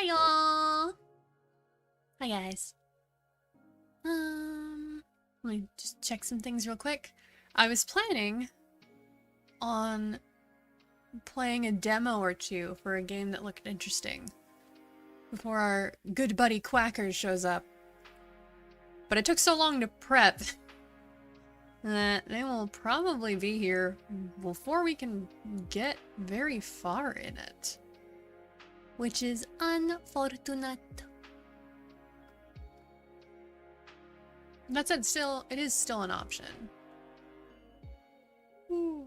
Hiya! Hi guys. Let me just check some things real quick. I was planning on playing a demo or two for a game that looked interesting before our good buddy Quacker shows up. But it took so long to prep that they will probably be here before we can get very far in it. Which is unfortunate. That said, it is still an option. Ooh.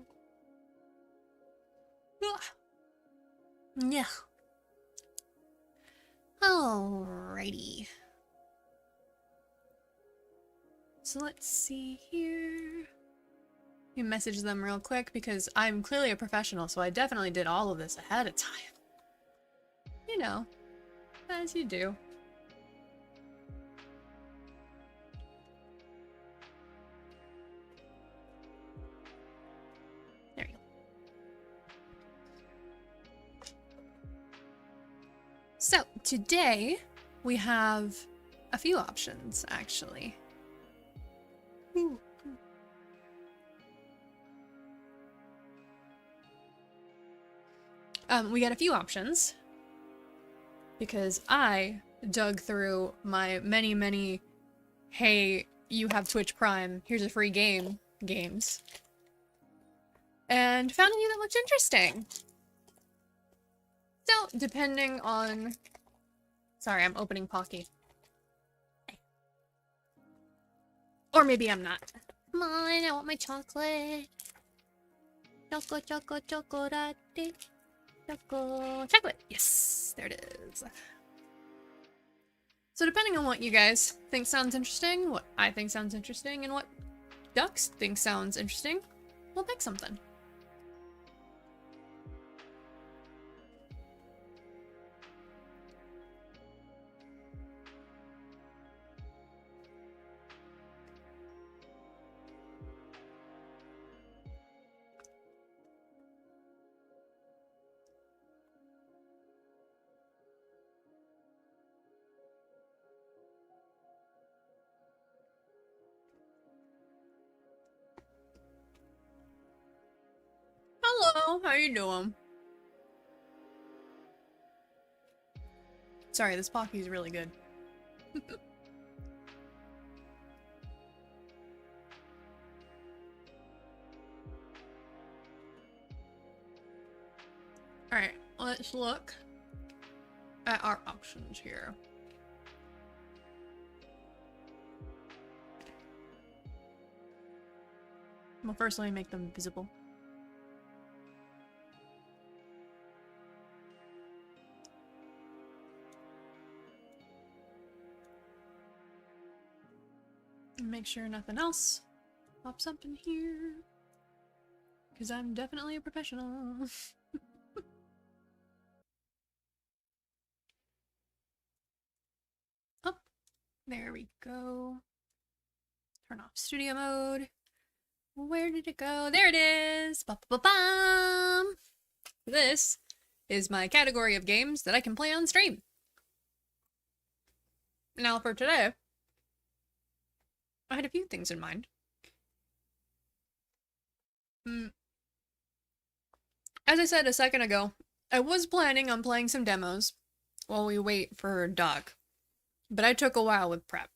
Yeah. Alrighty. So let's see here. You message them real quick because I'm clearly a professional, so I definitely did all of this ahead of time. You know, as you do. There you go. So, today we have a few options, actually. Ooh. We got a few options because I dug through my many, hey, you have Twitch Prime, here's a free game, games, and found a few that looked interesting. So, depending on... Sorry, I'm opening Pocky. Or maybe I'm not. Come on, I want my chocolate. Chocolate. Chocolate! Yes! There it is. So depending on what you guys think sounds interesting, what I think sounds interesting, and what Ducks think sounds interesting, we'll pick something. Hello, how you doing? Sorry, this Pocky is really good. Alright, let's look at our options here. Well, first let me make them visible. Make sure nothing else pops up in here, because I'm definitely a professional. Oh, there we go. Turn off studio mode. Where did it go? There it is! Ba-ba-ba-bam! This is my category of games that I can play on stream. Now for today, I had a few things in mind. As I said a second ago, I was planning on playing some demos while we wait for Doc, but I took a while with prep,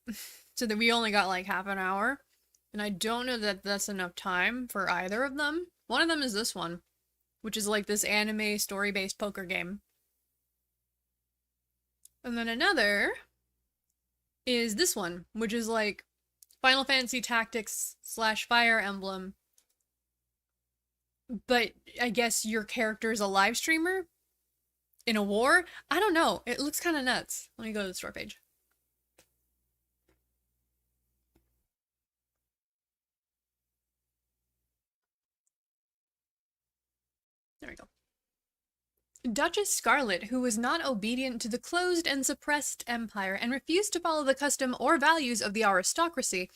so that we only got like half an hour, and I don't know that that's enough time for either of them. One of them is this one, which is like this anime story-based poker game. And then another is this one, which is like Final Fantasy Tactics / Fire Emblem, but I guess your character is a live streamer in a war? I don't know. It looks kind of nuts. Let me go to the store page. There we go. Duchess Scarlet, who was not obedient to the closed and suppressed empire and refused to follow the custom or values of the aristocracy,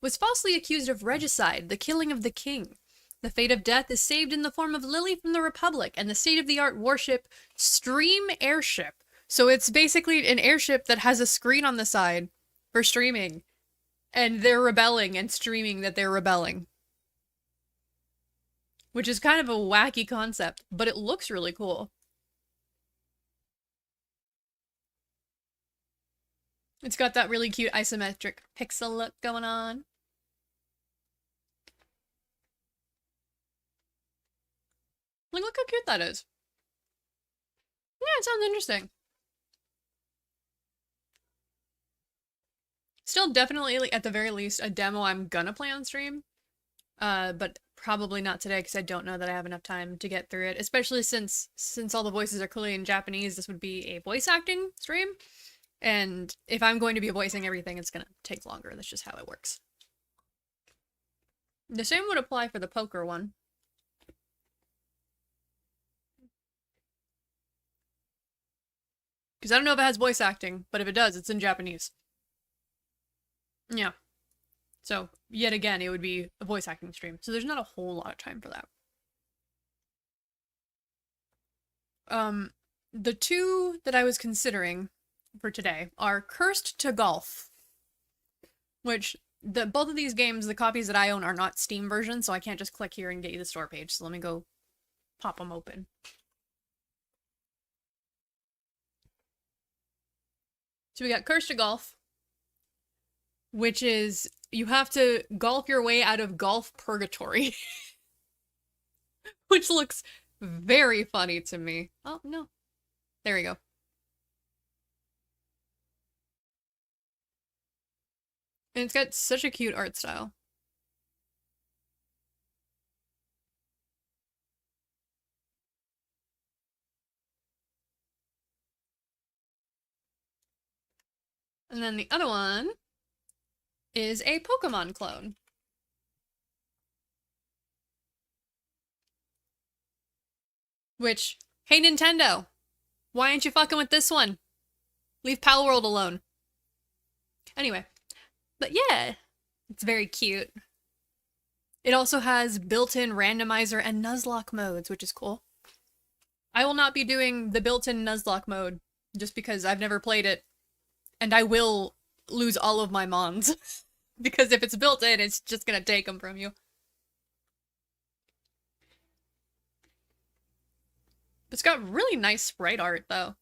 was falsely accused of regicide, the killing of the king. The fate of death is saved in the form of Lily from the Republic and the state-of-the-art warship Stream Airship, So it's basically an airship that has a screen on the side for streaming. And they're rebelling and streaming that they're rebelling. Which is kind of a wacky concept, but it looks really cool. It's got that really cute isometric pixel look going on. Like, look how cute that is. Yeah, it sounds interesting. Still definitely, at the very least, a demo I'm gonna play on stream. But probably not today because I don't know that I have enough time to get through it. Especially since all the voices are clearly in Japanese, this would be a voice acting stream. And if I'm going to be voicing everything, it's gonna take longer. That's just how it works. The same would apply for the poker one. Because I don't know if it has voice acting, but if it does, it's in Japanese. Yeah. So, yet again, it would be a voice acting stream. So there's not a whole lot of time for that. The two that I was considering for today are Cursed to Golf. Which, both of these games, the copies that I own, are not Steam versions, so I can't just click here and get you the store page. So let me go pop them open. So we got Cursed to Golf, which is, you have to golf your way out of golf purgatory. Which looks very funny to me. Oh, no. There we go. And it's got such a cute art style. And then the other one is a Pokemon clone. Which, hey Nintendo, why aren't you fucking with this one? Leave Palworld alone. Anyway, but yeah, it's very cute. It also has built-in randomizer and Nuzlocke modes, which is cool. I will not be doing the built-in Nuzlocke mode just because I've never played it, and I will lose all of my mons. Because if it's built in, it's just gonna take them from you. It's got really nice sprite art, though.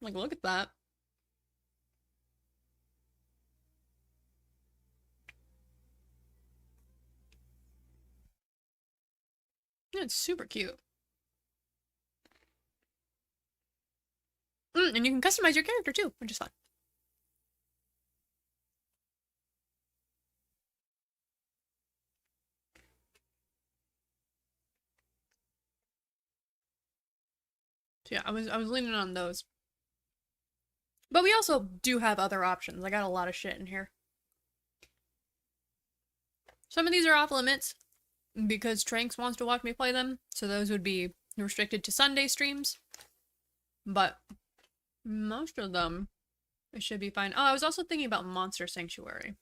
Like, look at that. Yeah, it's super cute. And you can customize your character, too, which is fun. So yeah, I was leaning on those. But we also do have other options. I got a lot of shit in here. Some of these are off limits because Tranks wants to watch me play them, so those would be restricted to Sunday streams. But most of them, it should be fine. Oh, I was also thinking about Monster Sanctuary.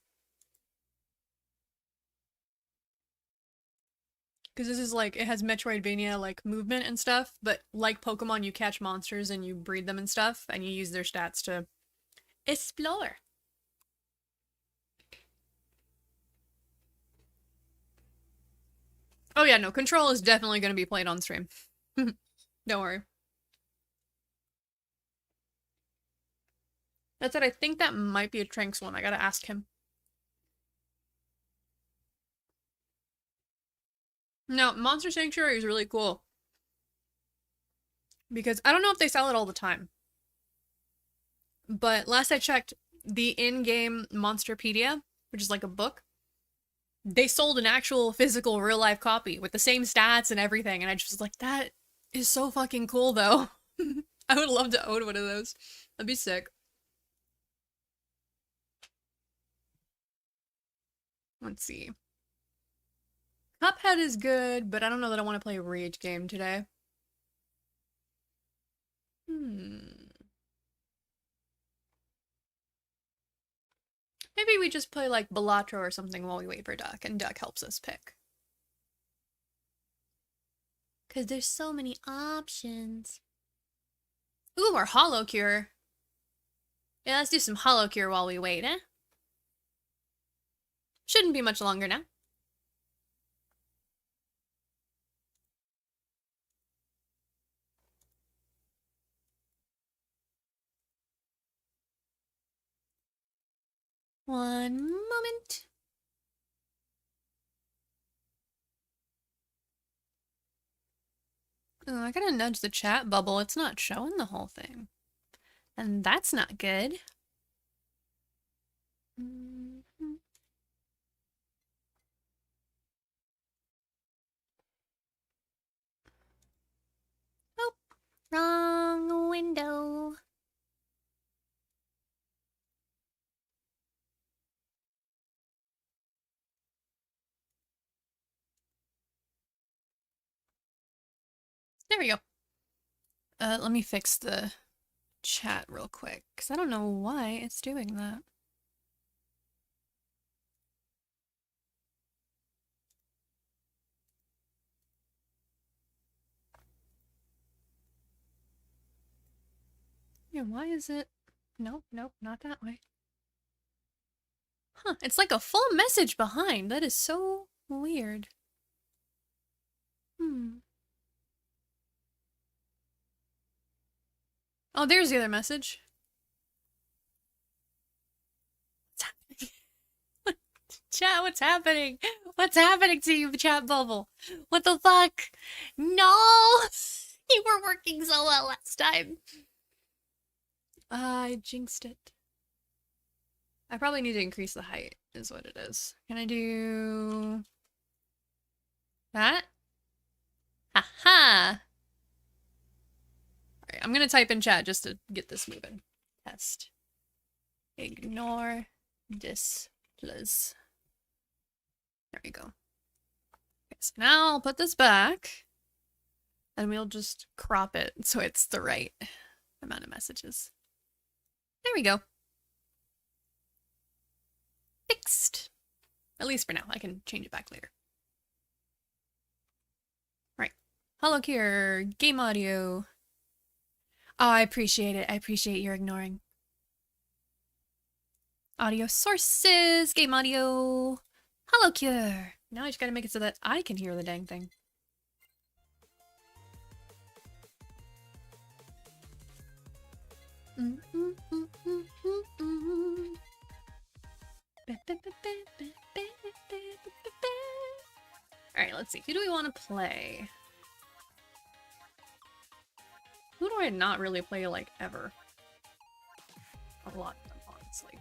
Because this is like, it has Metroidvania like movement and stuff, but like Pokemon, you catch monsters and you breed them and stuff, and you use their stats to explore. Oh yeah, no, Control is definitely going to be played on stream. Don't worry. That said, I think that might be a Tranks one. I gotta ask him. No, Monster Sanctuary is really cool. Because I don't know if they sell it all the time. But last I checked, the in-game Monsterpedia, which is like a book, they sold an actual physical real-life copy with the same stats and everything, and I just was like, that is so fucking cool, though. I would love to own one of those. That'd be sick. Let's see. Cuphead is good, but I don't know that I want to play a Rage game today. Maybe we just play like Balatro or something while we wait for Duck, and Duck helps us pick. Because there's so many options. Ooh, our Hollow Cure. Yeah, let's do some Hollow Cure while we wait, eh? Shouldn't be much longer now. One moment. Oh, I gotta nudge the chat bubble. It's not showing the whole thing. And that's not good. Oh, wrong window. There we go. Let me fix the chat real quick, because I don't know why it's doing that. Yeah, why is it? Nope, nope, not that way. Huh, it's like a full message behind. That is so weird. Oh, there's the other message. What's happening? Chat, what's happening? What's happening to you, chat bubble? What the fuck? No! You were working so well last time. I jinxed it. I probably need to increase the height, is what it is. Can I do that? Haha! Alright, I'm gonna type in chat just to get this moving. Test. Ignore displays. There we go. Okay, so now I'll put this back. And we'll just crop it so it's the right amount of messages. There we go. Fixed. At least for now. I can change it back later. Right. Hollow Cure. Game audio. Oh, I appreciate it. I appreciate your ignoring. Audio sources. Game audio. Hollow Cure. Now I just gotta make it so that I can hear the dang thing. Alright, let's see. Who do we want to play? Who do I not really play, like, ever? A lot of them, honestly.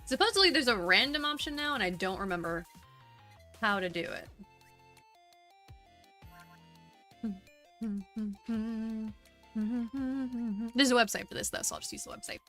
Supposedly there's a random option now, and I don't remember how to do it. There's a website for this, though, so I'll just use the website.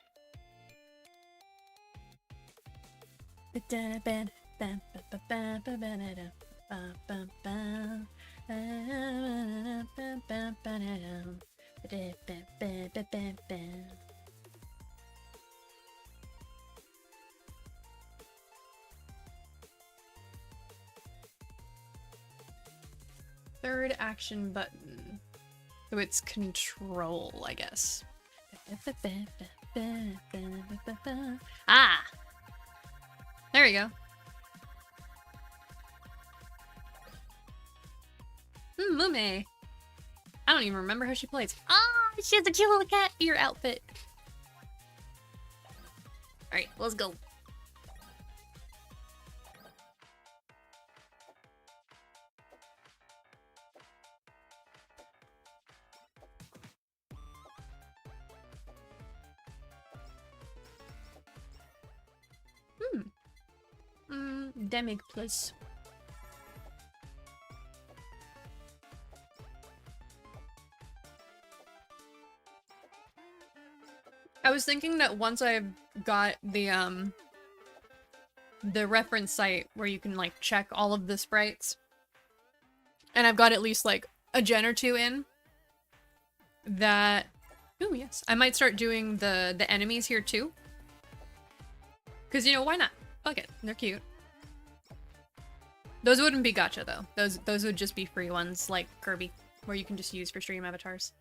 Third action button. So it's control, I guess. Ah! There we go. Mume. I don't even remember how she plays. Ah! She has a cute little cat ear outfit. Alright, let's go. Demic plus. I was thinking that once I've got the reference site where you can like check all of the sprites, and I've got at least like a gen or two in, that, oh yes, I might start doing the enemies here too. Cause you know, why not? Fuck it, they're cute. Those wouldn't be gacha though. Those would just be free ones like Kirby, where you can just use for stream avatars.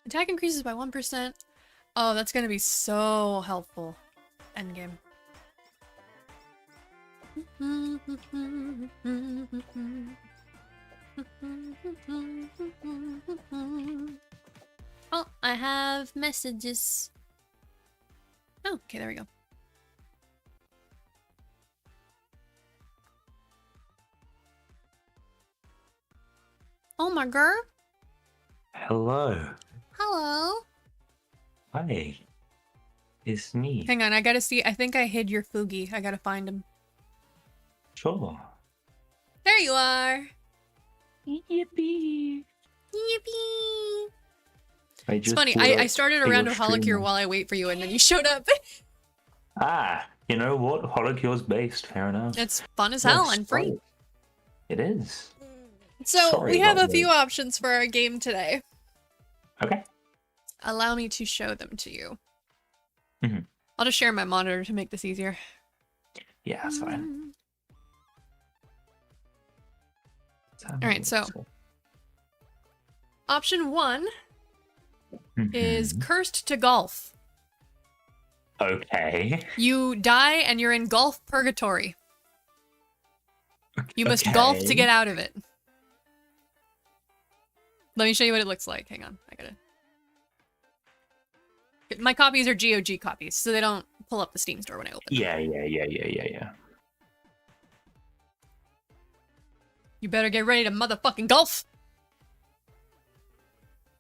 Attack increases by 1%. Oh, that's gonna be so helpful. Endgame. Oh, I have messages. Oh, okay, there we go. Oh my girl. Hello. Hello. Hi. It's me. Hang on, I gotta see. I think I hid your Fugi. I gotta find him. Sure. There you are. Yippee. Yippee. It's funny, I started a round of Holocure while I wait for you, and then you showed up. You know what? Holocure's based. Fair enough. It's fun as hell and free. It is. So, Sorry we have a about few that. options for our game today. Okay. Allow me to show them to you. Mhm. I'll just share my monitor to make this easier. Yeah, that's fine. Alright, so option 1 is Cursed to Golf. Okay. You die and you're in golf purgatory. You must golf to get out of it. Let me show you what it looks like. Hang on, I gotta... My copies are GOG copies, so they don't pull up the Steam store when I open them. Yeah. You better get ready to motherfucking golf!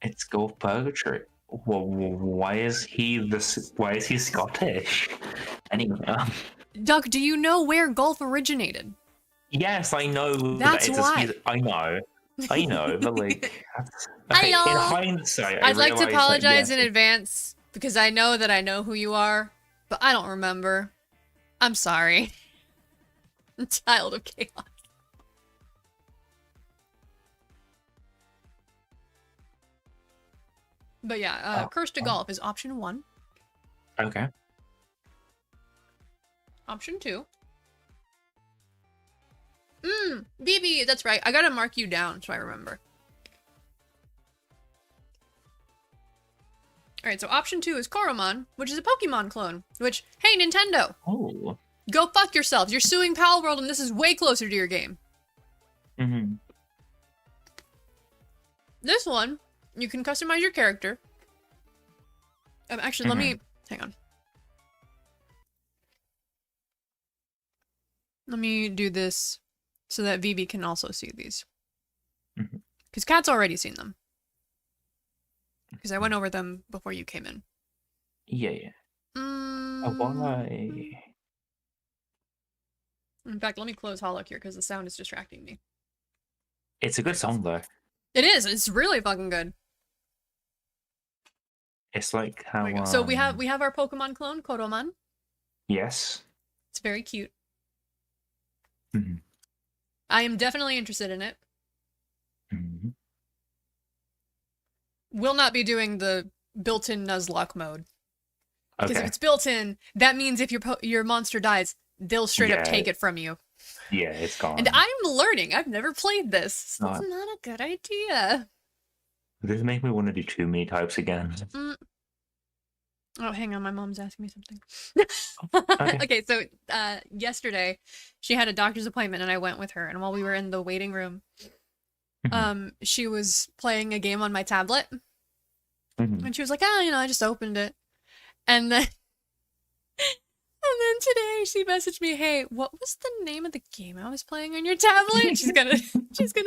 It's Golf Purgatory. Well, why is he Scottish? Anyway. Duck, do you know where golf originated? Yes, I know. That's that why. I know, but like, I know. in hindsight, I'd like to realised apologize that, in advance because I know that I know who you are, but I don't remember. I'm sorry. Child of Chaos. But yeah, Cursed to Golf is option 1. Okay. Option 2. BB, that's right. I gotta mark you down so I remember. Alright, so option 2 is Coromon, which is a Pokemon clone. Which, hey, Nintendo! Oh. Go fuck yourselves. You're suing Pal World and this is way closer to your game. Mm-hmm. This one, you can customize your character. Actually, let me... Hang on. Let me do this so that VB can also see these. Because Kat's already seen them. Because I went over them before you came in. Yeah. Why? In fact, let me close Holocure because the sound is distracting me. It's a good song though. It is. It's really fucking good. It's like how. So we have our Pokemon clone, Coromon. Yes. It's very cute. I am definitely interested in it. Will not be doing the built-in Nuzlocke mode. Because if it's built in, that means if your monster dies, they'll straight up take it from you. Yeah, it's gone. And I'm learning. I've never played this. So that's not a good idea. This makes me want to do too many types again. Oh, hang on. My mom's asking me something. Okay, so yesterday, she had a doctor's appointment and I went with her. And while we were in the waiting room, she was playing a game on my tablet. And she was like, oh, I just opened it. And then today she messaged me, hey, what was the name of the game I was playing on your tablet? She's gonna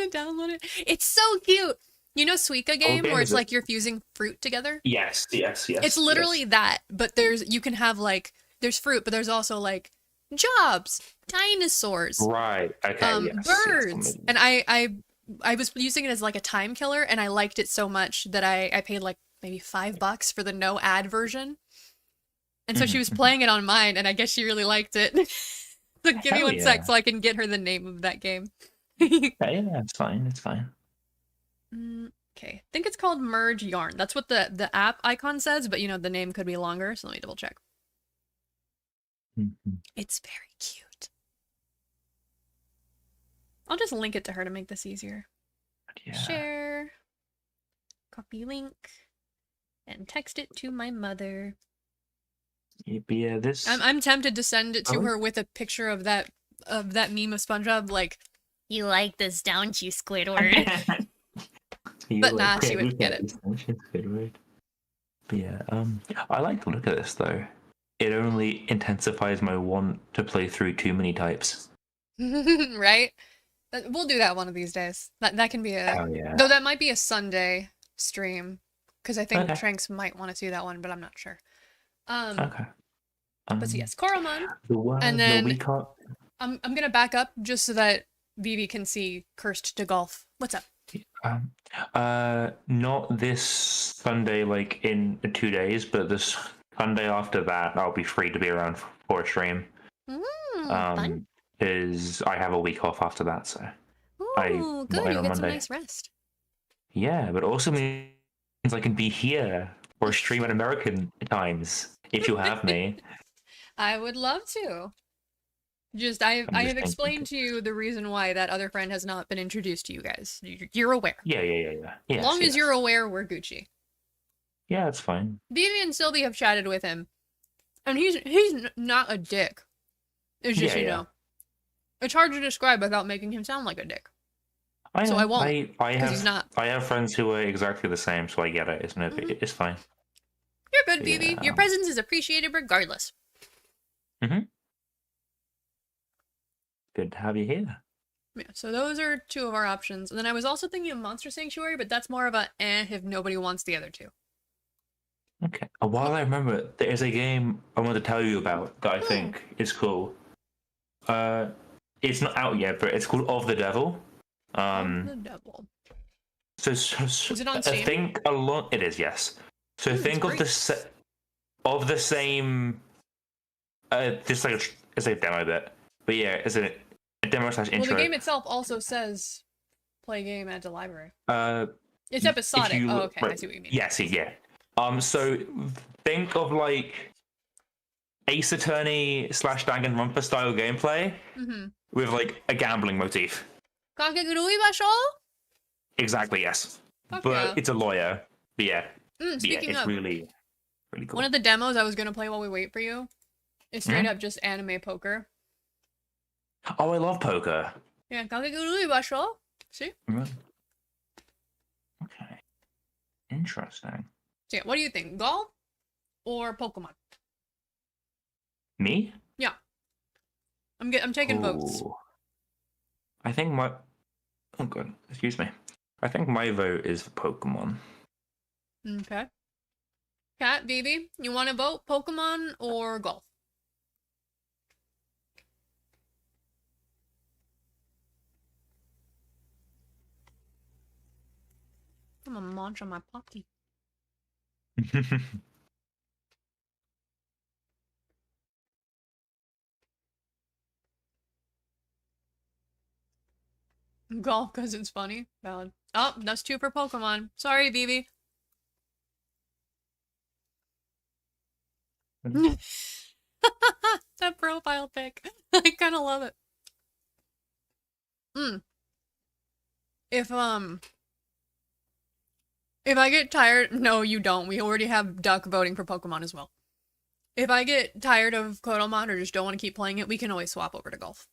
download it. It's so cute. You know Suika game where it's like you're fusing fruit together? Yes. It's literally that, but you can have like, there's fruit, but there's also like jobs, dinosaurs. Right. Okay. Birds. And I was using it as like a time killer and I liked it so much that I paid like maybe $5 for the no ad version. And so she was playing it on mine, and I guess she really liked it. So give me one sec so I can get her the name of that game. Yeah, it's fine. It's fine. Okay. I think it's called Merge Yarn. That's what the app icon says, but the name could be longer, so let me double check. It's very cute. I'll just link it to her to make this easier. Yeah. Share. Copy link. And text it to my mother. Yeah, this. I'm tempted to send it to her with a picture of that meme of SpongeBob, like, you like this, don't you, Squidward? But nah, she wouldn't get it. But yeah, I like the look of this though. It only intensifies my want to play through too many types. Right? We'll do that one of these days. That can be a... Hell yeah. Though that might be a Sunday stream. Because I think Okay. Tranks might want to see that one, but I'm not sure. Okay. But so yes, Coromon. And then we can't... I'm gonna back up just so that Vivi can see Cursed to Golf. What's up? Not this Sunday, like in 2 days, but this Sunday after that, I'll be free to be around for a stream. Fun. Is I have a week off after that, so. Ooh, good. You get some nice rest. Yeah, but also means I can be here or stream at American times if you have me. I would love to. I have explained to you the reason why that other friend has not been introduced to you guys. You're aware. Yeah. As long as you're aware, we're Gucci. Yeah, that's fine. Vivi and Sylvie have chatted with him, and he's not a dick. It's just, you know, it's hard to describe without making him sound like a dick. I know. So I won't. He's not. I have friends who are exactly the same, so I get it. It's fine. You're good, Vivi. Your presence is appreciated regardless. Good to have you here. Yeah, so those are two of our options. And then I was also thinking of Monster Sanctuary, but that's more of a if nobody wants the other two. Okay. While I remember, there is a game I want to tell you about that I think is cool. It's not out yet, but it's called Of the Devil. Of the Devil. So is it on Steam? I think it is, yes. So think of the same. This it's like a demo bit, but yeah, it's a demo / intro. Well, the game itself also says play game at the library. It's episodic. Okay, right. I see what you mean. Yes, yeah. So think of like Ace Attorney / Danganronpa style gameplay with like a gambling motif. Exactly, yes. But it's a lawyer. But yeah. It's really cool. One of the demos I was gonna play while we wait for you is straight up just anime poker. Oh, I love poker. Yeah, see? Okay. Interesting. So yeah, what do you think? Golf or Pokemon? Me? Yeah. I'm taking votes. I think oh god, excuse me. I think my vote is for Pokemon. Okay. Kat, Vivi, you want to vote Pokemon or Golf? I'm gonna munch on my poppy. Golf because it's funny. Valid. Oh, that's 2 for Pokemon. Sorry, Vivi. That profile pic. I kind of love it. If I get tired... No, you don't. We already have Duck voting for Pokemon as well. If I get tired of Coromon or just don't want to keep playing it, we can always swap over to Golf.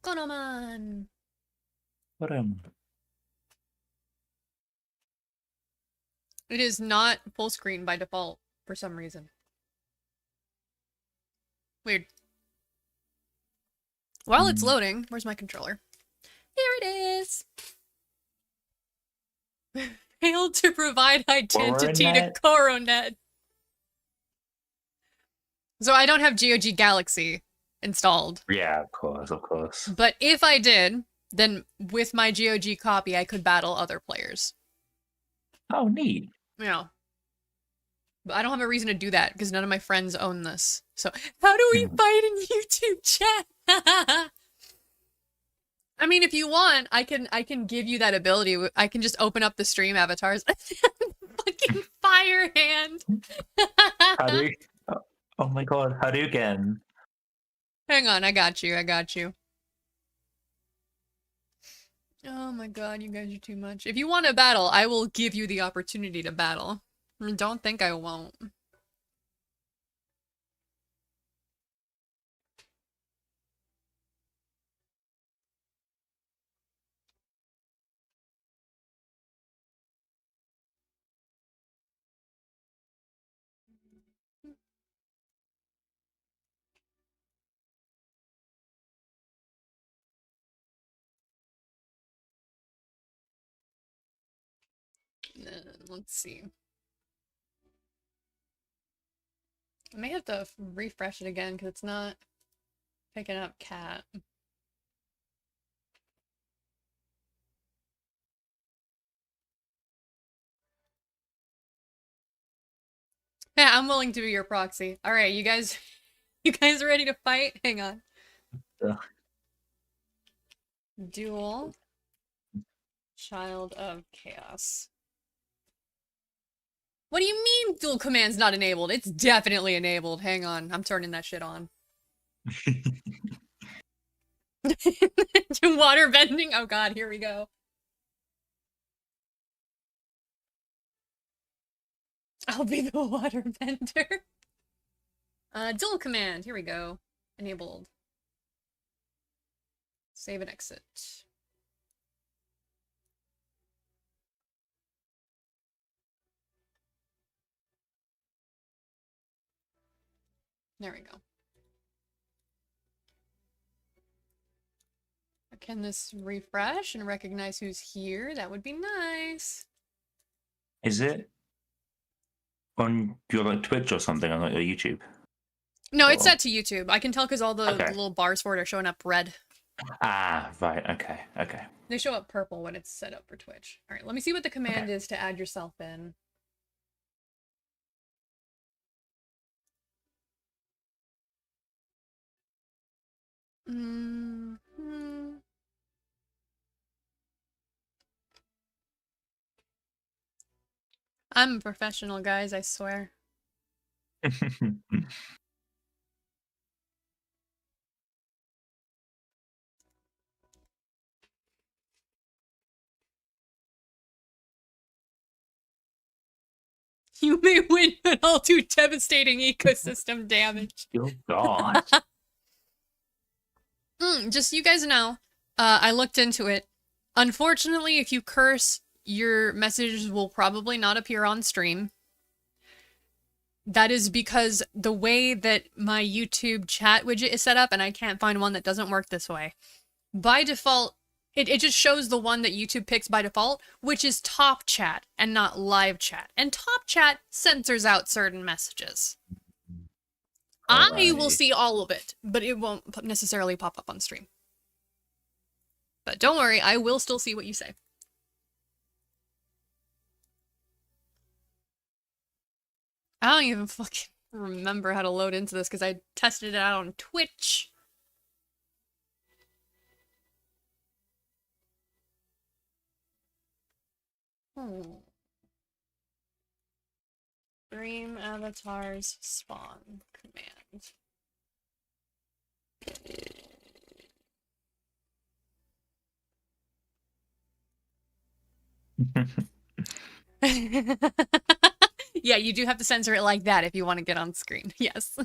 Coromon! It is not full screen by default for some reason. Weird. While it's loading, where's my controller? Here it is! Failed to provide identity to Coronet. So I don't have GOG Galaxy installed. Yeah, of course. But if I did, then with my GOG copy, I could battle other players. Oh, neat. Yeah. But I don't have a reason to do that because none of my friends own this. So how do we fight in YouTube chat? I mean, if you want, I can give you that ability. I can just open up the stream avatars and fucking fire hand. Hadouken. Oh my god, Hadouken. Hang on, I got you. Oh my god, you guys are too much. If you want to battle, I will give you the opportunity to battle. Don't think I won't. Let's see. I may have to refresh it again because it's not picking up cat. Yeah, I'm willing to be your proxy. All right, you guys ready to fight? Hang on. Yeah. Duel. Child of Chaos. What do you mean dual command's not enabled? It's definitely enabled. Hang on, I'm turning that shit on. Water bending? Oh god, here we go. I'll be the water bender. Dual command, here we go. Enabled. Save and exit. There we go. Can this refresh and recognize who's here? That would be nice. Is it on your like Twitch or something on like your YouTube? No, it's set to YouTube. I can tell because all the Okay. little bars for it are showing up red. Ah, right. Okay. Okay. They show up purple when it's set up for Twitch. All right, let me see what the command is to add yourself in. I'm a professional, guys, I swear. You may win, but I'll do devastating ecosystem damage. Oh god. Just so you guys know, I looked into it. Unfortunately, if you curse, your messages will probably not appear on stream. That is because the way that my YouTube chat widget is set up, and I can't find one that doesn't work this way. By default, it just shows the one that YouTube picks by default, which is top chat and not live chat. And top chat censors out certain messages. I will see all of it, but it won't necessarily pop up on stream. But don't worry, I will still see what you say. I don't even fucking remember how to load into this because I tested it out on Twitch. Dream avatars spawn command. Yeah, you do have to censor it like that if you want to get on screen. Yes.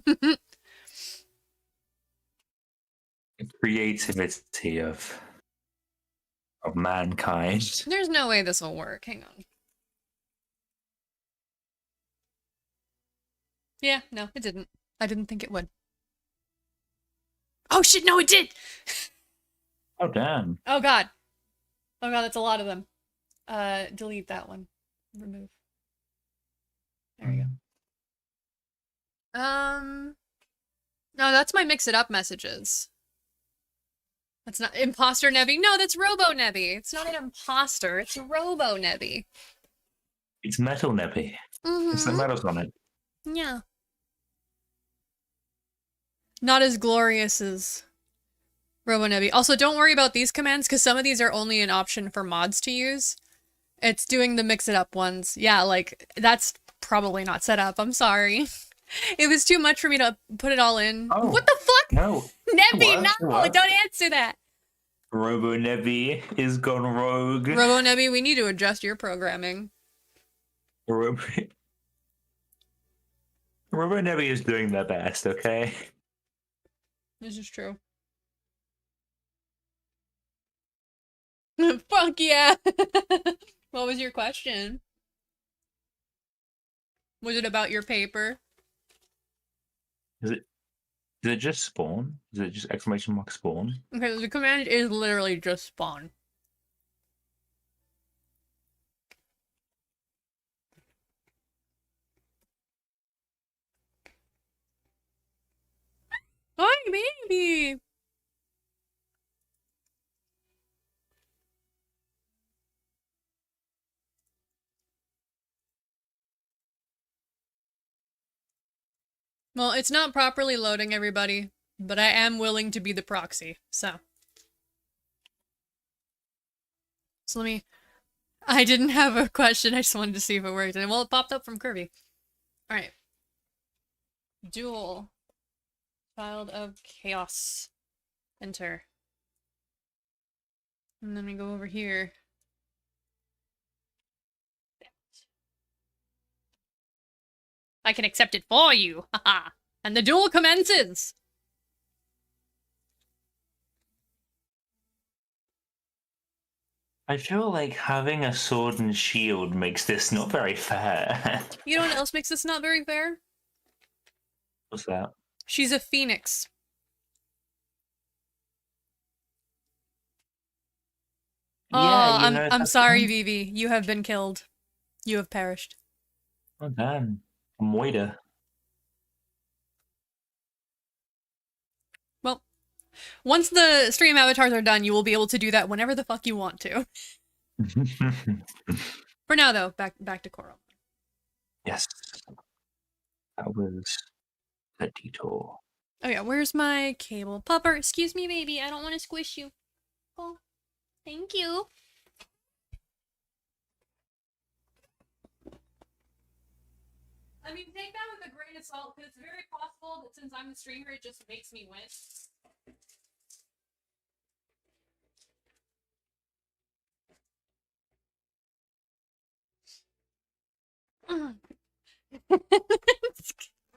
Creativity of mankind. There's no way this will work. Hang on. Yeah, no, it didn't. I didn't think it would. Oh shit, no, it did! Oh damn. Oh god. Oh god, that's a lot of them. Delete that one. Remove. There we go. No, that's my mix it up messages. That's not imposter Nebby. No, that's Robo Nebby. It's not an imposter. It's Robo Nebby. It's Metal Nebby. It's the metals on it. Yeah. Not as glorious as Robo Nebby. Also, don't worry about these commands because some of these are only an option for mods to use. It's doing the mix it up ones. Yeah, like, that's probably not set up. I'm sorry. It was too much for me to put it all in. Oh, What the fuck? no. Nebby, What? no! What? Don't answer that! Robo Nebby is gone rogue. Robo Nebby, we need to adjust your programming. Robo Nebby is doing their best, okay? This is true. Fuck yeah! What was your question? Was it about your paper? Is it just spawn? Is it just exclamation mark spawn? Okay, the command is literally just spawn. Hi, baby! Well, it's not properly loading, everybody, but I am willing to be the proxy, so. So let me... I didn't have a question, I just wanted to see if it worked, and well, it popped up from Kirby. Alright. Duel. Child of Chaos. Enter. And then we go over here. I can accept it for you, haha. And the duel commences! I feel like having a sword and shield makes this not very fair. You know what else makes this not very fair? What's that? She's a phoenix. Yeah, Oh, you know, I'm sorry, Vivi. You have been killed. You have perished. Oh, damn. Moida. Well, once the stream avatars are done, you will be able to do that whenever the fuck you want to. For now, though, back to Coromon. Yes. That was a detour. Oh yeah, where's my cable? Pupper, excuse me, baby. I don't want to squish you. Oh, thank you. I mean, take that with a grain of salt, because it's very possible that since I'm the streamer, it just makes me win.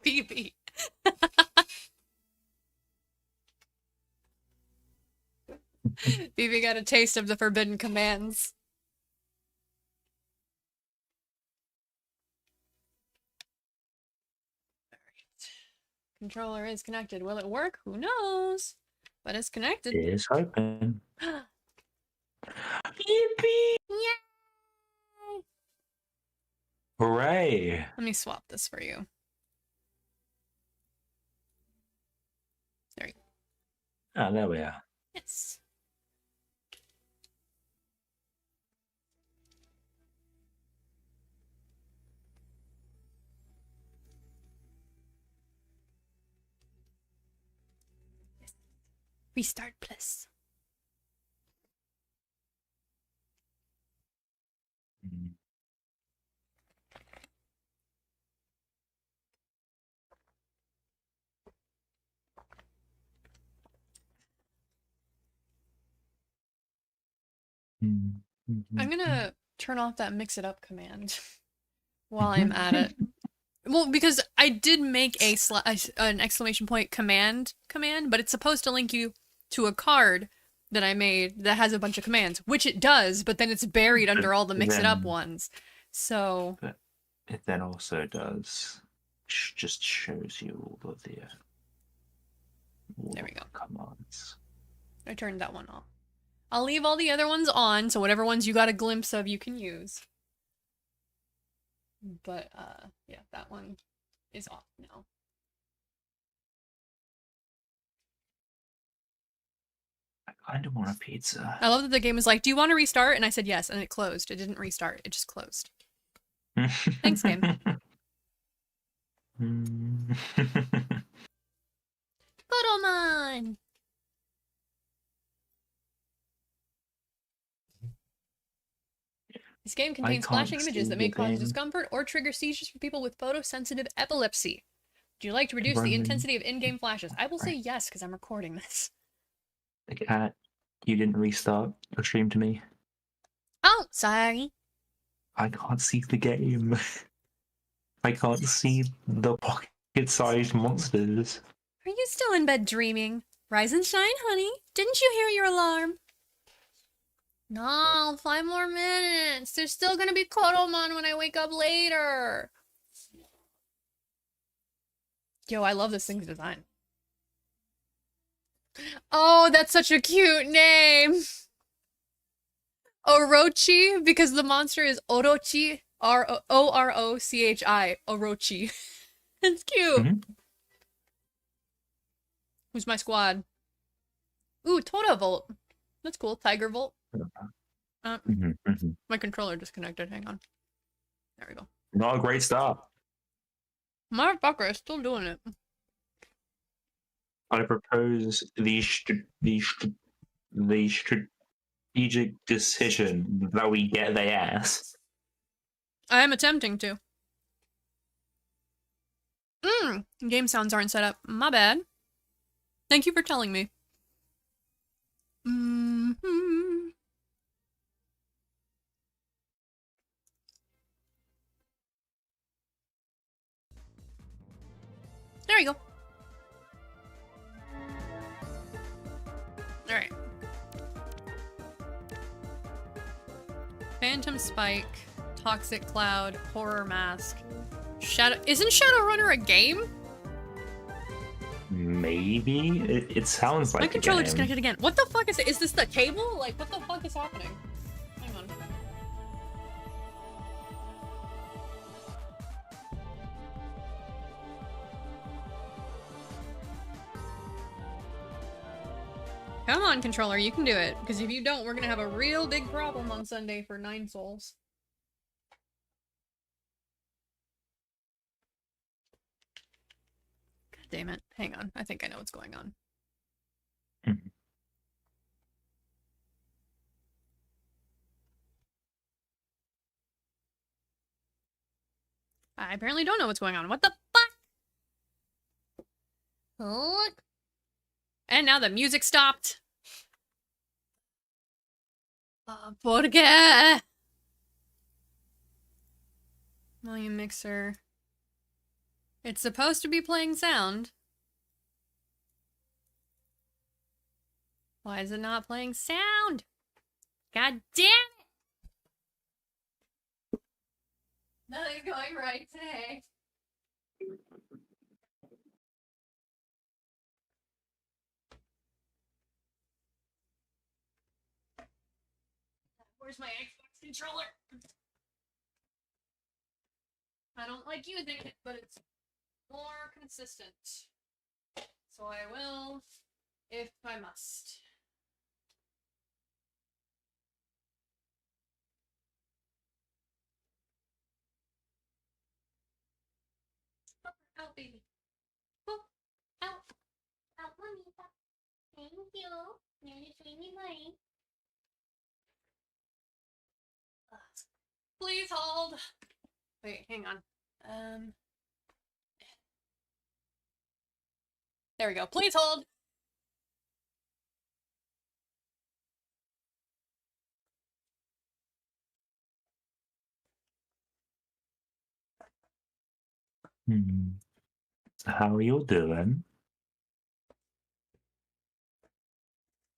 Phoebe. Phoebe got a taste of the forbidden commands. Alright. Controller is connected. Will it work? Who knows? But it's connected. It is open. Yippee! Yay! Hooray! Let me swap this for you. There you go. Oh, there we are. Yes. Restart plus. Mm. I'm gonna turn off that mix it up command while I'm at it. Well, because I did make an exclamation point command, but it's supposed to link you to a card that I made that has a bunch of commands, which it does, but then it's buried under all the mix it up ones. So But it then also does just shows you all of the there we go. Commands. I turned that one off. I'll leave all the other ones on, so whatever ones you got a glimpse of, you can use. But, yeah, that one is off now. I kind of want a pizza. I love that the game was like, do you want to restart? And I said yes, and it closed. It didn't restart, it just closed. Thanks, game. Coromon! This game I contains can't flashing images see that may the cause game. discomfort or trigger seizures for people with photosensitive epilepsy. Do you like to reduce the Roman. intensity of in-game flashes? I will say Right. yes, because I'm recording this. The cat, you didn't restart your stream to me. Oh, sorry. I can't see the game. I can't see the pocket-sized monsters. Are you still in bed dreaming? Rise and shine, honey. Didn't you hear your alarm? No, 5 more minutes. There's still gonna be Coromon when I wake up later. Yo, I love this thing's design. Oh, that's such a cute name. Orochi, because the monster is Orochi. Orochi. Orochi. It's cute. Mm-hmm. Who's my squad? Ooh, Volt. That's cool. Tiger Volt. My controller disconnected. Hang on. There we go. Not a great start. Motherfucker is still doing it. I propose the strategic decision that we get the ass. I am attempting to. Game sounds aren't set up. My bad. Thank you for telling me. There you go. Alright. Phantom Spike, Toxic Cloud, Horror Mask, Shadow. Isn't Shadowrunner a game? Maybe? It sounds like my controller a game. disconnected again. What the fuck is it? Is this the cable? Like, what the fuck is happening? Hang on. Come on, controller, you can do it. Because if you don't, we're gonna have a real big problem on Sunday for 9 souls. God damn it. Hang on. I think I know what's going on. I apparently don't know what's going on. What the fuck? Look. And now the music stopped. ¿Por qué? Volume mixer. It's supposed to be playing sound. Why is it not playing sound? God damn it! Nothing's going right today. Where's my Xbox controller? I don't like using it, but it's more consistent. So I will, if I must. Out, baby. Oh, out. Out, Mamita. Thank you. You're just sweetie bunny. Please hold. Wait, hang on. There we go. Please hold. How are you doing?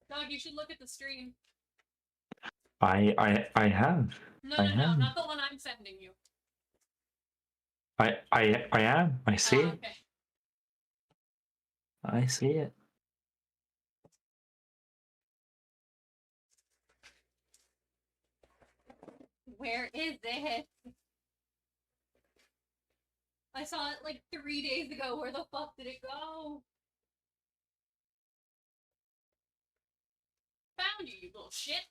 Doug, you should look at the stream. I have. No, not the one I'm sending you. I am. I see it. Okay. I see it. Where is it? I saw it like 3 days ago. Where the fuck did it go? Found you, you little shit.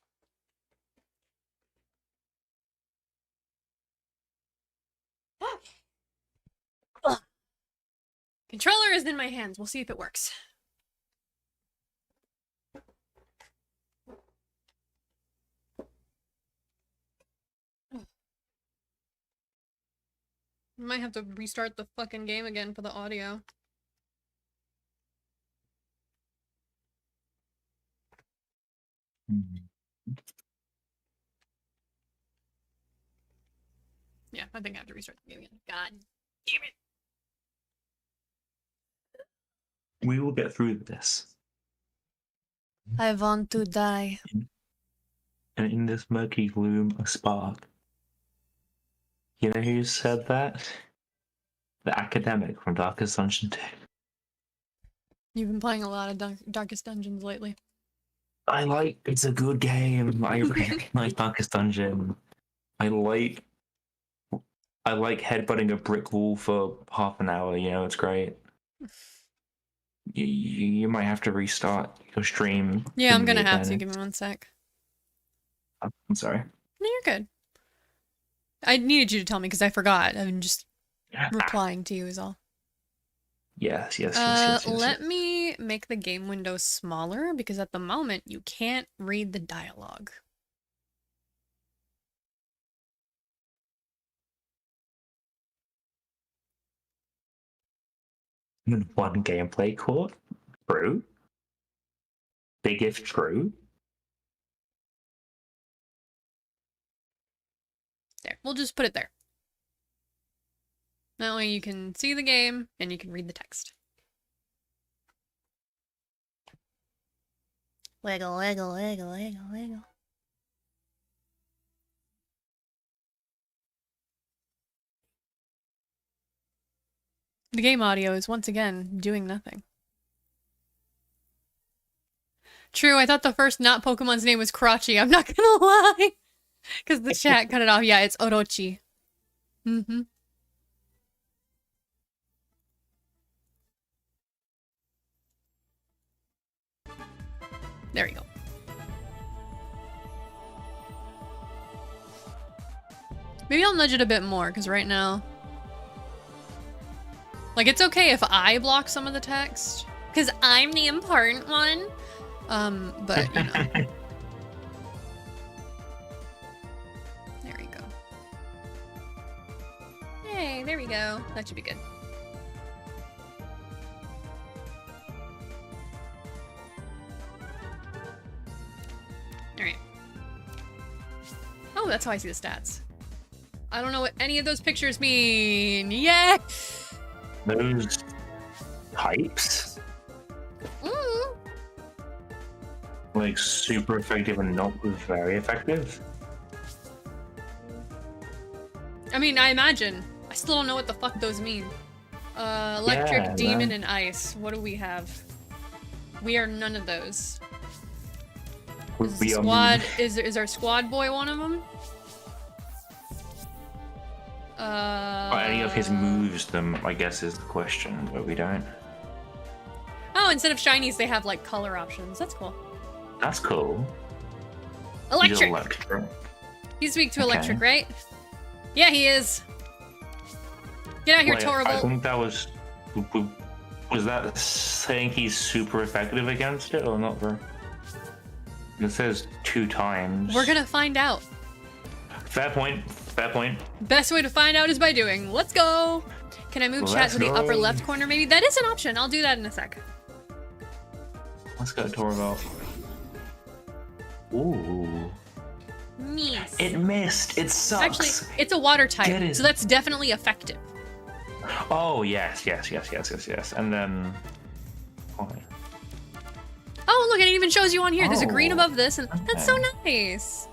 Okay. Ugh. Controller is in my hands. We'll see if it works. Might have to restart the fucking game again for the audio. Yeah, I think I have to restart the game again. God damn it. We will get through this. I want to die. And in this murky gloom, a spark. You know who said that? The academic from Darkest Dungeon 2. You've been playing a lot of Darkest Dungeons lately. It's a good game. I really like Darkest Dungeon. I like headbutting a brick wall for half an hour, you know, it's great. You might have to restart your stream. Yeah, I'm gonna have to. Give me one sec. I'm sorry. No, you're good. I needed you to tell me because I forgot. I'm just replying to you is all. Yes. Let me make the game window smaller because at the moment you can't read the dialogue. One gameplay core? True. Big if true. There, we'll just put it there. That way you can see the game and you can read the text. Wiggle, wiggle, wiggle, wiggle, wiggle. The game audio is once again doing nothing. True, I thought the first not Pokemon's name was Karachi. I'm not gonna lie. Because the chat cut it off. Yeah, it's Orochi. Mm-hmm. There we go. Maybe I'll nudge it a bit more, because right now... Like, it's okay if I block some of the text, because I'm the important one. But, you know. There we go. Hey, there we go. That should be good. Alright. Oh, that's how I see the stats. I don't know what any of those pictures mean. Yeah! Those types? Like super effective and not very effective? I mean, I imagine. I still don't know what the fuck those mean. Electric, Yeah, demon, and ice. What do we have? We are none of those. Is the squad is our squad boy one of them? Or any of his moves them, I guess, is the question, but we don't. Oh, instead of shinies, they have like color options. That's cool. That's cool. Electric. He's weak to electric, right? Yeah, he is. Get out here, Torvald. I think that was that saying he's super effective against it or not? It says 2 times. We're gonna find out. Fair point. Fair point. Best way to find out is by doing. Let's go. Can I move chat to the upper left corner? Maybe that is an option. I'll do that in a sec. Let's go, Torvald. Ooh. Miss. It missed. It sucks. Actually, it's a water type, so that's definitely effective. Oh, yes. And then... Oh, look, it even shows you on here. There's a green above this, and that's so nice.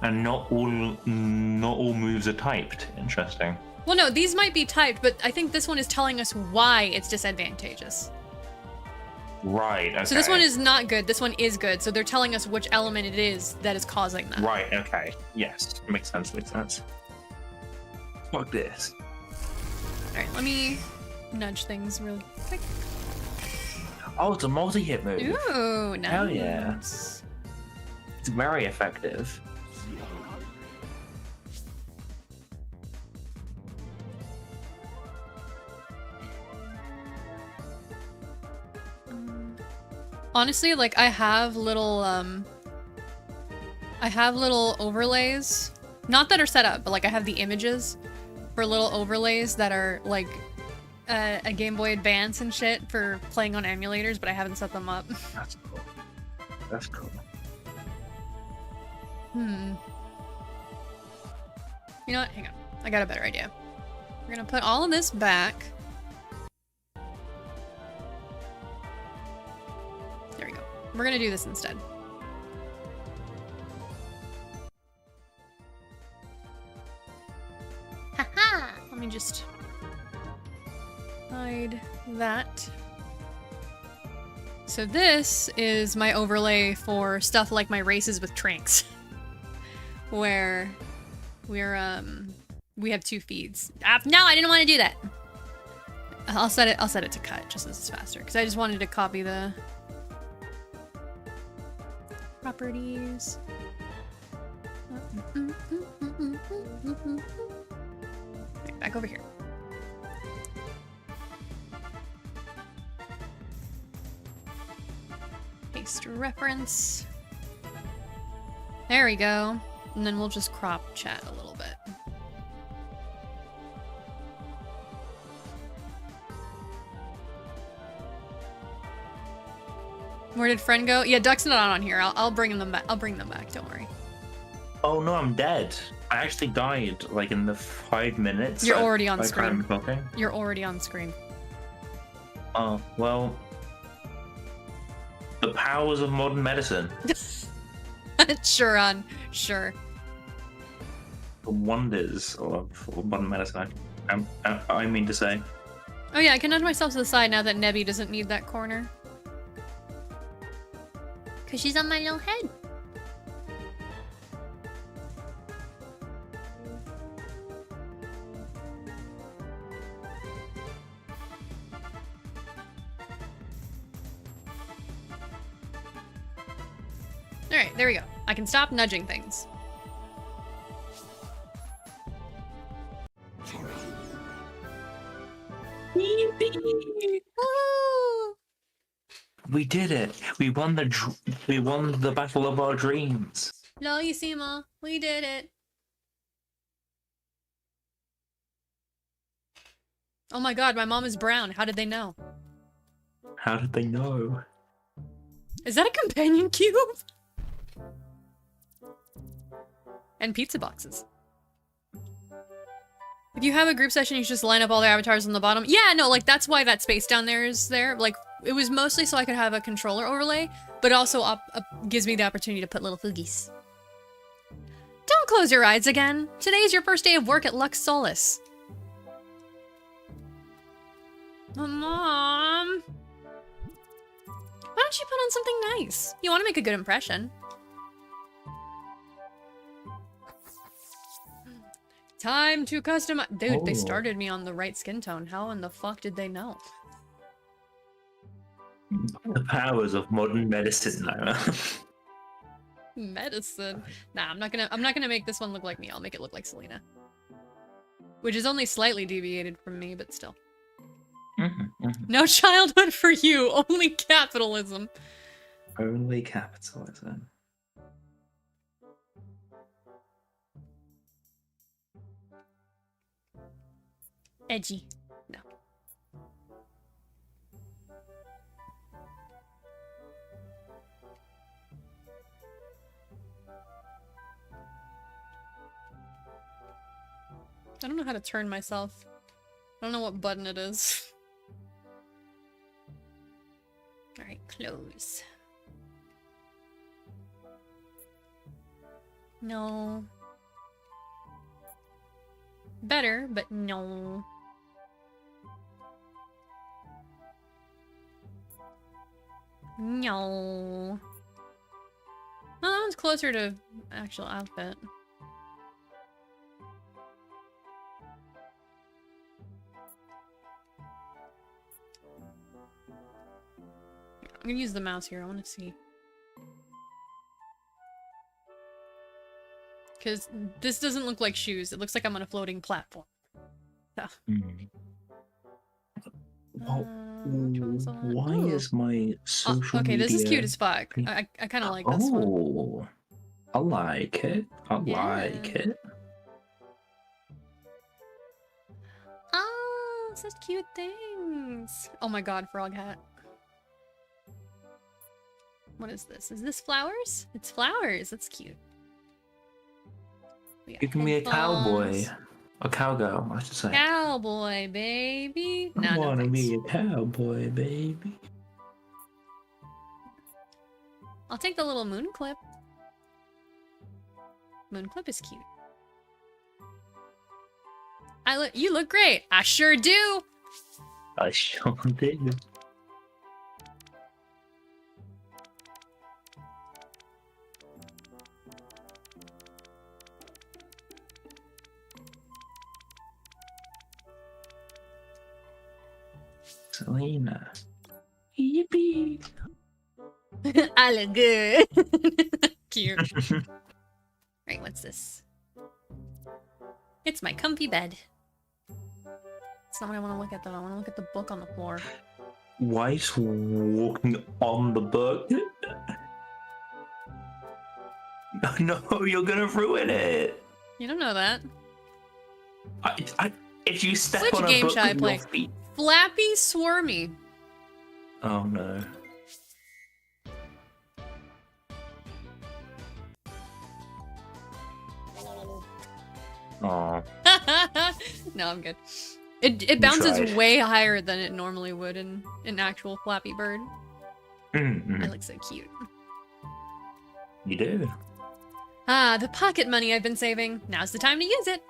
And not all moves are typed. Interesting. Well, no, these might be typed, but I think this one is telling us why it's disadvantageous. Right, okay. So this one is not good, this one is good, so they're telling us which element it is that is causing that. Right, okay. Yes, makes sense. Fuck this. Alright, let me nudge things really quick. Oh, it's a multi-hit move. Ooh, nice. Hell yeah. It's very effective. Honestly, like, I have little overlays. Not that are set up, but like I have the images for little overlays that are like a Game Boy Advance and shit for playing on emulators, but I haven't set them up. That's cool. That's cool. You know what? Hang on. I got a better idea. We're gonna put all of this back. There we go. We're gonna do this instead. Haha! Let me just hide that. So this is my overlay for stuff like my races with Tranks, where we have 2 feeds. No, I didn't want to do that. I'll set it to cut just as it's faster because I just wanted to copy the properties. Right, back over here. Paste reference. There we go. And then we'll just crop chat a little bit. Where did friend go? Yeah, Duck's not on here. I'll bring them back. I'll bring them back. Don't worry. Oh no, I'm dead. I actually died like in the 5 minutes. You're already on screen. I'm talking. You're already on screen. Oh well. The powers of modern medicine. Sure, on. Sure. The wonders of modern medicine. I mean to say. Oh yeah, I can nudge myself to the side now that Nebby doesn't need that corner. Cause she's on my little head. Alright, there we go. I can stop nudging things. We did it. We won the battle of our dreams. Lolissima, we did it. Oh my god, my mom is brown. How did they know? How did they know? Is that a companion cube? And pizza boxes. If you have a group session, you should just line up all their avatars on the bottom. Yeah, no, like that's why that space down there is there. Like, it was mostly so I could have a controller overlay, but also gives me the opportunity to put little foogies. Don't close your eyes again. Today is your first day of work at Lux Solus. Oh, Mom. Why don't you put on something nice? You want to make a good impression. Time to customize. Dude, they started me on the right skin tone. How in the fuck did they know? The powers of modern medicine, Lara. Medicine. Nah, I'm not gonna make this one look like me. I'll make it look like Selena. Which is only slightly deviated from me, but still. No childhood for you. Only capitalism. Only capitalism. Edgy. No. I don't know how to turn myself. I don't know what button it is. Alright, close. No. Better, but no. No. Oh, that one's closer to actual outfit. I'm gonna use the mouse here. I want to see. Because this doesn't look like shoes. It looks like I'm on a floating platform. So. Why is my social okay, media... this is cute as fuck. I kind of like this one. Oh, I like it. I like it. such cute things. Oh my god, frog hat. What is this? Is this flowers? It's flowers. That's cute. You can be a cowboy. A cowgirl, I should say. Cowboy, baby. I No, wanna thanks. be a cowboy, baby. I'll take the little moon clip. Moon clip is cute. You look great. I sure do. I sure do. Selena. Yippee. I look good. Cute. Right, what's this? It's my comfy bed. That's not what I want to look at though. I want to look at the book on the floor. Why is walking on the book? No, you're gonna ruin it. You don't know that. If you step Which on a game book should I with play? your feet. Flappy Swarmy. Oh no. Aw. No, I'm good. It bounces tried. way higher than it normally would in an actual Flappy Bird. Mm-hmm. It looks so cute. You do. Ah, the pocket money I've been saving. Now's the time to use it.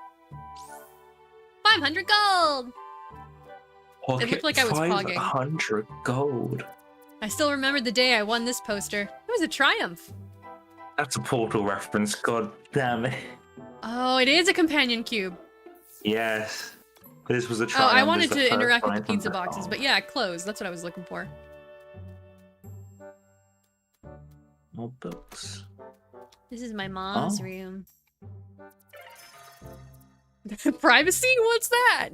500 gold! It looked like I was fogging. 500 gold. I still remember the day I won this poster. It was a triumph. That's a Portal reference, god damn it. Oh, it is a companion cube. Yes. This was a Oh, triumph. I wanted It's the to first interact with the triumph pizza of boxes, all. but yeah, closed. That's what I was looking for. More books. This is my mom's Oh. room. Privacy? What's that?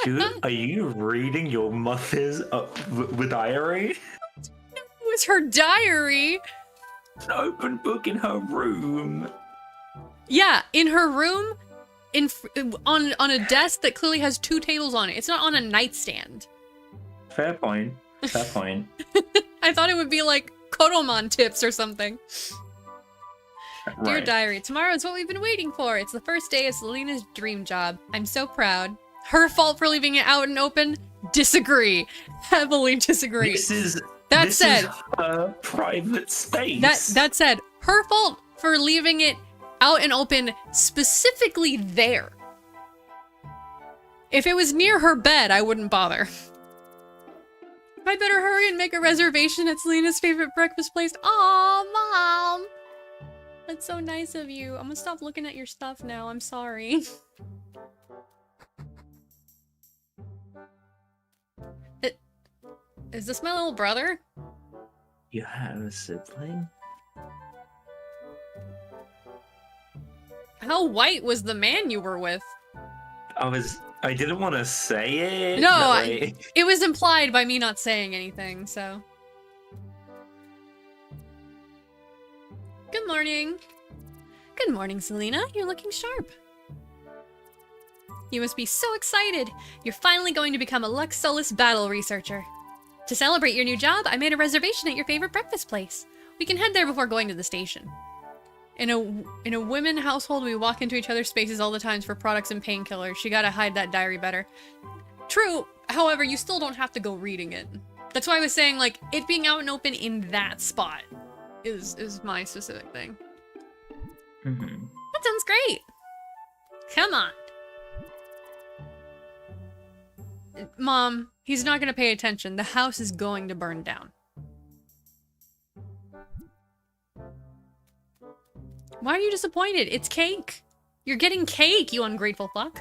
Dude, are you reading your mother's diary? It was her diary. It's an open book in her room. Yeah, in her room, on a desk that clearly has 2 tables on it. It's not on a nightstand. Fair point. Fair point. I thought it would be like Coromon tips or something. Dear Right. diary, tomorrow is what we've been waiting for. It's the first day of Selena's dream job. I'm so proud. Her fault for leaving it out and open? Disagree. Heavily disagree. This is her private space. That said, her fault for leaving it out and open specifically there. If it was near her bed, I wouldn't bother. I better hurry and make a reservation at Selena's favorite breakfast place. Aw, Mom! That's so nice of you. I'm gonna stop looking at your stuff now. I'm sorry. Is this my little brother? You have a sibling? How white was the man you were with? I didn't want to say it. No, but, like, it was implied by me not saying anything, so. Good morning. Good morning, Selena. You're looking sharp. You must be so excited. You're finally going to become a Lux Solus battle researcher. To celebrate your new job, I made a reservation at your favorite breakfast place. We can head there before going to the station. In a women household, we walk into each other's spaces all the time for products and painkillers. She gotta hide that diary better. True, however, you still don't have to go reading it. That's why I was saying, like, it being out and open in that spot is my specific thing. mhm. That sounds great! Come on. Mom, he's not gonna pay attention. The house is going to burn down. Why are you disappointed? It's cake. You're getting cake, you ungrateful fuck.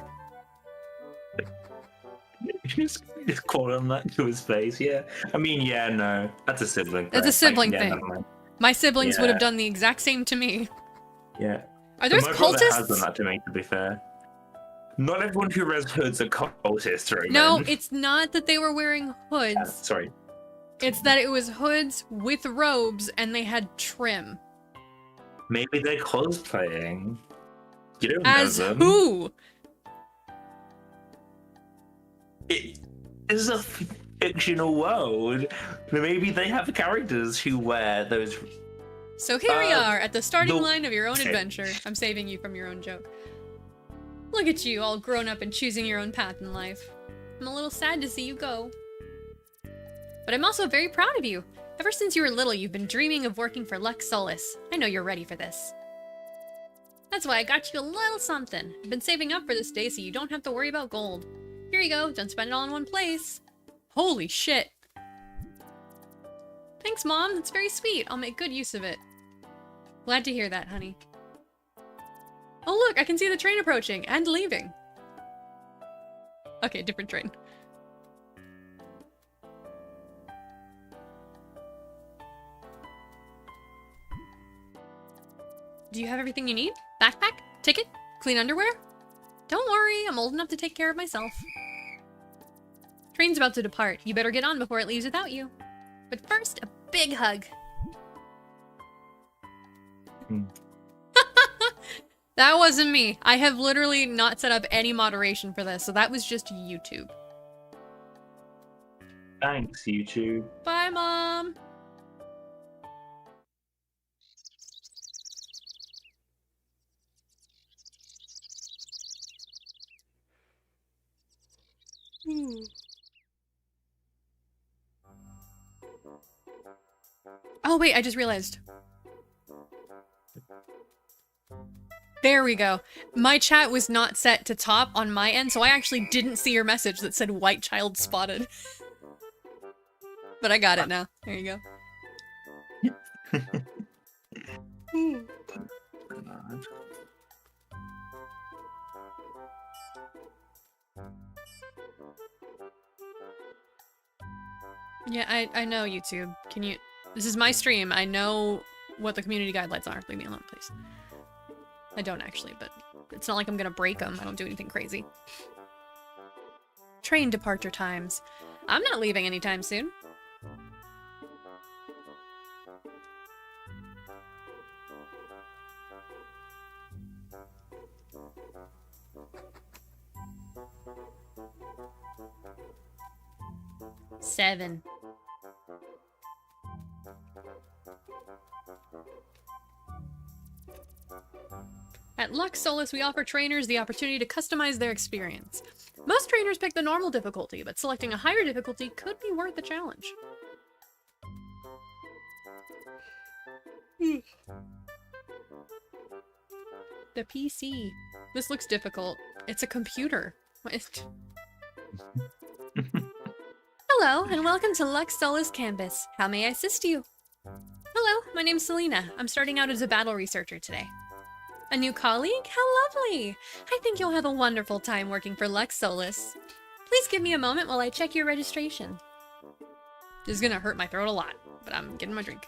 Just call him that to his face, yeah. I mean, yeah, no. That's a sibling. That's a correct. sibling Yeah, thing. never mind. My siblings would Yeah. have done the exact same to me. Yeah. Are those My brother has done cultists? that to me, to be fair. Not everyone who wears hoods are cultists, right? No, it's not that they were wearing hoods. Sorry. It's that it was hoods with robes and they had trim. Maybe they're cosplaying. You don't As know them. who? it is a fictional world. Maybe they have characters who wear those. So here we are at the starting the- line of your own adventure. I'm saving you from your own joke. Look at you, all grown up and choosing your own path in life. I'm a little sad to see you go. But I'm also very proud of you. Ever since you were little, you've been dreaming of working for Lux Solus. I know you're ready for this. That's why I got you a little something. I've been saving up for this day so you don't have to worry about gold. Here you go, don't spend it all in one place. Holy shit. Thanks, Mom, that's very sweet. I'll make good use of it. Glad to hear that, honey. Oh look, I can see the train approaching and leaving. Okay, different train. Do you have everything you need? Backpack? Ticket? Clean underwear? Don't worry, I'm old enough to take care of myself. Train's about to depart. You better get on before it leaves without you. But first, a big hug. That wasn't me. I have literally not set up any moderation for this, so that was just YouTube. Thanks, YouTube. Bye, Mom. Oh wait, I just realized. There we go. My chat was not set to top on my end, so I actually didn't see your message that said white child spotted. But I got it now. There you go. Yeah, I know, YouTube. Can you... This is my stream. I know what the community guidelines are. Leave me alone, please. I don't actually, but it's not like I'm gonna break them. I don't do anything crazy. Train departure times. I'm not leaving anytime soon. Seven. At Lux Solus, we offer trainers the opportunity to customize their experience. Most trainers pick the normal difficulty, but selecting a higher difficulty could be worth the challenge. The PC. This looks difficult. It's a computer. Hello, and welcome to Lux Solus campus. How may I assist you? Hello, my name's Selena. I'm starting out as a battle researcher today. A new colleague? How lovely! I think you'll have a wonderful time working for Lux Solus. Please give me a moment while I check your registration. This is gonna hurt my throat a lot, but I'm getting my drink.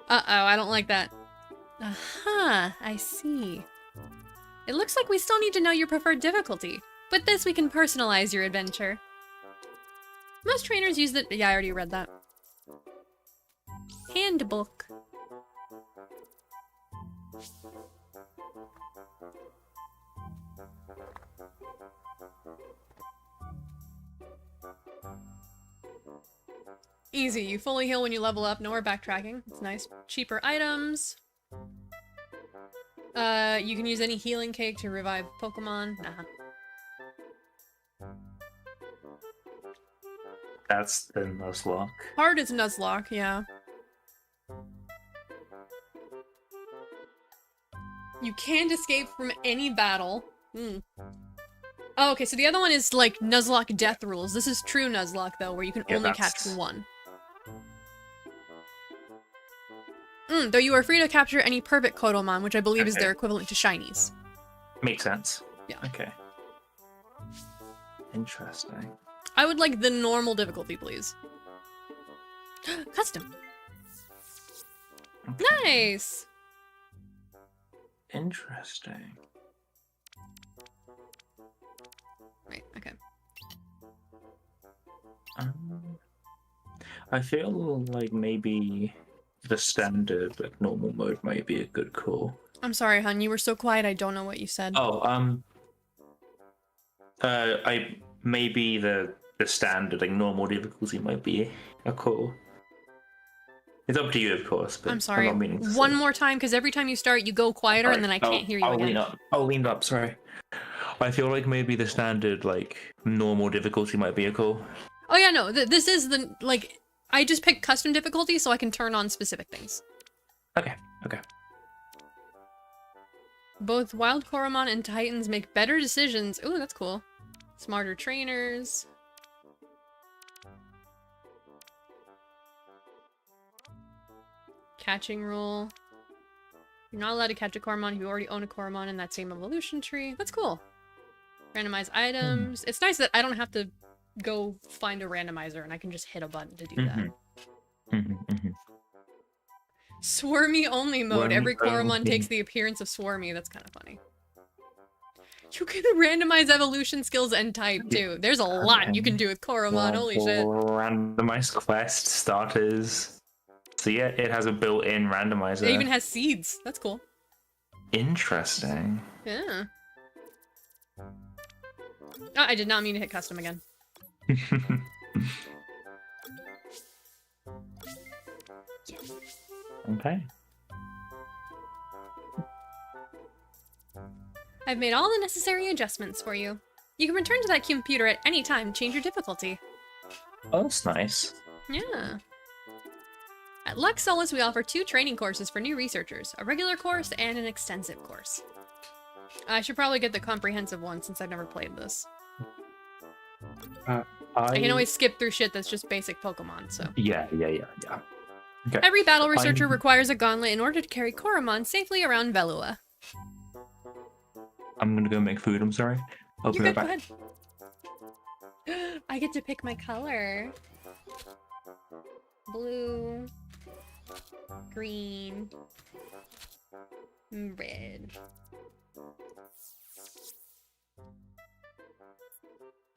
Uh-oh, I don't like that. Aha, I see. It looks like we still need to know your preferred difficulty. With this, we can personalize your adventure. Most trainers use the... Yeah, I already read that. Handbook. Easy. You fully heal when you level up. No more backtracking. It's nice. Cheaper items. You can use any healing cake to revive Pokemon. That's the Nuzlocke. Hard is Nuzlocke, yeah. You can't escape from any battle. Oh, okay, so the other one is like Nuzlocke death rules. This is true Nuzlocke, though, where you can only catch one. Though you are free to capture any perfect Coromon, which I believe is their equivalent to shinies. Makes sense. Yeah. Okay. Interesting. I would like the normal difficulty, please. Custom. Okay. Nice! Interesting. Right, okay. I feel like maybe the standard, like normal mode, might be a good call. I'm sorry, hun. You were so quiet. I don't know what you said. Oh, maybe the the standard, like normal difficulty might be a cool. It's up to you, of course. But I'm sorry. not meaning to One say. more time, because every time you start, you go quieter, and then I can't hear you I'll again. lean up. I'll lean up. Sorry. I feel like maybe the standard, like normal difficulty, might be a cool. Oh yeah, no. This is the like. I just picked custom difficulty so I can turn on specific things. Okay. Okay. Both Wild Coromon and Titans make better decisions. Ooh, that's cool. Smarter trainers. Catching rule. You're not allowed to catch a Coromon if you already own a Coromon in that same evolution tree. That's cool. Randomize items. It's nice that I don't have to go find a randomizer and I can just hit a button to do that. Swarmy only mode. Every Coromon takes the appearance of Swarmy. That's kind of funny. You can randomize evolution skills and type too. There's a lot you can do with Coromon. Holy shit. Randomized quest starters. So yeah, it has a built-in randomizer. It even has seeds. That's cool. Interesting. Yeah. Oh, I did not mean to hit custom again. Okay. I've made all the necessary adjustments for you. You can return to that computer at any time to change your difficulty. Oh, that's nice. Yeah. At Lux Solus, we offer 2 training courses for new researchers, a regular course and an extensive course. I should probably get the comprehensive one since I've never played this. I can always skip through shit that's just basic Pokemon, so. Yeah. Okay. Every battle researcher requires a gauntlet in order to carry Coromon safely around Velua. I'm gonna go make food, I'm sorry. I'll be You're right good, back. go ahead. I get to pick my color. Blue. Green. Red.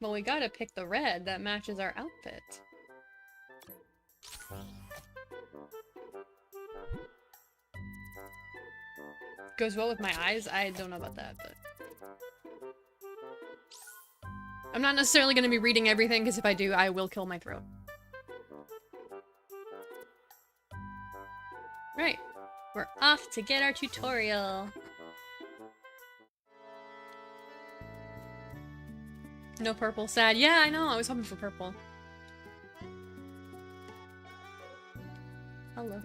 Well, we gotta pick the red that matches our outfit. Goes well with my eyes? I don't know about that, but... I'm not necessarily going to be reading everything, because if I do, I will kill my throat. Right. We're off to get our tutorial. No purple, sad. Yeah, I know. I was hoping for purple. Hello.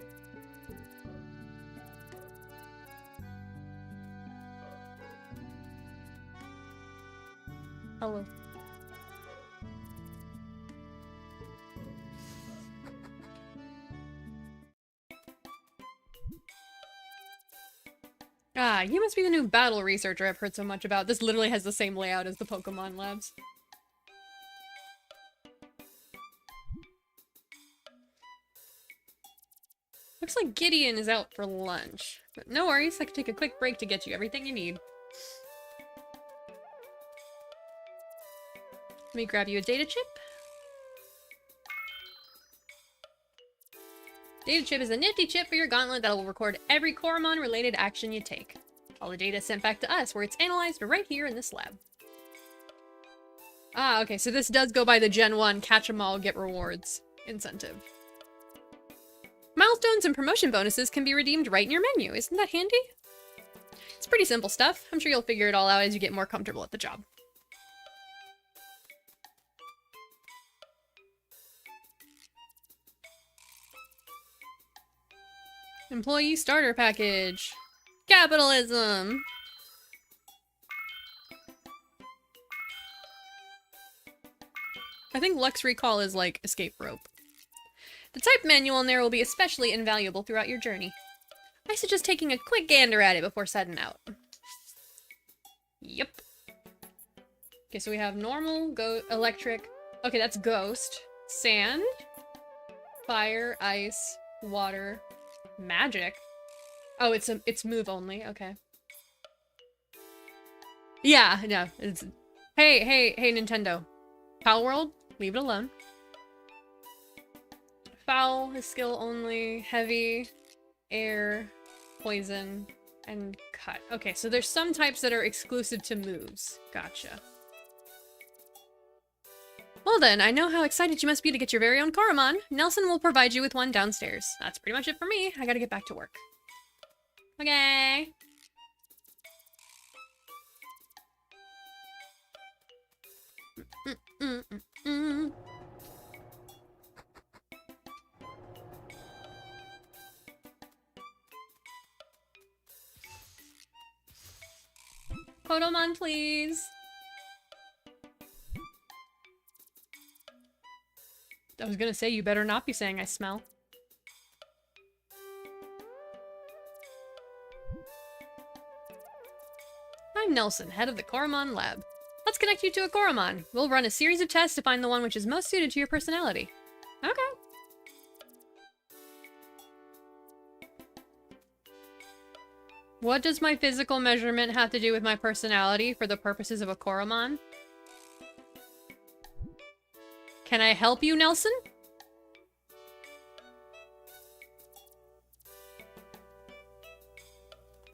Hello. Ah, you must be the new battle researcher I've heard so much about. This literally has the same layout as the Pokemon labs. Looks like Gideon is out for lunch. But no worries, I can take a quick break to get you everything you need. Let me grab you a data chip. Data chip is a nifty chip for your gauntlet that will record every Coromon-related action you take. All the data is sent back to us, where it's analyzed right here in this lab. Ah, okay, so this does go by the Gen 1 catch 'em all, get rewards incentive. Milestones and promotion bonuses can be redeemed right in your menu. Isn't that handy? It's pretty simple stuff. I'm sure you'll figure it all out as you get more comfortable at the job. Employee starter package. Capitalism! I think Lux Recall is like escape rope. The type manual in there will be especially invaluable throughout your journey. I suggest taking a quick gander at it before setting out. Yep. Okay, so we have normal, electric. Okay, that's ghost. Sand. Fire, ice, water, magic. Oh, it's move only. Okay. Yeah, no. It's hey, Nintendo. Foul World, leave it alone. Foul is skill only. Heavy, air, poison, and cut. Okay, so there's some types that are exclusive to moves. Gotcha. Well then, I know how excited you must be to get your very own Coromon. Nelson will provide you with one downstairs. That's pretty much it for me. I gotta get back to work. Okay. Coromon, please. I was gonna say, you better not be saying I smell. I'm Nelson, head of the Coromon lab. Let's connect you to a Coromon. We'll run a series of tests to find the one which is most suited to your personality. Okay. What does my physical measurement have to do with my personality for the purposes of a Coromon? Can I help you, Nelson?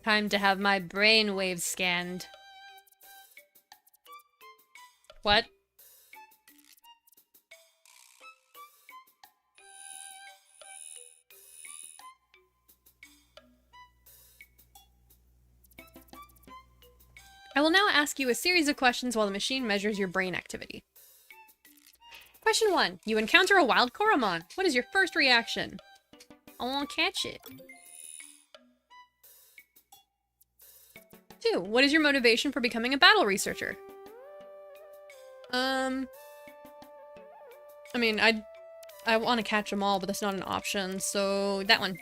Time to have my brain waves scanned. What? I will now ask you a series of questions while the machine measures your brain activity. Question 1. You encounter a wild Coromon. What is your first reaction? I want to catch it. 2. What is your motivation for becoming a battle researcher? I mean, I want to catch them all, but that's not an option, so that one.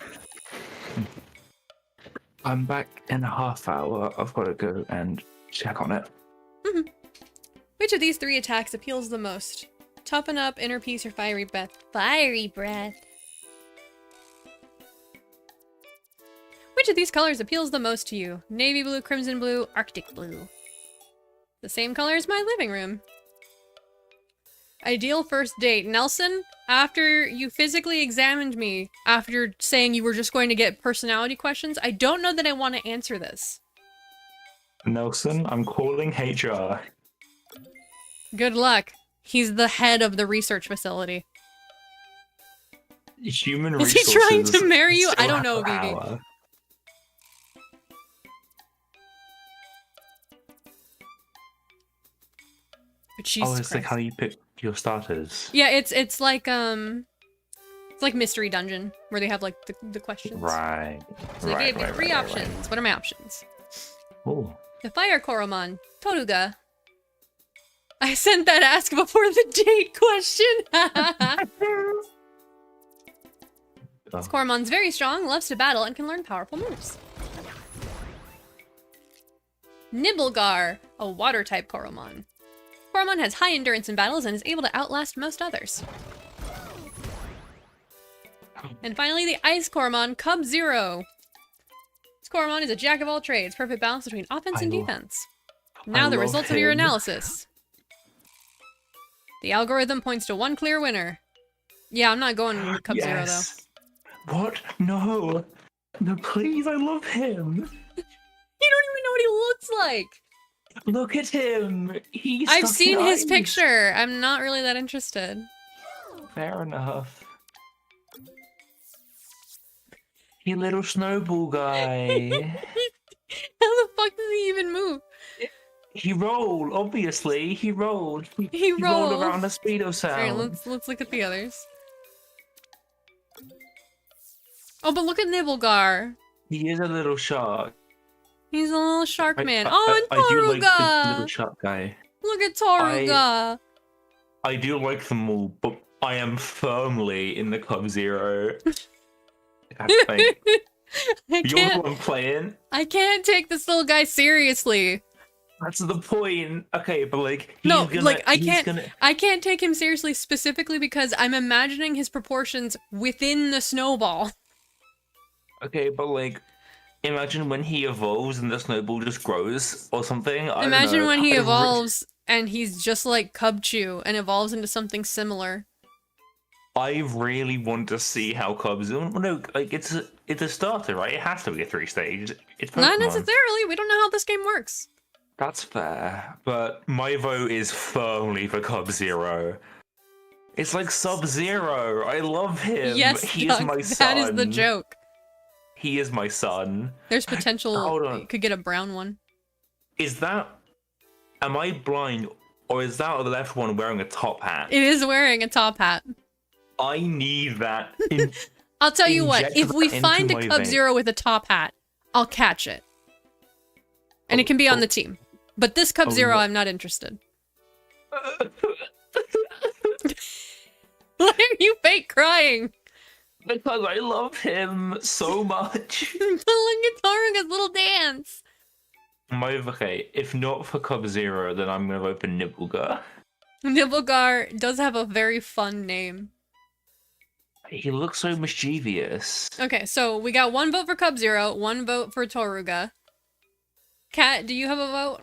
I'm back in a half hour. I've got to go and check on it. Mm-hmm. Which of these 3 attacks appeals the most? Toughen up, inner peace, or fiery breath? Fiery breath. Which of these colors appeals the most to you? Navy blue, crimson blue, arctic blue. The same color as my living room. Ideal first date. Nelson, after you physically examined me, after saying you were just going to get personality questions, I don't know that I want to answer this. Nelson, I'm calling HR. Good luck. He's the head of the research facility. Human Is resources. he trying to marry you? still I don't have know, power. Vivi. But Jesus It's like Christ. how you pick your starters. Yeah, it's like Mystery Dungeon where they have like the questions. Right. So they gave me 3 options. What are my options? Oh. The Fire Coromon, Toruga. I sent that ask before the date question. This Coromon's very strong, loves to battle, and can learn powerful moves. Nibelgar, a water-type Coromon. Coromon has high endurance in battles and is able to outlast most others. And finally, the Ice Coromon, Cub Zero. This Coromon is a jack of all trades, perfect balance between offense and defense. Now the results of your analysis. The algorithm points to one clear winner. Yeah, I'm not going with Cub Zero, though. What? No. No, please, I love him. You don't even know what he looks like. Look at him. I've seen his picture. I'm not really that interested. Fair enough. You little snowball guy. How the fuck does he even move? He rolled, obviously. He rolled. He rolled. rolled around a speedo sound. Alright, let's look at the others. Oh, but look at Nibelgar. He is a little shark. He's a little shark man. And I do like the Toruga! little shark guy. Look at Toruga! I do like them all, but I am firmly in the Club Zero. I think. You're the one playing. I can't take this little guy seriously. That's the point. Okay, but like, I can't take him seriously specifically because I'm imagining his proportions within the snowball. Okay, but like, imagine when he evolves and the snowball just grows or something. Imagine when he evolves and he's just like Cubchoo and evolves into something similar. I really want to see how Cubs. No, like it's a starter, right? It has to be a 3-stage. It's Pokemon. Not necessarily. We don't know how this game works. That's fair, but my vote is firmly for Cub Zero. It's like Sub-Zero. I love him. Yes, He Doug, is my that is the son. joke. He is my son. There's potential Hold on. you could get a brown one. Is that... Am I blind, or is that the left one wearing a top hat? It is wearing a top hat. I need that. I'll tell you what, Inject if we that find into a my Cub-Zero with a top hat, I'll catch it. And it can be on the team. But this Cub-Zero, no. I'm not interested. Why are you fake crying? Because I love him so much. Look at Taruga's little dance. Okay, if not for Cub-Zero, then I'm going to vote for Nibblegar. Nibblegar does have a very fun name. He looks so mischievous. Okay, so we got 1 vote for Cub-Zero, 1 vote for Taruga. Kat, do you have a vote?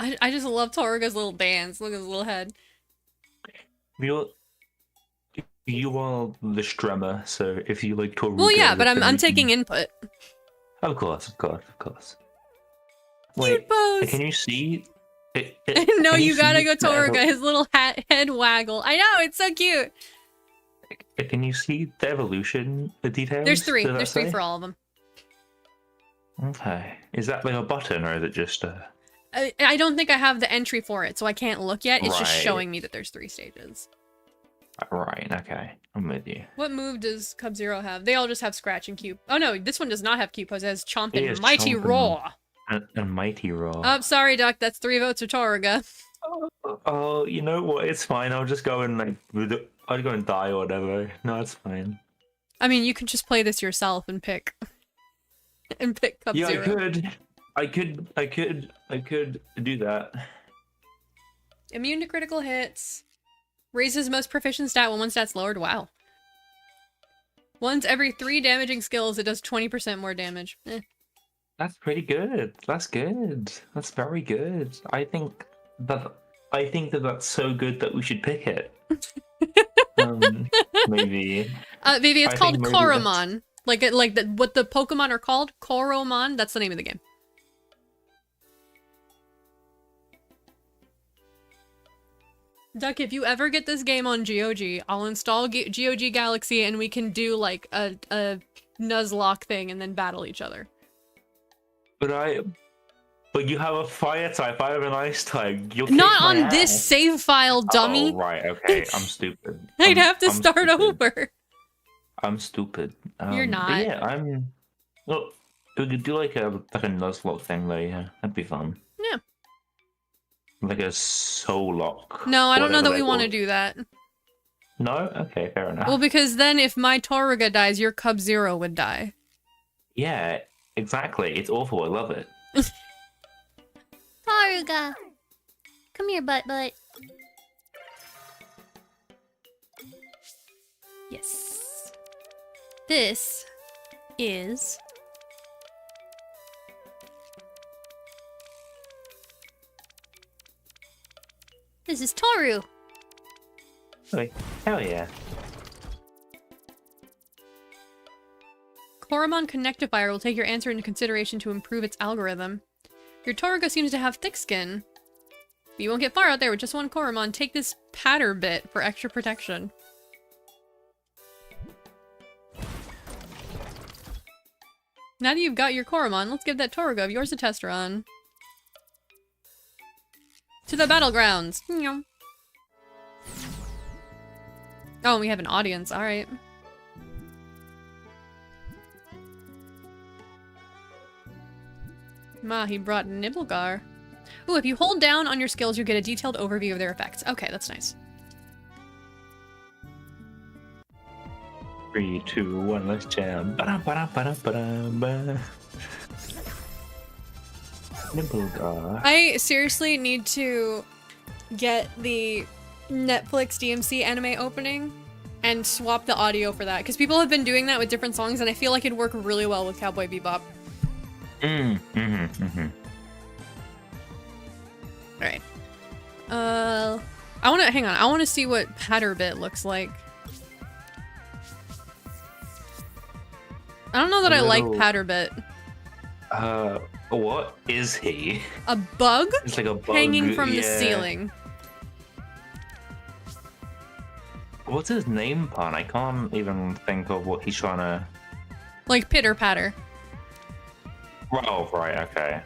I just love Taruga's little dance. Look at his little head. You are the strummer, so if you like Taruga... Well, yeah, but I'm then- taking input. Of course. Cute pose. Can you see? No, Can you gotta see go the Taruga. His little head waggle. I know, it's so cute. Can you see the evolution, the details? There's 3. Did I There's 3 say? for all of them. Okay. Is that like a button, or is it just I don't think I have the entry for it, so I can't look yet. It's just Right. showing me that there's 3 stages. Right, okay. I'm with you. What move does Cub-Zero have? They all just have Scratch and Q. Oh no, this one does not have Q pose. It has Chomp It and has Mighty Chomp and- Roar. And Mighty Roar. Oh, sorry, Duck. That's 3 votes for Taruga. Oh, you know what? It's fine. I'll just go and I'll go and die or whatever. No, it's fine. I mean, you could just play this yourself and pick. And pick Yeah, Cub-Zero. I could do that. Immune to critical hits. Raises most proficient stat when one stat's lowered. Wow. Once every 3 damaging skills, it does 20% more damage. Eh. That's pretty good. That's good. That's very good. I think that that's so good that we should pick it. Maybe. Vivi, it's I called think maybe Coromon. Like what the Pokemon are called? Coromon. That's the name of the game. Duck, if you ever get this game on GOG, I'll install GOG Galaxy and we can do like a Nuzlocke thing and then battle each other. But you have a fire type, I have an ice type. You'll Not kick my on this ass. save file, dummy. Oh, right, okay. I'm stupid. I'd have to I'm start stupid. over. I'm stupid. You're but not. Yeah, I'm. Look, we could do like a Nuzlocke thing though. Yeah, that'd be fun. Yeah. Like a soul lock. No, I don't know that whatever we they're want to called. do that. No? Okay, fair enough. Well, because then if my Taruga dies, your Cub-Zero would die. Yeah, exactly. It's awful. I love it. Taruga! Come here, butt. Yes. This is... This is Toru! Okay. Hell yeah. Coromon Connectifier will take your answer into consideration to improve its algorithm. Your Taruga seems to have thick skin. But you won't get far out there with just 1 Coromon. Take this patter bit for extra protection. Now that you've got your Coromon, let's give that Taruga of yours a test run. To the battlegrounds! Meow. Oh, we have an audience, alright. He brought Nibblegar. Ooh, if you hold down on your skills, you get a detailed overview of their effects. Okay, that's nice. 3, 2, 1, let's jam. Ba-da-ba-da-ba-da-ba-da-ba. Nibblegar. I seriously need to get the Netflix DMC anime opening and swap the audio for that, because people have been doing that with different songs, and I feel like it'd work really well with Cowboy Bebop. Alright. I wanna, hang on, I wanna see what Patterbit looks like. I don't know that I like Patterbit. What is he? A bug? It's like a bug. Hanging from the yeah. ceiling. What's his name pun? I can't even think of what he's trying to... Like pitter patter. Oh, right, okay.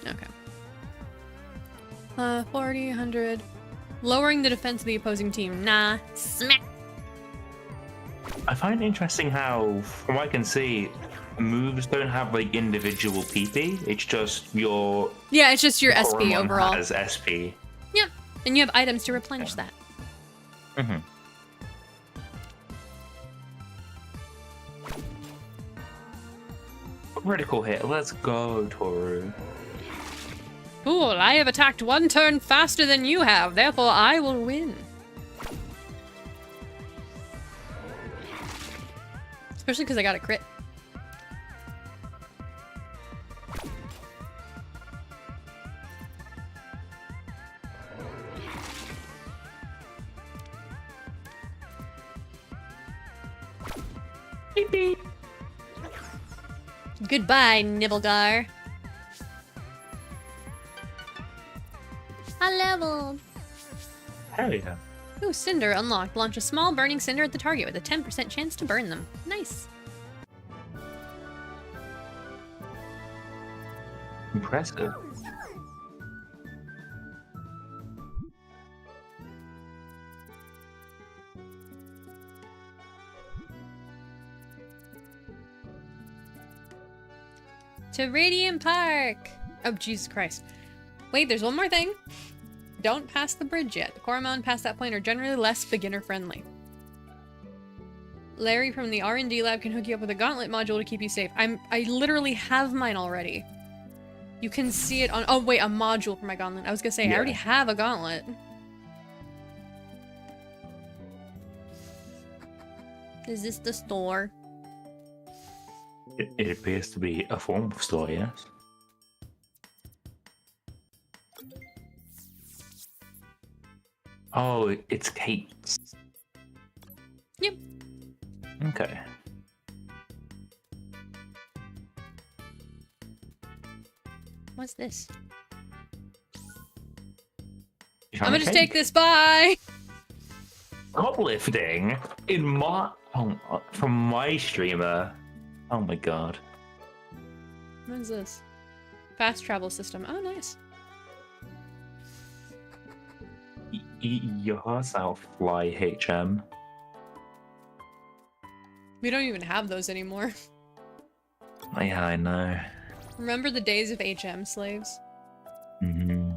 Okay. 40, 100. Lowering the defense of the opposing team. Nah. Smack. I find it interesting how, from what I can see, moves don't have like individual PP. It's just your... Yeah, it's just your SP Coromon overall. has SP. Yep. And you have items to replenish that. Mm-hmm. Critical hit. Let's go, Toru. Cool, I have attacked one turn faster than you have, therefore I will win. Especially because I got a crit. Beep, beep. Goodbye, Nibblegar. I leveled. Hell yeah. Ooh, Cinder unlocked. Launch a small burning cinder at the target with a 10% chance to burn them. Nice. Impressive. To Radiant Park! Oh, Jesus Christ. Wait, there's one more thing. Don't pass the bridge yet. The Coromon past that point are generally less beginner-friendly. Larry from the R&D lab can hook you up with a gauntlet module to keep you safe. I literally have mine already. You can see it on- oh wait, a module for my gauntlet. I was gonna say, I already have a gauntlet. Is this the store? It appears to be a form of store, yes. Oh, it's Kate's. Yep. Okay. What's this? You I'm found gonna a just cake? take this, bye! Uplifting in my from my streamer. Oh my god. What is this? Fast travel system. Oh, nice. Yourself fly HM. We don't even have those anymore. Yeah, I know. Remember the days of HM slaves? Mm-hmm.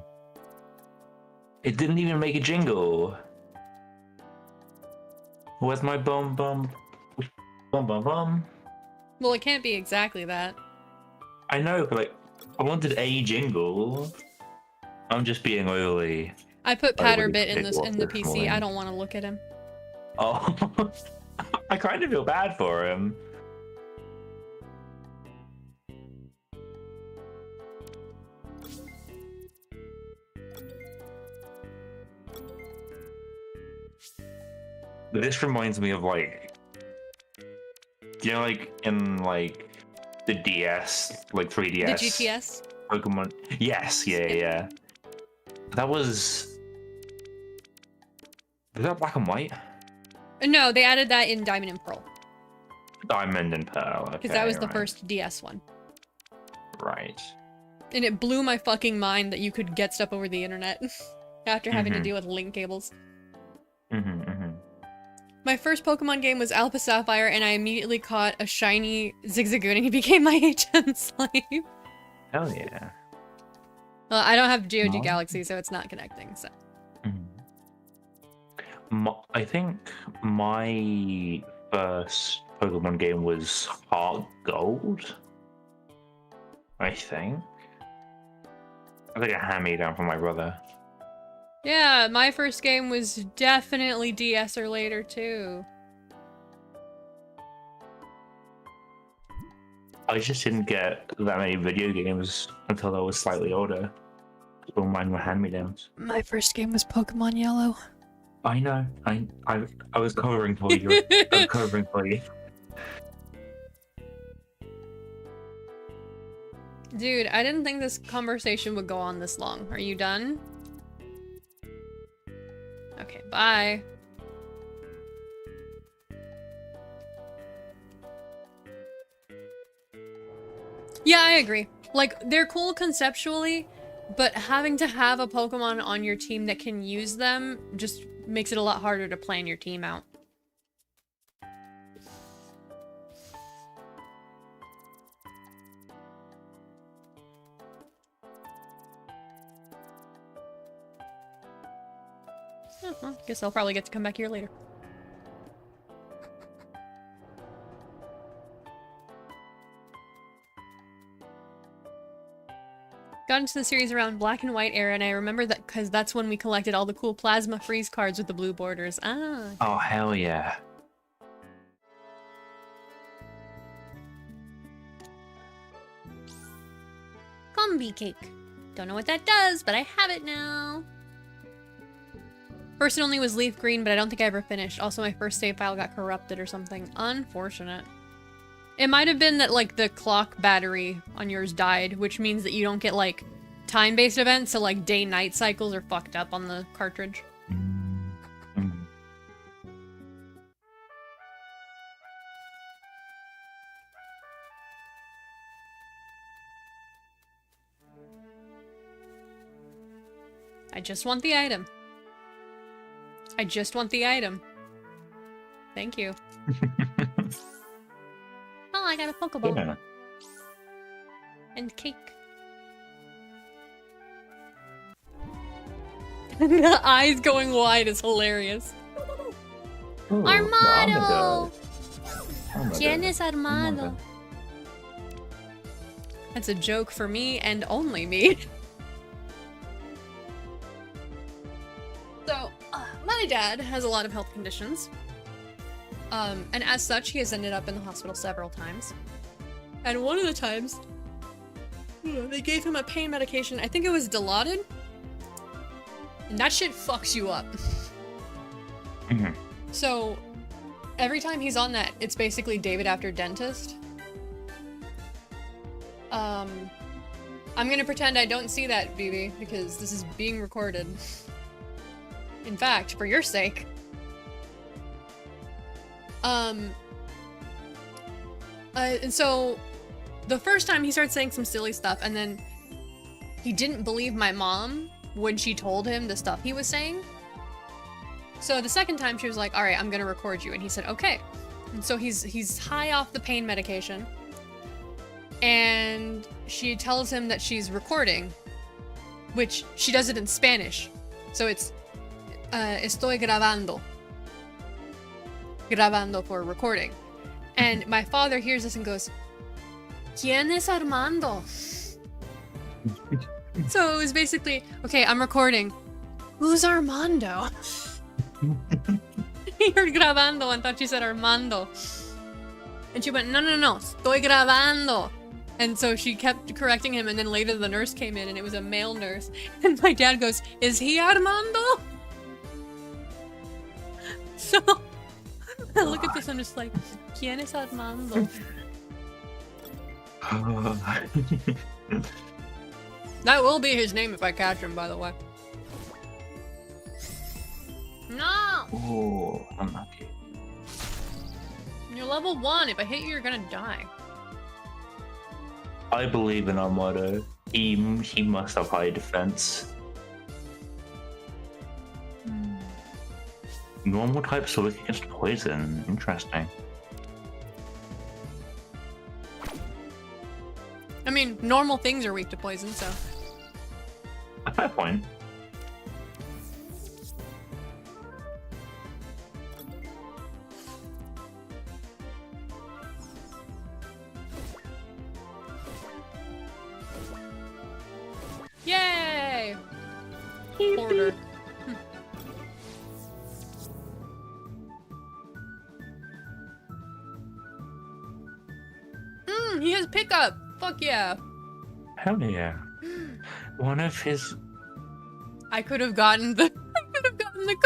It didn't even make a jingle. Where's my bum bum? Bum bum bum. Well, it can't be exactly that. I know, but like, I wanted a jingle. I'm just being overly. I put I wouldn't Patterbit in pick this in the what this PC. I morning. don't want to look at him. Oh, I kind of feel bad for him. This reminds me of like, you know, like in like the DS, like 3DS. The GTS? Pokemon. Yes, yeah. That was. Was that black and white? No, they added that in Diamond and Pearl. Diamond and Pearl. Because Okay, that was the right. first DS one. Right. And it blew my fucking mind that you could get stuff over the internet after having to deal with link cables. My first Pokemon game was Alpha Sapphire, and I immediately caught a shiny Zigzagoon, and he became my HM slave. Hell yeah. Well, I don't have GOG No. Galaxy, so it's not connecting, so. I think my first Pokemon game was Heart Gold. I think. I think a hand-me-down from my brother. Yeah, my first game was definitely DS or later, too. I just didn't get that many video games until I was slightly older. So mine were hand-me-downs. My first game was Pokemon Yellow. I know. I was covering for you. I was covering for you. Dude, I didn't think this conversation would go on this long. Are you done? Okay, bye. Yeah, I agree. Like, they're cool conceptually, but having to have a Pokemon on your team that can use them just makes it a lot harder to plan your team out. Oh, well, guess I'll probably get to come back here later. Got into the series around Black and White era, and I remember that because that's when we collected all the cool Plasma Freeze cards with the blue borders. Ah. Oh, hell yeah. Combi cake. Don't know what that does, but I have it now. First it only was leaf green, but I don't think I ever finished. Also, my first save file got corrupted or something. Unfortunate. It might have been that, like, the clock battery on yours died, which means that you don't get, like, time-based events, so, like, day-night cycles are fucked up on the cartridge. I just want the item. I just want the item. Thank you. Oh, I got a Pokeball. Yeah. And cake. The eyes going wide is hilarious. Ooh, Armado! Armado. ¿Quién es Armado? That's a joke for me and only me. So, my dad has a lot of health conditions. And as such, he has ended up in the hospital several times. And one of the times, they gave him a pain medication. I think it was Dilaudid. And that shit fucks you up. Mhm. So, every time he's on that, it's basically David after dentist. I'm gonna pretend I don't see that, BB, because this is being recorded. In fact, for your sake. And so, the first time he started saying some silly stuff, and then he didn't believe my mom when she told him the stuff he was saying. So the second time she was like, all right, I'm gonna record you. And he said, okay. And so he's high off the pain medication. And she tells him that she's recording, which she does it in Spanish. So it's, estoy grabando. Grabando for recording. And my father hears this and goes, ¿Quién es Armando? So it was basically, okay, I'm recording. Who's Armando? He heard grabando and thought she said Armando. And she went, no, estoy grabando. And so she kept correcting him, and then later the nurse came in, and it was a male nurse. And my dad goes, is he Armando? So I look at this and I'm just like, ¿Quién es Armando? That will be his name if I catch him, by the way. No! Oh, unlucky. You're level 1. If I hit you, you're gonna die. I believe in Armado. He must have high defense. Normal types are weak against poison. Interesting. I mean, normal things are weak to poison, so. A fair point. Yay! Order. He has pickup! Fuck yeah! Hell yeah. One of his... I could have gotten the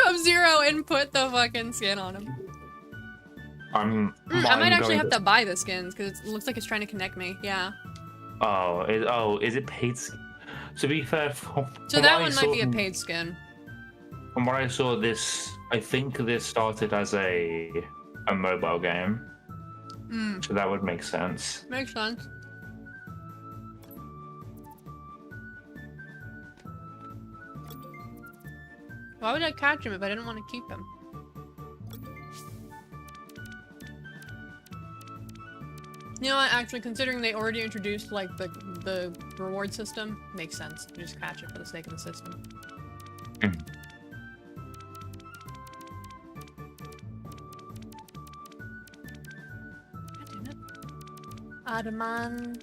Cub Zero and put the fucking skin on him. I'm I might actually going have to buy the skins, because it looks like it's trying to connect me. Yeah. Is it paid? To be fair, So that one might be a paid skin. From what I saw, I think this started as a mobile game, so that would make sense. Makes sense. Why would I catch him if I didn't want to keep him? You know what, actually, considering they already introduced, like, the reward system, makes sense to just catch it for the sake of the system. God damn it. Armando.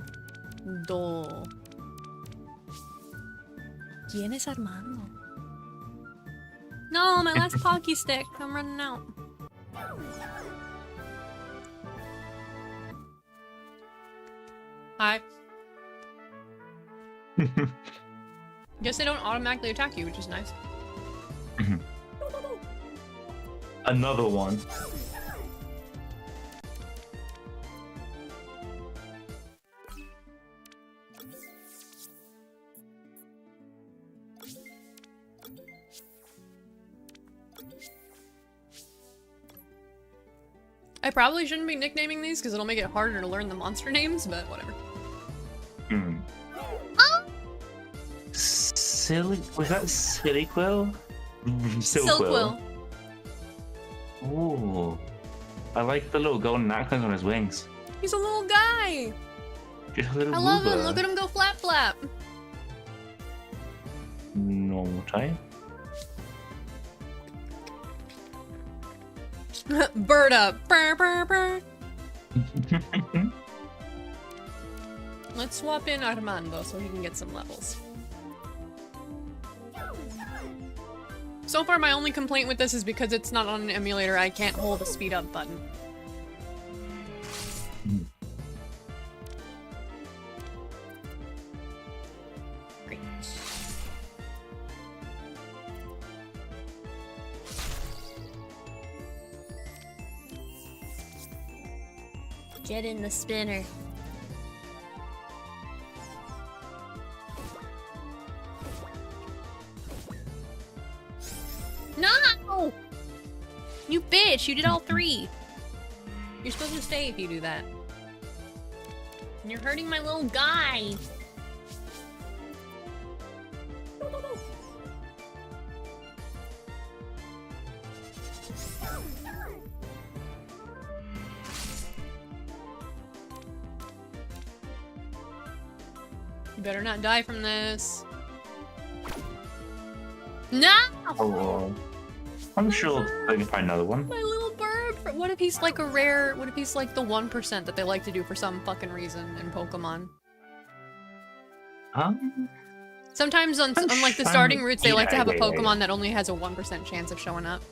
¿Quién es Armando? No, my last Pocky Stick. I'm running out. Hi. Guess they don't automatically attack you, which is nice. Another one. I probably shouldn't be nicknaming these because it'll make it harder to learn the monster names, but whatever. Was that Sillyquill? Silkquill. Ooh. I like the little golden necklace on his wings. He's a little guy. Just a little I love him. boober. Look at him go flap flap. Normal time. Bird up. Brr, brr, brr. Let's swap in Armando so he can get some levels. So far, my only complaint with this is because it's not on an emulator, I can't hold a speed up button. Great. Get in the spinner. No! You bitch! You did all three! You're supposed to stay if you do that. And you're hurting my little guy! You better not die from this. No! Oh, I'm sure they can find another one. My little bird! What if he's like a rare... What if he's like the 1% that they like to do for some fucking reason in Pokemon? Sometimes on like the starting routes, they like to have a Pokemon that only has a 1% chance of showing up.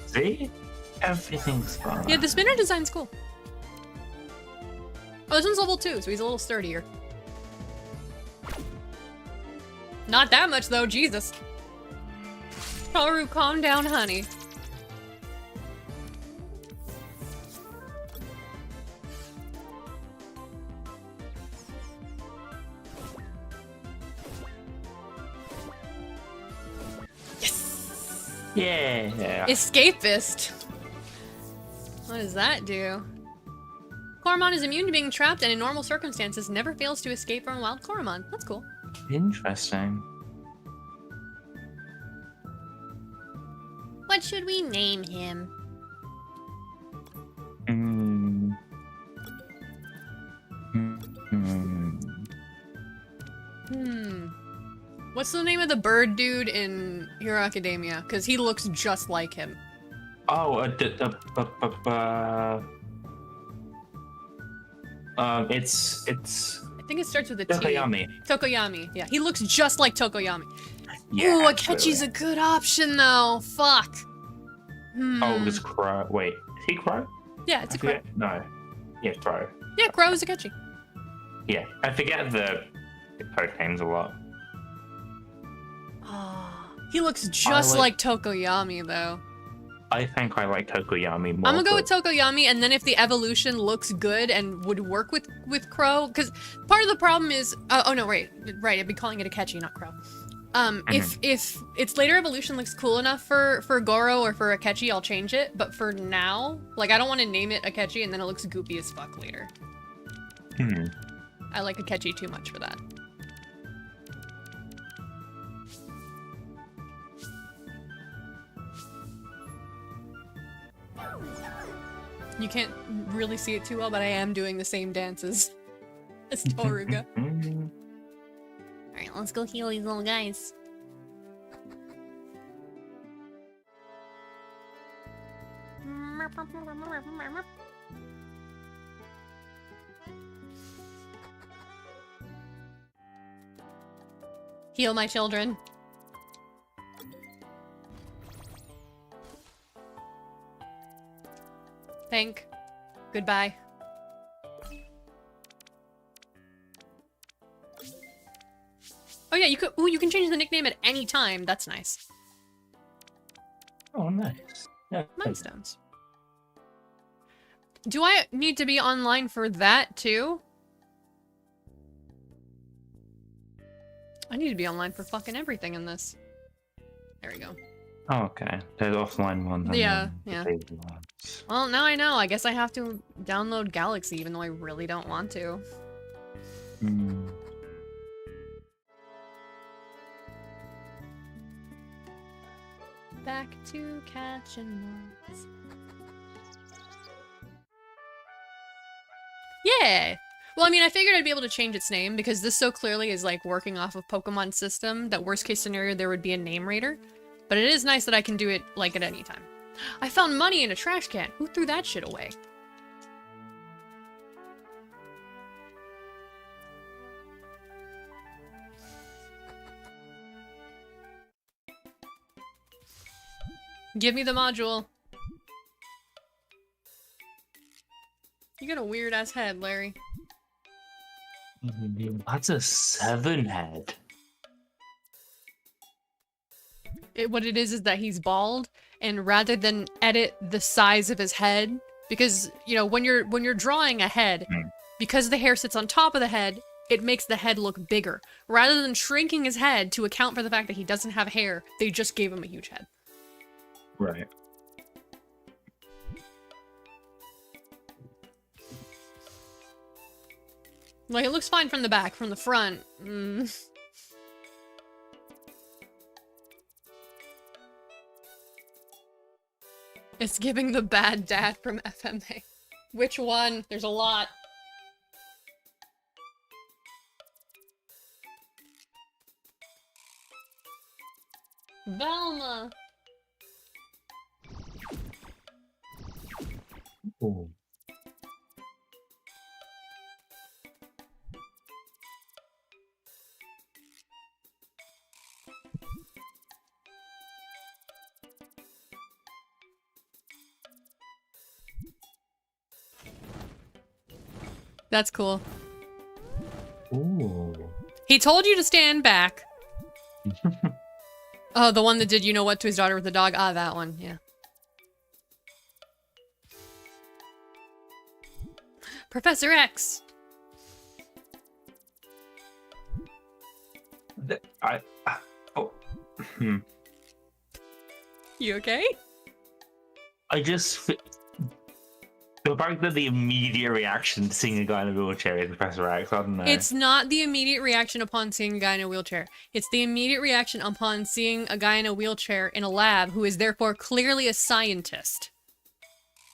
See? Everything's fine. Yeah, the spinner design's cool. Oh, this one's level 2, so he's a little sturdier. Not that much, though. Jesus. Karu, calm down, honey. Yes! Yeah. Escapist. What does that do? Coromon is immune to being trapped and in normal circumstances never fails to escape from a wild Coromon. That's cool. Interesting. What should we name him? What's the name of the bird dude in Hero Academia? Because he looks just like him. Oh, it's I think it starts with a T. Tokoyami. Tokoyami. Yeah, he looks just like Tokoyami. Yeah, Ooh, Akechi's a good option though. Fuck. Oh, it's Crow. Wait, is he Crow? Yeah, it's a Crow. No. Yeah, Crow. Yeah, Crow is Akechi. Yeah, I forget the code names a lot. Oh, he looks just like Tokoyami though. I think I like Tokoyami more. I'm gonna go with but- Tokoyami, and then if the evolution looks good and would work with Crow, because part of the problem is, oh no, right, I'd be calling it Akechi, not Crow. If its later evolution looks cool enough for Goro or for Akechi, I'll change it. But for now, like, I don't want to name it Akechi and then it looks goopy as fuck later. I like Akechi too much for that. You can't really see it too well, but I am doing the same dances as Toruga. Alright, let's go heal these little guys. Heal my children. Thank. Goodbye. Oh yeah, you could. Ooh, you can change the nickname at any time. That's nice. Oh, nice. Yeah. Milestones. Do I need to be online for that too? I need to be online for fucking everything in this. There we go. Oh, okay. There's offline one. Yeah, yeah. Well, now I know. I guess I have to download Galaxy, even though I really don't want to. Back to catching moths. Yeah! Well, I mean, I figured I'd be able to change its name because this so clearly is like working off of Pokemon system that worst case scenario there would be a name raider. But it is nice that I can do it like at any time. I found money in a trash can. Who threw that shit away? Give me the module. You got a weird ass head, Larry. That's a 7 head. What it is that he's bald, and rather than edit the size of his head, because you know when you're drawing a head, because the hair sits on top of the head, it makes the head look bigger. Rather than shrinking his head to account for the fact that he doesn't have hair, they just gave him a huge head. Right. Like, it looks fine from the back. From the front, It's giving the bad dad from FMA. Which one? There's a lot. Velma! Ooh. That's cool. Ooh. He told you to stand back. Oh, the one that did you know what to his daughter with the dog? Ah, that one, yeah. Professor X! You okay? I just... The fact that the immediate reaction to seeing a guy in a wheelchair is Professor X, I don't know. It's not the immediate reaction upon seeing a guy in a wheelchair. It's the immediate reaction upon seeing a guy in a wheelchair in a lab who is therefore clearly a scientist.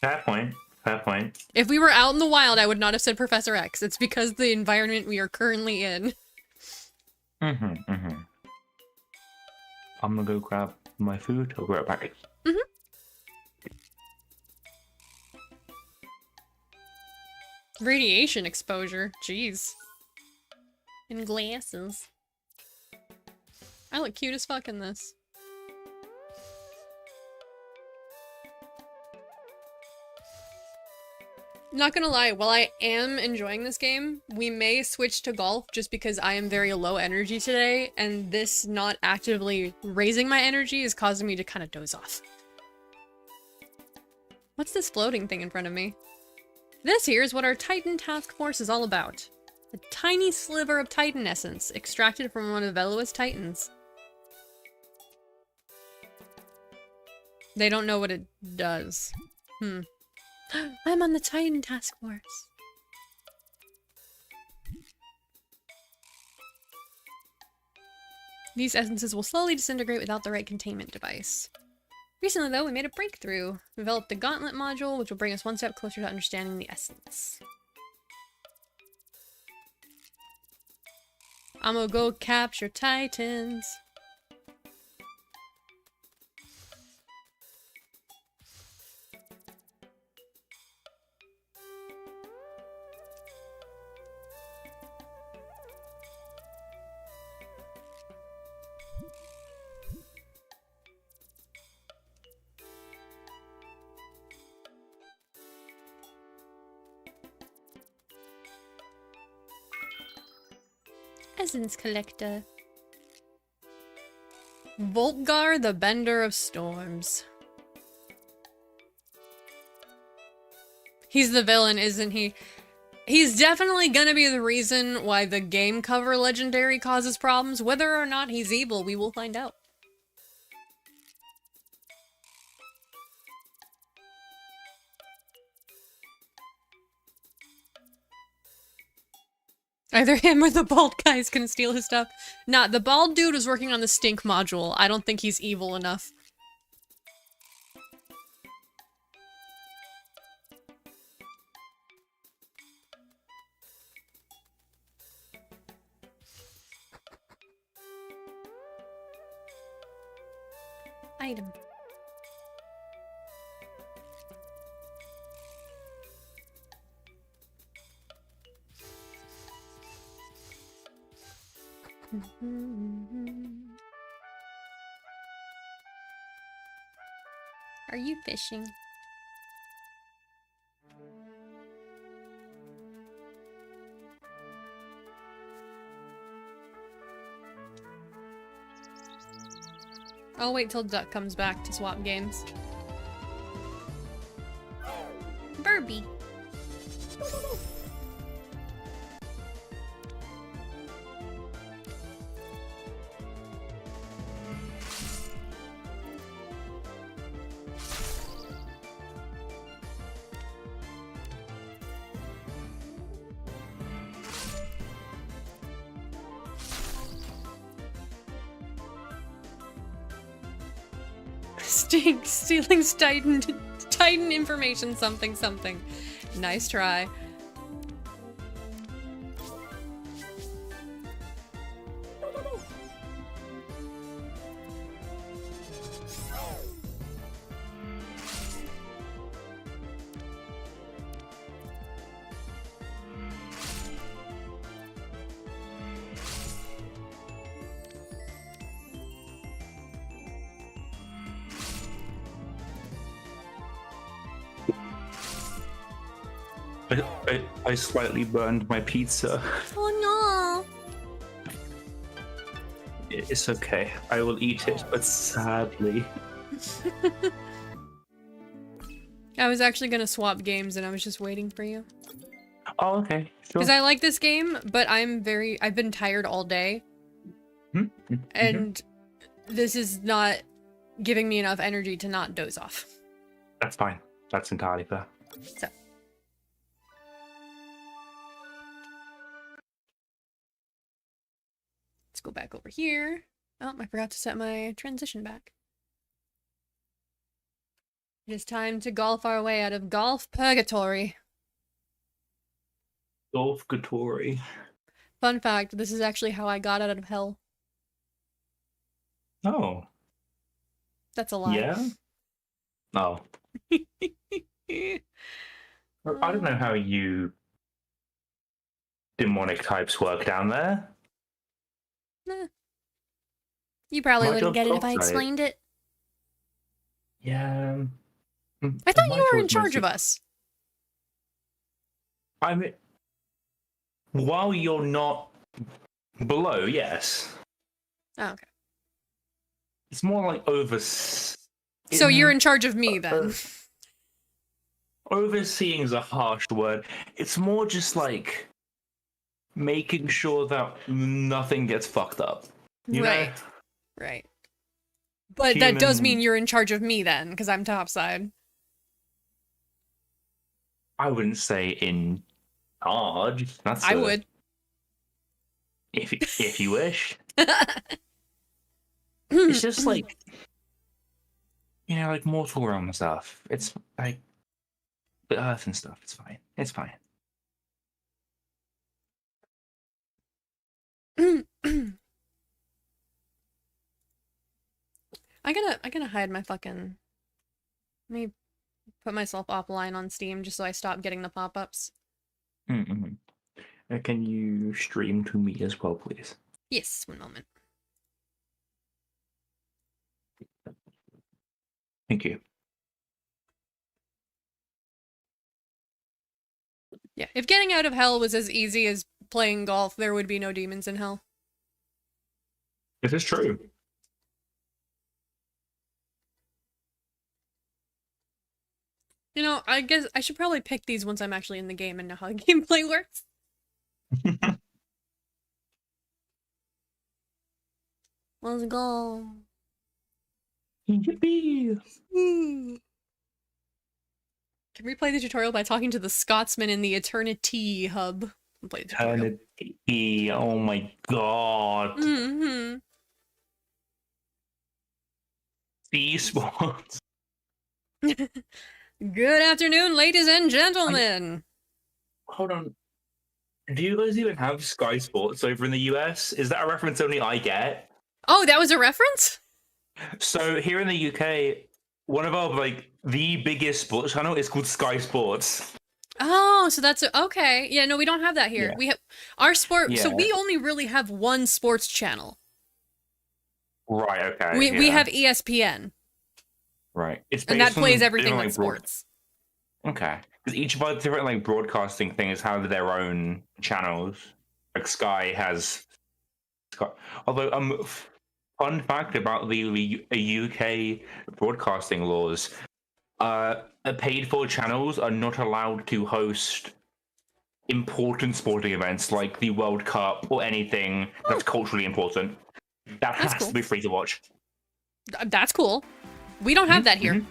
Fair point. Fair point. If we were out in the wild, I would not have said Professor X. It's because the environment we are currently in. I'm gonna go grab my food. I'll be right back. Radiation exposure. Jeez. And glasses. I look cute as fuck in this. Not gonna lie, while I am enjoying this game, we may switch to golf just because I am very low energy today, and this not actively raising my energy is causing me to kind of doze off. What's this floating thing in front of me? This here is what our Titan task force is all about. A tiny sliver of Titan essence, extracted from one of Veloa's Titans. They don't know what it does. I'm on the Titan task force. These essences will slowly disintegrate without the right containment device. Recently, though, we made a breakthrough. We developed a gauntlet module, which will bring us one step closer to understanding the essence. I'm gonna go capture Titans. Essence collector. Voltgar, the Bender of Storms. He's the villain, isn't he? He's definitely gonna be the reason why the game cover legendary causes problems. Whether or not he's evil, we will find out. Either him or the bald guys can steal his stuff. Nah, the bald dude was working on the stink module. I don't think he's evil enough. Item. Are you fishing? I'll wait till Duck comes back to swap games. Burby. Stealing Titan information something something. Nice try. I slightly burned my pizza. Oh It's okay. I will eat it, but sadly. I was actually gonna swap games and I was just waiting for you. Oh, okay. Sure. Because I like this game, but I've been tired all day. And this is not giving me enough energy to not doze off. That's fine. That's entirely fair. So. Let's go back over here. Oh, I forgot to set my transition back. It is time to golf our way out of golf purgatory. Golf Gatori. Fun fact, this is actually how I got out of hell. Oh. That's a lie. Yeah? Oh. I don't know how you demonic types work down there. Nah. You probably My wouldn't job get it if I outside. explained it. Yeah. I thought you were in charge of us. I mean, while you're not below, yes. Oh, okay. It's more like over. So you're in charge of me then. overseeing is a harsh word. It's more just like making sure that nothing gets fucked up. You know? Right. But that does Human- mean you're in charge of me then, because I'm topside. I wouldn't say in charge. I would. If you wish. It's just like, you know, like mortal realm and stuff. It's like the earth and stuff. It's fine. It's fine. I gotta hide my fucking. Let me put myself offline on Steam just so I stop getting the pop-ups. Mm-hmm. Can you stream to me as well, please? Yes, one moment. Thank you. Yeah, if getting out of hell was as easy as playing golf, there would be no demons in hell. This is true. You know, I guess I should probably pick these once I'm actually in the game and know how the gameplay works. Let's go. Yippee! Can we play the tutorial by talking to the Scotsman in the Eternity hub? We'll play the tutorial. Eternity. Oh my god. Mm-hmm. Esports. Good afternoon, ladies and gentlemen. Hold on. Do you guys even have Sky Sports over in the US? Is that a reference only I get? Oh, that was a reference? So here in the UK, one of our the biggest sports channel is called Sky Sports. Oh, so that's okay. Yeah, no, we don't have that here. Yeah. We have our sport. So Yeah. we only really have one sports channel. Right. Okay. We have ESPN, right. It's and that based on plays everything different, with sports. Okay. Because each of our different broadcasting things have their own channels. Like Sky has Sky. Although fun fact about the UK broadcasting laws, paid for channels are not allowed to host important sporting events like the World Cup or anything that's culturally important. That That's has cool. to be free to watch. That's cool. We don't have that here.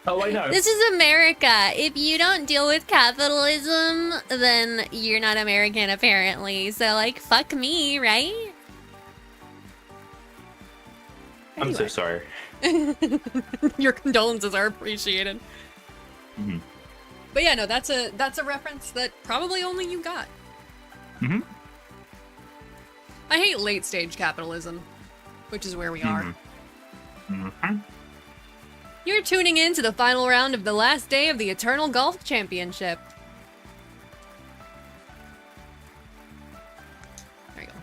Oh, I know. This is America. If you don't deal with capitalism, then you're not American, apparently. So, like, fuck me, right? I'm so Anyway. sorry. Your condolences are appreciated. Mhm. But yeah, no, that's a reference that probably only you got. Mhm. I hate late stage capitalism, which is where we are. Mhm. You're tuning in to the final round of the last day of the Eternal Golf Championship. There you go.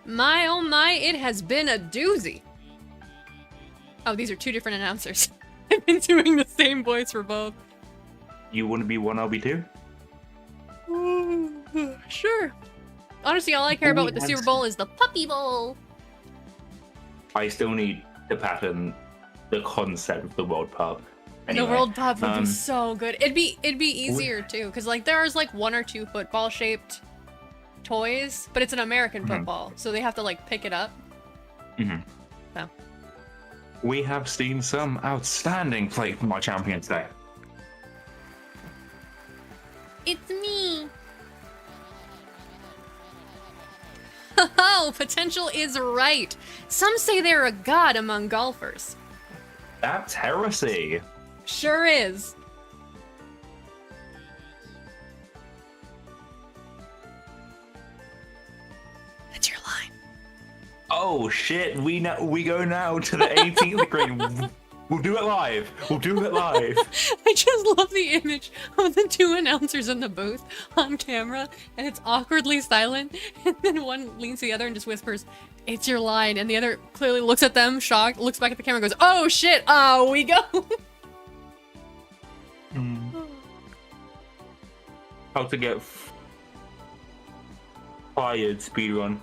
My oh my, it has been a doozy. Oh, these are two different announcers. I've been doing the same voice for both. You want to be one, I'll be two? Sure. Honestly, all I care about with the Super Bowl is the Puppy Bowl. I still need to pattern the concept of the World Pub. Anyway, The World Pub would be um, so good. It'd be easier too, because like there's like one or two football shaped toys, but it's an American football, so they have to like pick it up. Mhm. So. We have seen some outstanding play from our champion today. It's me. Oh, potential is right. Some say they're a god among golfers. That's heresy. Sure is. That's your line. Oh shit, we go now to the 18th grade. We'll do it live. We'll do it live. I just love the image of the two announcers in the booth on camera, and it's awkwardly silent, and then one leans to the other and just whispers, "It's your line," and the other clearly looks at them, shocked, looks back at the camera and goes, "Oh shit, oh, we go!" How to get fired speedrun.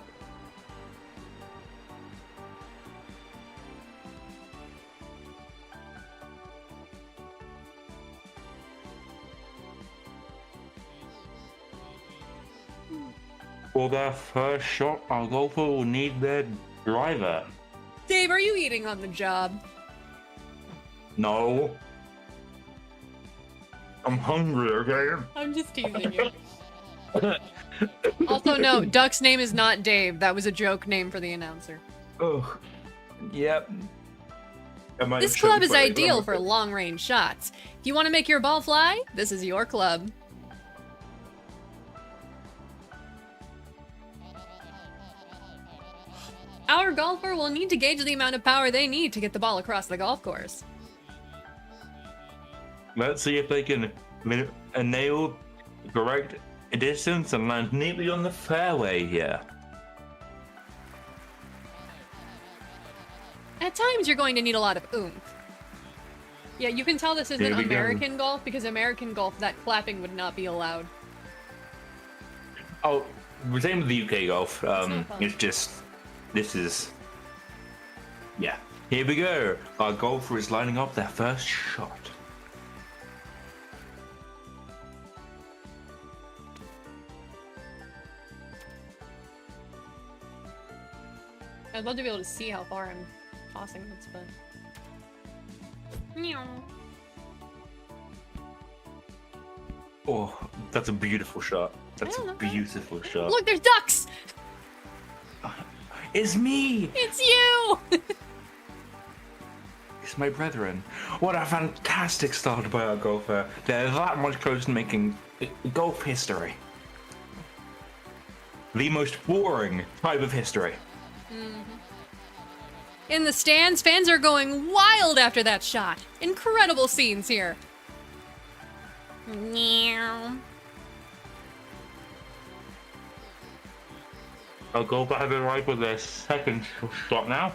For their first shot, our golfer will need their driver. Dave, are you eating on the job? No. I'm hungry, okay? I'm just teasing you. Also, no, Duck's name is not Dave. That was a joke name for the announcer. Oh, yep. This club is ideal for long-range shots. If you want to make your ball fly, this is your club. Our golfer will need to gauge the amount of power they need to get the ball across the golf course. Let's see if they can nail the correct distance and land neatly on the fairway here. At times, you're going to need a lot of oomph. Yeah, you can tell this isn't American golf, because American golf, that clapping would not be allowed. Oh, same with the UK golf. It's just, this is, yeah. Here we go. Our golfer is lining up their first shot. I'd love to be able to see how far I'm tossing this, but... Meow. Oh, that's a beautiful shot. That's a beautiful shot. Look, there's ducks! It's me! It's you! It's my brethren. What a fantastic start by our golfer. They're that much closer to making golf history. The most boring type of history. Mm-hmm. In the stands, fans are going wild after that shot. Incredible scenes here. Meow. Our golfer has arrived with their second shot now.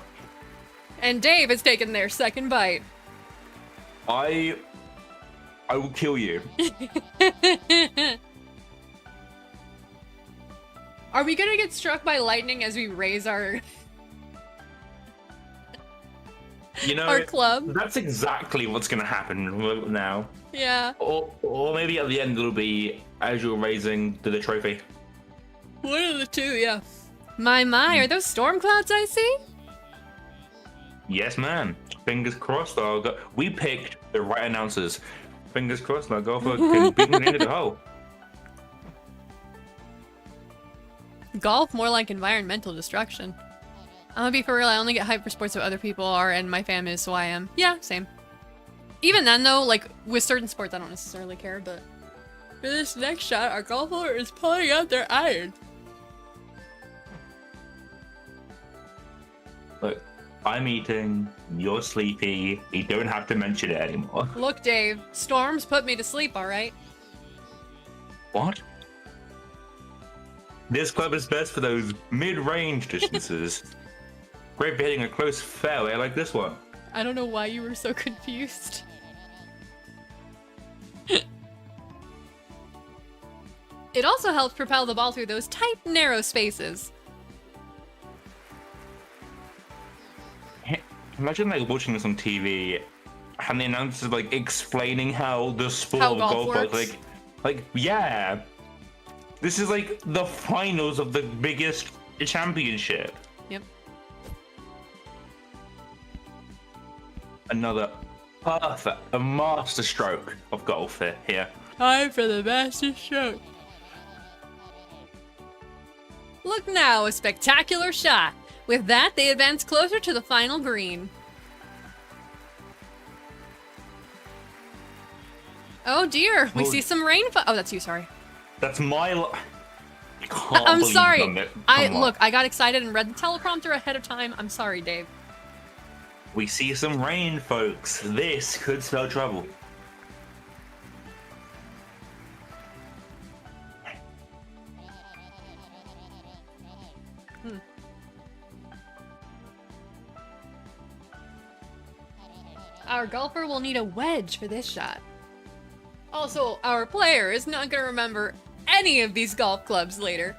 And Dave has taken their second bite. I will kill you. Are we gonna get struck by lightning as we raise our our club? That's exactly what's gonna happen now. Yeah. Or maybe at the end it'll be as you're raising the trophy. One of the two, yeah. My, are those storm clouds I see? Yes, ma'am. Fingers crossed. We picked the right announcers. Fingers crossed, my golfer can beat me into the hole. Golf, more like environmental destruction. I'm gonna be for real, I only get hyped for sports that other people are, and my fam is, so I am. Yeah, same. Even then, though, like, with certain sports, I don't necessarily care, but... For this next shot, our golfer is pulling out their iron. Look, I'm eating, you're sleepy, you don't have to mention it anymore. Look, Dave, storms put me to sleep, alright? What? This club is best for those mid-range distances. Great for hitting a close fairway like this one. I don't know why you were so confused. It also helps propel the ball through those tight, narrow spaces. Imagine like watching this on TV and the announcers like explaining how the sport of golf works. Like, yeah. This is like the finals of the biggest championship. Yep. Another perfect, a master stroke of golf here. Time for the master stroke. Look now, a spectacular shot. With that, they advance closer to the final green. Oh dear, we see some rain. Oh, that's you, sorry. That's my. I'm sorry. Look, I got excited and read the teleprompter ahead of time. I'm sorry, Dave. We see some rain, folks. This could spell trouble. Our golfer will need a wedge for this shot. Also, our player is not going to remember any of these golf clubs later.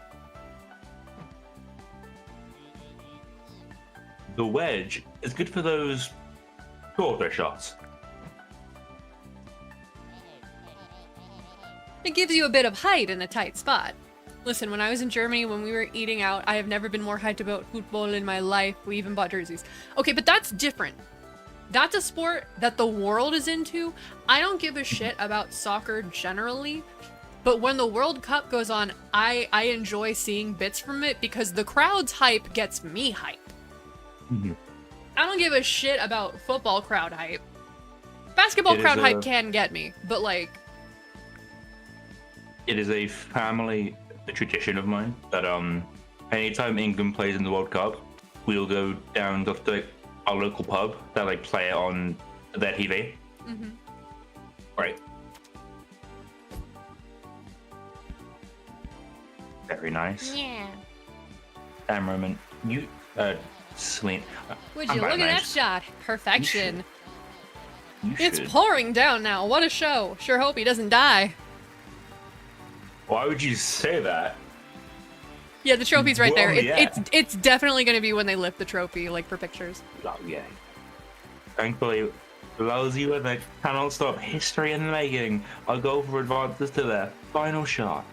The wedge is good for those shorter shots. It gives you a bit of height in a tight spot. Listen, when I was in Germany, when we were eating out, I have never been more hyped about football in my life. We even bought jerseys. Okay, but that's different. That's a sport that the world is into. I don't give a shit about soccer generally, but when the World Cup goes on, I enjoy seeing bits from it because the crowd's hype gets me hype. I don't give a shit about football crowd hype. Basketball crowd hype can get me, but like... It is a family tradition of mine that anytime England plays in the World Cup, we'll go down to our local pub that like play it on their TV. Right. Very nice. Yeah. Damn, Roman. You, Celine. Would you look at that shot? Perfection. You It's should. pouring down now. What a show. Sure hope he doesn't die. Why would you say that? Yeah, the trophy's right there. Well, yeah. It's definitely going to be when they lift the trophy, like for pictures. Oh, yeah. Thankfully, those you that cannot stop history in the making, I'll go for advances to their final shot.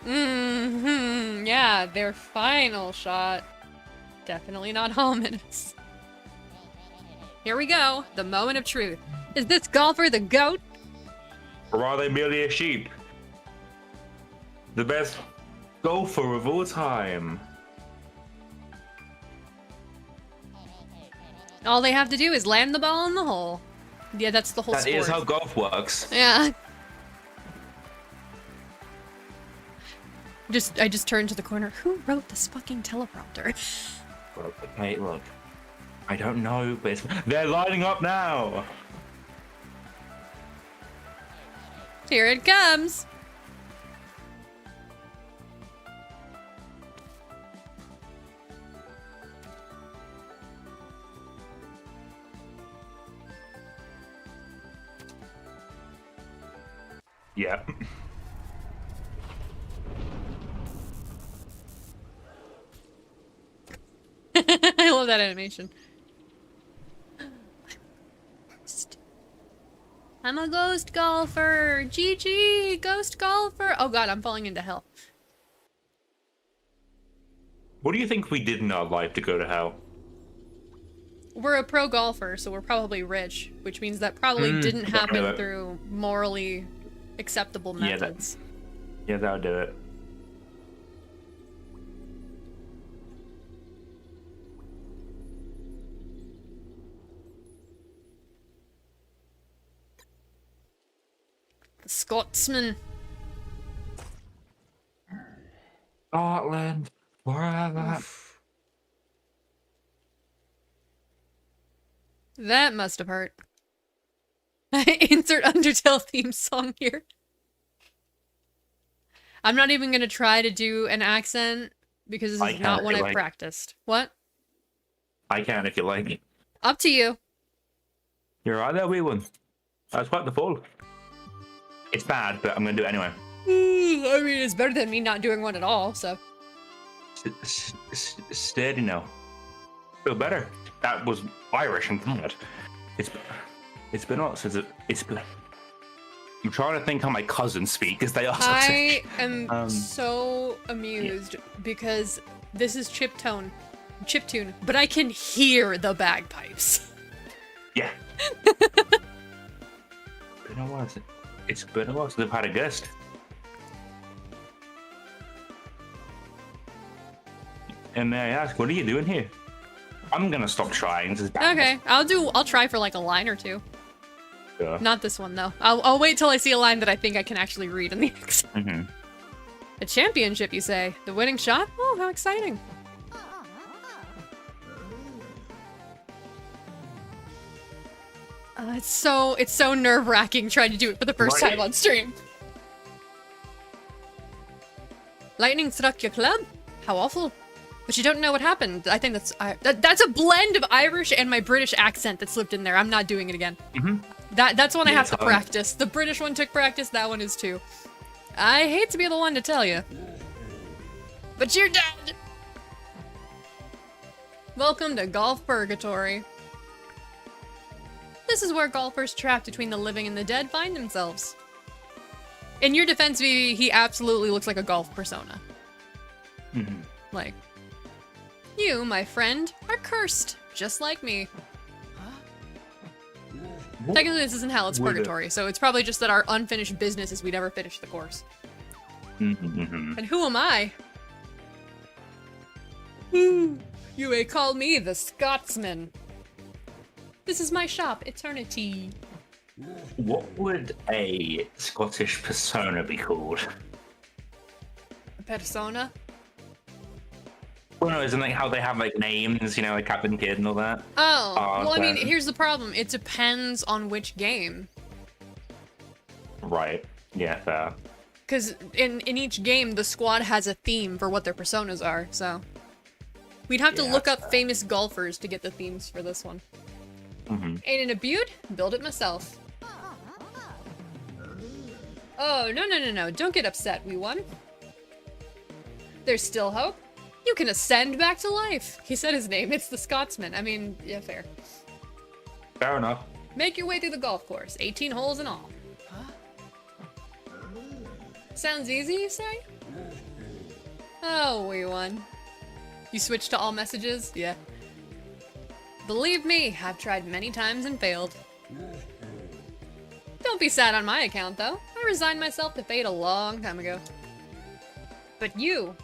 Yeah, their final shot. Definitely not ominous. Here we go. The moment of truth. Is this golfer the GOAT? Or are they merely a sheep? The best golfer of all time. All they have to do is land the ball in the hole. Yeah, that's the whole That sport. is how golf works. Yeah. I just turned to the corner. Who wrote this fucking teleprompter? Well, okay, look. I don't know, but they're lining up now. Here it comes. Yeah. I love that animation. I'm a ghost golfer. GG, ghost golfer. Oh god, I'm falling into hell. What do you think we did in our life to go to hell? We're a pro golfer, so we're probably rich, which means that probably didn't happen through morally acceptable methods. Yeah, that would do it. The Scotsman. Scotland, forever. That must have hurt. Insert Undertale theme song here. I'm not even gonna try to do an accent because this is not one I've practiced. What? I can if you like. Up to you. You're right there, wee one. That's quite the fall. It's bad, but I'm gonna do it anyway. I mean, it's better than me not doing one at all, so. Steady now. Feel better. That was Irish and God. It's been on since it's been. I'm trying to think how my cousins speak because they are so I sick. am so amused because this is chiptune, but I can hear the bagpipes. Yeah. It's been a while since I've had a guest. And may I ask, what are you doing here? I'm gonna stop trying. This is bad. Okay, I'll try for like a line or two. Yeah. Not this one though. I'll wait till I see a line that I think I can actually read in the accent. A championship, you say? The winning shot? Oh, how exciting! It's so nerve-wracking trying to do it for the first time on stream. Lightning struck your club? How awful! But you don't know what happened. I think that's a blend of Irish and my British accent that slipped in there. I'm not doing it again. That's one I have to practice. The British one took practice. That one is too. I hate to be the one to tell you, but you're dead. Welcome to Golf Purgatory. This is where golfers trapped between the living and the dead find themselves. In your defense, V, he absolutely looks like a golf persona. Mhm. Like, you, my friend, are cursed, just like me. What Technically, this isn't hell, it's would it- purgatory, so it's probably just that our unfinished business is we never finished the course. Mhm. And who am I? You may call me the Scotsman. This is my shop, Eternity. What would a Scottish persona be called? Persona? Well, no, isn't like how they have like names, you know, like Captain Kidd and all that? Oh, well, I mean, then- here's the problem. It depends on which game. Right. Yeah, fair. Because in each game, the squad has a theme for what their personas are, so... We'd have to Yeah. look up famous golfers to get the themes for this one. Mm-hmm. Ain't it a beaut? Build it myself. Oh, no. Don't get upset, we won. There's still hope. You can ascend back to life. He said his name. It's the Scotsman. I mean, yeah, fair. Fair enough. Make your way through the golf course. 18 holes in all. Sounds easy, you say? Oh, we won. You switched to all messages? Yeah. Believe me, I've tried many times and failed. Don't be sad on my account, though. I resigned myself to fate a long time ago. But you're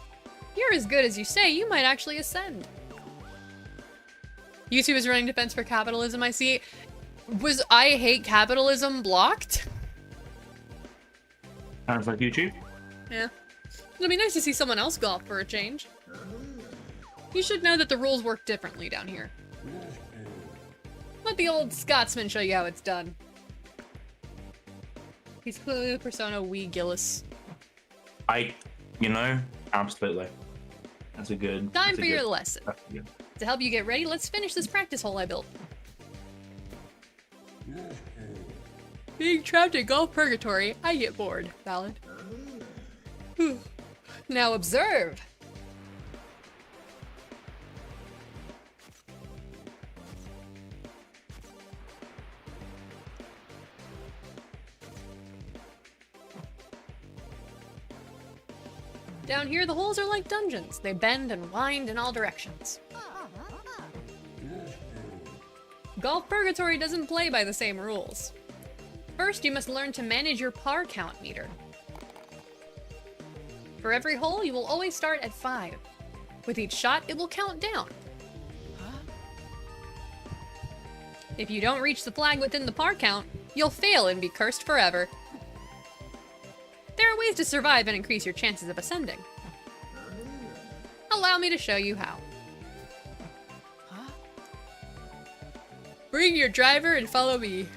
as good as you say. You might actually ascend. YouTube is running defense for capitalism, I see. Was I hate capitalism blocked? Sounds like YouTube. Yeah. It'll be nice to see someone else golf for a change. You should know that the rules work differently down here. Let the old Scotsman show you how it's done. He's clearly the persona Wee Gillis. Absolutely. That's a good... Time that's a for your good- lesson. that's a good- To help you get ready, let's finish this practice hole I built. Being trapped in golf purgatory, I get bored. Valid. Whew. Now observe! Down here, the holes are like dungeons. They bend and wind in all directions. Golf Purgatory doesn't play by the same rules. First, you must learn to manage your par count meter. For every hole, you will always start at 5. With each shot, it will count down. If you don't reach the flag within the par count, you'll fail and be cursed forever. There are ways to survive and increase your chances of ascending. Allow me to show you how. Bring your driver and follow me.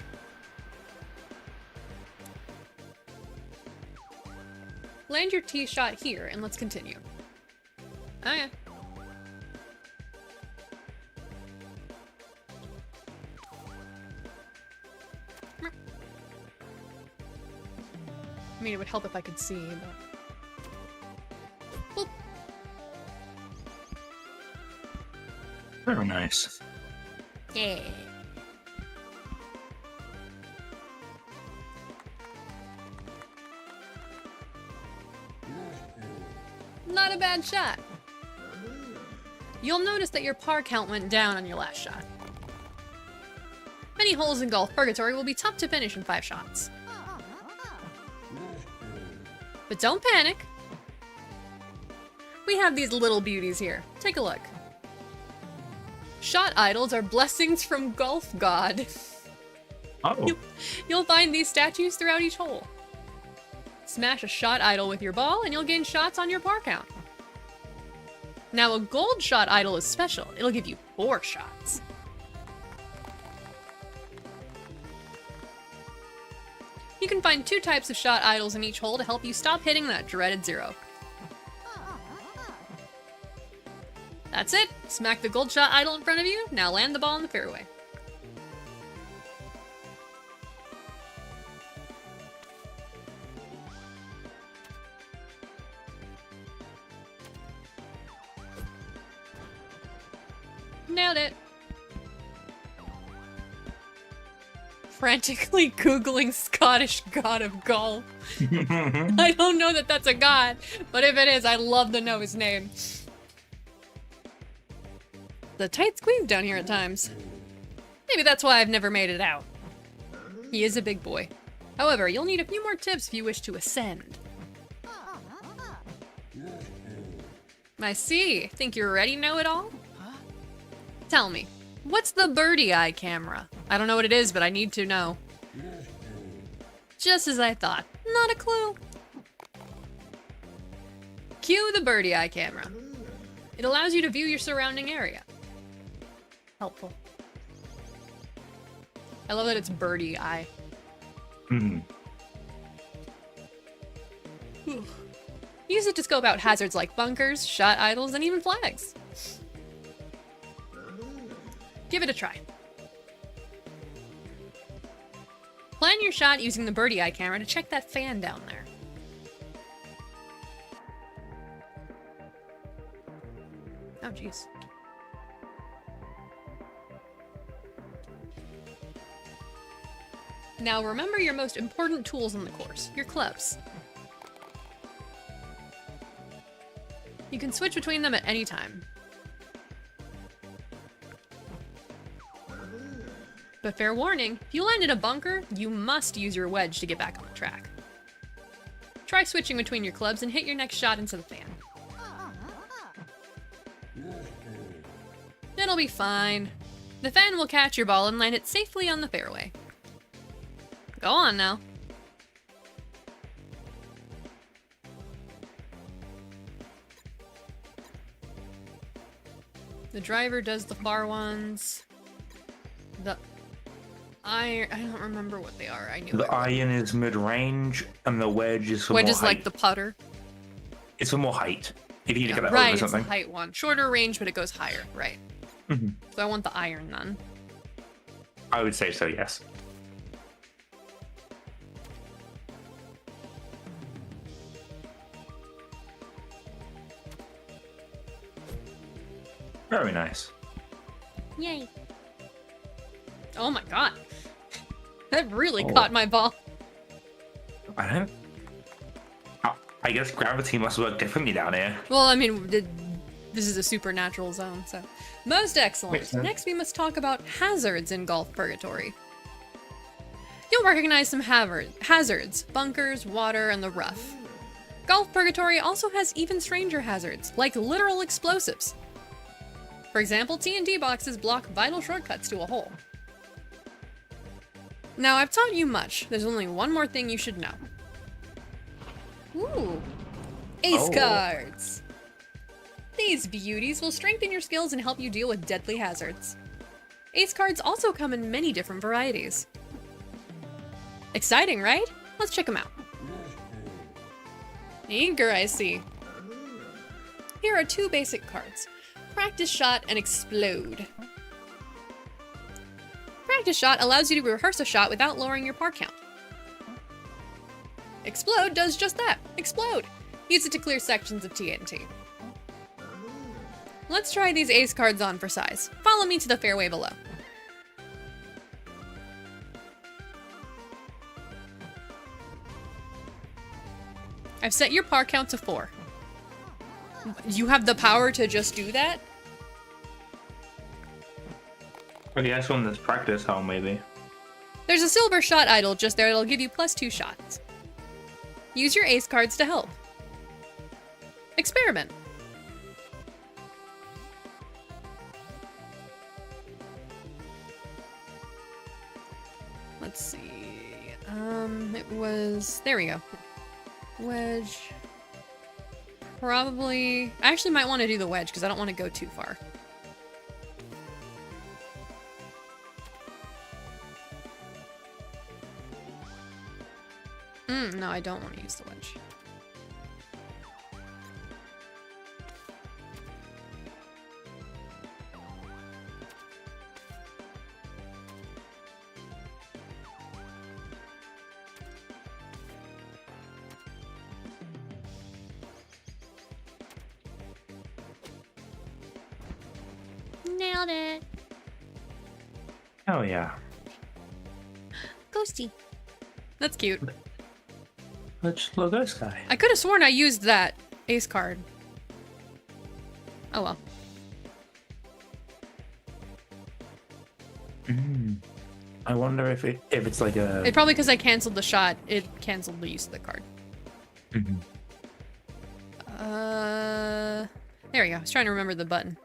Land your tee shot here and let's continue. Okay. I mean, it would help if I could see, but... Boop. Very nice. Yeah. Not a bad shot. You'll notice that your par count went down on your last shot. Many holes in Golf Purgatory will be tough to finish in 5 shots. But don't panic. We have these little beauties here. Take a look. Shot idols are blessings from Golf God. Oh. You'll find these statues throughout each hole. Smash a shot idol with your ball and you'll gain shots on your par count. Now a gold shot idol is special. It'll give you 4 shots. You can find 2 types of shot idols in each hole to help you stop hitting that dreaded 0. That's it. Smack the gold shot idol in front of you. Now land the ball in the fairway. Nailed it. frantically Googling Scottish god of golf. I don't know that that's a god, but if it is, I love to know his name. The tight squeeze down here at times. Maybe that's why I've never made it out. He is a big boy. However, you'll need a few more tips if you wish to ascend. I see. Think you're ready, know-it-all? Tell me, what's the birdie eye camera? I don't know what it is, but I need to know. Just as I thought. Not a clue. Cue the birdie eye camera. It allows you to view your surrounding area. Helpful. I love that it's birdie eye. Use it to scope out hazards like bunkers, shot idols, and even flags. Give it a try. Plan your shot using the birdie eye camera to check that fan down there. Oh, jeez. Now remember your most important tools in the course, your clubs. You can switch between them at any time. But fair warning, if you land in a bunker, you must use your wedge to get back on the track. Try switching between your clubs and hit your next shot into the fan. It'll be fine. The fan will catch your ball and land it safely on the fairway. Go on now. The driver does the far ones. The iron, I don't remember what they are. I knew the iron is mid-range, and the wedge is for more height. Wedge is like the putter. It's for more height. If you need to get that right, over something. It's the height one. Shorter range, but it goes higher. Right. Mm-hmm. So I want the iron then. I would say so, yes. Very nice. Yay. Oh my god. That really caught my ball. I don't... I guess gravity must work differently down here. Well, I mean, this is a supernatural zone, so. Most excellent. Makes sense. Next, we must talk about hazards in Golf Purgatory. You'll recognize some hazards, bunkers, water, and the rough. Golf Purgatory also has even stranger hazards, like literal explosives. For example, TNT boxes block vital shortcuts to a hole. Now, I've taught you much. There's only one more thing you should know. Ooh. Ace cards! These beauties will strengthen your skills and help you deal with deadly hazards. Ace cards also come in many different varieties. Exciting, right? Let's check them out. Eager, I see. Here are two basic cards. Practice Shot and Explode. Practice Shot allows you to rehearse a shot without lowering your par count. Explode does just that. Explode. Use it to clear sections of TNT. Let's try these ace cards on for size. Follow me to the fairway below. I've set your par count to 4. You have the power to just do that? Okay, that's one that's practice hole, maybe. There's a silver shot idol just there that'll give you +2 shots. Use your ace cards to help. Experiment. Let's see. It was... There we go. Wedge. Probably... I actually might want to do the wedge because I don't want to go too far. No, I don't want to use the wedge. Nailed it. Oh, yeah. ghosty. That's cute. Let's look at this guy. I could have sworn I used that ace card. Oh well. I wonder if it's like a. It probably because I canceled the shot, it canceled the use of the card. There we go. I was trying to remember the button.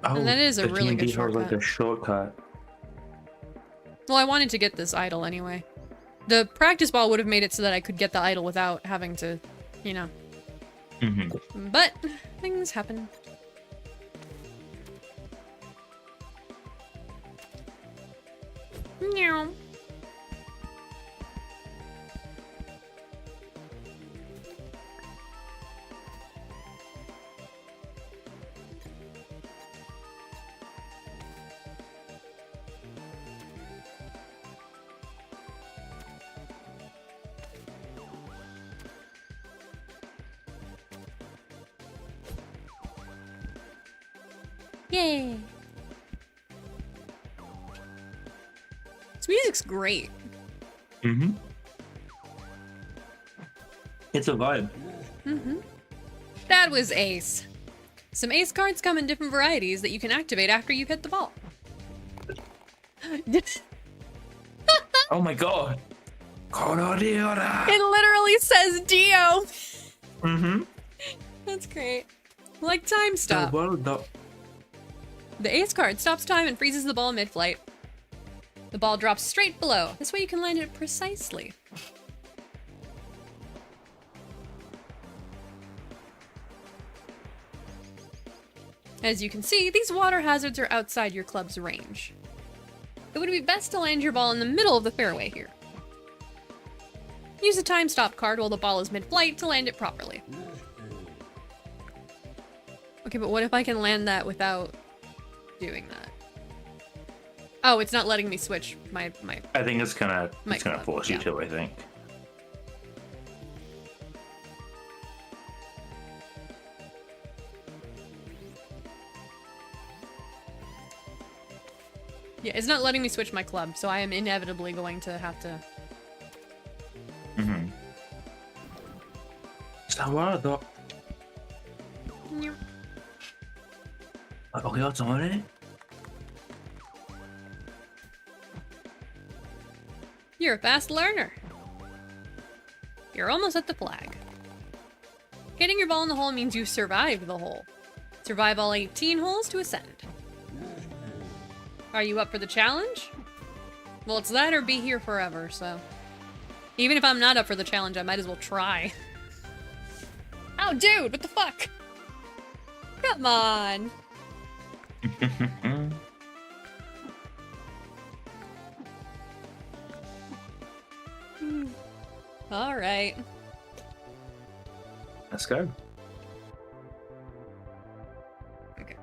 Oh, And that is a the really good TNT has like shortcut. a shortcut. Well, I wanted to get this idol anyway. The practice ball would have made it so that I could get the idol without having to, you know. But things happen. Meow. Yay. This music's great. It's a vibe. That was ace. Some ace cards come in different varieties that you can activate after you hit the ball. Oh my god. It literally says Dio. That's great. Like time stop. The ace card stops time and freezes the ball mid-flight. The ball drops straight below. This way you can land it precisely. As you can see, these water hazards are outside your club's range. It would be best to land your ball in the middle of the fairway here. Use a time stop card while the ball is mid-flight to land it properly. Okay, but what if I can land that without doing that? Oh, it's not letting me switch my I think it's gonna club, force you yeah. to, I think. Yeah, it's not letting me switch my club, so I am inevitably going to have to... Oh, yeah, it's on it. You're a fast learner. You're almost at the flag. Hitting your ball in the hole means you survived the hole. Survive all 18 holes to ascend. Are you up for the challenge? Well, it's that or be here forever, so... Even if I'm not up for the challenge, I might as well try. Oh, dude, what the fuck? Come on. All right. Let's go. Okay.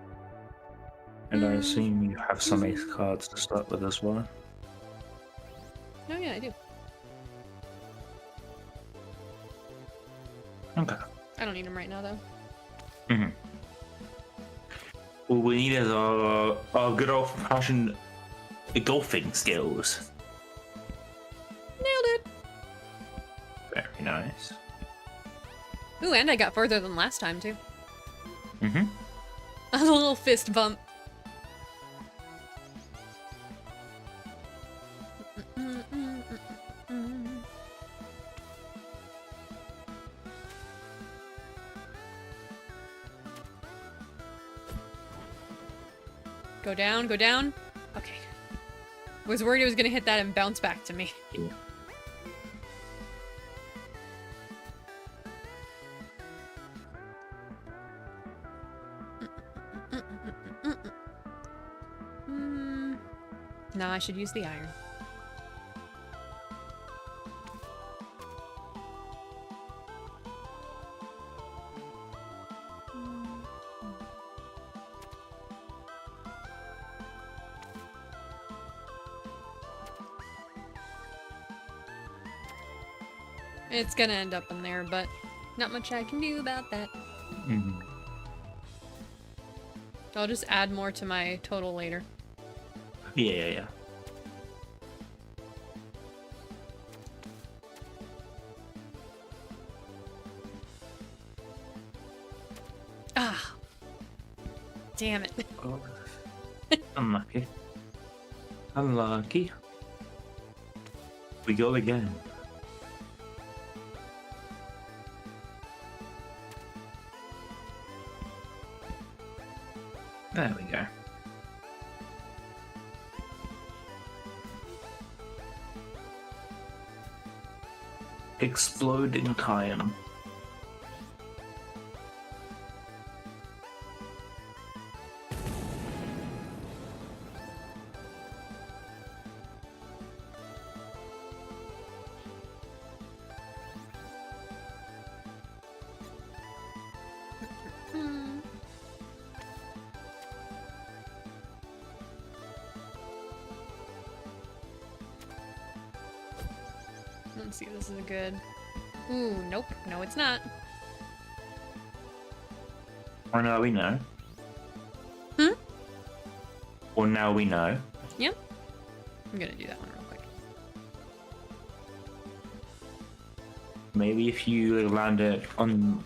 And I assume you have some ace cards to start with as well. Oh yeah, I do. Okay. I don't need them right now, though. All we need is our good old-fashioned golfing skills. Nailed it. Very nice. Ooh, and I got further than last time, too. Mm-hmm. A little fist bump. Go down, go down. Okay. Was worried it was gonna hit that and bounce back to me. Yeah. No, I should use the iron. It's gonna end up in there, but not much I can do about that. Mm-hmm. I'll just add more to my total later. Yeah. Damn it. Oh. Unlucky. Unlucky. We go again. There we go. Exploding time. Let's see if this is a good... Ooh, nope. No, it's not. Or now we know. Hmm? Or now we know. Yep. I'm gonna do that one real quick. Maybe if you land it on...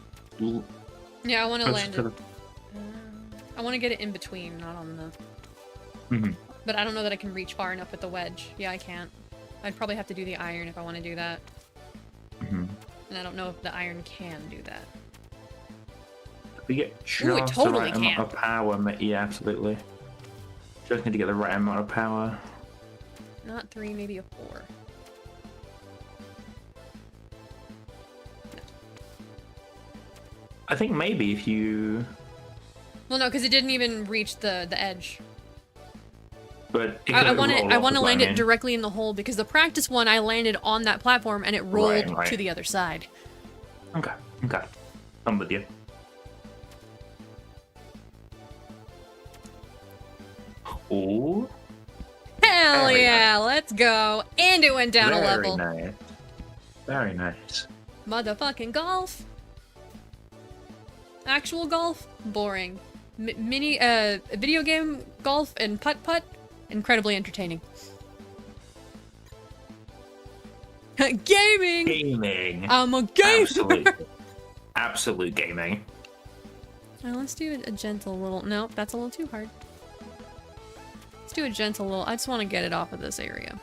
Yeah, I want to closer land to it. I want to get it in between, not on the... Mhm. But I don't know that I can reach far enough with the wedge. Yeah, I can't. I'd probably have to do the iron if I want to do that. Mhm. And I don't know if the iron can do that. If we get just Ooh, it totally the right amount can. of power, yeah, absolutely. Just need to get the right amount of power. Not 3, maybe a 4. I think maybe if you... Well, no, because it didn't even reach the edge. But it I could want roll to off, is what land I it mean. directly in the hole because the practice one I landed on that platform and it rolled Right. to the other side. Okay, okay. I'm with you. Ooh. Hell Very yeah, let's go. And it went down a Very level. nice. Very nice. Motherfucking golf. Actual golf? Boring. Video game golf and putt-putt? Incredibly entertaining. Gaming! Gaming. I'm a gamer! Absolute. Absolute gaming. Alright, let's do a gentle little... Nope, that's a little too hard. Let's do a gentle little... I just want to get it off of this area.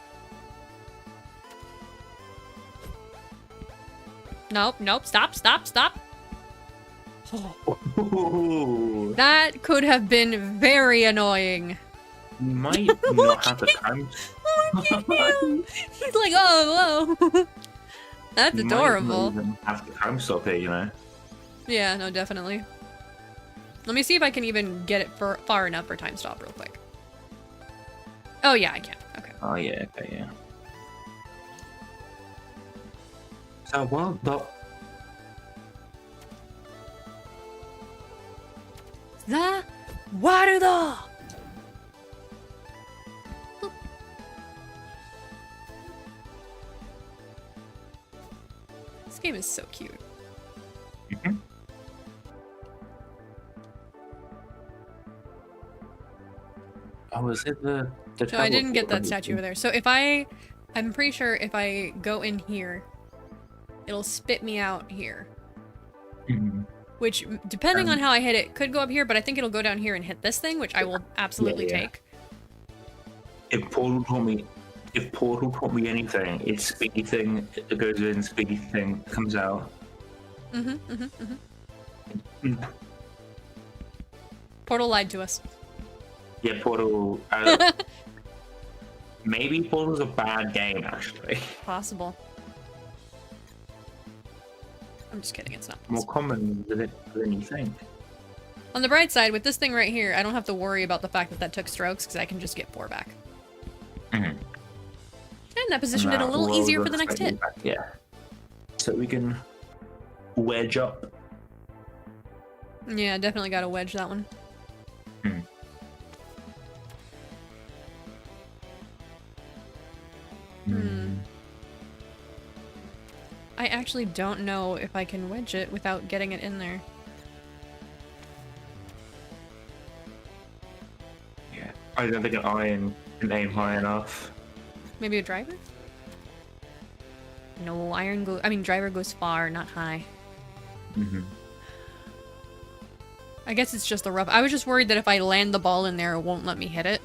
Nope, nope, stop, stop, stop! Oh, Ooh. that could have been very annoying. You might not have the time. Look at him! He's like, oh, whoa! That's You might not adorable. even have the time stop here, you know. Yeah, no, definitely. Let me see if I can even get it far enough for time stop real quick. Oh yeah, I can. Okay. Oh yeah, okay, yeah. So what the... The water though. This game is so cute. Mhm. Oh, is it the No, I didn't get that teleport? statue over there. So if I'm pretty sure if I go in here, it'll spit me out here. Mhm. Which, depending on how I hit it, could go up here, but I think it'll go down here and hit this thing, which I will absolutely Yeah. take. If Portal taught me anything, it's speedy thing that goes in, speedy thing comes out. Portal lied to us. Yeah, Portal. Maybe Portal's a bad game, actually. Possible. I'm just kidding, it's not More possible. common than you think. On the bright side, with this thing right here, I don't have to worry about the fact that that took strokes, because I can just get 4 back. Mhm. And that positioned it a That little will easier for the next expect hit. you back, yeah. So we can wedge up. Yeah, definitely got to wedge that one. I actually don't know if I can wedge it without getting it in there. Yeah. I don't think an iron can aim high enough. Maybe a driver? No, driver goes far, not high. Mm-hmm. I guess it's just the rough. I was just worried that if I land the ball in there, it won't let me hit it.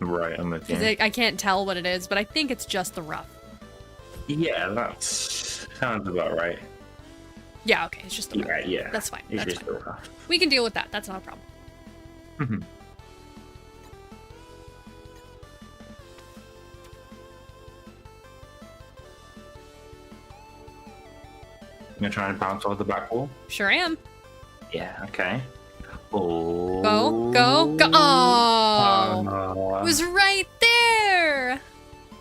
Right, I'm with you. Because I can't tell what it is, but I think it's just the rough. Yeah, that sounds about right. Yeah, okay, it's just the rough. Yeah. That's fine. It's That's just fine. the rough. We can deal with that. That's not a problem. Mhm. You gonna try and bounce off the back wall? Sure am. Yeah, okay. Oh. Go. Oh! It was right there!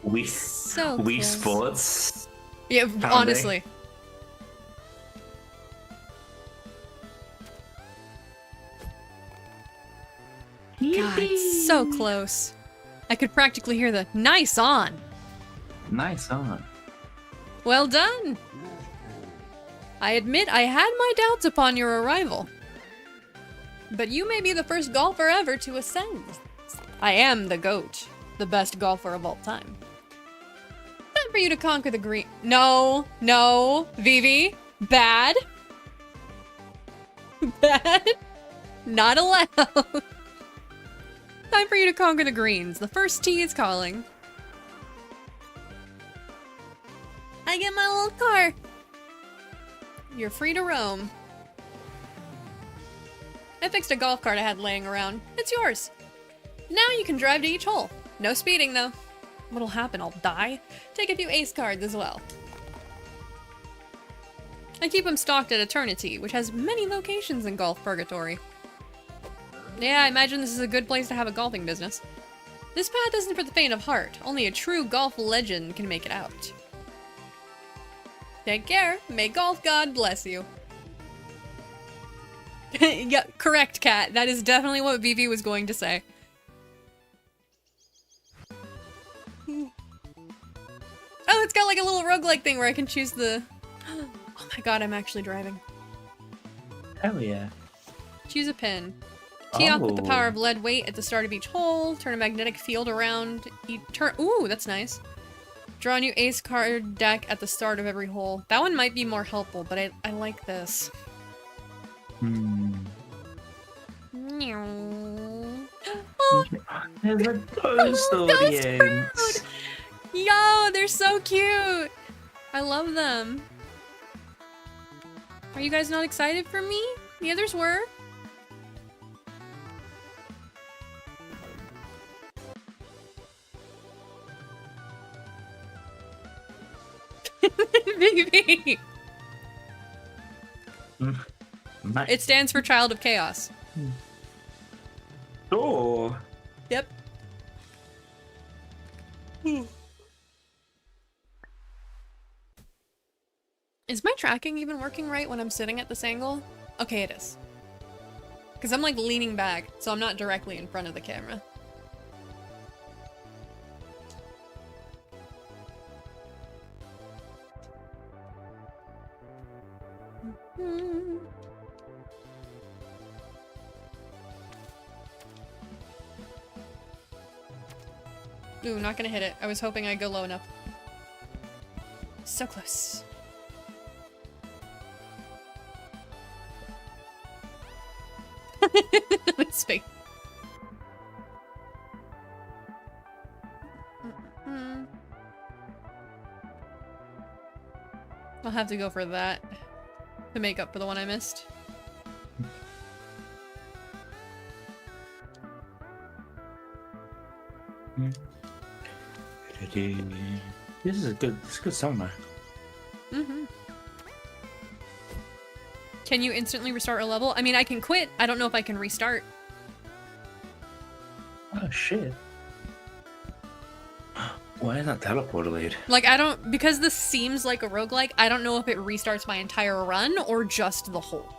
We So Wii close. Sports. Yeah, honestly. God, it's so close. I could practically hear the nice on. Nice on. Well done. I admit I had my doubts upon your arrival. But you may be the first golfer ever to ascend. I am the GOAT, the best golfer of all time. Time for you to conquer the green. No, Vivi, bad. Bad. Not allowed. Time for you to conquer the greens. The first tee is calling. I get my little car. You're free to roam. I fixed a golf cart I had laying around. It's yours. Now you can drive to each hole. No speeding, though. What'll happen? I'll die? Take a few ace cards as well. I keep them stocked at Eternity, which has many locations in Golf Purgatory. Yeah, I imagine this is a good place to have a golfing business. This path isn't for the faint of heart. Only a true golf legend can make it out. Take care. May Golf God bless you. Yeah, correct, Kat. That is definitely what Vivi was going to say. Oh, it's got like a little roguelike thing where I can choose the... Oh my god, I'm actually driving. Hell yeah. Choose a pin. Tee off with the power of lead weight at the start of each hole. Turn a magnetic field around each turn. Ooh, that's nice. Draw a new ace card deck at the start of every hole. That one might be more helpful, but I like this. Oh, There's a ghost audience. yo, they're so cute. I love them. Are you guys not excited for me? The others were. Baby. Nice. It stands for Child of Chaos. Oh. Yep. Is my tracking even working right when I'm sitting at this angle? Okay, it is. Because I'm like leaning back, so I'm not directly in front of the camera. Ooh, not gonna hit it. I was hoping I'd go low enough. So close. It's fake. I'll have to go for that to make up for the one I missed. This is a good song though. Can you instantly restart a level? I mean, I can quit. I don't know if I can restart. Oh shit. Why is that teleport lead? Like, I don't... Because this seems like a roguelike, I don't know if it restarts my entire run or just the hole.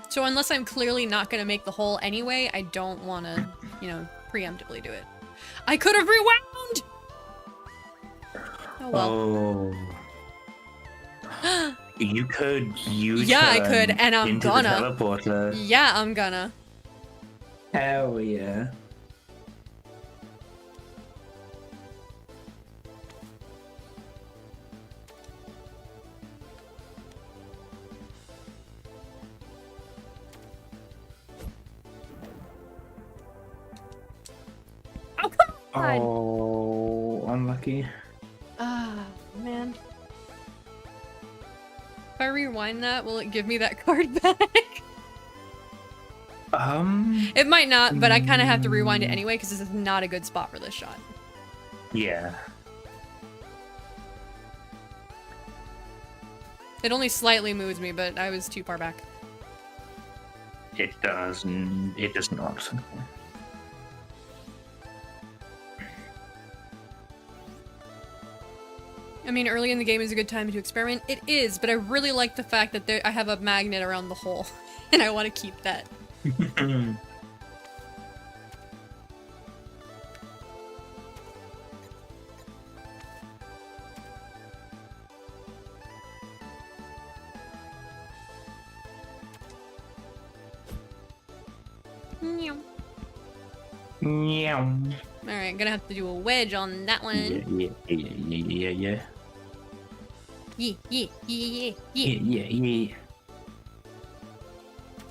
So unless I'm clearly not going to make the hole anyway, I don't want to, you know, preemptively do it. I could have rewound! Oh well. Oh. You could use yeah, I could, and I'm into gonna. the teleporter. Yeah, I'm gonna. Hell yeah. God. Oh, unlucky. Ah, man. If I rewind that, will it give me that card back? It might not, but I kind of have to rewind it anyway because this is not a good spot for this shot. Yeah. It only slightly moves me, but I was too far back. It does. It does not. I mean, early in the game is a good time to experiment. It is, but I really like the fact that I have a magnet around the hole, and I want to keep that. Meow. Meow. Alright, gonna have to do a wedge on that one. Yeah. Yeah, yeah, yeah, yeah. Yeah.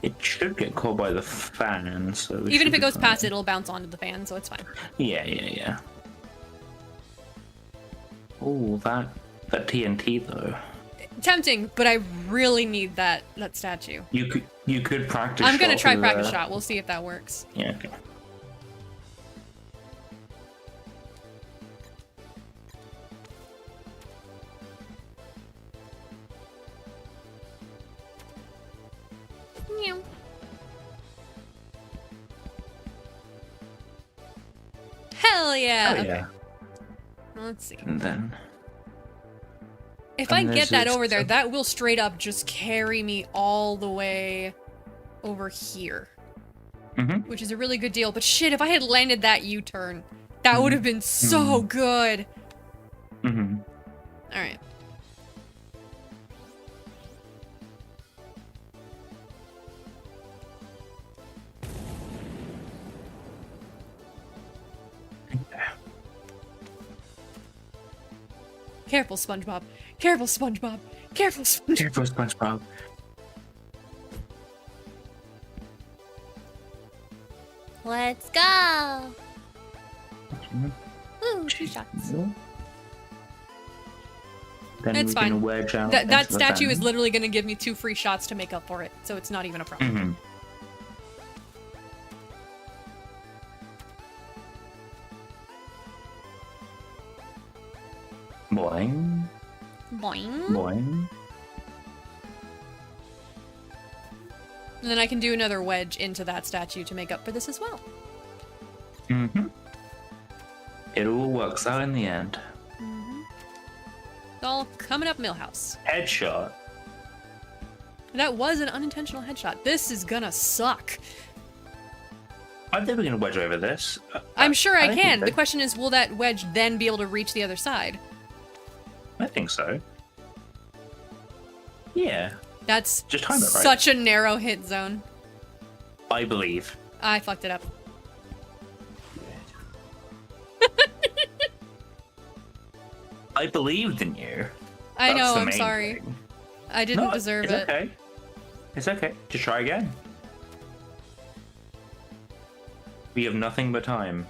It should get caught by the fan, so... Even if it goes past it, it'll bounce onto the fan, so it's fine. Yeah. Oh, that TNT though. Tempting, but I really need that statue. You could practice. I'm gonna shot try with practice shot. We'll see if that works. Yeah. Okay. Meow. Hell yeah! Oh Okay. yeah. Let's see. And then. If And I get there's that this- over there, that will straight up just carry me all the way over here. Mhm. Which is a really good deal. But shit, if I had landed that U-turn, that would have been so good. Mhm. Alright. Careful, SpongeBob. Careful, SpongeBob. Careful, SpongeBob. Careful, SpongeBob. Let's go. Woo, 2 shots. Then It's we can fine. wedge out. That into the statue is fan. literally going to give me 2 free shots to make up for it, so it's not even a problem. Mhm. Boing, Boing. boing. And then I can do another wedge into that statue to make up for this as well. Mhm. It all works out in the end. It's all coming up Millhouse. Headshot. That was an unintentional headshot. This is gonna suck. I think we're gonna wedge over this. I'm sure I think can. so. The question is, will that wedge then be able to reach the other side? I think so. Yeah, That's Just time it right. such a narrow hit zone. I believe. I fucked it up. I believed in you. I That's know, the I'm main sorry. thing. I didn't No, deserve it's it. okay. It's okay. Just try again. We have nothing but time.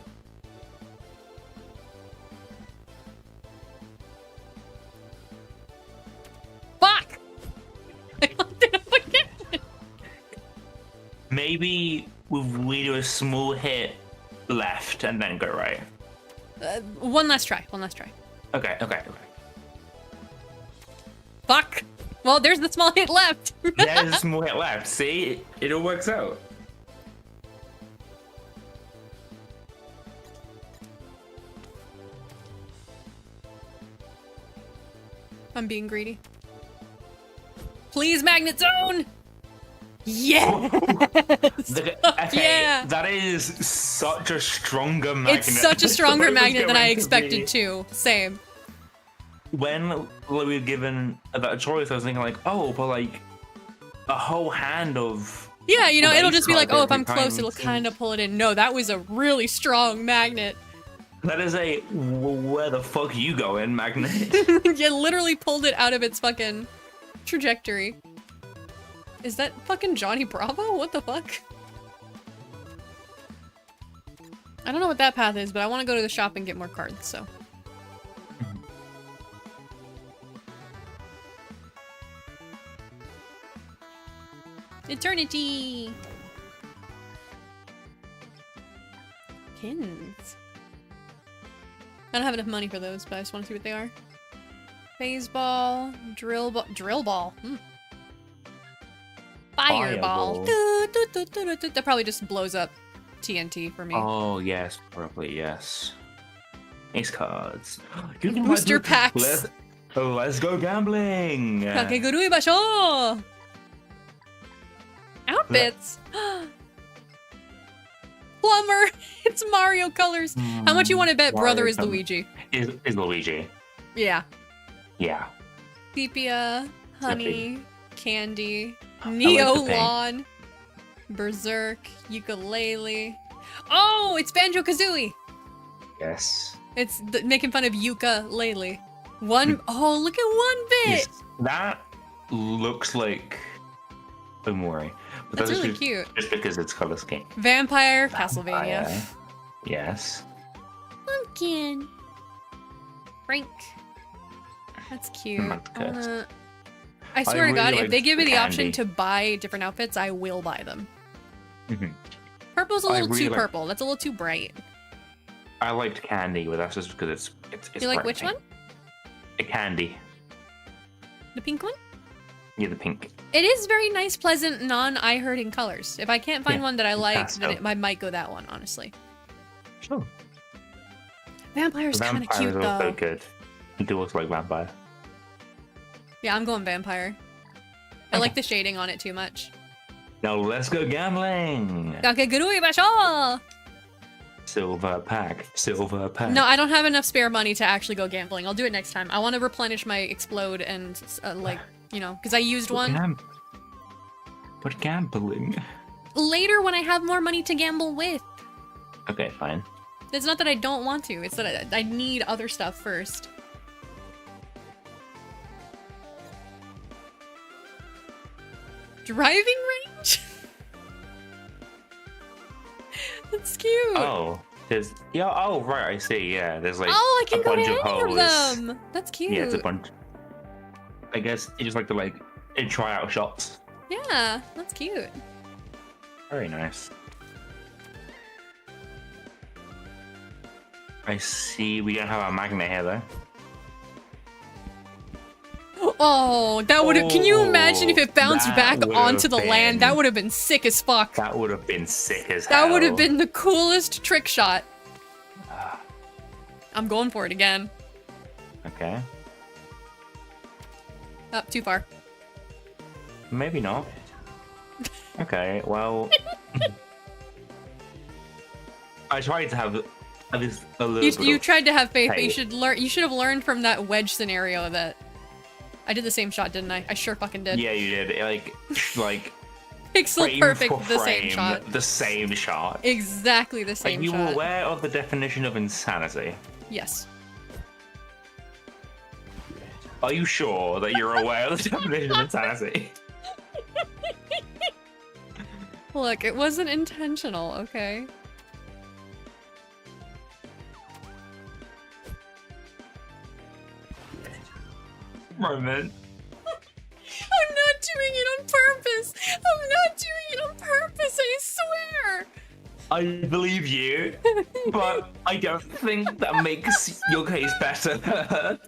Fuck! I fucked it up again. Maybe we do a small hit left and then go right. One last try. One last try. Okay. Fuck! Well, there's the small hit left. There's a small hit left. See? It all works out. I'm being greedy. Please, magnet zone! Yes! Okay, yeah! that is such a stronger magnet. It's such a stronger than it was magnet than I going to expected be. too. Same. When we were given that choice, I was thinking like, oh, but like a whole hand of Yeah, you know, Well, it'll ace just be like, card oh, if I'm every close, time it'll seems- kind of pull it in. No, that was a really strong magnet. that is a where the fuck you going magnet. You literally pulled it out of its fucking trajectory. Is that fucking Johnny Bravo? What the fuck? I don't know what that path is, but I want to go to the shop and get more cards, so. Eternity! Kins. I don't have enough money for those, but I just want to see what they are. Phase ball, drill ball. Fireball. That probably just blows up TNT for me. Oh yes, probably yes. Ace cards. You can Booster buy packs. Let's go gambling. Kakegurui basho! Outfits. Plumber. It's Mario colors. How much you want to bet brother is Luigi? Is Luigi. Yeah. Yeah. Sepia, honey, candy, like the Neo pink. lawn, berserk, ukulele. Oh, it's Banjo-Kazooie. Yes. It's making fun of ukulele. Oh, look at one bit. Yes. That looks like Omori. But That's really just, cute. Just because it's color scheme. Vampire, Castlevania. Yes. Pumpkin. Frank. That's cute. That's I swear to really God, if like they give me the the option candy. to buy different outfits, I will buy them. Mhm. Purple's a I little really too like- purple. That's a little too bright. I liked candy, but that's just because it's You like bright which pink. one? The candy. The pink one? Yeah, the pink. It is very nice, pleasant, non-eye hurting colors. If I can't find Yeah, one that I it's like, pastel. then I might go that one, honestly. Sure. Vampire's kind of Vampire cute, is also though. good. You do also like vampire. Yeah, I'm going vampire. I Okay. like the shading on it too much. Now let's go gambling. Kakegurui basho! Silver pack. Silver pack. No, I don't have enough spare money to actually go gambling. I'll do it next time. I want to replenish my explode and, like, you know, because I used one. But gambling. Later when I have more money to gamble with. Okay, fine. It's not that I don't want to. It's that I need other stuff first. Driving range? That's cute. Oh, there's Oh, right. I see. Yeah, there's like Oh, I can a go bunch to of any of holes. them. That's cute. Yeah, it's a bunch. I guess you just like to try out shots. Yeah, that's cute. Very nice. I see. We don't have a magnet here though. Oh, that would have. Can you imagine if it bounced that back would've onto the land? That been- would have been sick as fuck. That would have been sick as hell. That would have been the coolest trick shot. I'm going for it again. Okay. Up too far. Maybe not. Okay, well. I tried to have at least a little bit You of- tried to have faith, but you Hey. should learn. You should have learned from that wedge scenario that I did the same shot, didn't I? I sure fucking did. Yeah, you did. Like Pixel frame perfect, for the same frame, shot. The same shot. Exactly the Are same you shot. aware of the definition of insanity? Yes. Are you sure that you're aware of the definition of insanity? Look, it wasn't intentional, okay? Moment. I'm not doing it on purpose! I'm not doing it on purpose, I swear! I believe you, but I don't think that makes your case better.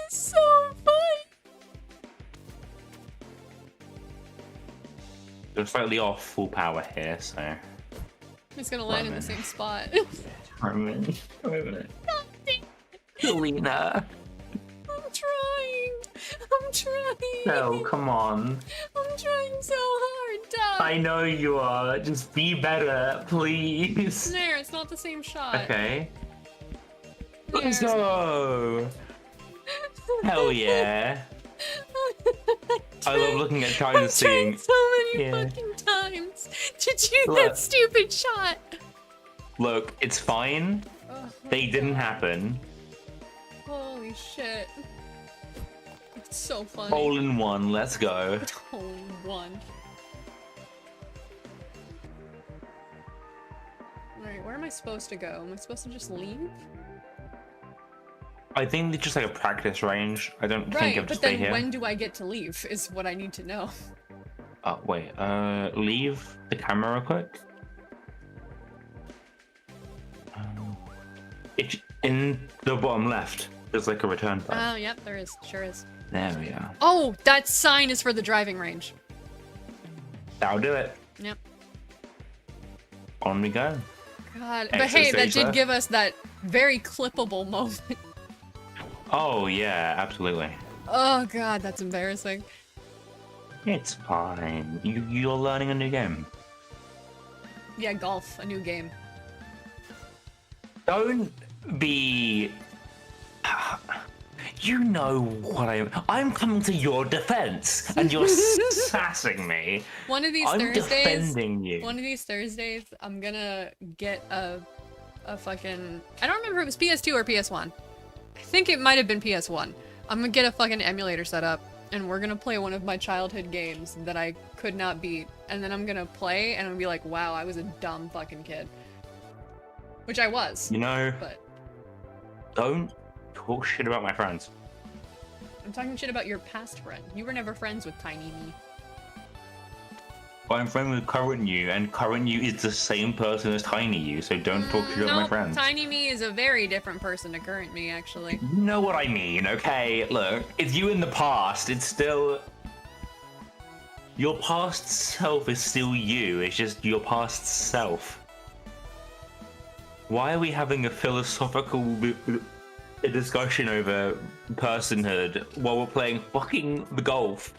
It's so fun! You're slightly off full power here, so. I'm just gonna land in the Roman. same spot. Moment. Selena. I'm trying! I'm trying! No, come on. I'm trying so hard, Doug! I know you are. Just be better, please. There, it's not the same shot. Okay. There. Let's go. Hell yeah. I love looking at China I've singing. tried so many Yeah. fucking times to do Look. that stupid shot. Look, it's fine. Oh, They didn't happen. holy shit. It's so funny. Hole in one, let's go. Hole in one. Alright, where am I supposed to go? Am I supposed to just leave? I think it's just like a practice range. I don't think you have to but stay then here. when do I get to leave is what I need to know. Oh, wait. Leave the camera real quick. It's in the bottom left. There's like a return button. Oh, yep, there is. Sure is. There we are. Oh, that sign is for the driving range. That'll do it. Yep. On we go. God, but Exit hey, that stage did left. give us that very clippable moment. Oh, yeah, absolutely. Oh god, that's embarrassing. It's fine. You're learning a new game. Yeah, golf, a new game. Don't be... You know what I'm coming to your defense, and you're sassing me. One of these I'm Thursdays, defending you. one of these Thursdays, I'm gonna get a fucking... I don't remember if it was PS2 or PS1. I think it might have been PS1. I'm gonna get a fucking emulator set up, and we're gonna play one of my childhood games that I could not beat, and then I'm gonna play, and I'm gonna be like, wow, I was a dumb fucking kid. Which I was, You know, but don't talk shit about my friends. I'm talking shit about your past friend. You were never friends with Tiny Me. But I'm friends with current you, and current you is the same person as tiny you, so don't talk shit about my Nope, friends. Tiny Me is a very different person to current me, actually. You know what I mean, okay? Look, it's you in the past. It's still... Your past self is still you. It's just your past self. Why are we having a philosophical discussion over personhood while we're playing fucking the golf?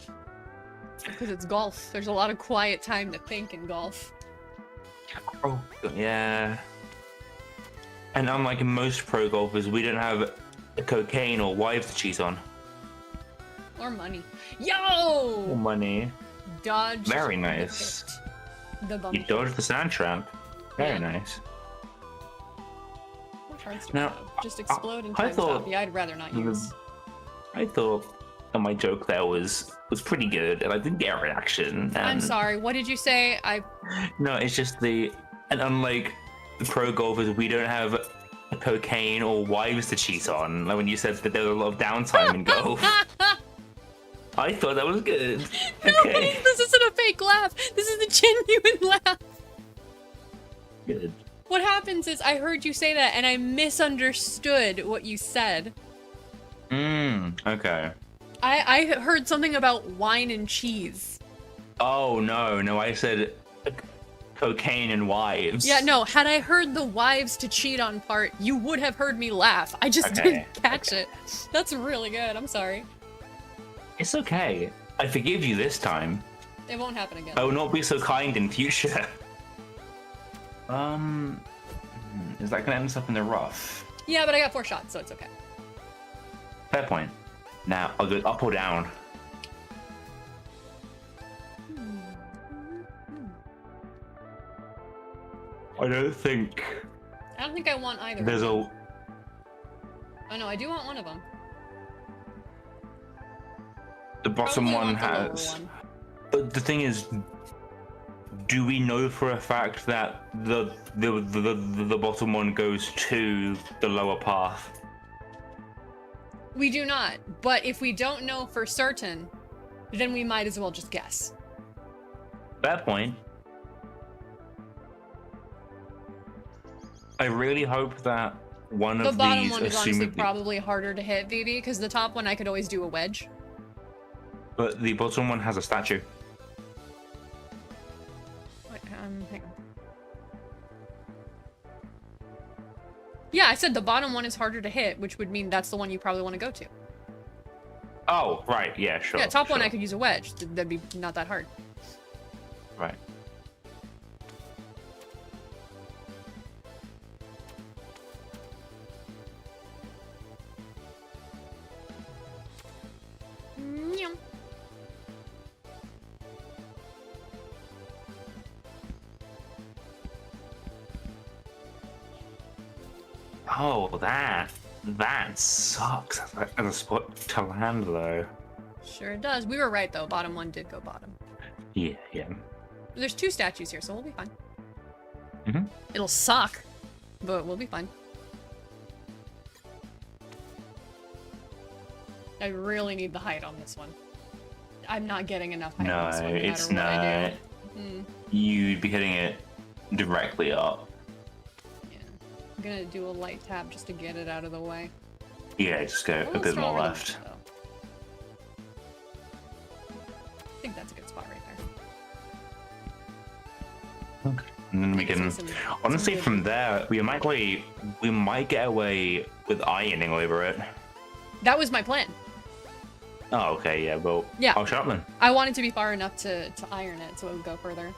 Because it's golf. There's a lot of quiet time to think in golf. Oh, yeah. And unlike most pro golfers, we don't have cocaine or wives to cheat on. Or money. Or Yo! money. Dodge. Very nice. The bum. You dodged the sand trap. Very Yeah. nice. What cards do Now, I have? Just explode and I time thought- stop. Yeah, I'd rather not use. I thought that my joke there was pretty good, and I didn't get a reaction. And I'm sorry. What did you say? No, it's just and unlike the pro golfers, we don't have cocaine or wives to cheat on. Like when you said that there was a lot of downtime in golf. I thought that was good. No, Okay. this isn't a fake laugh. This is a genuine laugh. Good. What happens is I heard you say that and I misunderstood what you said. Okay. I heard something about wine and cheese. Oh, no, I said cocaine and wives. Yeah, no, had I heard the wives to cheat on part, you would have heard me laugh. I just Okay, didn't catch it. That's really good. I'm sorry. It's okay. I forgive you this time. It won't happen again. I will not be so kind in future. Is that gonna end us up in the rough? Yeah, but I got 4 shots, so it's okay. Fair point. Now, I'll go up or down. I don't think I don't think I want either. there's a... Oh no, I do want one of them. The bottom Probably one want the lower has... one. But the thing is, do we know for a fact that the bottom one goes to the lower path? We do not, but if we don't know for certain, then we might as well just guess. Fair point. I really hope that one The of bottom these, one is honestly assumably, probably harder to hit, VB, because the top one I could always do a wedge. but the bottom one has a statue. Wait, hang on. Yeah, I said the bottom one is harder to hit, which would mean that's the one you probably want to go to. Oh, right, yeah, sure. Yeah, top one sure. I could use a wedge. That'd be not that hard. Right. Meow. Oh, that sucks as a spot to land, though. Sure it does. We were right though. Bottom one did go bottom. Yeah, yeah. There's 2 statues here, so we'll be fine. Mhm. It'll suck. but we'll be fine. I really need the height on this one. I'm not getting enough height on this one, no it's matter what I not. do. You'd be hitting it directly up. Yeah. I'm gonna do a light tap just to get it out of the way. Yeah, just go a little bit more stronger than left. that, though. I think that's a good spot right there. Okay. And then we can, honestly, from there, we might get away with ironing over it. That was my plan. Oh, okay, yeah, well, Yeah. I'll shut up then. I wanted to be far enough to iron it so it would go further.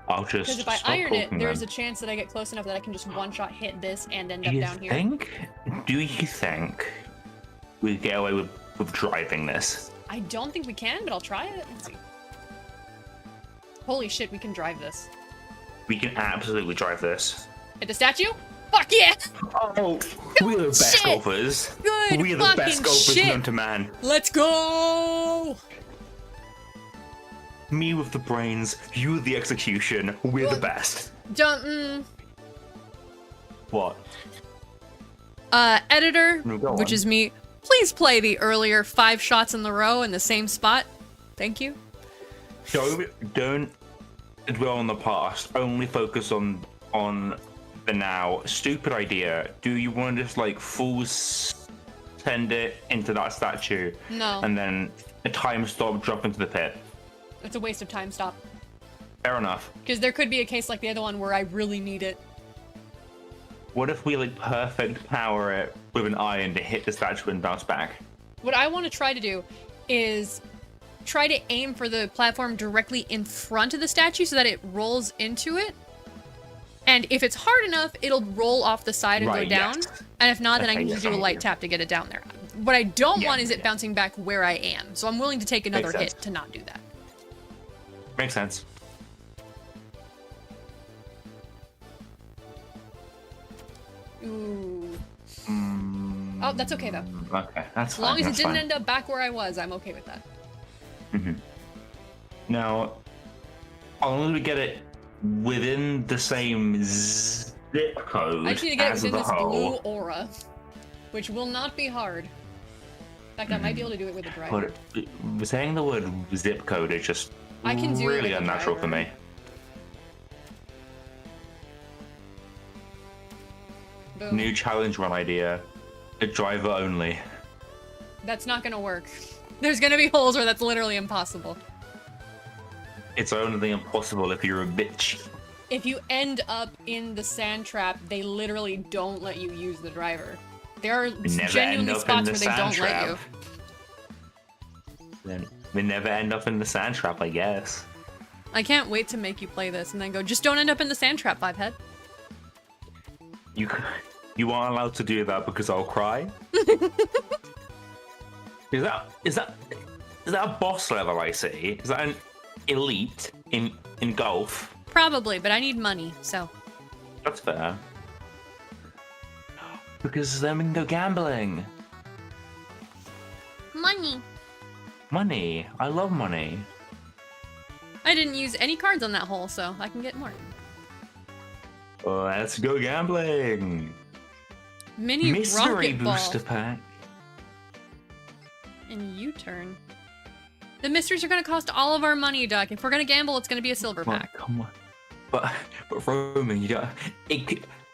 I'll just Because if I stop iron it, talking there's then. a chance that I get close enough that I can just one-shot hit this and end up Do you down here. think we get away with driving this? I don't think we can, but I'll try it. Let's see. Holy shit, we can drive this. We can absolutely drive this. Hit the statue? Fuck yeah! Oh, we are the best Shit. golfers. Good We are the best fucking golfers shit. known to man. Let's go! Me with the brains, you with the execution. We're the best. What? Editor, No, go which on. is me, please play the earlier 5 shots in the row in the same spot. Thank you. Don't dwell on the past. Only focus on the now. Stupid idea. Do you want to just like full send it into that statue? No. And then a time stop, drop into the pit. It's a waste of time stop. Fair enough. Because there could be a case like the other one where I really need it. What if we like perfect power it with an iron to hit the statue and bounce back? What I want to try to do is try to aim for the platform directly in front of the statue so that it rolls into it. And if it's hard enough, it'll roll off the side and go Right, down. yes. And if not, then I Okay, can yes, just do a I'm light with tap to get it down there. What I don't Yeah, want is it yeah. bouncing back where I am. So I'm willing to take another Makes hit sense. to not do that. Makes sense. Ooh. Oh, that's okay though. Okay, that's As long as it that's didn't fine. end up back where I was, I'm okay with that. Now, as long as we get it within the same zip code I just need to get it as within the this blue hole, aura, which will not be hard. In fact, I might be able to do it with a driver. but saying the word zip code is just I can do it really with a unnatural for driver. me. Boom. New challenge run idea: a driver only. That's not gonna work. There's gonna be holes where that's literally impossible. It's only impossible if you're a bitch. If you end up in the sand trap, they literally don't let you use the driver. There are We never end genuinely up in spots the where they sand don't let you. trap. Then we never end up in the sand trap, I guess. I can't wait to make you play this and then go, just don't end up in the sand trap, Fivehead. You aren't allowed to do that because I'll cry. Is that a boss level I see? Is that an elite in golf? Probably, but I need money, so. That's fair. Because then we can go gambling. Money. Money. I love money. I didn't use any cards on that hole, so I can get more. Let's go gambling. Mini Mystery rocket ball booster pack. and U-turn. The mysteries are gonna cost all of our money, Duck. If we're gonna gamble, it's gonna be a silver Well, pack. come on. But Roman, you don't.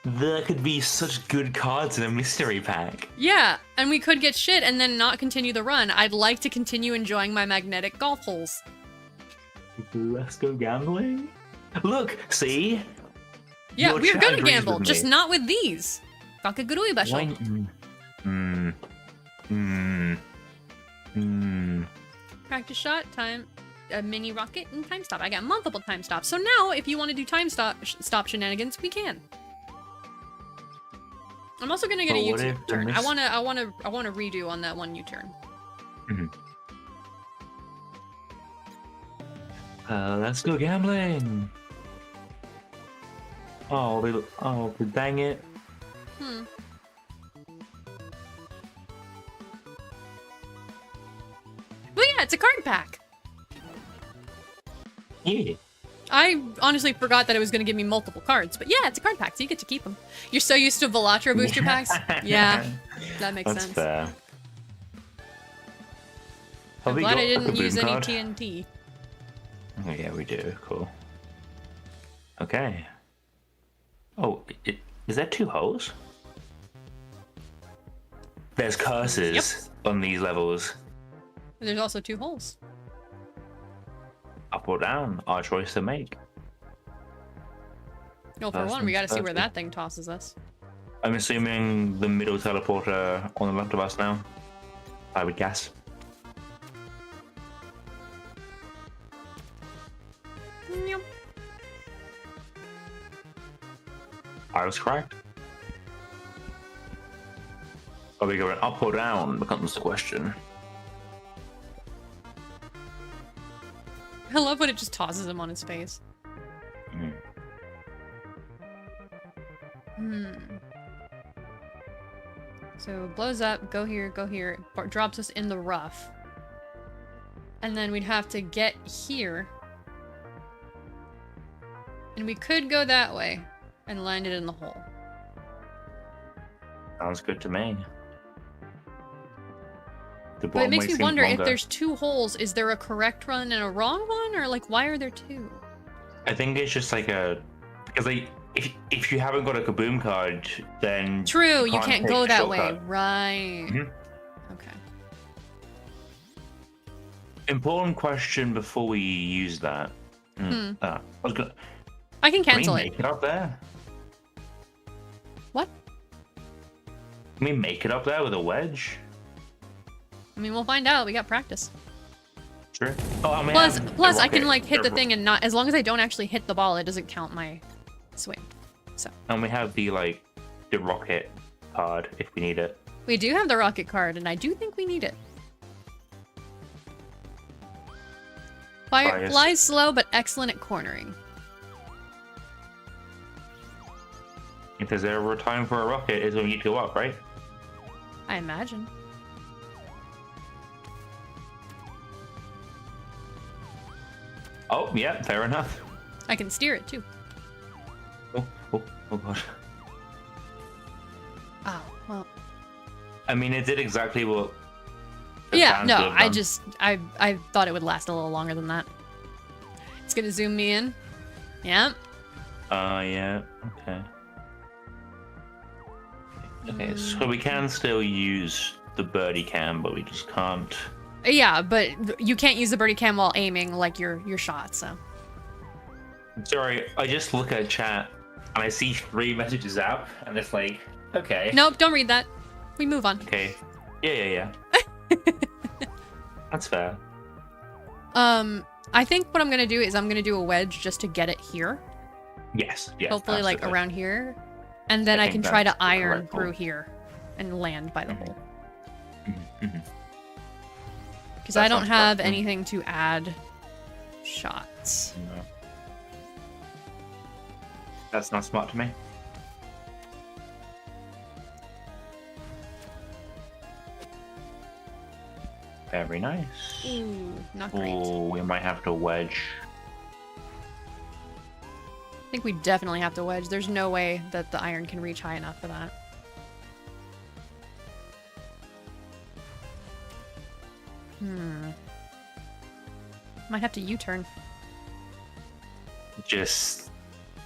There could be such good cards in a mystery pack. Yeah, and we could get shit and then not continue the run. I'd like to continue enjoying my magnetic golf holes. Let's go gambling. Look, see. Yeah, Your we're chat gonna agrees gamble, with just me. not with these. Kakagurui basho. Practice shot, time, a mini rocket, and time stop. I got multiple time stops. So now, if you want to do time stop shenanigans, we can. I'm also gonna get a But what U-turn. if the I wanna redo on that one U-turn. Let's go gambling. Oh, dang it. But yeah, it's a card pack. Yeah. I honestly forgot that it was going to give me multiple cards, but yeah, it's a card pack, so you get to keep them. You're so used to Velatra booster packs? Yeah, that makes That's sense. fair. I'm Have we glad I got a didn't use Kaboom any card? TNT. Oh, yeah, we do. Cool. Okay. Oh, is there 2 holes? There's curses on these levels. There's also 2 holes. Up or down, our choice to make. No, for First one, we one's gotta see where perfect. that thing tosses us. I'm assuming the middle teleporter on the left of us now. I would guess. Yep. I was correct. Are we going up or down becomes the question. I love when it just tosses him on his face. Mm. So it blows up, go here, drops us in the rough. And then we'd have to get here. And we could go that way and land it in the hole. Sounds good to me. The But it bottom makes way me seems wonder if longer. there's 2 holes, is there a correct run and a wrong one? Or like, why are there 2? I think it's just like a because if you haven't got a Kaboom card, then True, you can't take go the that way. shortcut. Right. Mhm. Okay. Important question before we use that. I was gonna. I can Can cancel we it. make it up there? What? Can we make it up there with a wedge? I mean, we'll find out. We got practice. Sure. Oh, I mean, Plus, I can like hit the thing and not, as long as I don't actually hit the ball, it doesn't count my swing. So And we have the rocket card if we need it. we do have the rocket card, and I do think we need it. Bias. Flies slow, but excellent at cornering. If there's ever a time for a rocket, is when you go up, right? I imagine. Oh, yeah, fair enough. I can steer it too. Oh god. Oh well. I mean, it did exactly what. the Yeah, fans no, would have done. I thought it would last a little longer than that. It's gonna zoom me in. Yeah. Yeah. Okay. Okay, so we can still use the birdie cam, but we just can't. Yeah, but you can't use the birdie cam while aiming like your shot, so. Sorry, I just look at chat and I see 3 messages out, and it's like, okay. Nope, don't read that. We move on. Okay. Yeah. That's fair. I think what I'm gonna do is I'm gonna do a wedge just to get it here. Yes. Hopefully, like absolutely. around here, and then I think can try to that's the iron correct through hole. here and land by the hole. Mhm. Because That I don't sounds have correct. anything to add shots. No. That's not smart to me. Very nice. Ooh, not great. Oh, we might have to wedge. I think we definitely have to wedge. There's no way that the iron can reach high enough for that. Might have to U-turn. Just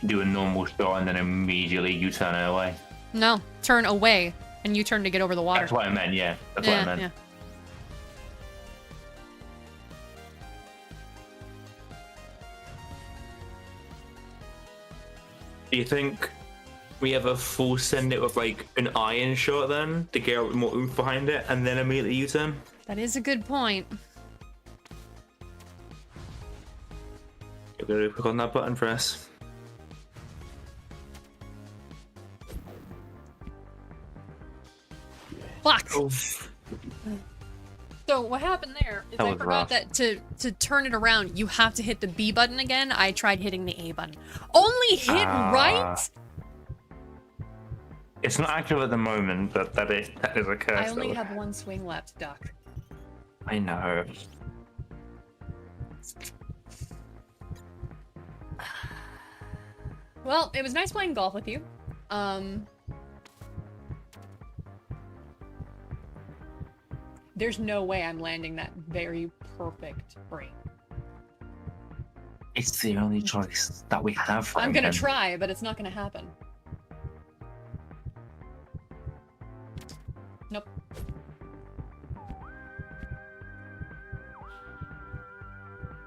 do a normal shot and then immediately you turn it away. No, turn away and U-turn to get over the water. That's what I meant, yeah. That's what I meant. Yeah. Do you think we ever full send it with like an iron shot then to get more oomph behind it and then immediately U-turn? That is a good point. You're gonna click on that button for us. Fuck! Oh. So what happened there is That I was forgot rough. that to turn it around, you have to hit the B button again. I tried hitting the A button. Only hit right? It's not active at the moment, but that is a curse. I only though. have one swing left, Duck. I know. Well, it was nice playing golf with you. There's no way I'm landing that very perfect frame. It's the only choice that we have. I'm gonna Roman. try, but it's not gonna happen. Nope.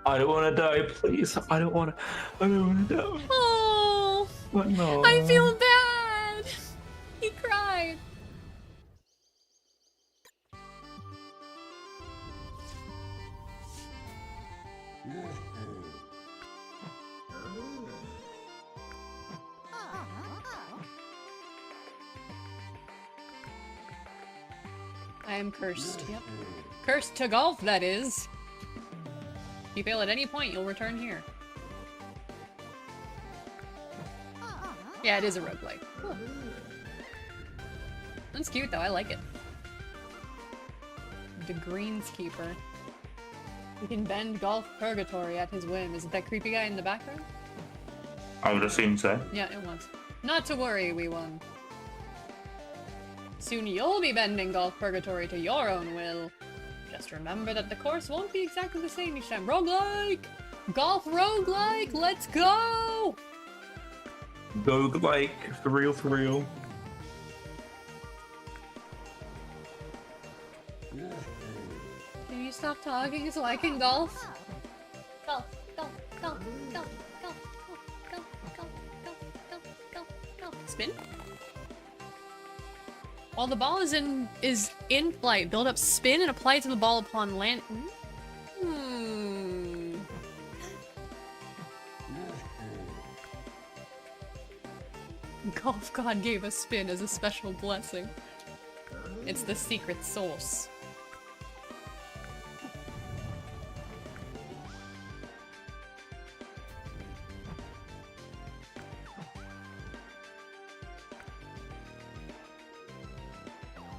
I don't want to die, please. I don't want to die. Oh, But no. I feel bad. He cried. I am cursed. Yep. Cursed to golf, that is. If you fail at any point, you'll return here. Yeah, it is a roguelike. Cool. That's cute, though. I like it. The Greenskeeper. We can bend Golf Purgatory at his whim. Is it that creepy guy in the background? I would assume so. Yeah, it was. Not to worry, we won. Soon you'll be bending Golf Purgatory to your own will. Just remember that the course won't be exactly the same each time. Roguelike! Golf Roguelike! Let's go! Roguelike, for real, for real. Can you stop talking so I can golf? Golf, golf, golf, golf, golf, golf, golf, golf, golf, golf, golf. Spin? While the ball is in flight, build up spin and apply it to the ball upon land. Golf God gave us spin as a special blessing. It's the secret sauce.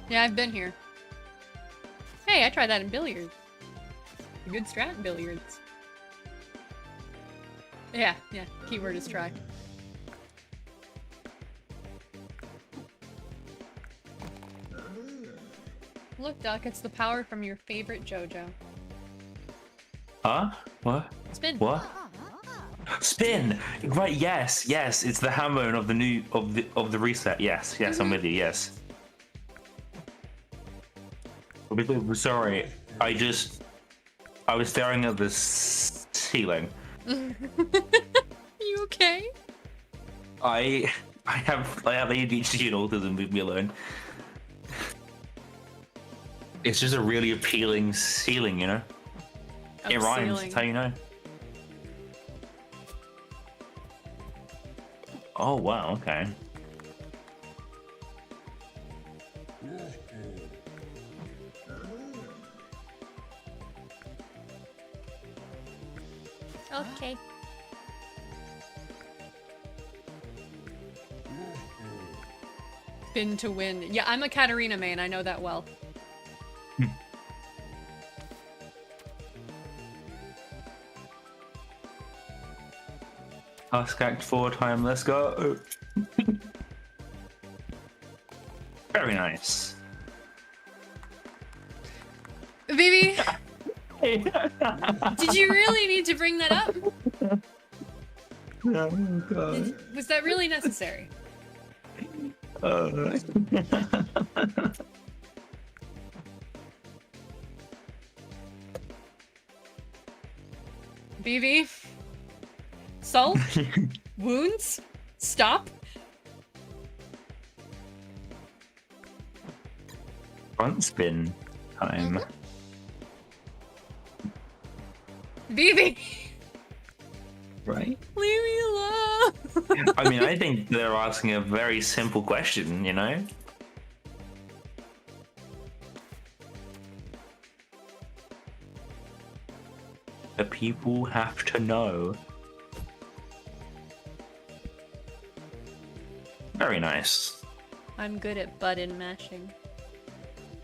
Yeah, I've been here. Hey, I tried that in billiards. A good strat in billiards. Yeah, keyword is try. Look, Duck, it's the power from your favorite JoJo. Huh? What? Spin. What? Spin! Right, yes, yes, it's the hammer of the new of the reset. Yes, yes, I'm with you, yes. Sorry, I was staring at the ceiling. You okay? I have ADHD and autism, leave me alone. It's just a really appealing ceiling, you know? It rhymes, that's how you know. Oh wow, okay. Okay. Spin to win. Yeah, I'm a Katarina main, I know that well. Ask Act 4 time, let's go. Very nice. Baby, did you really need to bring that up? Oh god. Was that really necessary? BB? Salt? Wounds? Stop? Front spin time. BB! Right? Leave me alone! I mean, I think they're asking a very simple question, you know? The people have to know. Very nice. I'm good at button mashing.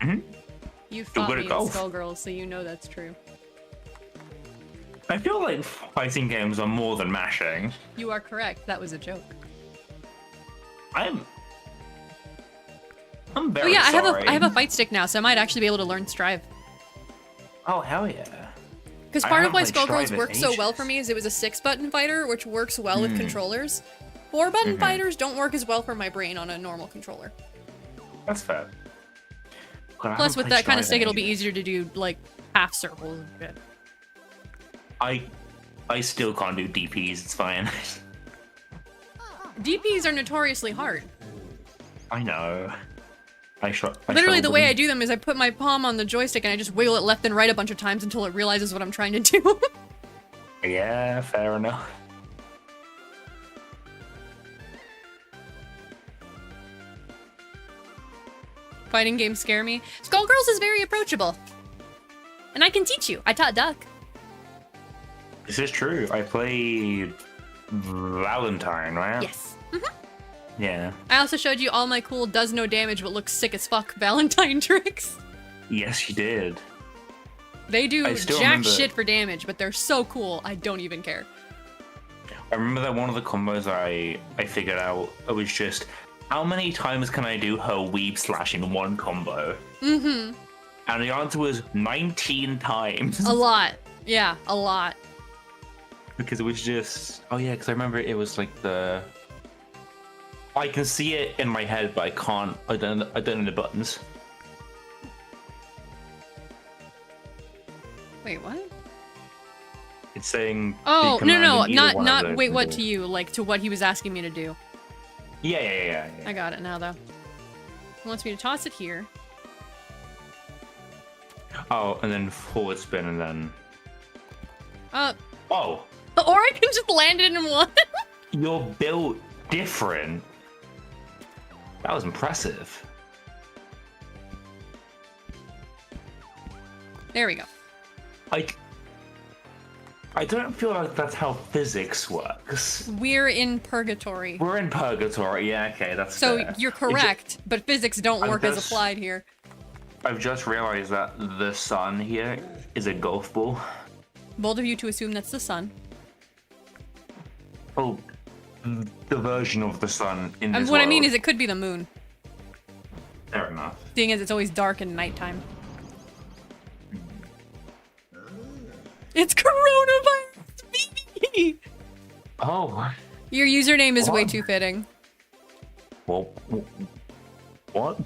Mhm. You You're fought good me at in golf. Skullgirls, so you know that's true. I feel like fighting games are more than mashing. You are correct. That was a joke. I'm Oh very yeah, sorry. I have a fight stick now, so I might actually be able to learn Strive. Oh hell yeah! Because I part of haven't why played Skullgirls Strive in worked so well ages. for me is it was a 6-button fighter, which works well with controllers. 4-button fighters don't work as well for my brain on a normal controller. That's fair. God, I Plus, haven't with played that kind of Strive stick, in it'll be ages. easier to do like half circles and shit. I still can't do DPs. It's fine. DPs are notoriously hard. I know. Literally, the way I do them is I put my palm on the joystick and I just wiggle it left and right a bunch of times until it realizes what I'm trying to do. Yeah, fair enough. Fighting games scare me. Skullgirls is very approachable. And I can teach you. I taught Duck. This is true. I played Valentine, right? Yes. Yeah. I also showed you all my cool does no damage but looks sick as fuck Valentine tricks. Yes, you did. They do I still jack remember- shit for damage, but they're so cool, I don't even care. I remember that one of the combos I figured out, it was just, how many times can I do her weave slash in one combo? Mm-hmm. And the answer was 19 times. A lot. Yeah, a lot. Because it was just, oh yeah, because I remember it was like the, I can see it in my head, but I don't know the buttons. Wait, what? It's saying. Oh, the no, command no, in either one of not those wait, what will- to you, like to what he was asking me to do. Yeah. I got it now, though. He wants me to toss it here. Oh, and then forward spin, and then. Oh, Or I can just land it in one. you're built different. That was impressive. There we go. I don't feel like that's how physics works. We're in purgatory. We're in purgatory. Yeah, okay, that's So fair. you're correct, but physics don't I'm work as just- applied here. I've just realized that the sun here is a golf ball. Bold of you to assume that's the sun. Oh, the version of the sun in And this what I mean world. is it could be the moon, Fair enough. seeing as it's always dark in nighttime. It's coronavirus, baby! Oh, Your username is way What? too fitting. well, what?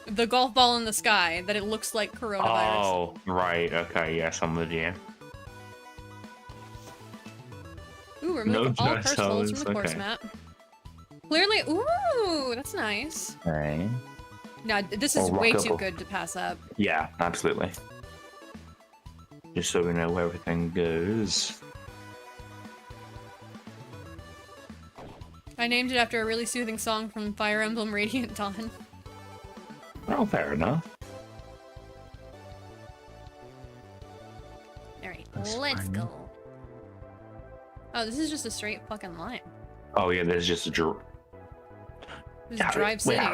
The golf ball in the sky, that it looks like coronavirus. Oh, right. Okay, yes, I'm with you. Ooh, remove No all dress personals from hours, the course okay. map. Clearly, ooh, that's nice. Okay. No, this is Or way too rockable. good to pass up. Yeah, absolutely. Just so we know where everything goes. I named it after a really soothing song from Fire Emblem Radiant Dawn. Oh, fair enough. Alright, That's let's fine. go. Oh, this is just a straight fucking line. Oh, yeah, there's just a draw. This is Drive City.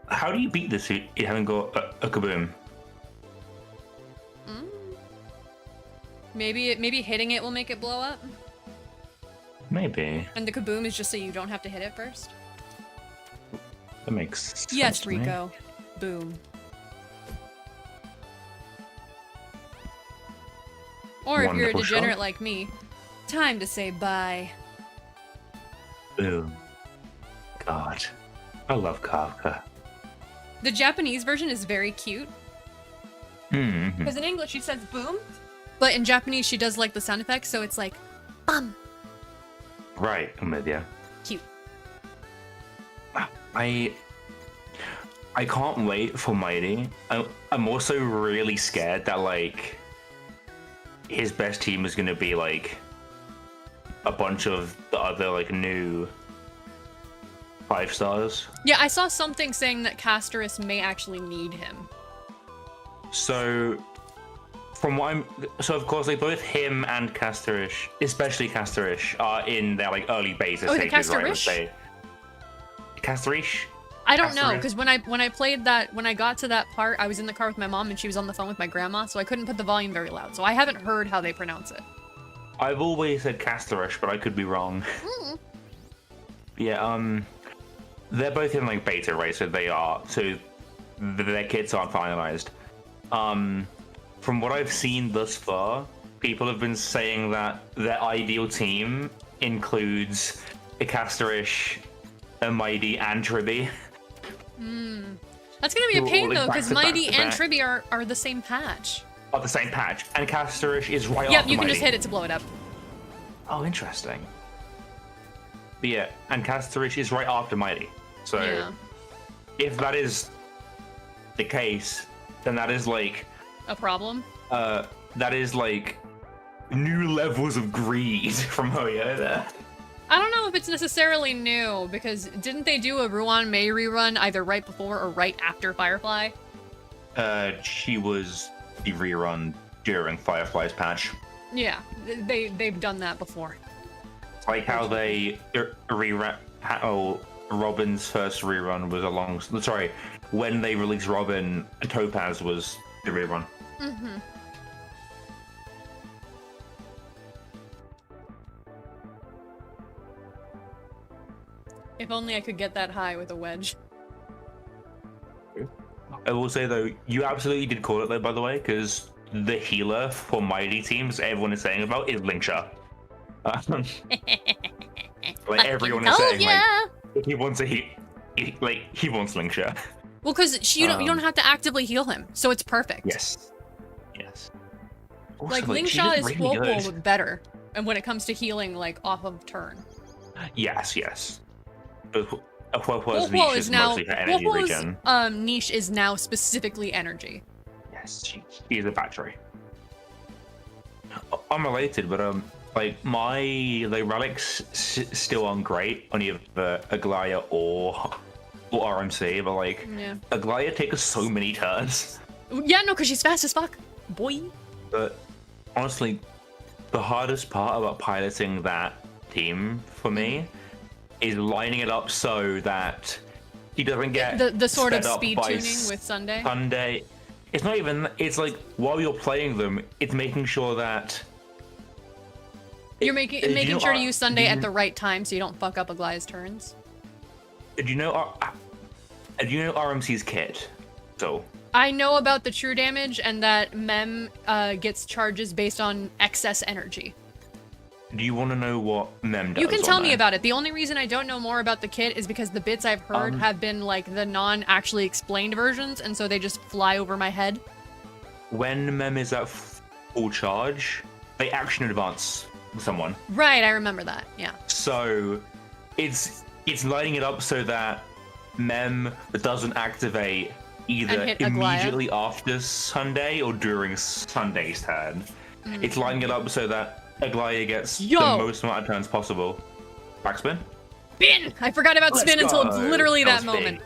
How do you beat this if you haven't got a kaboom? Mm. Maybe hitting it will make it blow up? Maybe. And the kaboom is just so you don't have to hit it first? That makes sense. Yes, to me. Rico. Boom. Or if you're a Wonderful degenerate shot. like me, time to say bye. Boom. God. I love Kafka. The Japanese version is very cute, Mm-hmm. because in English she says boom, but in Japanese she does like the sound effects, so it's like bum. Right, I'm with you. Cute. I can't wait for Mighty. I'm also really scared that like his best team is gonna be like a bunch of the other like new 5 stars. Yeah, I saw something saying that Castorus may actually need him. So from what so of course like both him and Castorish, especially Castorish, are in their like early beta Oh, is it stages, right? Castorish? Let's say. Castorish? I don't know, Castorus? because when I played that, when I got to that part, I was in the car with my mom and she was on the phone with my grandma, so I couldn't put the volume very loud. So I haven't heard how they pronounce it. I've always said Castorish, but I could be wrong. Yeah, they're both in like beta, right? So their kits aren't finalized. From what I've seen thus far, people have been saying that their ideal team includes Icasterish, Mighty, and Tribby. That's gonna be a pain though, because Mighty and back. Tribby are the same patch. Are the same patch, and Icasterish is right Yep, after you can Mighty. just hit it to blow it up. Oh, interesting. But yeah, and Icasterish is right after Mighty. So Yeah. if that is the case, then that is like A problem? that is like new levels of greed from Hoyo there. I don't know if it's necessarily new, because didn't they do a Ruan Mei rerun either right before or right after Firefly? She was the rerun during Firefly's patch. Yeah, they've done that before. It's like how they Robin's first rerun was when they released Robin, Topaz was the rerun. Mm-hmm. If only I could get that high with a wedge. I will say though, you absolutely did call it though, by the way, because the healer for Mighty teams everyone is saying about is Linkshot. Like everyone is saying, like, if he wants he wants Linkshot. Well, because you don't have to actively heal him, so it's perfect. Yes. Also, Like, she Linkshot did is really Whirlpool, good. but better. And when it comes to healing, like, off of turn. Yes. But Whirlpool's Whirlpool niche is is now... mostly her energy Whirlpool's regen. niche is now specifically energy. Yes, she is a battery. Unrelated, but like my relics still aren't great on either Aglaya or RMC, but like Yeah. Aglaya takes so many turns. Yeah, no, because she's fast as fuck. Boy. But honestly, the hardest part about piloting that team for me is lining it up so that he doesn't get The sort of sped up speed by tuning with Sunday. Sunday. It's not even. It's like while you're playing them, it's making sure that You're making you know sure to what? use Sunday at the right time so you don't fuck up Aglaya's turns. Do you know RMC's kit? So I know about the true damage and that Mem gets charges based on excess energy. do you want to know what Mem does? You can tell me there? about it. The only reason I don't know more about the kit is because the bits I've heard have been like the non-actually explained versions, and so they just fly over my head. When Mem is at full charge, they action advance someone. Right, I remember that. Yeah. So it's lining it up so that Mem doesn't activate either And hit Aglaya. immediately after Sunday or during Sunday's turn. It's lining it up so that Aglaya gets the most amount of turns possible. Backspin? Spin! I forgot about spin until go. literally that was moment.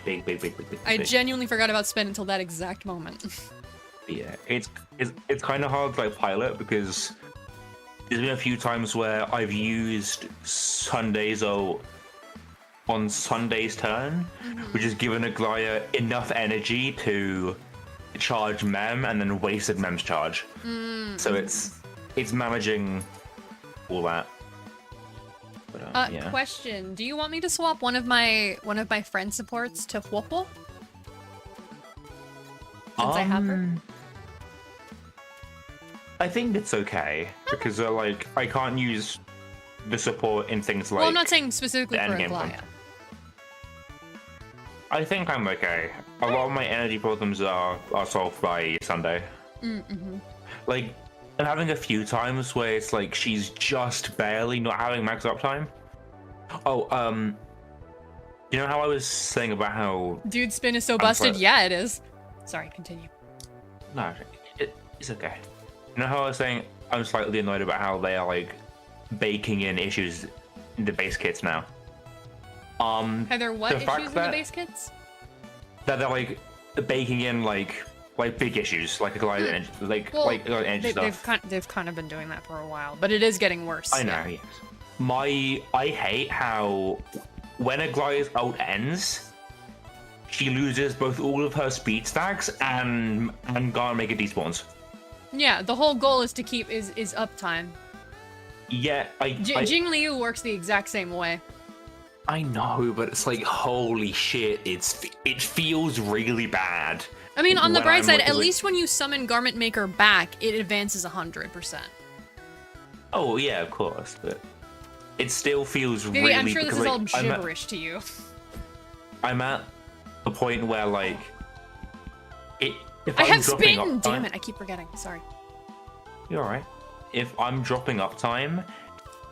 Big. I big. genuinely forgot about spin until that exact moment. Yeah, it's kind of hard to like pilot because there's been a few times where I've used Sunday's ult on Sunday's turn, which has given Aglaya enough energy to charge Mem and then wasted Mem's charge. So it's managing all that. But, yeah. Question: do you want me to swap one of my friend supports to Whirlpool? Since I have her. I think it's okay because like I can't use the support in things like. Well, I'm not saying specifically the for endgame one. Aglaya. I think I'm okay. A lot of my energy problems are solved by Sunday. Like, I'm having a few times where it's like she's just barely not having max uptime. Oh, you know how I was saying about how Dude, spin is so busted. Yeah, it is. Sorry, continue. no, it's okay. You know how I was saying I'm slightly annoyed about how they are like baking in issues in the base kits now. Are there what the fact issues in the that- base kits? That they're like baking in like big issues like energy, Well, energy stuff. they've kind of been doing that for a while, but it is getting worse. I know. Yes. I hate how when Aglaya's ult ends, she loses both all of her speed stacks and can't make it despawns. Yeah, the whole goal is to keep is uptime. Yeah, Jing Liu works the exact same way. I know, but it's like, holy shit, it feels really bad. I mean, on the When bright I'm side, looking, at like- least when you summon Garment Maker back, it advances 100%. Oh yeah, of course, but it still feels Maybe really. I'm sure this because, is like, all gibberish to you. I'm at the point where like if I I'm have dropping spin! uptime, Damn it, I keep forgetting. Sorry. You're alright. If I'm dropping uptime,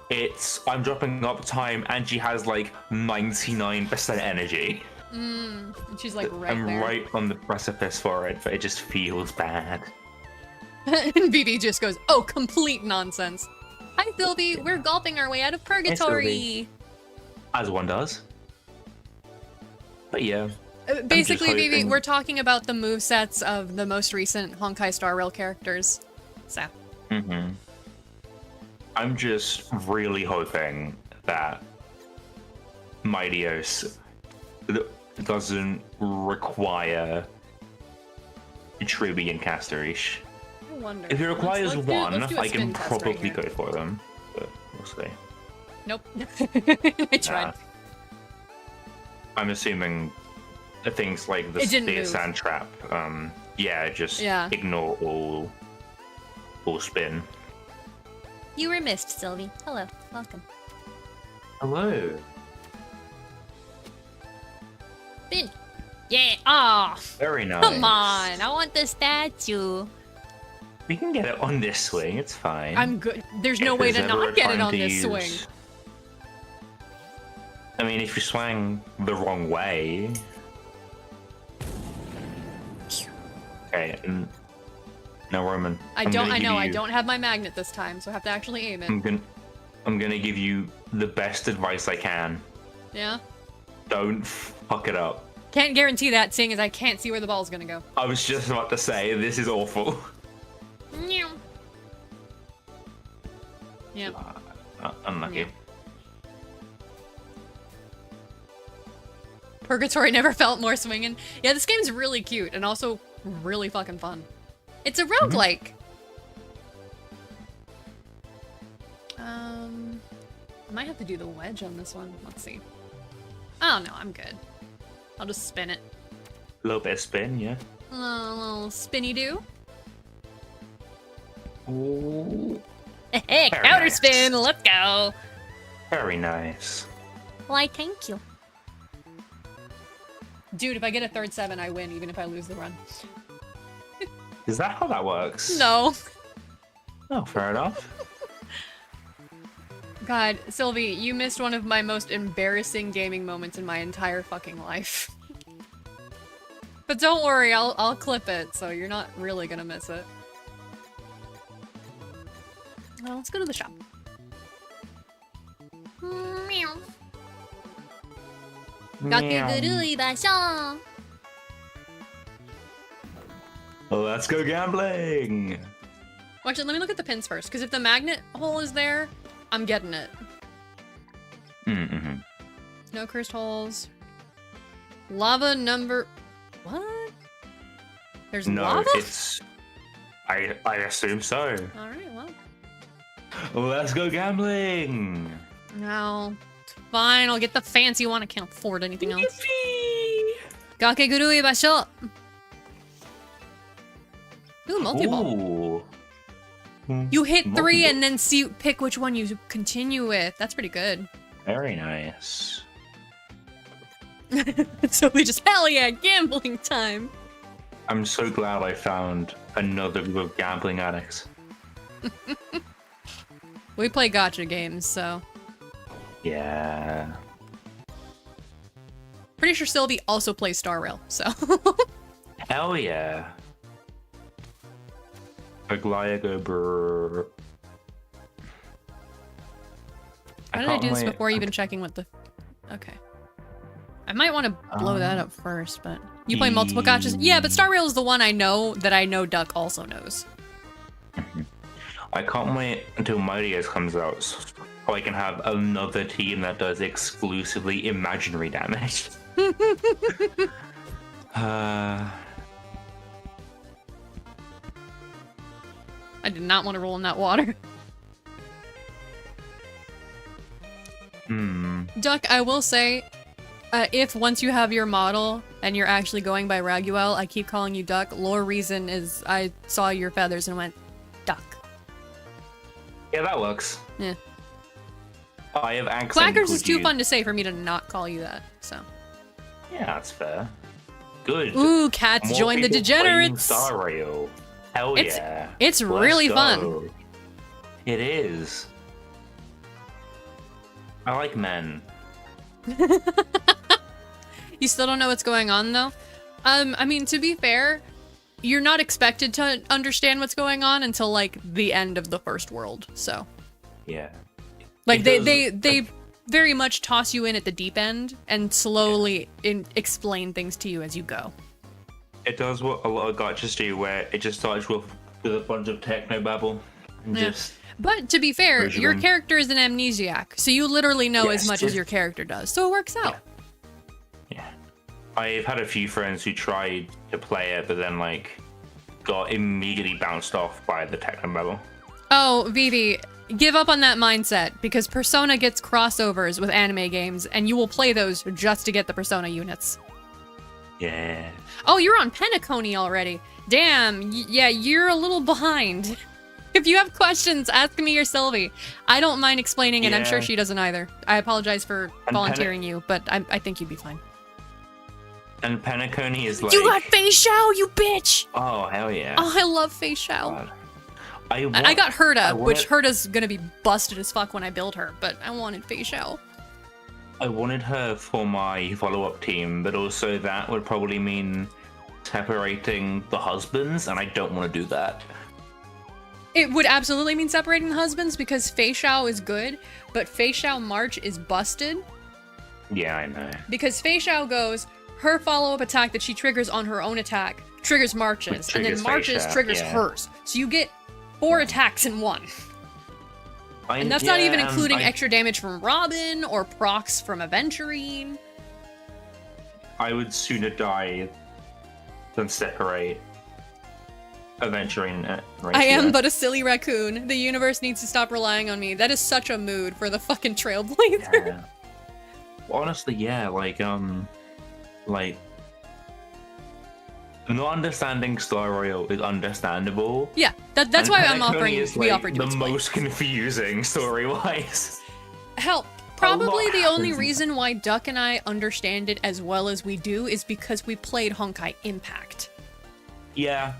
I'm dropping uptime and she has like 99% energy. And she's like right I'm there. right on the precipice for it, but it just feels bad. And Vivi just goes, oh, complete nonsense. Hi, Sylvie. We're golfing our way out of purgatory. As one does. But yeah. Basically, Vivi, hoping- we're talking about the movesets of the most recent Honkai Star Rail characters. So. Mm-hmm. I'm just really hoping that Mightios doesn't require Truby and Castorish. I wonder. If it requires Let's do one, a I spin can test right probably here. go for them. But we'll see. Nope. I tried. I'm assuming that things like It didn't the move. sand trap, just Yeah. ignore all spin. You were missed, Sylvie. Hello. Welcome. Hello. Spin. Yeah. Aw. Very nice. Come on. I want the statue. We can get it on this swing, it's fine. I'm good. There's no If way there's to ever not a get it time on to this use- swing. I mean, if you swang the wrong way. Okay, now Roman. I I'm don't. gonna I give know. I you- don't have my magnet this time, so I have to actually aim it. I'm gonna give you the best advice I can. Yeah. Don't fuck it up. Can't guarantee that, seeing as I can't see where the ball's gonna go. I was just about to say this is awful. Meow. Yeah. Unlucky. Yeah. Purgatory never felt more swinging. Yeah, this game's really cute and also really fucking fun. It's a roguelike. I might have to do the wedge on this one. Let's see. Oh no, I'm good. I'll just spin it. A little bit of spin, yeah. A little spinny do. Ooh, Hey, Very counter nice. spin. Let's go. very nice. Why, thank you. Dude, if I get a third 7, I win, even if I lose the run. Is that how that works? No. Oh, fair enough. God, Sylvie, you missed one of my most embarrassing gaming moments in my entire fucking life. But don't worry, I'll clip it, so you're not really gonna miss it. Well, let's go to the shop. Meow. Meow. 가게그루이 마셔. Let's go gambling. Well, actually, let me look at the pins first, because if the magnet hole is there, I'm getting it. Mm-hmm. No cursed holes. Lava number... What? There's No, lava? it's. I assume so. Alright, well. Let's go gambling. No. Fine, I'll get the fancy one. I can't afford anything else. Gakegurui basho! Ooh, multi-ball. Ooh. You hit 3 Multi-ball. and then pick which one you continue with. That's pretty good. Very nice. So we just, hell yeah, gambling time! I'm so glad I found another group of gambling addicts. We play gacha games, so... Yeah. Pretty sure Sylvie also plays Star Rail, so... Hell yeah. Aglaya go brrr. How did I do this before even checking what the... Okay. I might want to blow that up first, but... You play multiple gachas? Yeah, but Star Rail is the one I know that I know Duck also knows. I can't wait until Mightios comes out so I can have another team that does exclusively imaginary damage. I did not want to roll in that water. Duck, I will say, if once you have your model and you're actually going by Raguel, I keep calling you Duck. Lore reason is I saw your feathers and went, Duck. Yeah, that works. Yeah. I have accent. Clackers is too fun to say for me to not call you that, so. Yeah, that's fair. Good. Ooh, cats More join the people playing degenerates. Star Rail. Hell yeah. It's Let's really go. fun. It is. I like men. You still don't know what's going on, though? I mean, to be fair, you're not expected to understand what's going on until, like, the end of the first world, so. Yeah. Like, they very much toss you in at the deep end and slowly explain things to you as you go. It does what a lot of gachas do, where it just starts with a bunch of techno babble. And just But to be fair, your character is an amnesiac, so you literally know as much as your character does, so it works out. Yeah. I've had a few friends who tried to play it, but then, like, got immediately bounced off by the techno babble. Oh, Vivi, give up on that mindset, because Persona gets crossovers with anime games, and you will play those just to get the Persona units. Yeah. Oh, you're on Penacony already. Damn, yeah, you're a little behind. If you have questions, ask me or Sylvie. I don't mind explaining, and I'm sure she doesn't either. I apologize for volunteering you, but I think you'd be fine. And Penacony is like... You got Fei Xiao, you bitch! Oh, hell yeah. Oh, I love Fei Xiao. God. I got Herda, which Herda's gonna be busted as fuck when I build her, but I wanted Fei Xiao. I wanted her for my follow-up team, but also that would probably mean separating the husbands, and I don't want to do that. It would absolutely mean separating the husbands, because Fei Xiao is good, but Fei Xiao March is busted. Yeah, I know. Because Fei Xiao goes, her follow-up attack that she triggers on her own attack triggers March's, and then March's triggers hers. So you get 4 attacks in one. And that's not even including extra damage from Robin or procs from Aventurine. I would sooner die than separate Aventurine. I am but a silly raccoon. The universe needs to stop relying on me. That is such a mood for the fucking Trailblazer. Yeah. Honestly, yeah, like not understanding Star Royal is understandable. Yeah, that's why I'm offering. We offered to the explain. most confusing story-wise. Hell, probably the only reason why Duck and I understand it as well as we do is because we played Honkai Impact. Yeah.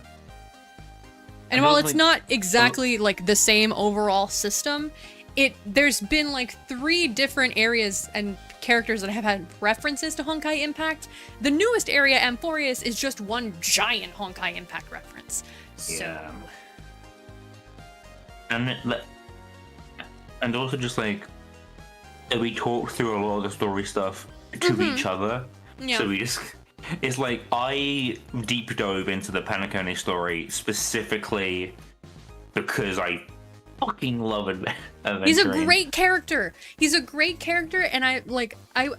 And while it's not exactly like the same overall system, there's been like 3 different areas and characters that have had references to Honkai Impact. The newest area, Amphorius, is just one giant Honkai Impact reference. So. Yeah. And also just like we talk through a lot of the story stuff to each other. Yeah. So we just it's like I deep dove into the Penacony story specifically because I fucking love it. He's a great character. He's a great character, and I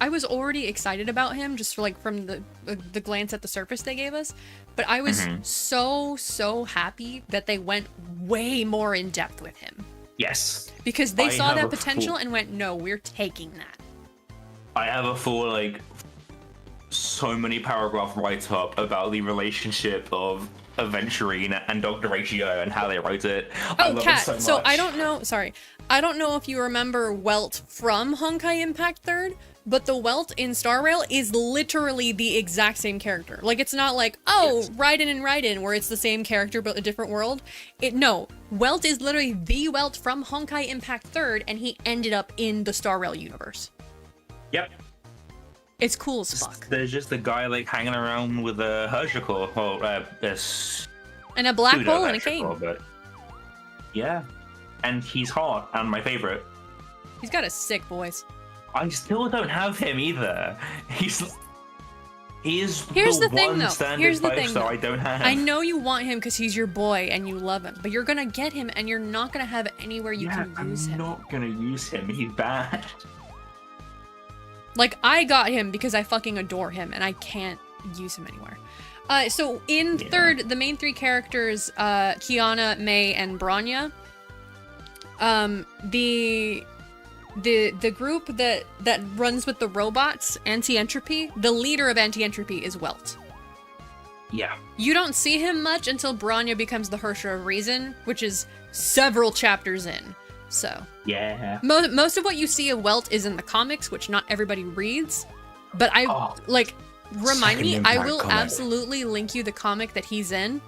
was already excited about him just from the glance at the surface they gave us. But I was so happy that they went way more in depth with him. Yes. Because they saw that potential and went, no, we're taking that. I have a full so many paragraph write-up about the relationship of Aventurine and Dr. Ratio and how they wrote it. I love Kat, it so much. So I don't know if you remember Welt from Honkai Impact 3rd, but the Welt in Star Rail is literally the exact same character. Like, it's not like, Raiden and Raiden, where it's the same character but a different world. No, Welt is literally the Welt from Honkai Impact 3rd, and he ended up in the Star Rail universe. Yep. It's cool as fuck. There's just a guy hanging around with a Hershikor, and a black hole and a cane. But yeah, and he's hot and my favorite. He's got a sick voice. I still don't have him either. Here's the thing, though. Here's the thing, though. I don't have. I know you want him because he's your boy and you love him, but you're gonna get him and you're not gonna have anywhere you can use him. I'm not gonna use him. He's bad. Like, I got him because I fucking adore him, and I can't use him anywhere. So in 3rd, the main 3 characters, Kiana, Mei, and Bronya, the the group that runs with the robots, Anti-Entropy, the leader of Anti-Entropy is Welt. Yeah. You don't see him much until Bronya becomes the Hersher of Reason, which is several chapters in. So Yeah. most of what you see of Welt is in the comics, which not everybody reads. But remind me, Second I Impact will comic. absolutely link you the comic that he's in,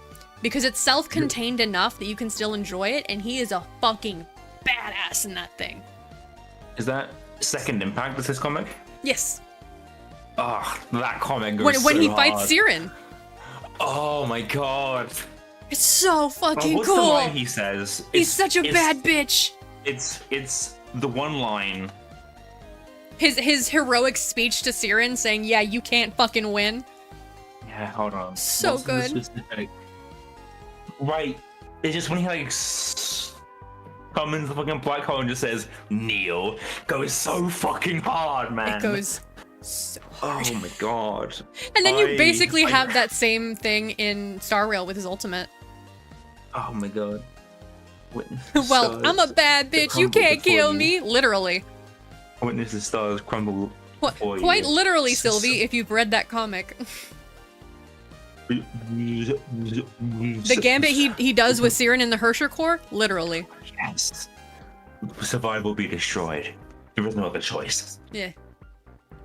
because it's self-contained enough that you can still enjoy it, and he is a fucking badass in that thing. Is that Second Impact with this comic? Yes. Oh, that comic goes When so he hard. fights Siren. Oh my god. It's so fucking What's cool. the line he says? He's such a bad bitch. It's the one line. His heroic speech to Siren saying, "Yeah, you can't fucking win." Yeah, hold on. So What's the good. specific- Right. It's just when he comes the fucking black hole and just says, "Kneel," goes so fucking hard, man. It goes so hard. Oh my god. And then you basically have that same thing in Star Rail with his ultimate. Oh my god. Witness Well, stars I'm a bad bitch. You crumble can't before kill you. me. Literally. Witness the stars crumble before you. Quite literally, Sylvie, if you've read that comic. The gambit he does with Siren in the Hersher Core, literally. Yes. Survival will be destroyed. There is no other choice. Yeah.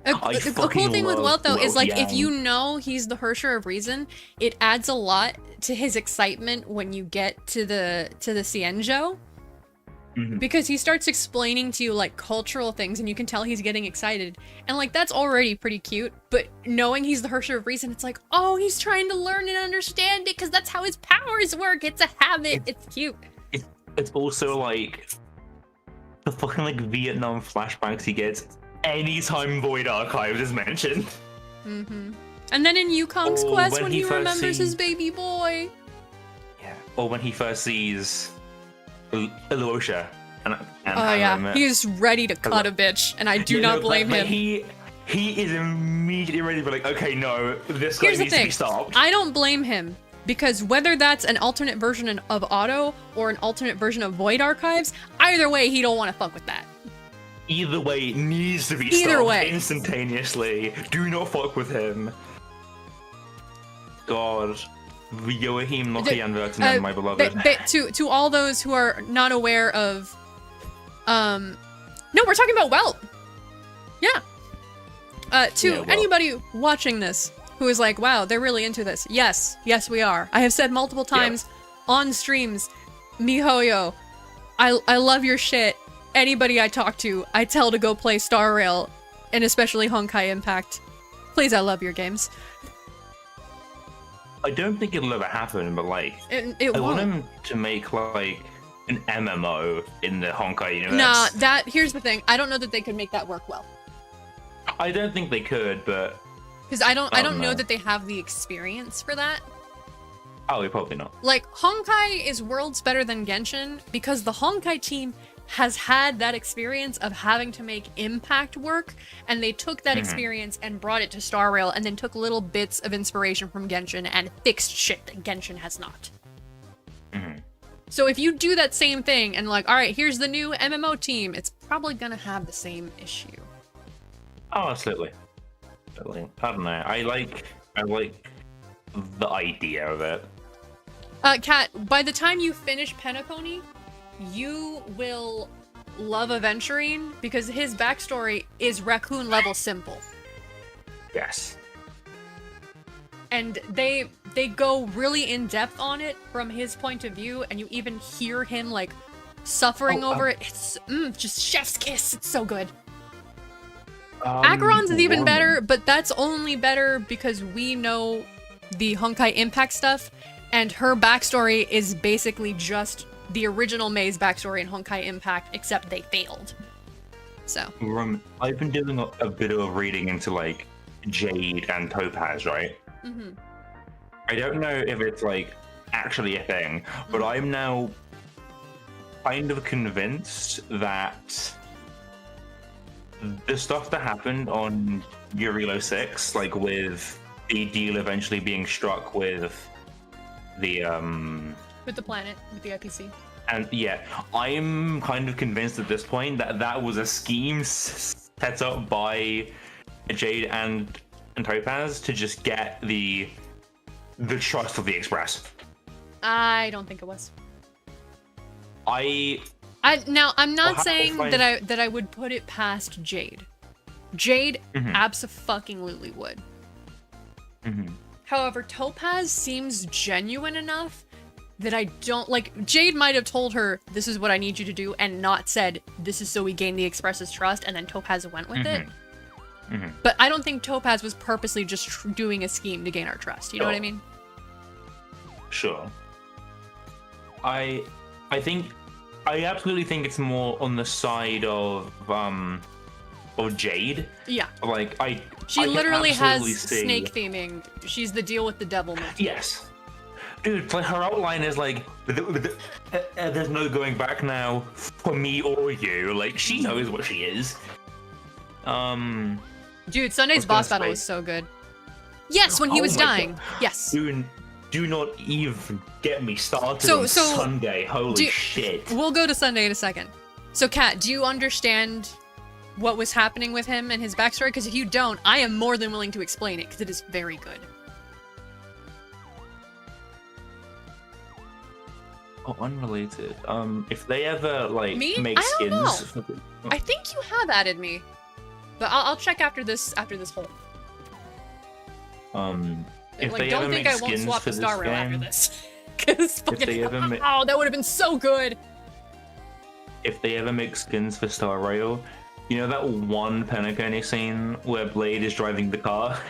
I A cool fucking thing with love Welt, though, is Welt like, if Yang. you know he's the Hersher of Reason, it adds a lot to his excitement when you get to the Cienjo. Mhm. Because he starts explaining to you, like, cultural things, and you can tell he's getting excited. And, like, that's already pretty cute, but knowing he's the Hersher of Reason, it's like, oh, he's trying to learn and understand it, because that's how his powers work. It's a habit. It's cute. It's also like the fucking like Vietnam flashbacks he gets anytime Void Archives is mentioned. Mm-hmm. And then in Yukong's Or quest, when when he he first remembers his sees- baby boy. Yeah. Or when he first sees Eluosha. And Oh, yeah. He's ready to cut a bitch, and I do not blame him. He is immediately ready to be like, okay, no, this guy Here's the needs to thing. be stopped. I don't blame him, because whether that's an alternate version of Otto or an alternate version of Void Archives, either way, he don't want to fuck with that. Either way, it needs to be Either stopped way. instantaneously. Do not fuck with him. God. Joachim Nokian Vertinen, my beloved. To all those who are not aware of, no, we're talking about Welt. Yeah. To Welt. anybody watching this who is like, wow, they're really into this. Yes, we are. I have said multiple times on streams, MiHoYo, I love your shit. Anybody I talk to, I tell to go play Star Rail, and especially Honkai Impact. Please, I love your games. I don't think it'll ever happen, but like, It I want won't. him to make like an MMO in the Honkai universe. Nah, here's the thing. I don't know that they could make that work well. I don't think they could, but Because I don't know no. that they have the experience for that. oh, probably not. Like, Honkai is worlds better than Genshin because the Honkai team has had that experience of having to make Impact work, and they took that experience and brought it to Star Rail, and then took little bits of inspiration from Genshin and fixed shit that Genshin has not. So if you do that same thing and like, all right, here's the new MMO team, it's probably gonna have the same issue. Oh, absolutely. I don't know. I like the idea of it. Kat, by the time you finish Penacony, you will love Aventurine because his backstory is raccoon level simple. Yes. And they go really in depth on it from his point of view, and you even hear him like suffering over it. It's just chef's kiss. It's so good. Acheron's is even better, but that's only better because we know the Honkai Impact stuff, and her backstory is basically just the original Mei's backstory in Honkai Impact, except they failed. So. I've been doing a bit of reading into like Jade and Topaz, right? Mm-hmm. I don't know if it's like actually a thing, but I'm now kind of convinced that the stuff that happened on Yurilo 6, like with the deal eventually being struck with the With the planet, with the IPC. And yeah, I'm kind of convinced at this point that that was a scheme set up by Jade and Topaz to just get the trust of the Express. I don't think it was. Now I'm not saying that I would put it past Jade. Jade abso-fucking-lutely would. However, Topaz seems genuine enough that I don't like. Jade might have told her, "This is what I need you to do," and not said, "This is so we gain the Express's trust," and then Topaz went with it. But I don't think Topaz was purposely just doing a scheme to gain our trust. You know what I mean? Sure. I absolutely think it's more on the side of Jade. Yeah. Like She literally has see... snake theming. She's the deal with the devil motif. Yes. Dude, like her outline is like, there's no going back now for me or you. Like, she knows what she is. Dude, Sunday's boss battle was so good. Yes, when he was dying. God. Yes. Do not even get me started on Sunday. Holy shit. We'll go to Sunday in a second. So, Kat, do you understand what was happening with him and his backstory? Because if you don't, I am more than willing to explain it, because it is very good. Oh, unrelated. If they ever, like, me? make skins... I don't know. I think you have added me. But I'll check after this hole. If like, they don't ever think make I won't skins swap for the Star this Rail game, after this. Cause oh, that would have been so good. If they ever make skins for Star Rail, you know that one Penacony scene where Blade is driving the car?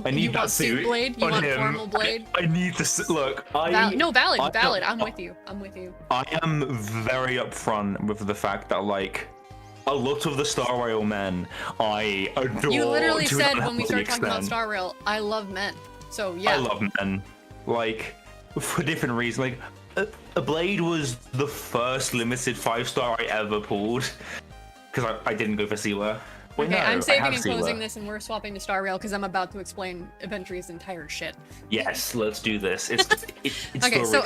I need that suit. Blade? You want formal Blade? I need to look. No, valid. I'm with you. I am very upfront with the fact that, like, a lot of the Star Rail men I adore. You literally said when we started talking about Star Rail, I love men. So yeah. I love men, like, for different reasons. Like, a Blade was the first limited 5-star I ever pulled because I didn't go for Sealer. Okay, I'm saving and closing this, and we're swapping to Star Rail because I'm about to explain Aventure's entire shit. Yes, let's do this. It's okay, so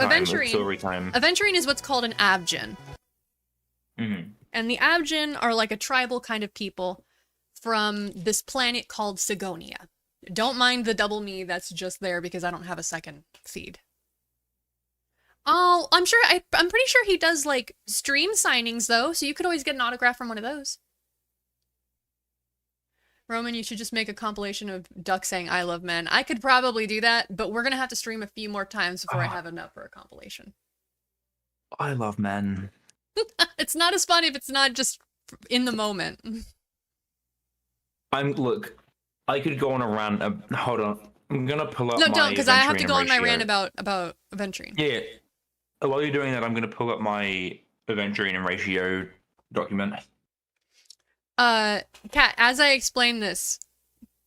story time. Aventurine is what's called an Abjin. And the Abjin are like a tribal kind of people from this planet called Sigonia. Don't mind the double me that's just there because I don't have a second feed. Oh, I'm pretty sure he does like stream signings though, so you could always get an autograph from one of those. Roman, you should just make a compilation of Duck saying I love men. I could probably do that, but we're gonna have to stream a few more times before I have enough for a compilation. I love men. It's not as fun if it's not just in the moment. Look, I could go on a rant. Hold on, I'm gonna pull up. No, don't, because I have to go on my rant about Aventurine. Yeah. While you're doing that, I'm gonna pull up my Aventurine and ratio document. Kat, as I explain this,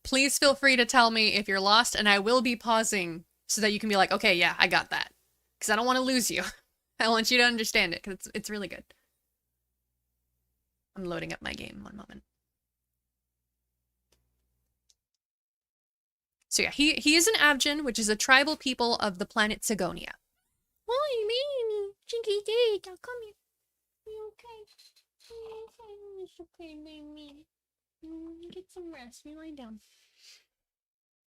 please feel free to tell me if you're lost, and I will be pausing so that you can be like, okay, yeah, I got that. Because I don't want to lose you. I want you to understand it, because it's really good. I'm loading up my game, one moment. So yeah, he is an Abjin, which is a tribal people of the planet Sigonia. Hi, baby. Chinky Dee, come here. You okay? It's okay, baby. Get some rest. You lie down.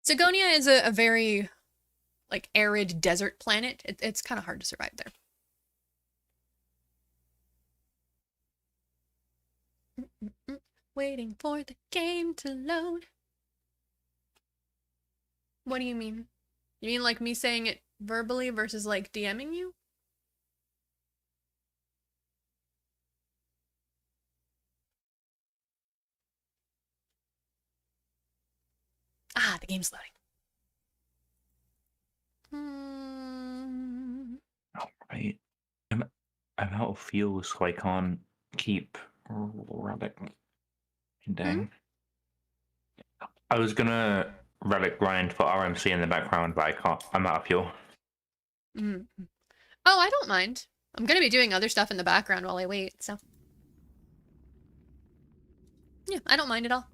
Sigonia is a very, like, arid desert planet. It's kind of hard to survive there. Waiting for the game to load. What do you mean? You mean like me saying it verbally versus like DMing you? Ah, the game's loading. Alright. I'm out of fuel, so I can't keep Relic. Dang. I was gonna Relic grind for RMC in the background, but I can't. I'm out of fuel. Oh, I don't mind. I'm gonna be doing other stuff in the background while I wait, so. Yeah, I don't mind at all.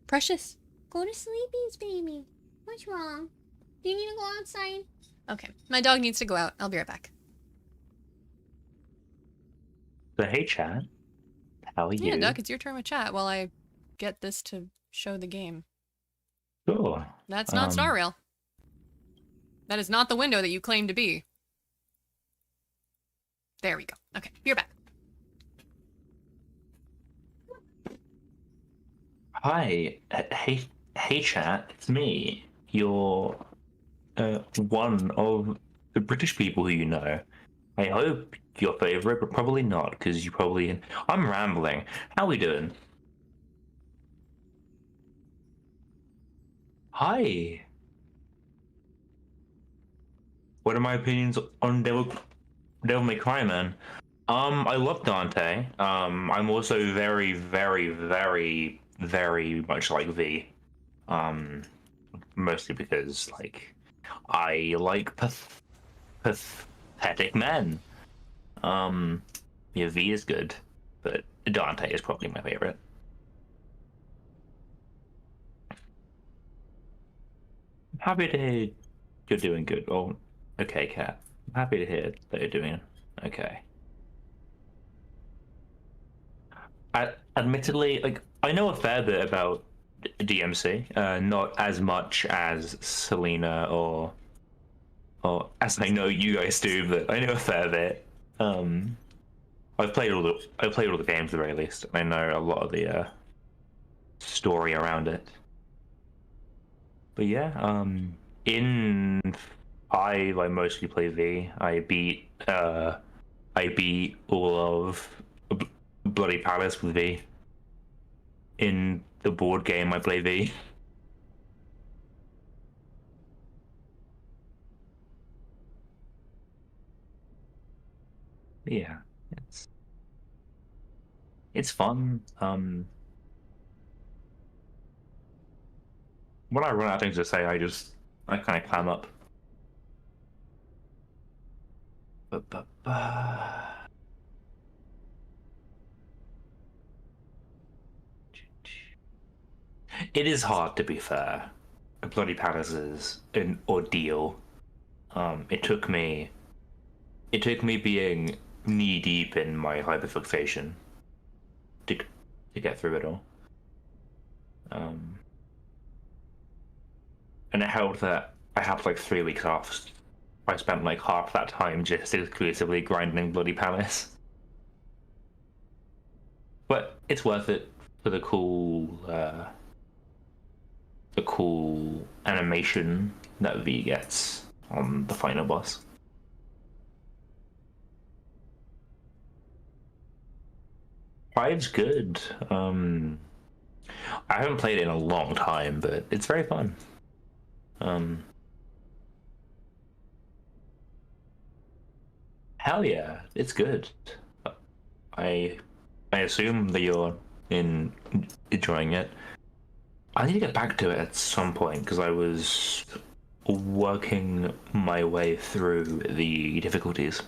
Precious. Go to sleepies, baby. What's wrong? Do you need to go outside? Okay, my dog needs to go out. I'll be right back. So hey chat, how are Yeah, you? Duck, it's your turn with chat while I get this to show the game. Sure. That's not Star Rail. That is not the window that you claim to be. There we go. Okay, you're back. Hi, hey chat, it's me. You're one of the British people who you know. I hope your favorite, but probably not, because you probably. I'm rambling. How we doing? Hi. What are my opinions on Devil May Cry, man? I love Dante. I'm also very, very, very, very much like V. Um, Mostly because like I like pathetic men. Um, yeah, V is good, but Dante is probably my favorite. Happy to hear you're doing good. Oh, okay, Kat. I'm happy to hear that you're doing okay. Admittedly, like I know a fair bit about DMC, not as much as Selena or as I know you guys do, but I know a fair bit. I've played all the games at the very least. I know a lot of the story around it. But yeah, in five I mostly play V. I beat all of Bloody Palace with V. In the board game I play V. Yeah, it's fun. When I run out of things to say, I kind of clam up. It is hard, to be fair. Bloody Palace is an ordeal. It took me being knee deep in my hyperfixation to get through it all. And it helped that I had like 3 weeks off. I spent like half that time just exclusively grinding Bloody Palace. But it's worth it for the cool animation that V gets on the final boss. Five's good. I haven't played it in a long time, but it's very fun. Hell yeah, it's good. I assume that you're enjoying it. I need to get back to it at some point because I was working my way through the difficulties.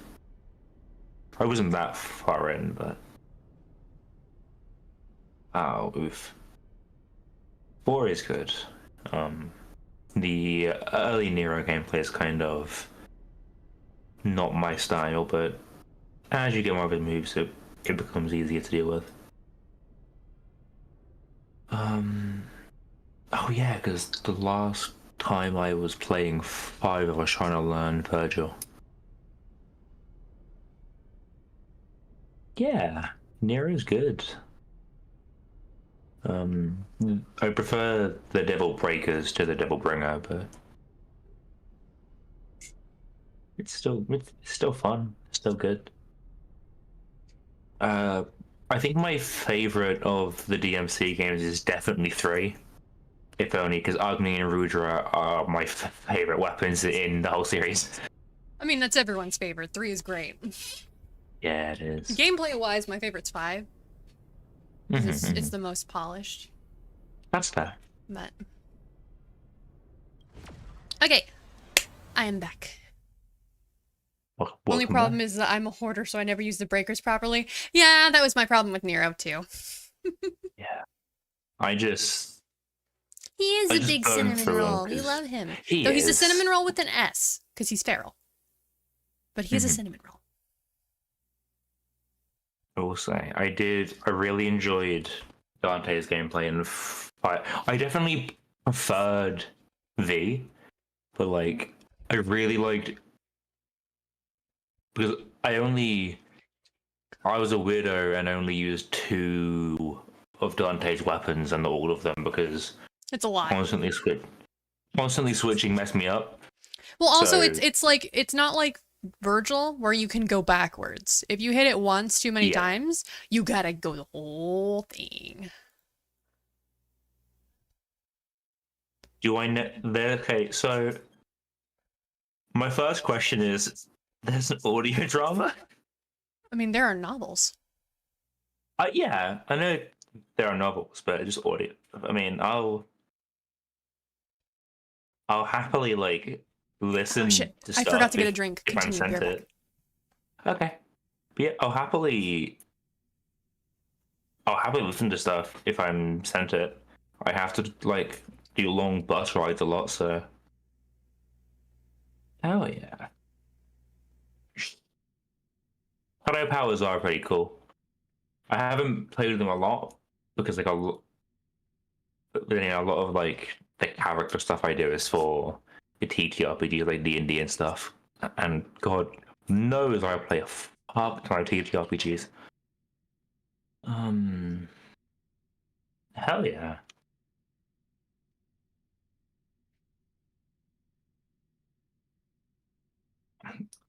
I wasn't that far in, but oh, oof. 4 is good. The early Nero gameplay is kind of not my style, but as you get more of his moves, it becomes easier to deal with. Oh yeah, because the last time I was playing 5, I was trying to learn Virgil. Yeah, Nero's good. I prefer the Devil Breakers to the Devil Bringer, but it's still fun. It's still good. I think my favorite of the DMC games is definitely 3. If only because Agni and Rudra are my favorite weapons in the whole series. I mean, that's everyone's favorite. 3 is great. Yeah, it is. Gameplay-wise, my favorite's 5. It's the most polished. That's fair. But... okay. I am back. Only problem is that I'm a hoarder, so I never use the breakers properly. Yeah, that was my problem with Nero, too. Yeah. He is a big cinnamon roll. We love him. Though he's a cinnamon roll with an S, because he's feral. But he is a cinnamon roll. I will say I really enjoyed Dante's gameplay and I definitely preferred V, but like I really liked because I was a weirdo and only used 2 of Dante's weapons and all of them because It's a lot. constantly switching messed me up. Well, also So- it's like it's not like Virgil where you can go backwards. If you hit it once too many Yeah. times, you gotta go the whole thing. Do I know? Okay, so my first question is: there's an audio drama? I mean, there are novels. Yeah, I know there are novels, but just audio. I mean, I'll happily like listen Oh shit! to I stuff forgot to get a if- drink. if I'm Continue. sent Bear back. it. Okay, but yeah, I'll happily listen to stuff if I'm sent it. I have to like do long bus rides a lot, so hell yeah. Shadow powers are pretty cool. I haven't played with them a lot because like a lot of like the character stuff I do is for the TTRPGs like D&D and stuff. And God knows I play a fuck ton of TTRPGs. Hell yeah.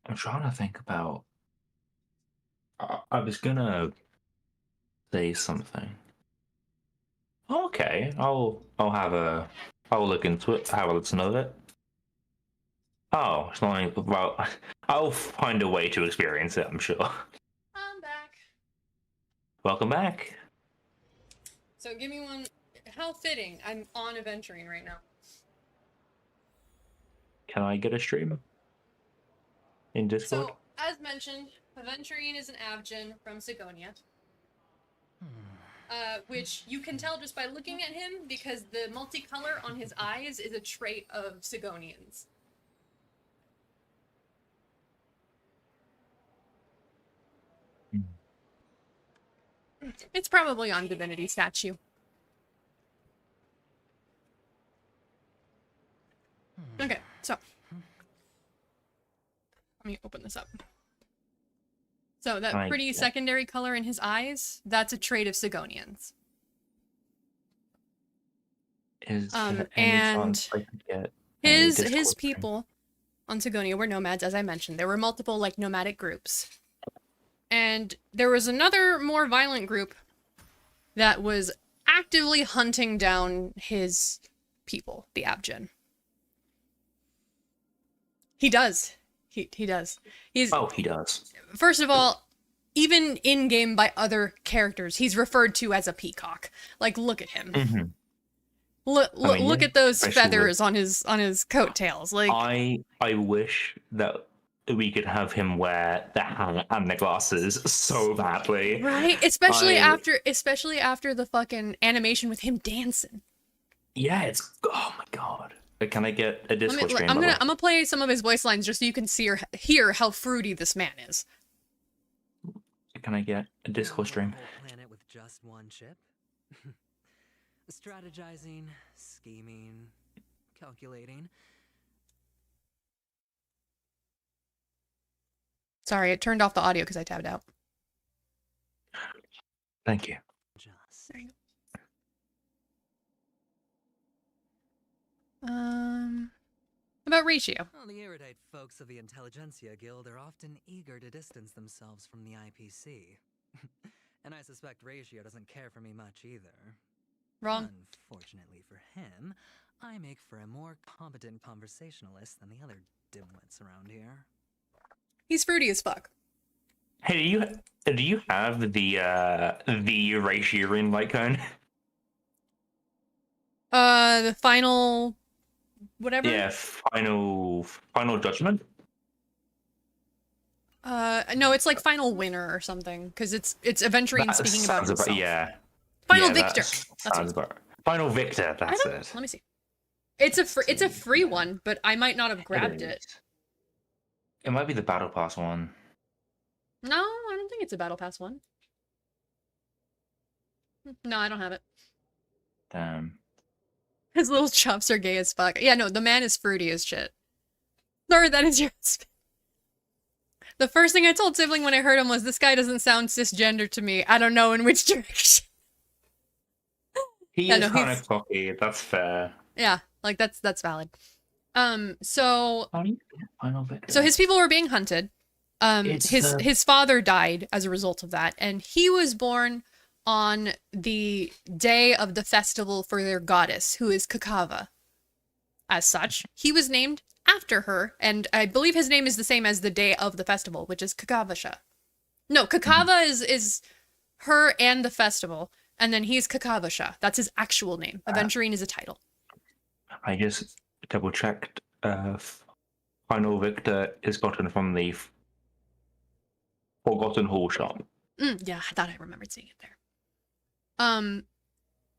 I'm trying to think about. I was gonna say something. Okay, I'll look into it. Have a listen to it. Oh, it's not like, well, I'll find a way to experience it. I'm sure. I'm back. Welcome back. So give me one. How fitting! I'm on Aventurine right now. Can I get a stream in Discord? So, as mentioned, Aventurine is an Avgen from Sigonia. Which you can tell just by looking at him because the multicolor on his eyes is a trait of Sigonians. It's probably on Divinity Statue. Okay, so let me open this up. So that Right, pretty yeah. secondary color in his eyes, that's a trait of Sigonians. Is there any and chance I could get His Discord stream? people on Sigonia were nomads, as I mentioned. There were multiple like nomadic groups. And there was another more violent group that was actively hunting down his people, the Abjin. He does. He does. He's Oh, he does. First of all, even in game by other characters, he's referred to as a peacock. Like, look at him. Mm-hmm. Look mean, look yeah, at those especially feathers on his coattails. Like, I wish that we could have him wear the hat and the glasses so badly. right? Especially I- after the fucking animation with him dancing. Yeah, it's oh my god. Can I get a I'm Discord stream? by the way? gonna play some of his voice lines just so you can hear how fruity this man is. Can I get a Discord stream? Whole planet with just one chip? Strategizing, scheming, calculating. Sorry, it turned off the audio because I tabbed out. Thank you. Just. There you go. About ratio. Well, the erudite folks of the Intelligentsia Guild are often eager to distance themselves from the IPC. And I suspect Ratio doesn't care for me much either. Wrong. Unfortunately for him, I make for a more competent conversationalist than the other dimwits around here. He's fruity as fuck. Hey, do you have the ratio in light cone? The final whatever. Yeah, final judgment. No, it's like final winner or something because it's Aventurine That speaking about sounds himself. yeah. Final Yeah, victor. that That's sounds what about right. Final victor. I That's don't. it. Let me see. It's a free one, but I might not have grabbed it. is. It might be the battle pass one. No, I don't think it's a battle pass one. No, I don't have it. Damn. His little chops are gay as fuck. Yeah, no, the man is fruity as shit. Sorry, that is your husband. The first thing I told Sibling when I heard him was, this guy doesn't sound cisgender to me. I don't know in which direction. He Yeah, is no, kind he's- of cocky. That's fair. Yeah, like that's valid. So How do you get Final Victor? his people were being hunted. It's His father died as a result of that, and he was born on the day of the festival for their goddess, who is Kakava. As such, he was named after her, and I believe his name is the same as the day of the festival, which is Kakavasha. No, Kakava is her and the festival, and then he's Kakavasha. That's his actual name. Aventurine is a title. I just double checked. Final Victor is gotten from the Forgotten Hall shop. Yeah, I thought I remembered seeing it there.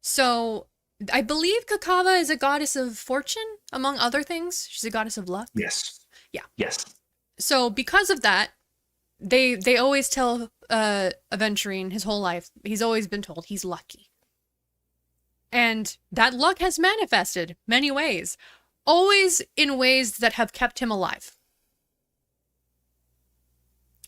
So I believe Kakava is a goddess of fortune, among other things. She's a goddess of luck. Yes. Yeah. Yes. So because of that, they always tell Aventurine his whole life, he's always been told he's lucky. And that luck has manifested many ways, always in ways that have kept him alive.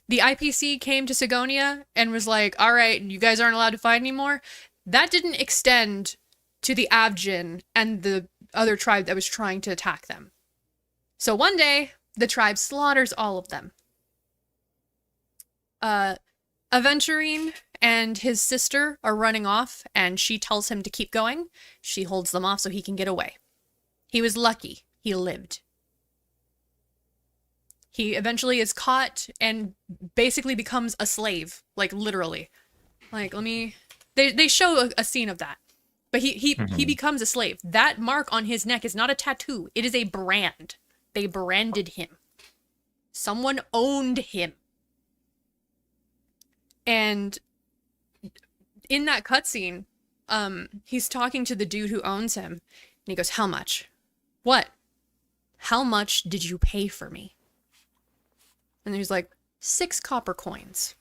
The IPC came to Sigonia and was like, all right, you guys aren't allowed to fight anymore. That didn't extend to the Abjin and the other tribe that was trying to attack them. So one day, the tribe slaughters all of them. Aventurine and his sister are running off, and she tells him to keep going. She holds them off so he can get away. He was lucky. He lived. He eventually is caught and basically becomes a slave, like literally. Like, they show a scene of that. But he becomes a slave. That mark on his neck is not a tattoo. It is a brand. They branded him. Someone owned him. And in that cutscene, he's talking to the dude who owns him. And he goes, how much? What? How much did you pay for me? And he's like, 6 copper coins.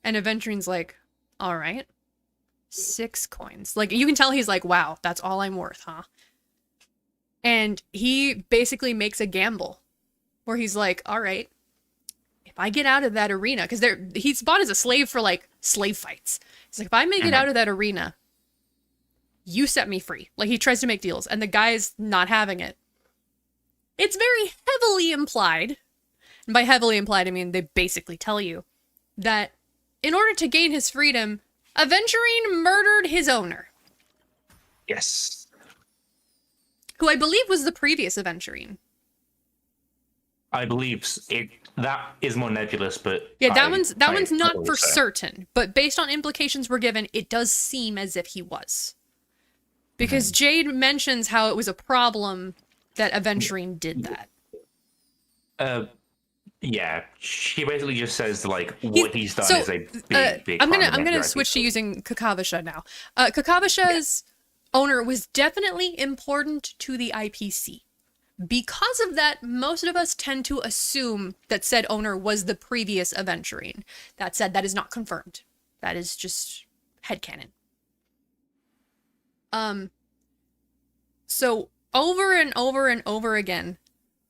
And Aventurine's like, all right. 6 coins. Like, you can tell he's like, wow, that's all I'm worth, huh? And he basically makes a gamble where he's like, all right, if I get out of that arena, because he's bought as a slave for like slave fights. He's like, if I make it out of that arena, you set me free. Like, he tries to make deals, and the guy's not having it. It's very heavily implied, and by heavily implied, I mean they basically tell you that in order to gain his freedom, Aventurine murdered his owner. Yes. Who I believe was the previous Aventurine. I believe that is more nebulous, but yeah, that one's not for so. certain, but based on implications we're given, it does seem as if he was. Because Jade mentions how it was a problem that Aventurine did that. Yeah, she basically just says like what he's done is a big. I'm gonna switch to using Kakavasha now. Kakavasha's owner was definitely important to the IPC. Because of that, most of us tend to assume that said owner was the previous Aventurine. That said, that is not confirmed. That is just headcanon. So over and over and over again,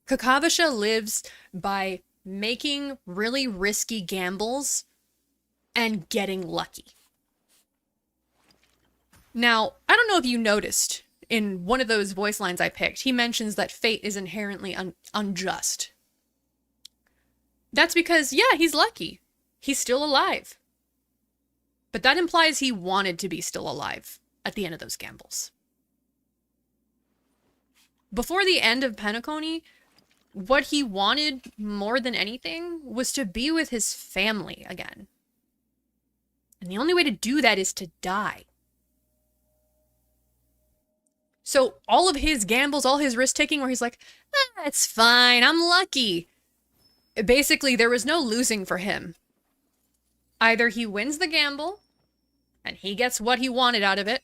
Kakavasha lives by making really risky gambles and getting lucky. Now, I don't know if you noticed, in one of those voice lines I picked, he mentions that fate is inherently unjust. That's because, yeah, he's lucky. He's still alive. But that implies he wanted to be still alive at the end of those gambles. Before the end of Penacony, what he wanted more than anything was to be with his family again. And the only way to do that is to die. So all of his gambles, all his risk-taking where he's like, it's fine, I'm lucky. Basically, there was no losing for him. Either he wins the gamble, and he gets what he wanted out of it,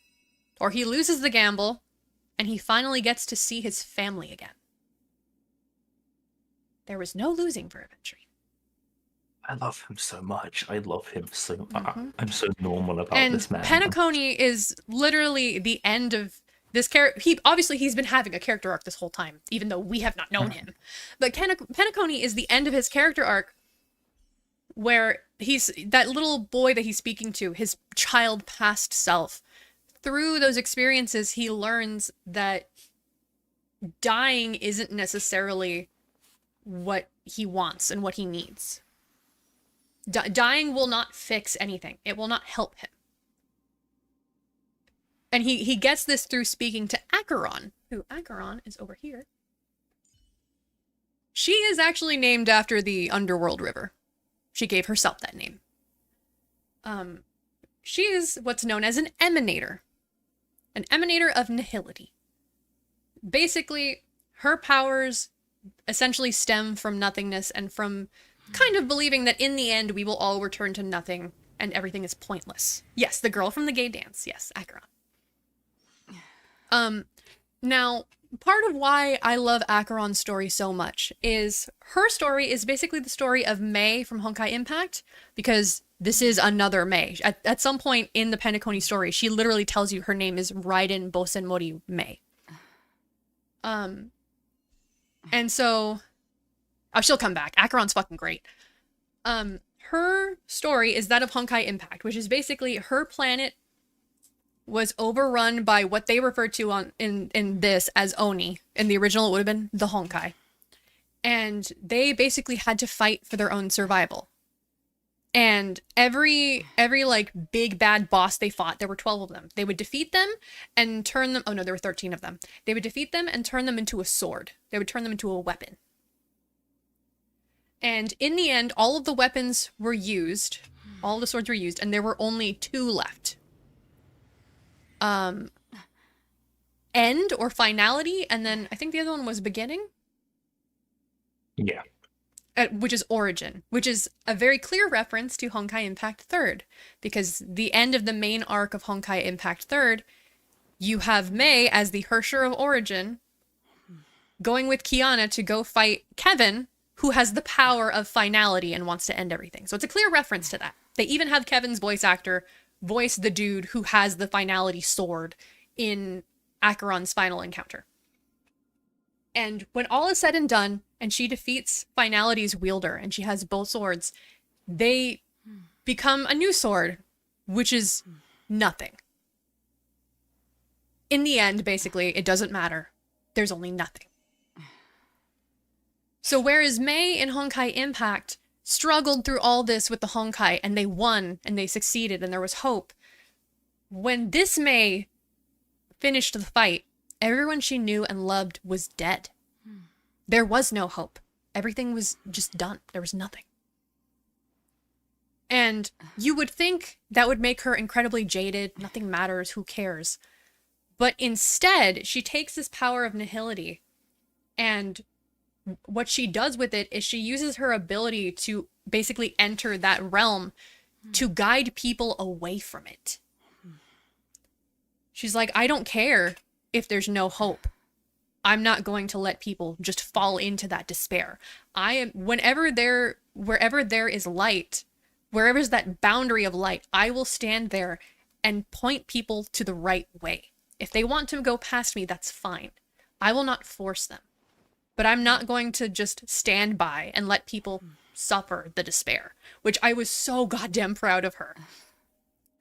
or he loses the gamble, and he finally gets to see his family again. There was no losing for Aventurine. I love him so much. I love him so much. Mhm. I'm so normal about And this man. Penacony is literally the end of this character. He's been having a character arc this whole time, even though we have not known him. But Penacony is the end of his character arc, where he's that little boy that he's speaking to, his child past self. Through those experiences, he learns that dying isn't necessarily what he wants and what he needs. Dying will not fix anything. It will not help him. And he gets this through speaking to Acheron, who Acheron is over here. She is actually named after the Underworld River. She gave herself that name. She is what's known as an emanator. An emanator of nihility. Basically, her powers essentially stem from nothingness and from kind of believing that in the end we will all return to nothing and everything is pointless. Yes, the girl from the gay dance. Yes, Acheron. Now, part of why I love Acheron's story so much is her story is basically the story of Mei from Honkai Impact, because this is another Mei. At some point in the Penacony story, she literally tells you her name is Raiden Bosenmori Mei. And so, she'll come back. Acheron's fucking great. Her story is that of Honkai Impact, which is basically her planet was overrun by what they refer to in this as Oni. In the original, it would have been the Honkai. And they basically had to fight for their own survival. And every like big bad boss they fought, there were 12 of them. They would defeat them and turn them, oh no, there were 13 of them. They would defeat them and turn them into a sword. They would turn them into a weapon. And in the end, all of the weapons were used, all the swords were used, and there were only 2 left. End or finality, and then I think the other one was beginning. Yeah. Which is origin, which is a very clear reference to Honkai Impact 3rd, because the end of the main arc of Honkai Impact 3rd, you have Mei as the Hersher of origin, going with Kiana to go fight Kevin, who has the power of finality and wants to end everything. So it's a clear reference to that. They even have Kevin's voice actor voice the dude who has the finality sword in Acheron's final encounter. And when all is said and done, and she defeats Finality's wielder, and she has both swords, they become a new sword, which is nothing. In the end, basically, it doesn't matter. There's only nothing. So whereas Mei in Honkai Impact struggled through all this with the Honkai, and they won, and they succeeded, and there was hope, when this Mei finished the fight, everyone she knew and loved was dead. There was no hope. Everything was just done. There was nothing. And you would think that would make her incredibly jaded. Nothing matters. Who cares? But instead, she takes this power of nihility, and what she does with it is she uses her ability to basically enter that realm to guide people away from it. She's like, I don't care if there's no hope. I'm not going to let people just fall into that despair. Wherever there is light, wherever is that boundary of light, I will stand there and point people to the right way. If they want to go past me, that's fine. I will not force them. But I'm not going to just stand by and let people suffer the despair, which I was so goddamn proud of her.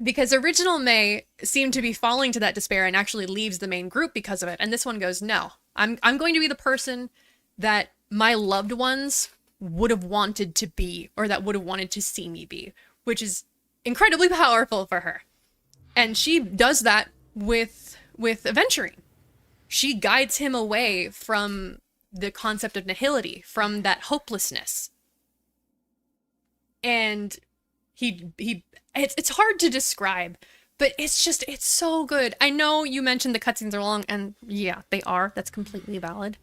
Because original Mei seemed to be falling to that despair and actually leaves the main group because of it. And this one goes, no, I'm going to be the person that my loved ones would have wanted to be, or that would have wanted to see me be, which is incredibly powerful for her. And she does that with Aventurine. She guides him away from the concept of nihility, from that hopelessness. And it's hard to describe, but it's so good. I know you mentioned the cutscenes are long, and yeah, they are. That's completely valid.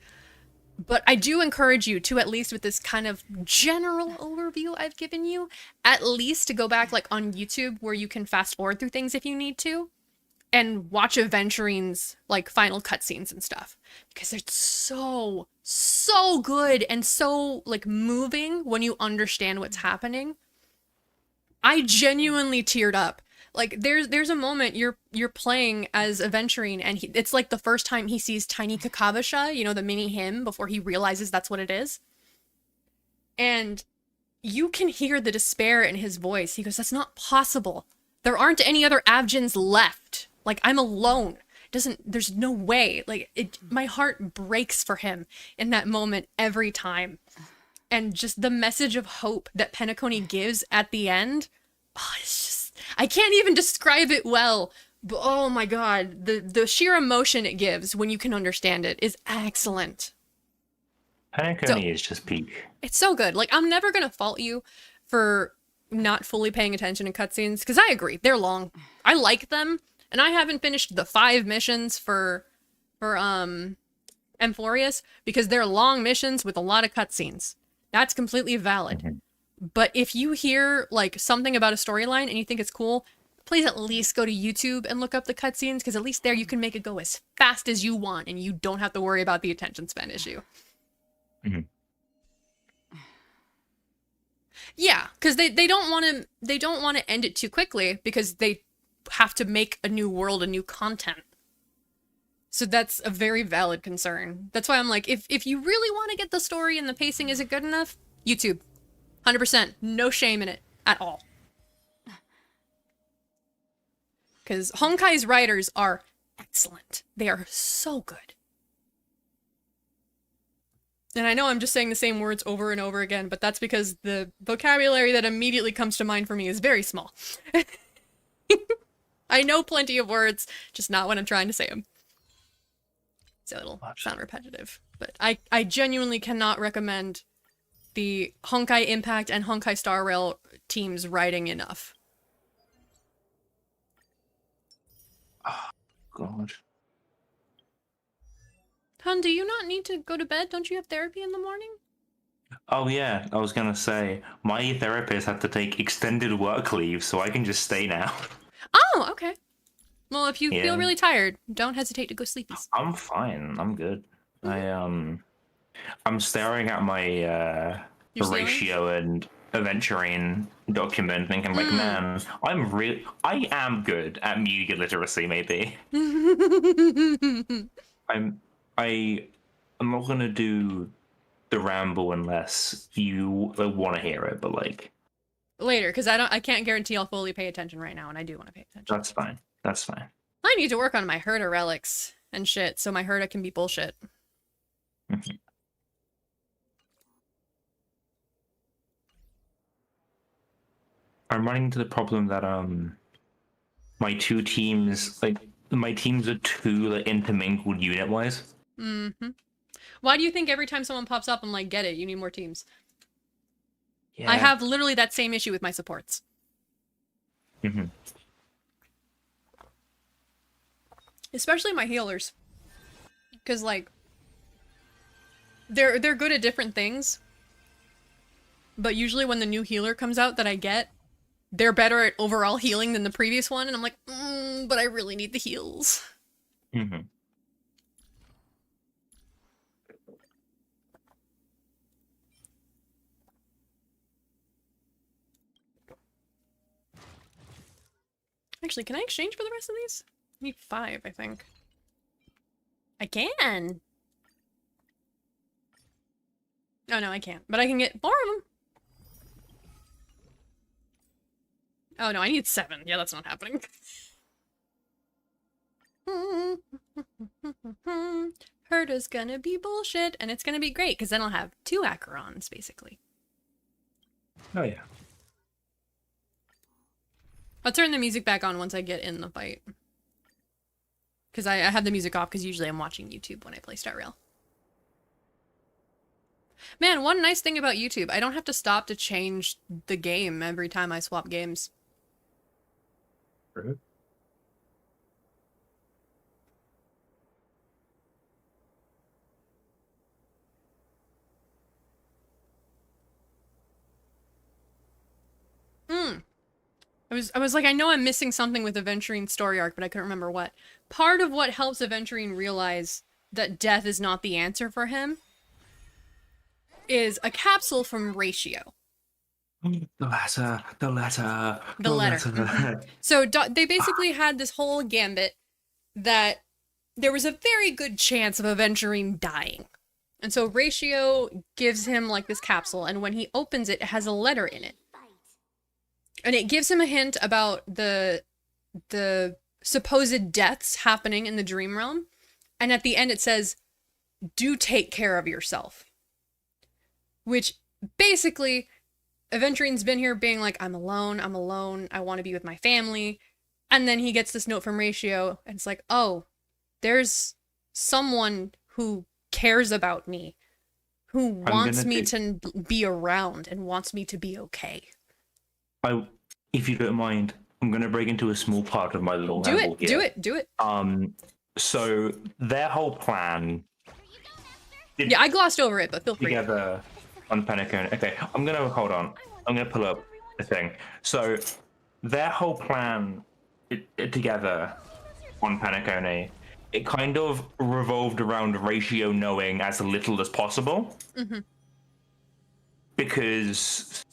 But I do encourage you to, at least with this kind of general overview I've given you, at least to go back like on YouTube where you can fast forward through things if you need to. and watch Aventurine's like final cutscenes and stuff, because it's so good and so like moving when you understand what's happening. I genuinely teared up. Like there's a moment you're playing as Aventurine, and it's like the first time he sees Tiny Kakavasha, you know, the mini him, before he realizes that's what it is. And you can hear the despair in his voice. He goes, "That's not possible. There aren't any other Avgens left. Like, I'm alone. There's no way." Like, my heart breaks for him in that moment every time. And just the message of hope that Penacony gives at the end, oh, it's just, I can't even describe it well. But oh my god, the sheer emotion it gives when you can understand it is excellent. Penacony is just peak. It's so good. Like, I'm never gonna fault you for not fully paying attention to cutscenes, because I agree, they're long. I like them, and I haven't finished the 5 missions for Amphorius, because they're long missions with a lot of cutscenes. That's completely valid. But if you hear, like, something about a storyline and you think it's cool, please at least go to YouTube and look up the cutscenes, because at least there you can make it go as fast as you want, and you don't have to worry about the attention span issue. Yeah, because they don't want to end it too quickly, because they have to make a new world and new content. So that's a very valid concern. That's why I'm like, if you really want to get the story and the pacing isn't good enough, YouTube. 100%. No shame in it at all. Because Honkai's writers are excellent. They are so good. And I know I'm just saying the same words over and over again, but that's because the vocabulary that immediately comes to mind for me is very small. I know plenty of words, just not when I'm trying to say them. So it'll sound repetitive. But I genuinely cannot recommend the Honkai Impact and Honkai Star Rail teams writing enough. Oh, God. Hun, do you not need to go to bed? Don't you have therapy in the morning? Oh yeah, I was gonna say, my therapist had to take extended work leave, so I can just stay now. Oh, okay. Well, if you Yeah. feel really tired, don't hesitate to go sleepies. I'm fine. I'm good. I'm staring at my Your ceiling? ratio and Aventurine document, thinking like, man, I am good at media literacy. Maybe I'm not gonna do the ramble unless you want to hear it, but like Later, because I can't guarantee I'll fully pay attention right now, and I do want to pay attention. that's fine. That's fine. I need to work on my Herda relics and shit, so my Herda can be bullshit. I'm running into the problem that my two teams, like my teams are too like intermingled unit wise. Why do you think every time someone pops up, I'm like, get it, you need more teams? Yeah. I have literally that same issue with my supports. Especially my healers. Because, like, they're good at different things. But usually when the new healer comes out that I get, they're better at overall healing than the previous one, and I'm like, but I really need the heals. Actually, can I exchange for the rest of these? I need 5, I think. I can! Oh no, I can't. But I can get 4 of them! Oh no, I need 7. Yeah, that's not happening. Herda's gonna be bullshit, and it's gonna be great, because then I'll have 2 Acherons, basically. Oh yeah. I'll turn the music back on once I get in the fight. Because I have the music off, because usually I'm watching YouTube when I play Star Rail. Man, one nice thing about YouTube, I don't have to stop to change the game every time I swap games. Right. I was like, I know I'm missing something with Aventurine's story arc, but I couldn't remember what. Part of what helps Aventurine realize that death is not the answer for him is a capsule from Ratio. The letter. The letter. So they basically had this whole gambit that there was a very good chance of Aventurine dying. And so Ratio gives him like this capsule, and when he opens it, it has a letter in it. And it gives him a hint about the supposed deaths happening in the dream realm. And at the end it says, do take care of yourself. Which basically, Aventurine's been here being like, I'm alone, I want to be with my family. And then he gets this note from Ratio, and it's like, oh, there's someone who cares about me, who wants me to be around and wants me to be okay. If you don't mind, I'm going to break into a small part of my little ramble here. Do it. So their whole plan... Yeah, I glossed over it, but feel free. Together on Penacony. Okay, hold on. I'm going to pull up the thing. So their whole plan together on Penacony, it kind of revolved around Ratio knowing as little as possible. Mm-hmm. Because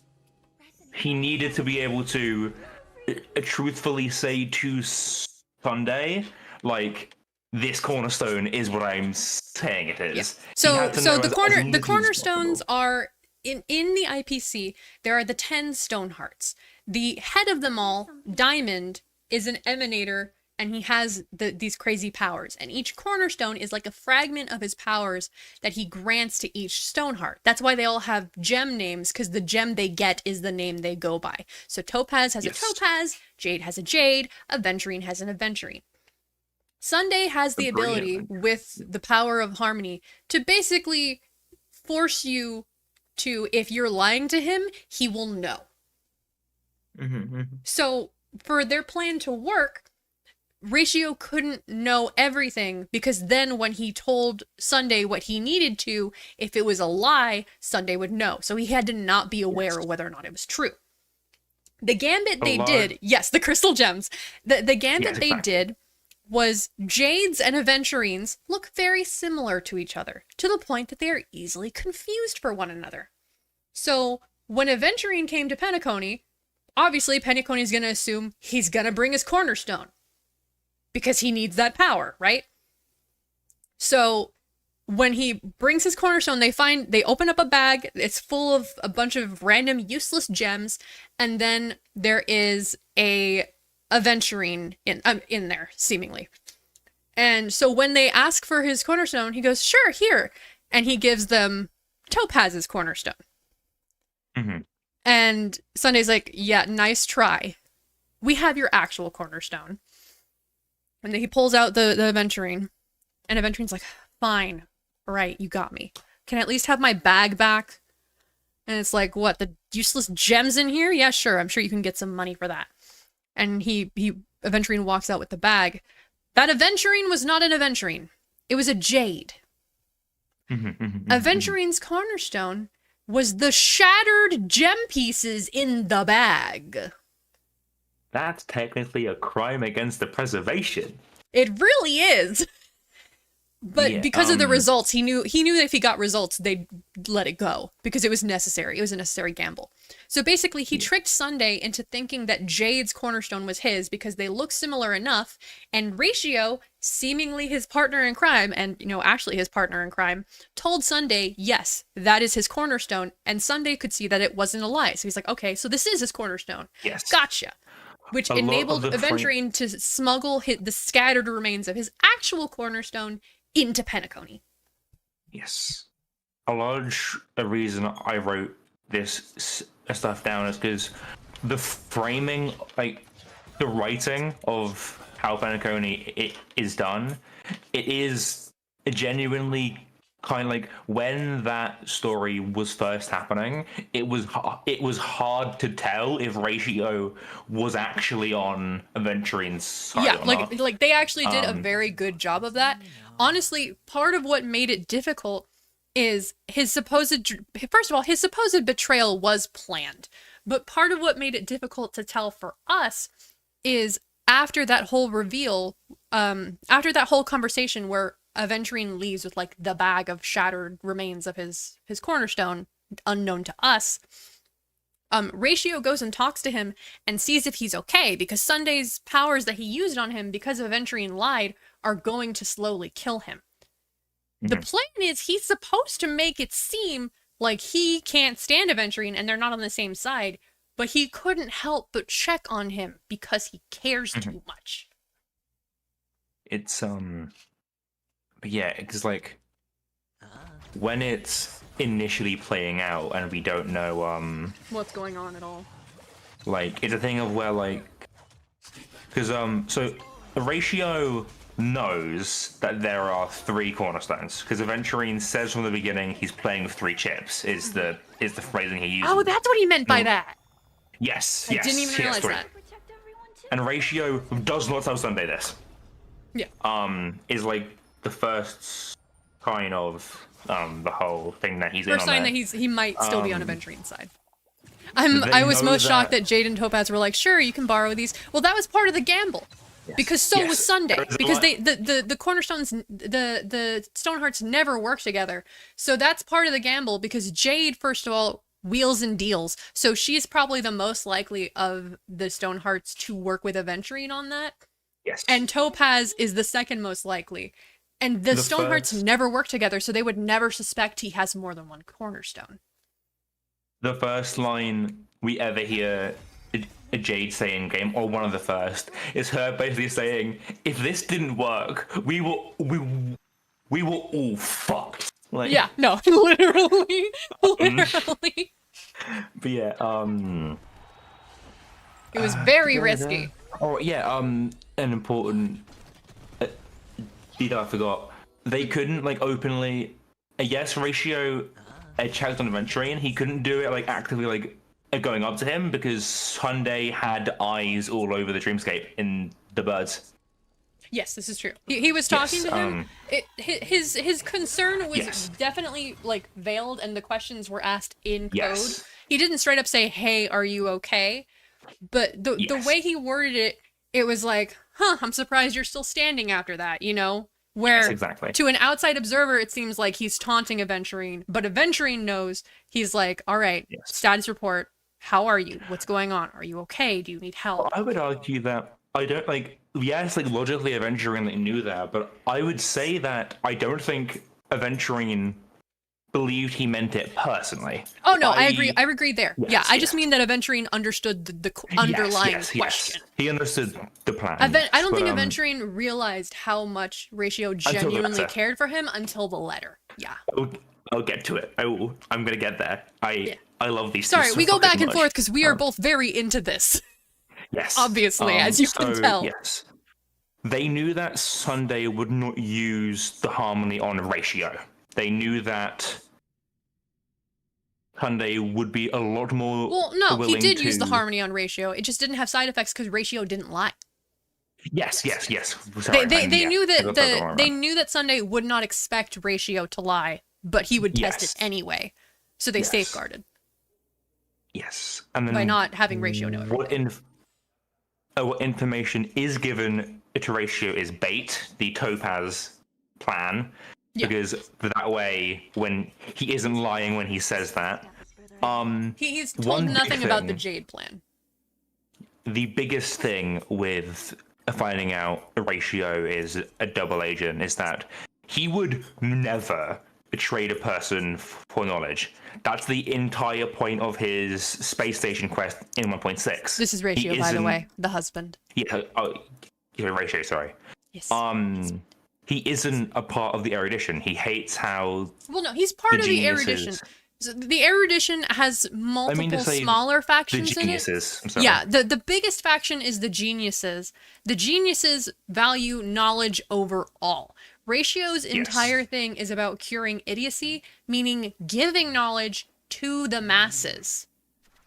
he needed to be able to truthfully say to Sunday, like, this cornerstone is what I'm saying it is. Yeah. So the cornerstones are in the IPC. There are the 10 stone hearts. The head of them all, Diamond, is an emanator, and he has these crazy powers. And each cornerstone is like a fragment of his powers that he grants to each stone heart. That's why they all have gem names, because the gem they get is the name they go by. So Topaz has a Topaz, Jade has a Jade, Aventurine has an Aventurine. Sunday has the ability, with the power of harmony, to basically force you to, if you're lying to him, he will know. So for their plan to work, Ratio couldn't know everything, because then when he told Sunday what he needed to, if it was a lie, Sunday would know. So he had to not be aware of whether or not it was true. The gambit they did, the crystal gems. The gambit they did was Jade's and Aventurine's look very similar to each other, to the point that they are easily confused for one another. So when Aventurine came to Penacony, obviously Penacony's going to assume he's going to bring his cornerstone, because he needs that power, right? So when he brings his cornerstone, they open up a bag, it's full of a bunch of random useless gems, and then there is a Aventurine in there, seemingly. And so when they ask for his cornerstone, he goes, sure, here. And he gives them Topaz's cornerstone. Mm-hmm. And Sunday's like, yeah, nice try. We have your actual cornerstone. And then he pulls out the Aventurine. And Aventurine's like, fine. All right, you got me. Can I at least have my bag back? And it's like, what, the useless gems in here? Yeah, sure. I'm sure you can get some money for that. And Aventurine walks out with the bag. That Aventurine was not an Aventurine. It was a Jade. Aventurine's cornerstone was the shattered gem pieces in the bag. That's technically a crime against the preservation. It really is. But because of the results, he knew that if he got results, they'd let it go, because it was necessary. It was a necessary gamble. So basically, he tricked Sunday into thinking that Jade's cornerstone was his, because they look similar enough, and Ratio, seemingly his partner in crime, and, actually his partner in crime, told Sunday, yes, that is his cornerstone, and Sunday could see that it wasn't a lie. So he's like, okay, so this is his cornerstone. Yes. Gotcha. Which enabled Aventurine to smuggle the scattered remains of his actual cornerstone into Penacony. Yes. A large reason I wrote this stuff down is because the framing, like the writing of how Penacony is done, it is genuinely kind of like, when that story was first happening, it was hard to tell if Ratio was actually on Aventurine's side. Yeah, like they actually did a very good job of that. Honestly, part of what made it difficult is his supposed betrayal was planned. But part of what made it difficult to tell for us is after that whole reveal, after that whole conversation where Aventurine leaves with like the bag of shattered remains of his cornerstone, unknown to us, Ratio goes and talks to him and sees if he's okay, because Sunday's powers that he used on him because Aventurine lied are going to slowly kill him. The plan is he's supposed to make it seem like he can't stand Aventurine and they're not on the same side, but he couldn't help but check on him because he cares too much. It's but yeah, because like when it's initially playing out and we don't know What's going on at all. like it's a thing of where like because so the Ratio knows that there are 3 cornerstones because Aventurine says from the beginning he's playing with 3 chips is the phrasing he uses. Oh, that's what he meant by that. Yes, I yes. didn't even realize 3. that. And Ratio does not tell Sunday this. Yeah. Is like the first kind of the whole thing that he's First in on sign there. that he might still be on Aventurine's side. I was know most shocked that Jade and Topaz were like, sure, you can borrow these. Well, that was part of the gamble. Yes. Because so Yes. was Sunday. There was a Because lot- the cornerstones, the Stonehearts never work together. So that's part of the gamble because Jade, first of all, wheels and deals. So she's probably the most likely of the Stonehearts to work with Aventurine on that. Yes. And Topaz is the second most likely. And the Stonehearts first- never work together, so they would never suspect he has more than one cornerstone. The first line we ever hear a Jade say in game, or one of the first, is her basically saying, "If this didn't work, we were all fucked." Like, Yeah, no, literally. But yeah, It was very risky. Oh yeah, an important detail I forgot. They couldn't like openly. Yes, Ratio checked on Aventurine. He couldn't do it like actively like going up to him because Sunday had eyes all over the dreamscape in the birds. Yes, this is true. He was talking Yes, to him. His concern was Yes. definitely like veiled, and the questions were asked in code. Yes. He didn't straight up say, "Hey, are you okay?" But the Yes. way he worded it, it was like, "Huh, I'm surprised you're still standing after that." You know, where Yes, exactly. to an outside observer, it seems like he's taunting Aventurine, but Aventurine knows he's like, "All right, Yes. status report. How are you? What's going on? Are you okay? Do you need help?" I would argue that I don't like. Yes, like logically, Aventurine knew that, but I would say that I don't think Aventurine believed he meant it personally. Oh no, I agree. I agree there. Yes, yeah, I just yes. mean that Aventurine understood the underlying Yes. question. He understood the plan. I don't think but, Aventurine realized how much Ratio the genuinely letter. cared for him until the letter. Yeah. I'll get to it. I'm gonna get there. I love these. two Sorry, so we go back fucking and much. forth because we are both very into this. Yes. Obviously, as you can tell. Yes. They knew that Sunday would not use the harmony on Ratio. They knew that Sunday would be a lot more. Well, no, he willing did use the to- harmony on Ratio. It just didn't have side effects because Ratio didn't lie. Yes. Sorry, They yeah, knew I that got that wrong. they knew that Sunday would not expect Ratio to lie, but he would test Yes. it anyway. So they Yes. safeguarded Yes, and then by not having Ratio know everything. What information is given to Ratio is bait, the Topaz plan, Yeah. because that way, when he isn't lying when he says that, He's one told big nothing about the thing- Jade plan. the biggest thing with finding out a Ratio is a double agent is that he would never trade a person for knowledge. That's the entire point of his space station quest in 1.6. This is Ratio, by the isn't- way, the husband. Yeah, Ratio, sorry. Yes. He isn't a part of the erudition. He hates how Well, no, he's part of the geniuses- erudition. So the erudition has multiple say smaller the factions in it. geniuses. I'm sorry. Yeah, the biggest faction is the geniuses. The geniuses value knowledge over all. Ratio's entire thing is about curing idiocy, meaning giving knowledge to the masses.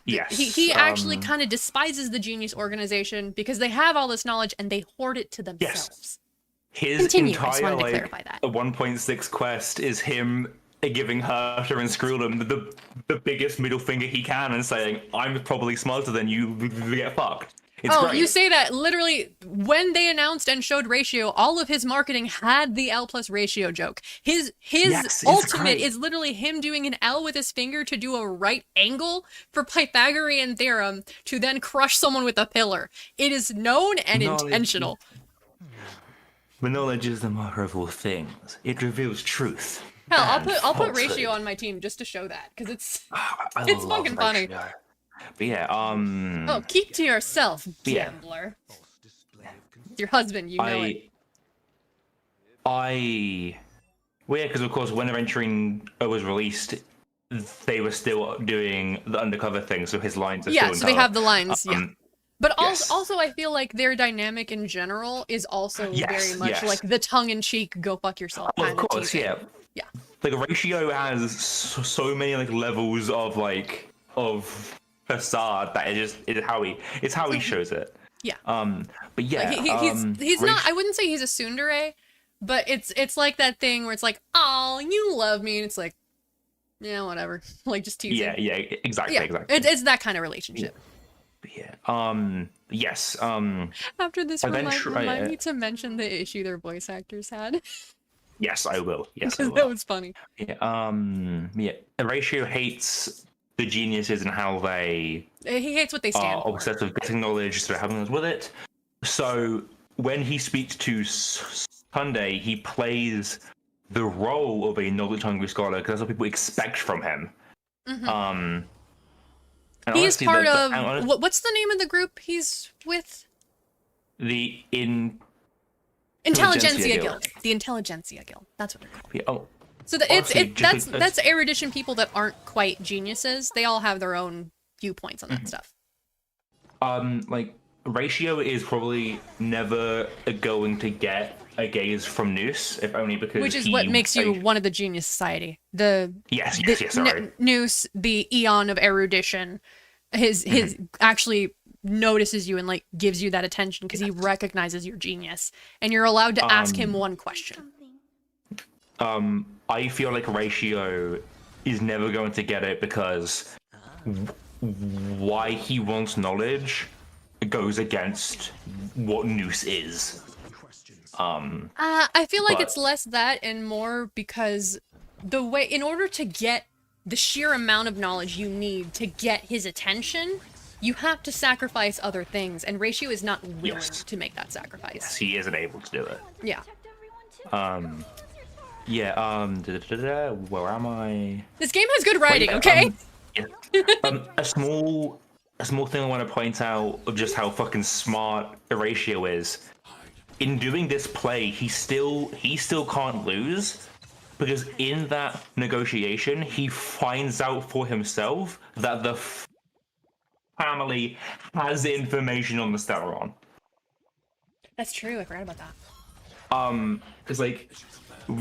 Yes. He actually kind of despises the genius organization because they have all this knowledge and they hoard it to themselves. His Continue, I just entire wanted to like clarify that. a 1.6 quest is him giving Herta and Skrullum the biggest middle finger he can and saying, I'm probably smarter than you, get fucked. It's great. You say that literally when they announced and showed Ratio, all of his marketing had the L plus ratio joke. His Yes, it's ultimate great. is literally him doing an L with his finger to do a right angle for Pythagorean theorem to then crush someone with a pillar. It is known and intentional. But knowledge is the marker of all things. It reveals truth. Hell, and I'll put falsehood. Ratio on my team just to show that because it's I it's love fucking funny. Ratio. But yeah, Oh, keep to yourself, Yeah. gambler. Your husband, you know it. Well, yeah, because of course, when Adventuring was released, they were still doing the undercover thing, so his lines are still Yeah, in so they color. have the lines, yeah. But yes. also, I feel like their dynamic in general is also Yes, very much yes. like the tongue-in-cheek, go fuck yourself Well, kind of of course, teasing. yeah. Yeah. Like Ratio has so many like levels of like of facade that it's how he shows it. Yeah. But yeah, he's not. I wouldn't say he's a tsundere, but it's like that thing where it's like, oh, you love me, and it's like, yeah, whatever, like just teasing. Yeah, exactly, Yeah, exactly. it's that kind of relationship. Yeah. Yes. After this, remind me to mention the issue their voice actors had. Yes, I will. Yes, I Because will. that was funny. Yeah. Yeah. Ratio hates the geniuses and how they He hates what they stand are for. obsessed with getting knowledge, so having us with it. So when he speaks to Sunday, he plays the role of a knowledge-hungry scholar because that's what people expect from him. Mm-hmm. And He is honestly, part of what's the name of the group he's with? the Intelligentsia Guild. The Intelligentsia Guild. That's what they're called. Yeah, oh, So honestly, that's erudition people that aren't quite geniuses. They all have their own viewpoints on that stuff. like Ratio is probably never going to get a gaze from Noose, if only because Which is what makes you one of the Genius Society. Yes, sorry. Noose, the eon of erudition, his actually notices you and like gives you that attention because he recognizes your genius, and you're allowed to ask him one question. I feel like Ratio is never going to get it because why he wants knowledge goes against what Noose is. I feel like but- it's less that and more because in order to get the sheer amount of knowledge you need to get his attention, you have to sacrifice other things, and Ratio is not willing to make that sacrifice. He isn't able to do it. Yeah. Where am I? This game has good writing, okay? A small thing I want to point out of just how fucking smart Ratio is. In doing this play, he still can't lose because in that negotiation, he finds out for himself that the family has information on the Stellaron. That's true, I forgot about that. Because like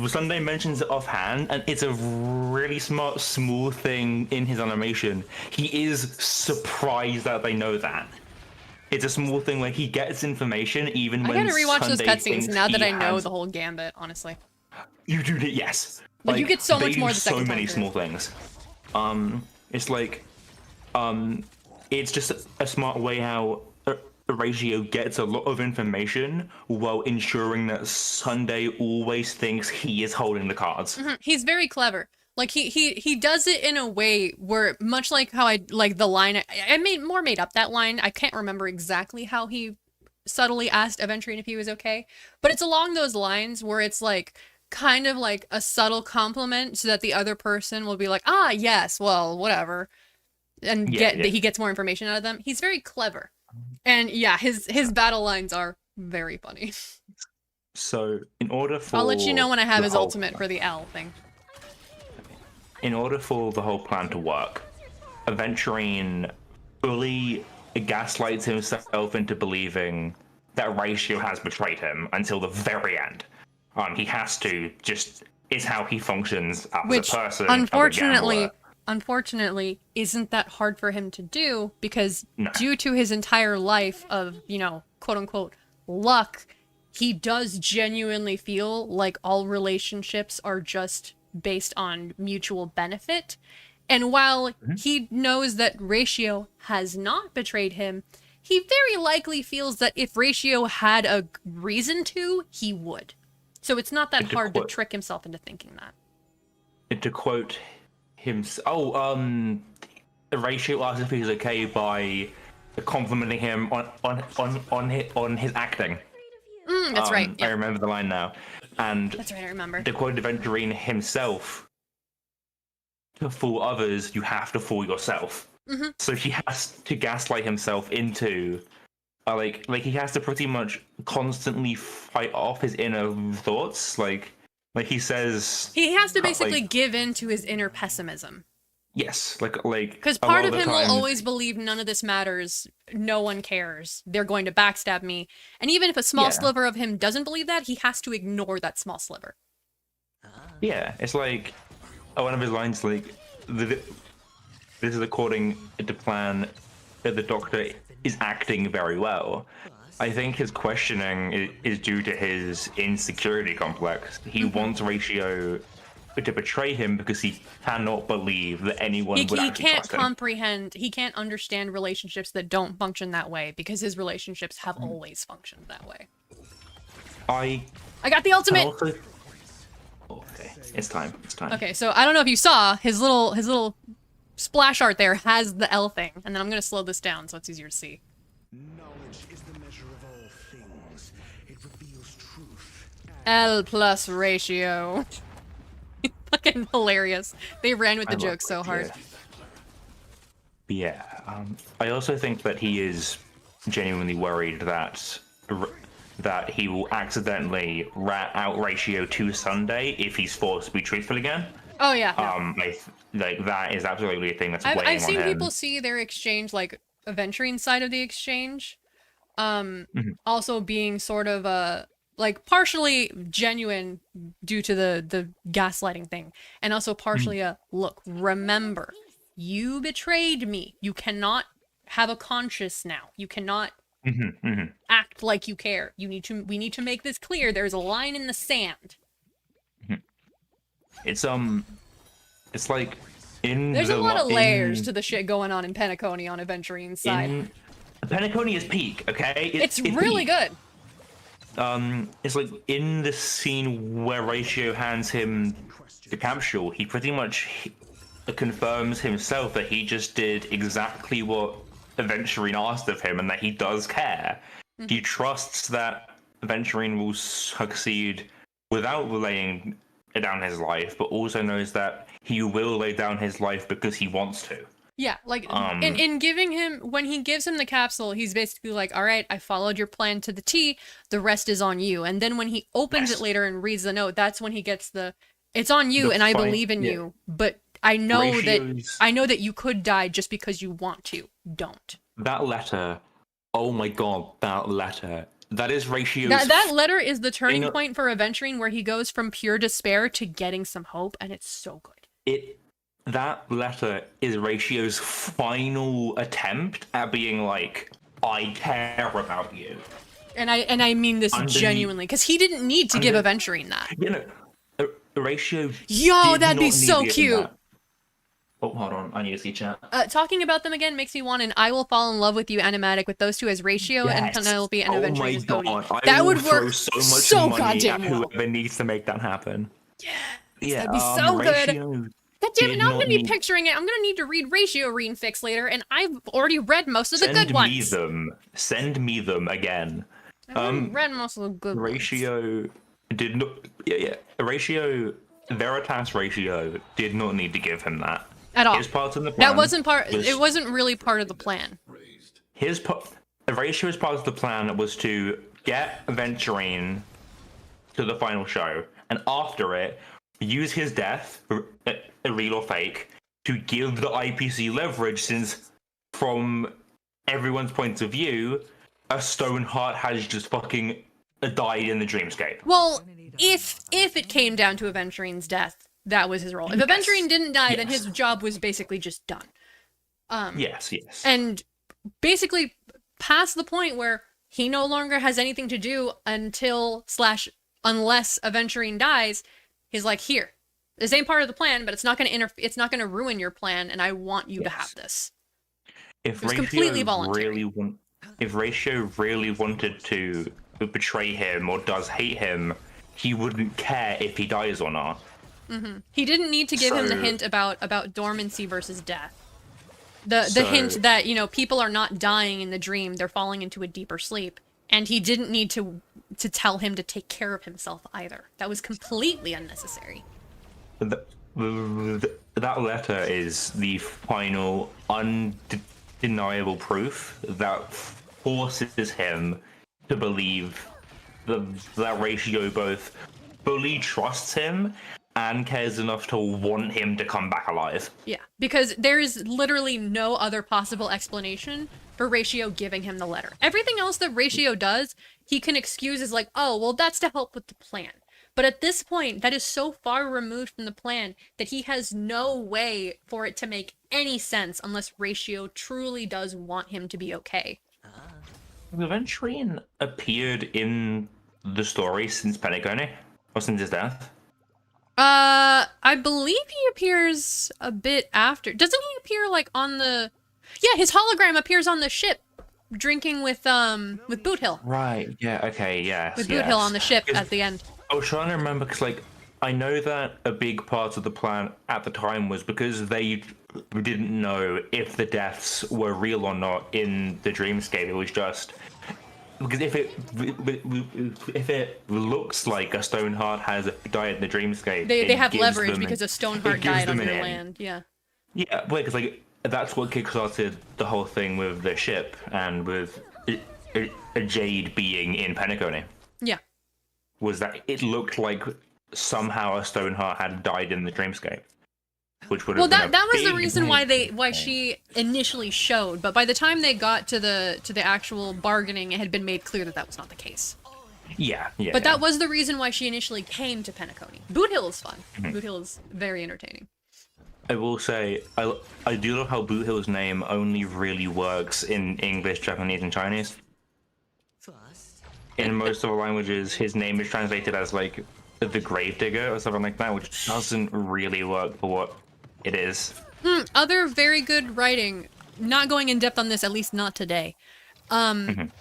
Sunday mentions it offhand, and it's a really smart, small thing in his animation. He is surprised that they know that. It's a small thing where he gets information even when I gotta rewatch those Sunday cutscenes thinks now that he I know has- the whole gambit, honestly. You do it, yes. Like, you get so they much more do the second so time many through. small things. It's like, it's just a smart way how Ratio gets a lot of information while ensuring that Sunday always thinks he is holding the cards. He's very clever. Like he does it in a way where, much like how I like the line, I made up that line. I can't remember exactly how he subtly asked Aventurine if he was okay, but it's along those lines where it's like kind of like a subtle compliment so that the other person will be like, ah, yes, well, whatever, and he gets more information out of them. He's very clever, and yeah, his battle lines are very funny. So in order for I'll let you know when I have the his whole ultimate for the L thing. In order for the whole plan to work, Aventurine fully gaslights himself into believing that Ratio has betrayed him until the very end. He has to, just is how he functions as Which, a person. unfortunately, isn't that hard for him to do because No. due to his entire life of, quote unquote, luck, he does genuinely feel like all relationships are just based on mutual benefit. And while he knows that Ratio has not betrayed him, he very likely feels that if Ratio had a reason to, he would. So it's not that hard to trick himself into thinking that. To quote him, Ratio asked if he's okay by complimenting him on his acting. That's right. I remember the line now. And that's right, I remember. To quote Aventurine himself, to fool others, you have to fool yourself. So he has to gaslight himself into, like he has to pretty much constantly fight off his inner thoughts. Like he says, he has to basically give in to his inner pessimism. Yes, like because part of him will always believe none of this matters, no one cares, they're going to backstab me, and even if a small sliver of him doesn't believe that, he has to ignore that small sliver. Yeah, it's like one of his lines, like this is according to plan. The Doctor is acting very well. I think his questioning is due to his insecurity complex. He wants Ratio to betray him because he cannot believe that anyone would actually trust him. He can't understand relationships that don't function that way because his relationships have always functioned that way. I got the ultimate! Okay, it's time. Okay, so I don't know if you saw his little splash art there has the L thing, and then I'm gonna slow this down so it's easier to see. Knowledge is the measure of all things. It reveals truth. L plus Ratio. Fucking hilarious. They ran with the joke so hard. Yeah. I also think that he is genuinely worried that he will accidentally rat out Ratio to Sunday if he's forced to be truthful again. Oh yeah. Like that is absolutely a thing that's weighing on him. I've seen people see their exchange, like Aventurine side of the exchange, also being sort of like partially genuine due to the gaslighting thing, and also partially look, remember, you betrayed me. You cannot have a conscience now. You cannot act like you care. We need to make this clear. There's a line in the sand. It's like there's a lot of layers to the shit going on in Penacony on Aventurine's side. Penacony is peak, okay? It's really peak. good. It's like in the scene where Ratio hands him the capsule, he pretty much confirms himself that he just did exactly what Aventurine asked of him and that he does care. He trusts that Aventurine will succeed without laying down his life, but also knows that he will lay down his life because he wants to. Yeah, like, in giving him, when he gives him the capsule, he's basically like, all right, I followed your plan to the T, the rest is on you. And then when he opens it later and reads the note, that's when he gets it's on you and I believe in you, but I know that you could die just because you want to. Don't. That letter, oh my god, that letter. That is Ratio's... That letter is the turning point for Aventurine, where he goes from pure despair to getting some hope, and it's so good. That letter is Ratio's final attempt at being like, I care about you. And I mean this genuinely, because he didn't need to give Aventurine that. You know, Ratio... Yo, that'd be so cute! Oh, hold on, I need to see chat. Talking about them again makes me want an I Will Fall in Love with You animatic with those two as Ratio and Penelope and Aventurine as Odie. That would work so goddamn well. Whoever needs to make that happen. Yeah, that'd be so good. God damn it, now I'm gonna be picturing it. I'm gonna need to read Ratio Fix later, and I've already read most of the good ones. Send me them again. I've read most of the good Ratio did not... Ratio... Veritas Ratio did not need to give him that. At all. His part in the plan that wasn't part. It wasn't really part of the plan. Ratio's part of the plan was to get Aventurine to the final show, and after it, use his death, real or fake, to give the IPC leverage. Since, from everyone's point of view, a Stoneheart has just fucking died in the dreamscape. Well, if it came down to Aventurine's death, that was his role. If Aventurine didn't die, then his job was basically just done. Yes. And basically past the point where he no longer has anything to do unless Aventurine dies, he's like, here, This ain't part of the plan, but it's not going to it's not going to ruin your plan, and I want you to have this. If It was completely Ratio voluntary. if Ratio really wanted to betray him or does hate him, he wouldn't care if he dies or not. He didn't need to give him the So- hint about dormancy versus death. The So- hint that, you know, people are not dying in the dream, they're falling into a deeper sleep. And he didn't need to tell him to take care of himself either. That was completely unnecessary. That letter is the final undeniable proof that forces him to believe that Ratio both fully trusts him and cares enough to want him to come back alive. Yeah, because there is literally no other possible explanation for Ratio giving him the letter. Everything else that Ratio does, he can excuse as like, oh, well, that's to help with the plan. But at this point, that is so far removed from the plan that he has no way for it to make any sense unless Ratio truly does want him to be okay. Venturine appeared in the story since Penacony, or since his death. I believe he appears a bit after. Doesn't he appear like on the... Yeah, his hologram appears on the ship, drinking with Boot Hill. Right, yeah, okay, yes. With Boot Hill on the ship at the end. I was trying to remember, because, like, I know that a big part of the plan at the time was because they didn't know if the deaths were real or not in the dreamscape. It was just... Because if it looks like a Stoneheart has died in the dreamscape, They it have gives leverage them because a Stoneheart gives died on them your an in. land. Yeah. Yeah, because like that's what kickstarted the whole thing with the ship and with a Jade being in Penacony. Yeah. Was that it looked like somehow a Stoneheart had died in the dreamscape, which would have Well, been that was the big reason why she initially showed, but by the time they got to the actual bargaining, it had been made clear that that was not the case. yeah. But that was the reason why she initially came to Penacony. Boot Hill is fun. Boot Hill is very entertaining. I will say I do love how Boot Hill's name only really works in English, Japanese, and Chinese. First, In most of the languages, his name is translated as like the Gravedigger or something like that, which doesn't really work for what it is. Other very good writing. Not going in depth on this, at least not today. In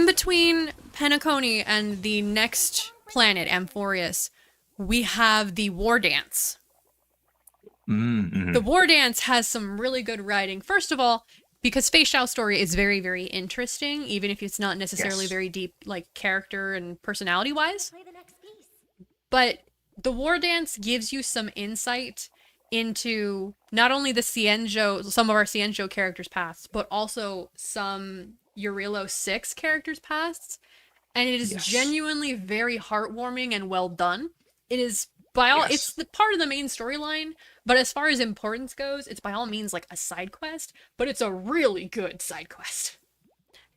between Penacony and the next planet, Amphorius, we have the War Dance. The War Dance has some really good writing. First of all, because Fei Xiao's story is very, very interesting, even if it's not necessarily Yes. very deep, like character and personality-wise. Play the next piece. But the War Dance gives you some insight into not only the some of our Cienjo characters' pasts, but also some Urilo 6 characters' pasts. And it is Yes. genuinely very heartwarming and well done. It is by all, Yes. it's the part of the main storyline, but as far as importance goes, it's by all means like a side quest, but it's a really good side quest.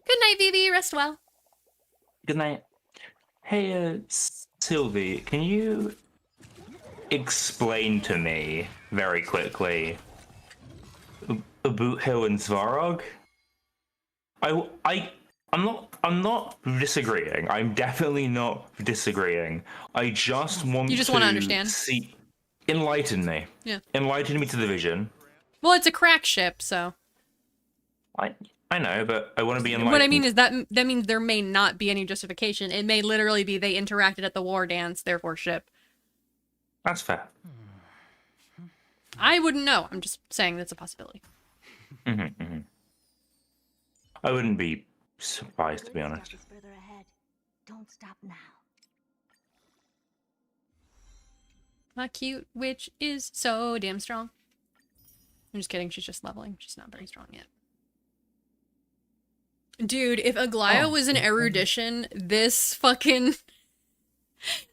Good night, Vivi. Rest well. Good night. Hey, Sylvie, can you explain to me very quickly Boot Hill and Svarog? I'm not disagreeing. I'm definitely not disagreeing. I just want You just to wanna understand? see. Enlighten me. Yeah. Enlighten me to the vision. Well, it's a crack ship, so. I know, but I want to be enlightened. What I mean is that means there may not be any justification. It may literally be they interacted at the War Dance, therefore ship. That's fair. I wouldn't know. I'm just saying that's a possibility. I wouldn't be surprised, to be honest. Step is further ahead. Don't stop now. My cute witch is so damn strong. I'm just kidding. She's just leveling. She's not very strong yet. Dude, if Aglaya was an erudition, this fucking...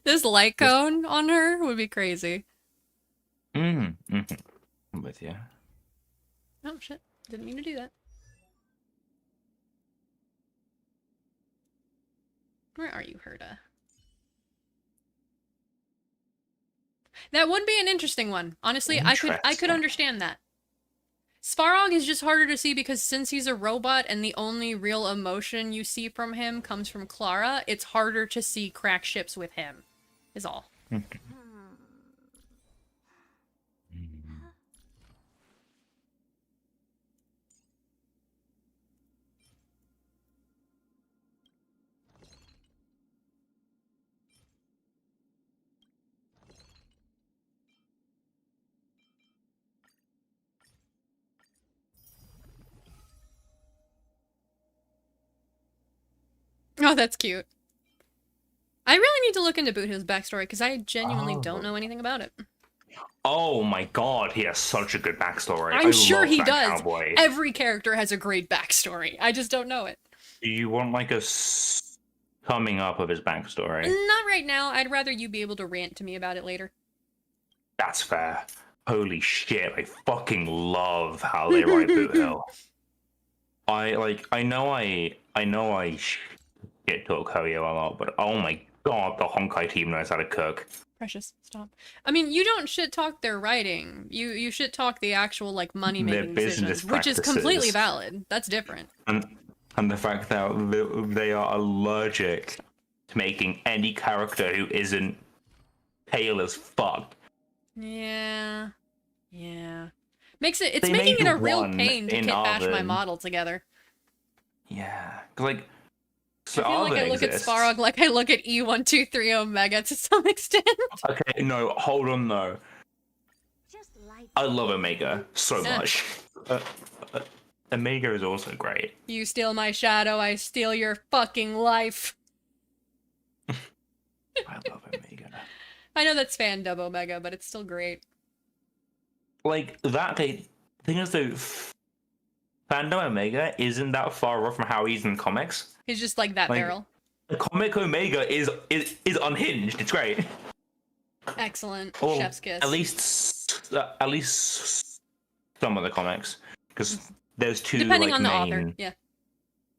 this light cone on her would be crazy. I'm with you. Oh, shit. Didn't mean to do that. Where are you, Herda? That would be an interesting one. Honestly, I could Interesting. understand that. Svarog is just harder to see because since he's a robot and the only real emotion you see from him comes from Clara, it's harder to see crack ships with him, is all. Oh, that's cute. I really need to look into Boot Hill's backstory because I genuinely don't know anything about it. Oh my god, he has such a good backstory. I'm sure love he that does. Cowboy. Every character has a great backstory. I just don't know it. Do you want like a coming up of his backstory? Not right now. I'd rather you be able to rant to me about it later. That's fair. Holy shit, I fucking love how they write Boot Hill. I know I shit talk Hoyo a lot, but oh my god, the Honkai team knows how to cook. Precious, stop. I mean, you don't shit talk their writing. You shit talk the actual like money making decisions, which is completely valid. That's different. And the fact that they are allergic to making any character who isn't pale as fuck. Yeah. It's They making it made a real one pain to in kit bash my Arvin. model together. Yeah, like so I feel like I look exists. at Svarog like I look at E123 Omega to some extent. Okay, no, hold on though. Just like I love Omega so Yeah. much. Omega is also great. You steal my shadow, I steal your fucking life. I love Omega. I know that's fandub Omega, but it's still great. Like that thing is though, fandom Omega isn't that far off from how he's in comics. He's just like that Like- barrel. The comic Omega is unhinged. It's great. Excellent. Well, Chef's kiss. At least some of the comics, because there's two Depending like on the main, author. Yeah.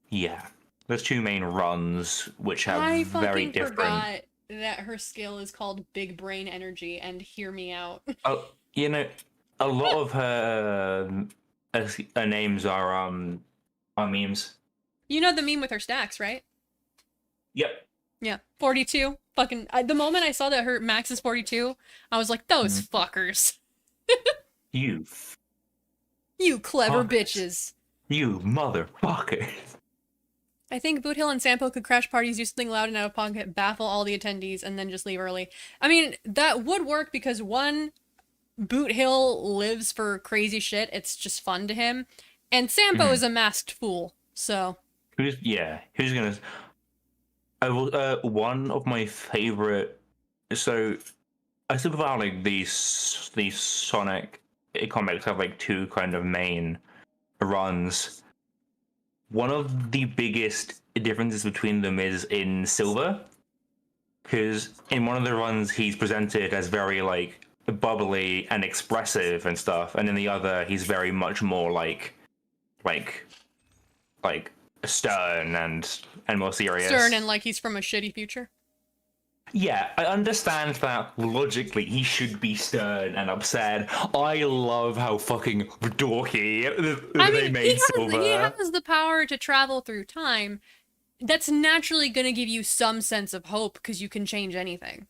Yeah, there's two main runs which have I very fucking different. forgot that her skill is called Big Brain Energy, and hear me out. Oh, you know, a lot of her names are memes. You know the meme with her stacks, right? Yep. Yeah. 42. Fucking. The moment I saw that her max is 42, I was like, those fuckers. You You clever Fuckers. bitches. You motherfucker. I think Boot Hill and Sampo could crash parties, do something loud and out of pocket, baffle all the attendees, and then just leave early. I mean, that would work because one, Boot Hill lives for crazy shit. It's just fun to him. And Sampo is a masked fool, so. Who's gonna? I will. One of my favorite. So, I suppose like these Sonic comics have like two kind of main runs. One of the biggest differences between them is in Silver, because in one of the runs he's presented as very like bubbly and expressive and stuff, and in the other he's very much more like stern and more serious. Stern and like he's from a shitty future. Yeah, I understand that logically he should be stern and upset. I love how fucking dorky I they mean, made Silver. he has the power to travel through time. That's naturally going to give you some sense of hope because you can change anything.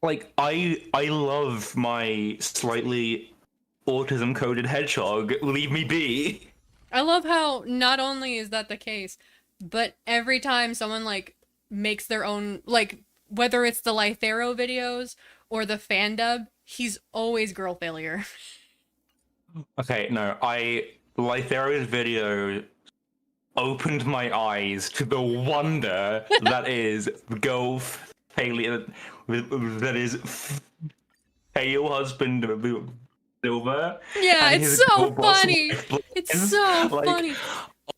Like, I love my slightly autism-coded hedgehog. Leave me be. I love how not only is that the case, but every time someone like makes their own, like whether it's the Lythero videos or the fan dub, he's always girl failure. Okay, no, Lythero's video opened my eyes to the wonder that is Golf failure, that is pale husband Silver. Yeah, and it's his so girl boss funny. wife It's so like, funny.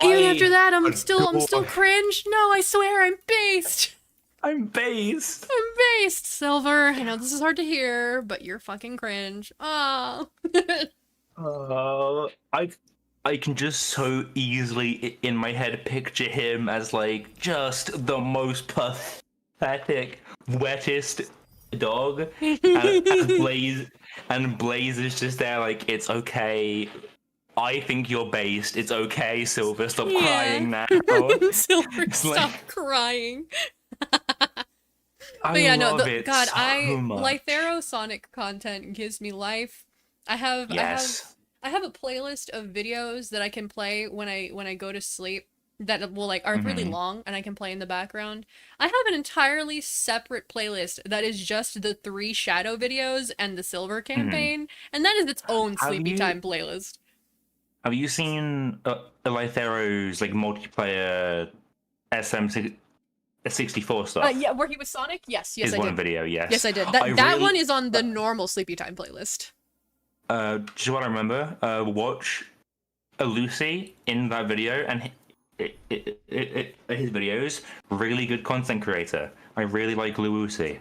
Even after that, I'm still adore- cringe. No, I swear, I'm based. I'm based. I'm based, Silver. I know this is hard to hear, but you're fucking cringe. Oh. I can just so easily in my head picture him as like just the most pathetic, wettest dog, and Blaze is just there like, it's okay. I think you're based. It's okay, Silver. Stop Yeah. crying now. Silver, It's stop like- crying. I But yeah, no, love it God, so much. Lythero Sonic content gives me life. Yes. I have a playlist of videos that I can play when I go to sleep that will like are really long and I can play in the background. I have an entirely separate playlist that is just the 3 Shadow videos and the Silver campaign, and that is its own Have sleepy you- time playlist. Have you seen Lythero's like multiplayer the 64 stuff. Yeah, where he was Sonic? Yes, Is I one did. video, yes. Yes, I did. I That really- one is on the normal Sleepy Time playlist. Just what I remember, watch a Lucy in that video, and his videos, really good content creator. I really like Lucy.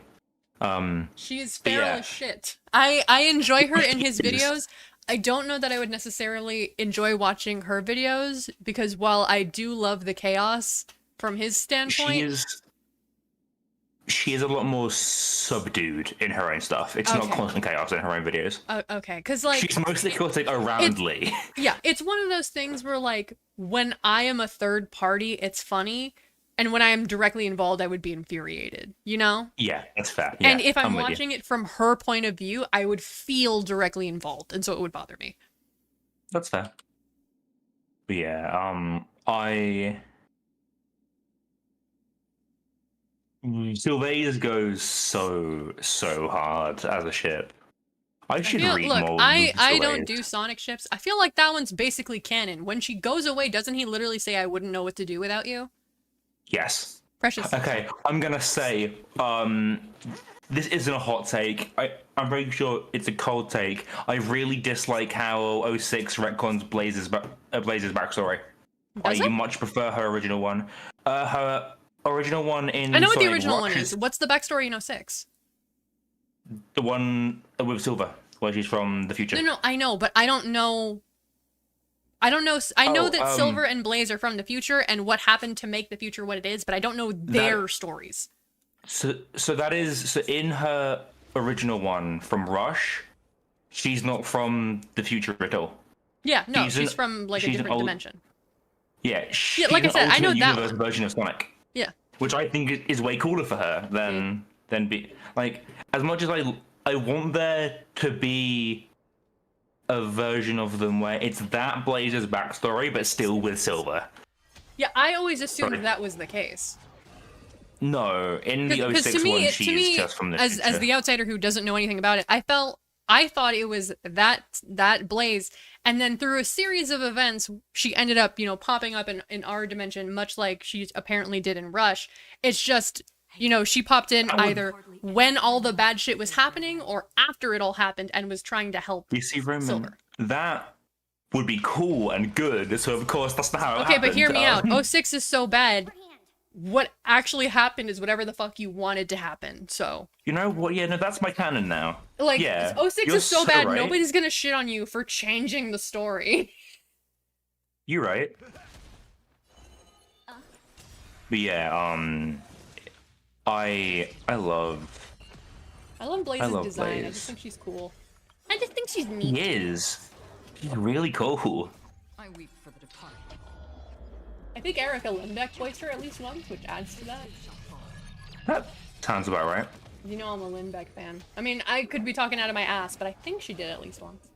She is feral yeah. as shit. I enjoy her in his She is. videos. I don't know that I would necessarily enjoy watching her videos, because while I do love the chaos from his standpoint... She is a lot more subdued in her own stuff. It's not Okay. constant chaos in her own videos. Okay, because like... She's mostly chaotic around Lee. Yeah, it's one of those things where, like, when I am a third party, it's funny, and when I am directly involved, I would be infuriated, you know? Yeah, that's fair. Yeah, And if I'm with you. watching it from her point of view, I would feel directly involved, and so it would bother me. That's fair. But yeah, Sylvain goes so hard as a ship. I should read Look, more. I don't do Sonic ships. I feel like that one's basically canon. When she goes away, doesn't he literally say, "I wouldn't know what to do without you"? Yes. Precious. Okay, I'm gonna say, this isn't a hot take. I'm pretty sure it's a cold take. I really dislike how 06 retcons Blaze's backstory. Does I it? much prefer her original one. Her original one in I know what the Sonic original one Rush is. What's the backstory in 06? The one with Silver, where she's from the future. No, I know, but I don't know. I know that Oh, Silver and Blaze are from the future and what happened to make the future what it is, but I don't know their stories. So in her original one from Rush, she's not from the future at all. Yeah, no, She's she's an- from like a she's an different old- dimension. Yeah, she's like I an said, I know alternate that universe one. version of Sonic. Yeah. Which I think is way cooler for her than be like, as much as I want there to be a version of them where it's that Blazer's backstory but still with Silver. Yeah, I always assumed Sorry. that was the case. No, in the Because 06 one she's just from the as future. the outsider who doesn't know anything about it, I thought it was that Blaze, and then through a series of events, she ended up, popping up in our dimension, much like she apparently did in Rush. It's just, she popped in either when all the bad shit was happening or after it all happened and was trying to help. You see, Roman, Silver. that would be cool and good. So of course that's not how it Okay, happened. but hear me out. 06 is so bad. Hand. What actually happened is whatever the fuck you wanted to happen. So, You know what? Yeah, no, that's my canon now. like, Yeah, 06 you're is so so bad, right. nobody's gonna shit on you for changing the story. You're right. But yeah, I love. I love Blaze's love design. I Blaze. just think she's cool. I just think she's neat. He is. He's really cool. I weep for the departed. I think Erica Lindbeck voiced her at least once, which adds to that. That sounds about right. You know I'm a Lindbeck fan. I mean, I could be talking out of my ass, but I think she did at least once.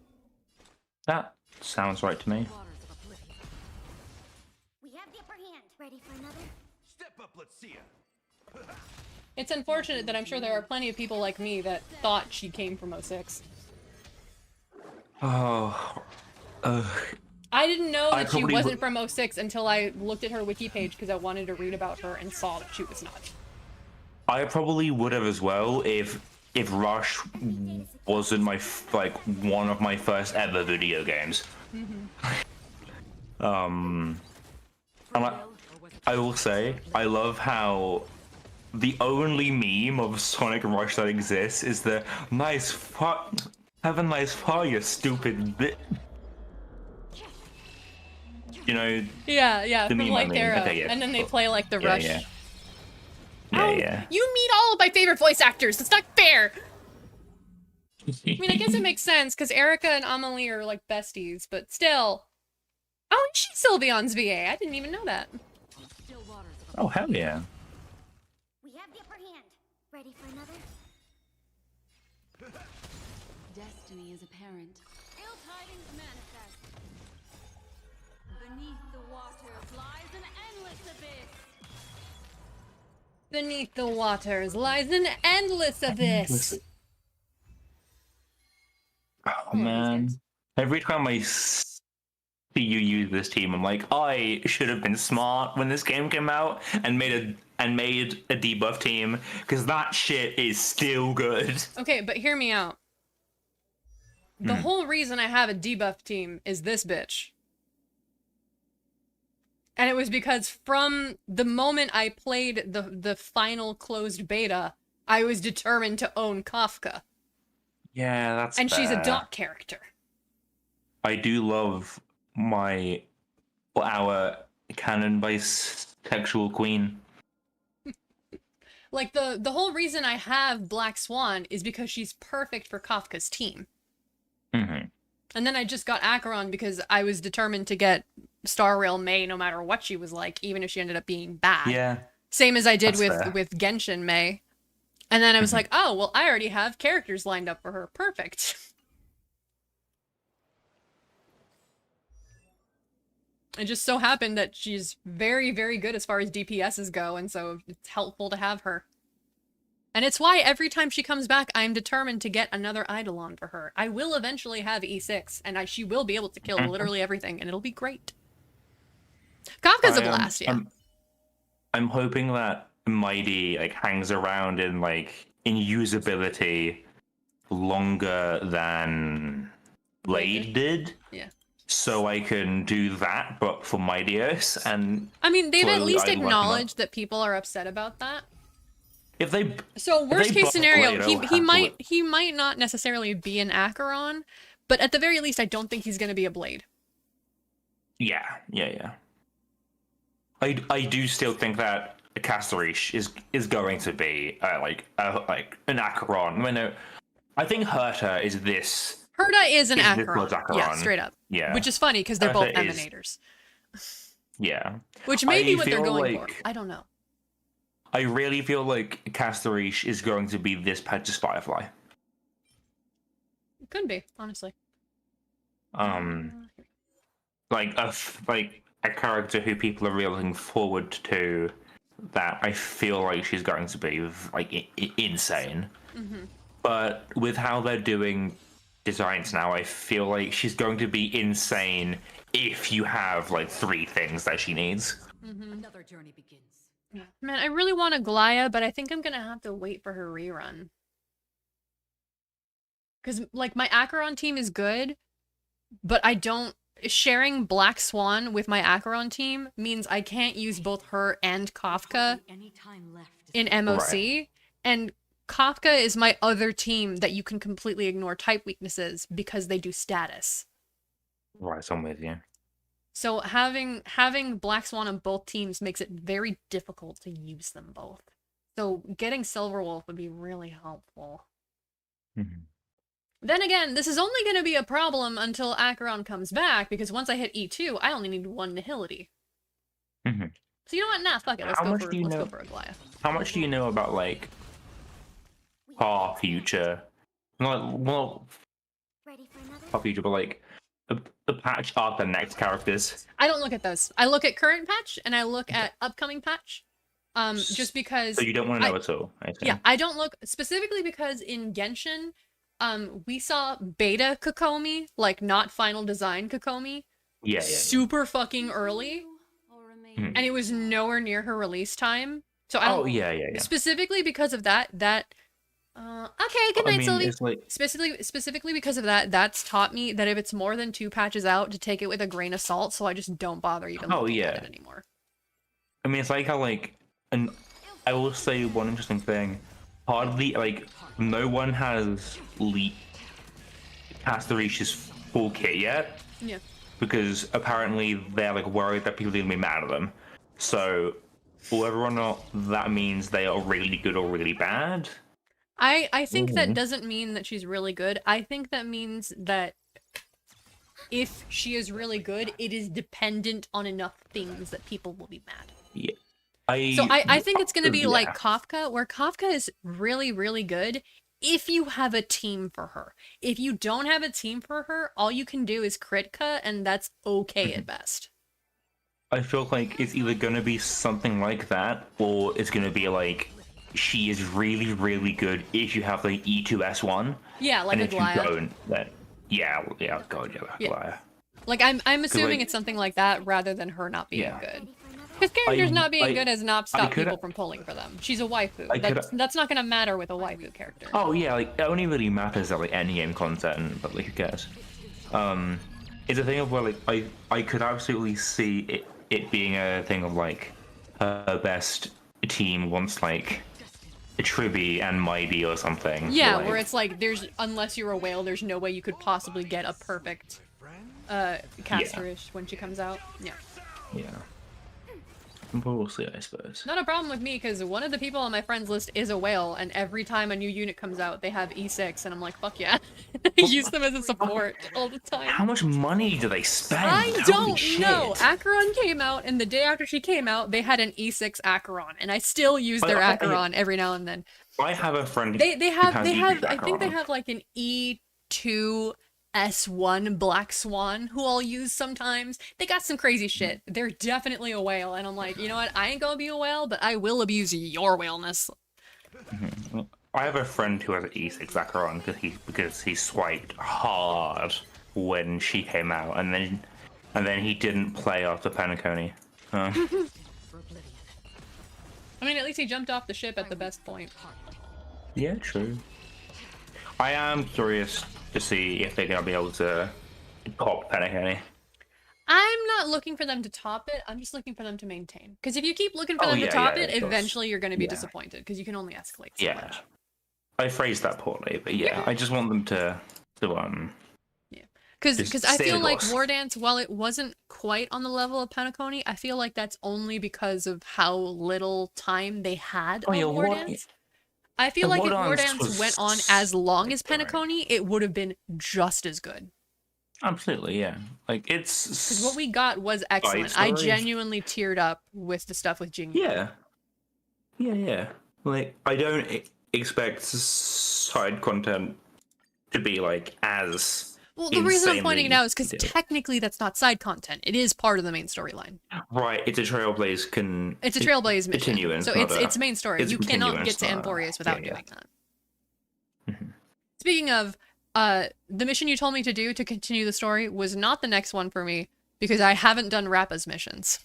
That sounds right to me. Waters of oblivion. We have the upper hand. Ready for another? Step up, let's see ya. It's unfortunate that I'm sure there are plenty of people like me that thought she came from 06. Oh, I didn't know I that she probably wasn't from 06 until I looked at her wiki page because I wanted to read about her and saw that she was not. I probably would have as well if Rush wasn't one of my first ever video games. And I will say I love how the only meme of Sonic Rush that exists is the nice fuck. Have a nice fire, you stupid bit. You know, Yeah, The from meme, I Light mean. Arrow. Okay, yeah. And then they play like the Yeah, Rush. yeah. Oh, Yeah. you meet all of my favorite voice actors. That's not fair. I mean, I guess it makes sense because Erica and Amelie are like besties, but still. Oh, and she's Sylveon's VA. I didn't even know that. Still waters of Oh hell yeah! We have the upper hand. Ready for another? destiny is apparent. Ill tidings manifest. Beneath the waters lies an endless abyss. Beneath the waters lies an endless abyss. Oh man! Every time I see you use this team, I'm like, I should have been smart when this game came out and made and made a debuff team, because that shit is still good. Okay, but hear me out. The whole reason I have a debuff team is this bitch. And it was because from the moment I played the final closed beta, I was determined to own Kafka. Yeah, that's And she's a fair. dot character. I do love our canon-based sexual queen. Like, the whole reason I have Black Swan is because she's perfect for Kafka's team. Mm-hmm. And then I just got Acheron because I was determined to get Star Rail Mei no matter what she was like, even if she ended up being bad. Yeah. Same as I did That's fair. with Genshin Mei. And then I was like, oh, well, I already have characters lined up for her. Perfect. It just so happened that she's very, very good as far as DPSs go, and so it's helpful to have her. And it's why every time she comes back, I'm determined to get another Eidolon for her. I will eventually have E6, and she will be able to kill literally everything, and it'll be great. Kafka's a blast, yeah. I'm hoping that Mighty hangs around in usability longer than Blade did. Yeah. So I can do that, but for Mightios, and I mean, they've at slowly least I'd acknowledged that people are upset about that. if they So worst they case buff scenario, Blade, I'll he might not necessarily be an Acheron, but at the very least, I don't think he's going to be a Blade. yeah. I do still think that Castarish is going to be an Acheron. I think Herta is this. Herta is an Is this Acheron. what's Acheron? Yeah, straight up. Yeah. Which is funny because they're both Herta is- Emanators. Yeah. Which may be I what they're feel going for. like- I don't know. I really feel like Castarish is going to be this patch's Firefly. It could be, honestly. Like a character who people are really looking forward to. That I feel like she's going to be insane. But with how they're doing designs now, I feel like she's going to be insane if you have 3 things that she needs. Another journey begins. Man, I really want a Glaya, but I think I'm gonna have to wait for her rerun. Because, my Acheron team is good, but I don't... Sharing Black Swan with my Acheron team means I can't use both her and Kafka Any time left. in MOC, and Kafka is my other team that you can completely ignore type weaknesses because they do status. Right, so I'm with you. So having Black Swan on both teams makes it very difficult to use them both. So getting Silverwolf would be really helpful. Then again, this is only going to be a problem until Acheron comes back, because once I hit E2, I only need 1 Nihility. So you know what? Nah, fuck it. Let's go for a Glaya. How much do you know about far future? Well, Ready for another? far future, but the patch art, the next characters. I don't look at those. I look at current patch and I look at upcoming patch. Just because. So you don't want to know at all. I see. Yeah, I don't look specifically because in Genshin, we saw beta Kokomi, not final design Kokomi, Yeah. super fucking early, and it was nowhere near her release time. So I don't. Yeah. Specifically because of that. Okay, good night, Sylvie. It's Specifically because of that, that's taught me that if it's more than 2 patches out, to take it with a grain of salt. So I just don't bother even looking at it anymore. I mean, it's how and I will say one interesting thing. Hardly no one has leaked Castarish's full kit yet. Yeah. Because apparently they're worried that people are gonna be mad at them. So whether or not that means they are really good or really bad. I think that doesn't mean that she's really good. I think that means that if she is really good, it is dependent on enough things that people will be mad. Yeah. So I think it's going to be yeah. like Kafka, where Kafka is really, really good if you have a team for her. If you don't have a team for her, all you can do is Kritka, and that's okay at best. I feel like it's either going to be something like that, or it's going to be she is really, really good if you have the E2S1. Yeah, like and a if Glaya. you don't, then God, Yeah. Glaya. Like I'm assuming it's something like that rather than her not being Yeah. good. Ready for another? Because characters not being I- good has not stopped could- people from pulling for them. She's a waifu. I could- That's not gonna matter with a waifu character. Oh yeah, like it only really matters at like endgame content, but like who cares? It's a thing of where like I could absolutely see it being a thing of like her best team wants like a Tribi and Mighty or something. Yeah, like, where it's like unless you're a whale, there's no way you could possibly get a perfect casterish when she comes out. Yeah. yeah. But we'll see, I suppose. Not a problem with me, because one of the people on my friends list is a whale, and every time a new unit comes out, they have E6, and I'm like, fuck yeah. I use them as a support all the time. How much money do they spend? I Holy don't shit. know. Acheron came out, and the day after she came out, they had an E6 Acheron, and I still use their Acheron every now and then. I have a friend. They who have has I think they Acheron. have like an E2 S1 Black Swan who I'll use sometimes. They got some crazy shit. They're definitely a whale, and I'm like, you know what? I ain't gonna be a whale, but I will abuse your whaleness. I have a friend who has an E6 Acheron because he swiped hard when she came out, and then he didn't play after Penacony. For oblivion. I mean, at least he jumped off the ship at the best point. Yeah, true. I am curious to see if they're gonna be able to pop Penacony. I'm not looking for them to top it. I'm just looking for them to maintain. Because if you keep looking for them to top it, of course. eventually you're going to be Yeah. disappointed. Because you can only escalate so Yeah, much. I phrased that poorly, but yeah, I just want them to Because Just I stay feel the like course. War Dance, while it wasn't quite on the level of Penacony, I feel like that's only because of how little time they had Oh, of yeah, War War- Dance. I feel the like if War War Dance Dance was went on as long as different. Penacony, it would have been just as good. absolutely, yeah. Like Because it's what we got was excellent. I story. genuinely teared up with the stuff with Jing. yeah. Like I don't expect side content to be like as Well, the reason I'm insanely pointing it out is because detailed. technically that's not side content. It is part of the main storyline. Right. It's a Trailblaze It's a Trailblaze mission, continuance, so not it's a- main story. it's You cannot continuance, get to not a- Emporius without yeah. doing that. Mhm. Speaking of, the mission you told me to do to continue the story was not the next one for me because I haven't done Rappa's missions.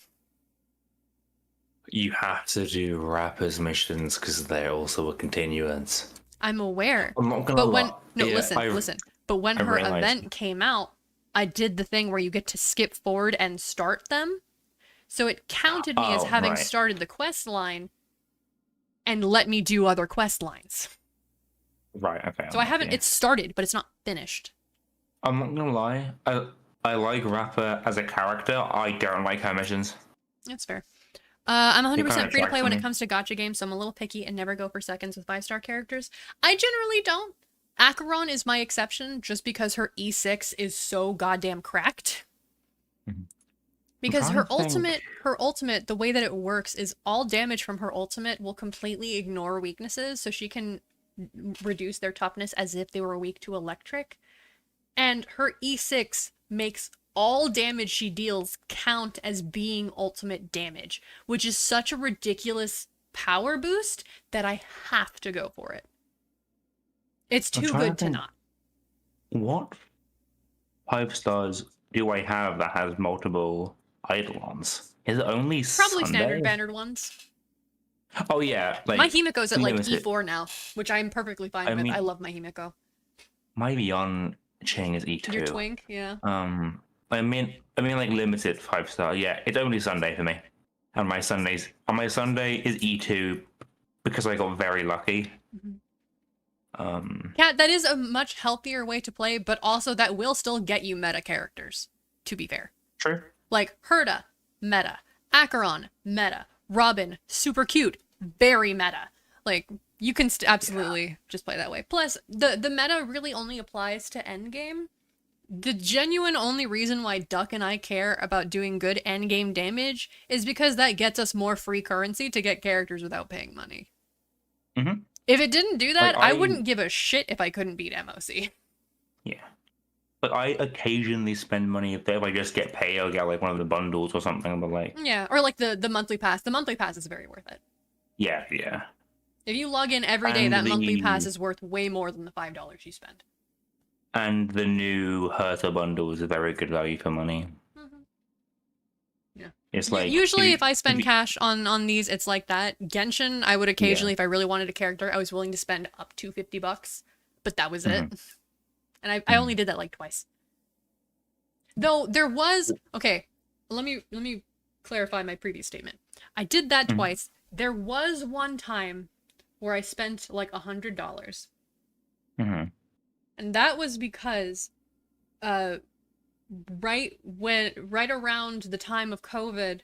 You have to do rappers missions because they're also a continuance. I'm aware, I'm not gonna but when lie. no, Yeah, listen. But when I her realized. event came out, I did the thing where you get to skip forward and start them. So it counted me as Oh, having right. started the quest line and let me do other quest lines. Right. Okay. So I haven't. Yeah. It's started, but it's not finished. I'm not gonna lie. I like Rapper as a character. I don't like her missions. That's fair. I'm 100% kinda free to play attracts when it me. comes to gacha games, so I'm a little picky and never go for seconds with 5-star characters. I generally don't. Acheron is my exception just because her E6 is so goddamn cracked. Mhm. Because I'm her trying to think. ultimate, the way that it works is all damage from her ultimate will completely ignore weaknesses, so she can reduce their toughness as if they were weak to electric. And her E6 makes all damage she deals count as being ultimate damage, which is such a ridiculous power boost that I have to go for it. It's I'm too trying to good to think. not. What 5 stars do I have that has multiple eidolons? Is it only Probably Sunday? standard bannered ones. Oh yeah, like My Himiko's at like limited. E4 now, which I'm perfectly fine I with. mean- I love my Himiko. my Beyond Ching is E2. Your twink, yeah. I mean like limited 5-star. Yeah, it's only Sunday for me, and my Sunday is E2 because I got very lucky. Mhm. Yeah, that is a much healthier way to play, but also that will still get you meta characters, to be fair. True. Like Herda, meta. Acheron, meta. Robin, super cute, very meta. Like, you can absolutely just play that way. Plus, the meta really only applies to endgame. The genuine only reason why Duck and I care about doing good endgame damage is because that gets us more free currency to get characters without paying money. Mhm. If it didn't do that, Like, I I- wouldn't give a shit if I couldn't beat MOC. Yeah. But I occasionally spend money if I just get paid, I'll get like one of the bundles or something. But like, Yeah, or like the monthly pass. The monthly pass is very worth it. yeah. If you log in every day, And that monthly the- pass is worth way more than the $5 you spend. And the new Herta bundle is a very good value for money. Mm-hmm. Yeah. It's like usually if I spend cash on these, it's like that. Genshin, I would occasionally, if I really wanted a character, I was willing to spend up to $50, but that was it. And I only did that like twice. Though there was okay, let me clarify my previous statement. I did that twice. There was one time where I spent like $100. And that was because right around the time of COVID,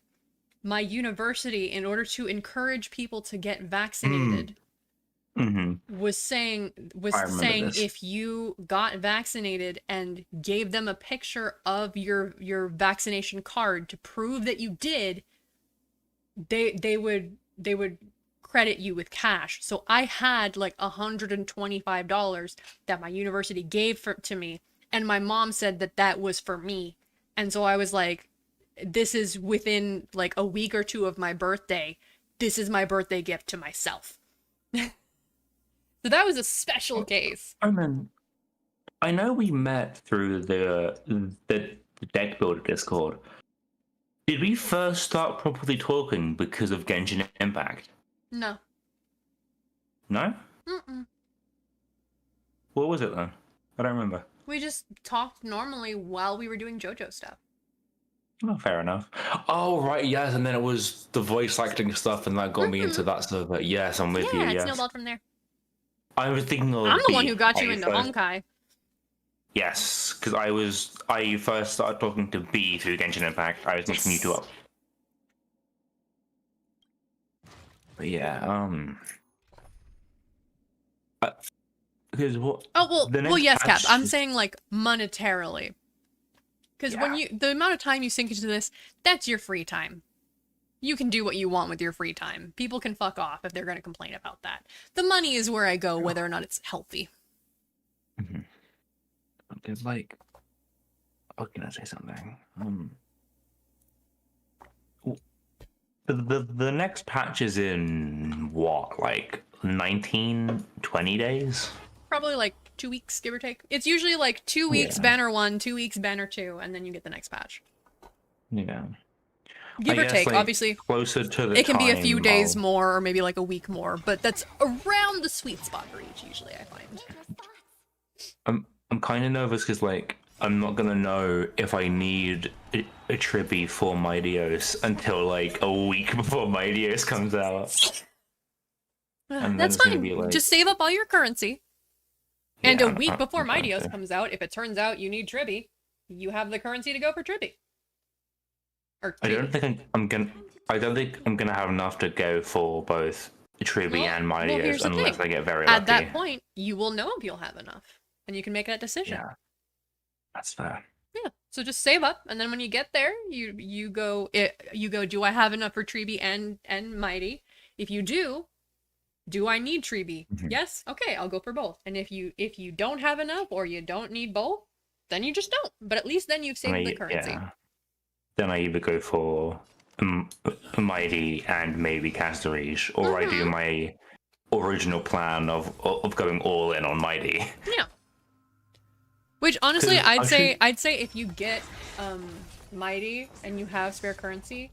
my university, in order to encourage people to get vaccinated, was saying this. if you got vaccinated and gave them a picture of your vaccination card to prove that you did, they would credit you with cash. So I had like $125 that my university gave to me, and my mom said that was for me. And so I was like, this is within like a week or two of my birthday. This is my birthday gift to myself. So that was a special case. I know we met through the deck builder Discord. Did we first start properly talking because of Genshin Impact? No. No? Mm-mm. What was it then? I don't remember. We just talked normally while we were doing JoJo stuff. Oh, fair enough. Oh, right, yes, and then it was the voice acting stuff, and that got me into that stuff. But yes, I'm with you, Yeah, it yes. snowballed from there. I was thinking of I'm the one who got you into first... Honkai. Yes, because I first started talking to B through Genshin Impact. I was mixing you two up. But yeah, because what? Oh well, yes, Cap. patch I'm is- saying like monetarily, because when the amount of time you sink into this, that's your free time. You can do what you want with your free time. People can fuck off if they're going to complain about that. The money is where I go, whether or not it's healthy. Because like, oh, can I say something? The next patch is in what, like 19, 20 days? Probably like 2 weeks, give or take. It's usually like 2 weeks banner 1, 2 weeks banner 2, and then you get the next patch. Yeah. Give I or guess, take, like, obviously. Closer to the it can be a few time days of- more, or maybe like a week more, but that's around the sweet spot for each, usually, I find. I'm kind of nervous because, like, I'm not gonna know if I need a Trippy for Mightios until like a week before Mightios comes out. And That's then it's gonna fine. be like- Just save up all your currency. And a Yeah, week before I'm trying Mightios to. comes out, if it turns out you need Tribby, you have the currency to go for Tribby. Or I don't Tribby. think I don't think I'm gonna have enough to go for both Tribby Well, and well, Mightios here's the unless thing. I get very lucky. At that point, you will know if you'll have enough. And you can make that decision. Yeah, that's fair. Yeah. So just save up, and then when you get there, you go, do I have enough for Tribby and Mighty? If you do I need Tribby? Yes? Okay, I'll go for both. And if you don't have enough or you don't need both, then you just don't. But at least then you've saved the currency. Yeah. Then I either go for Mighty and maybe Castorage, or I do my original plan of going all in on Mighty. Yeah. Which honestly, 'Cause I'd say if you get Mighty and you have spare currency,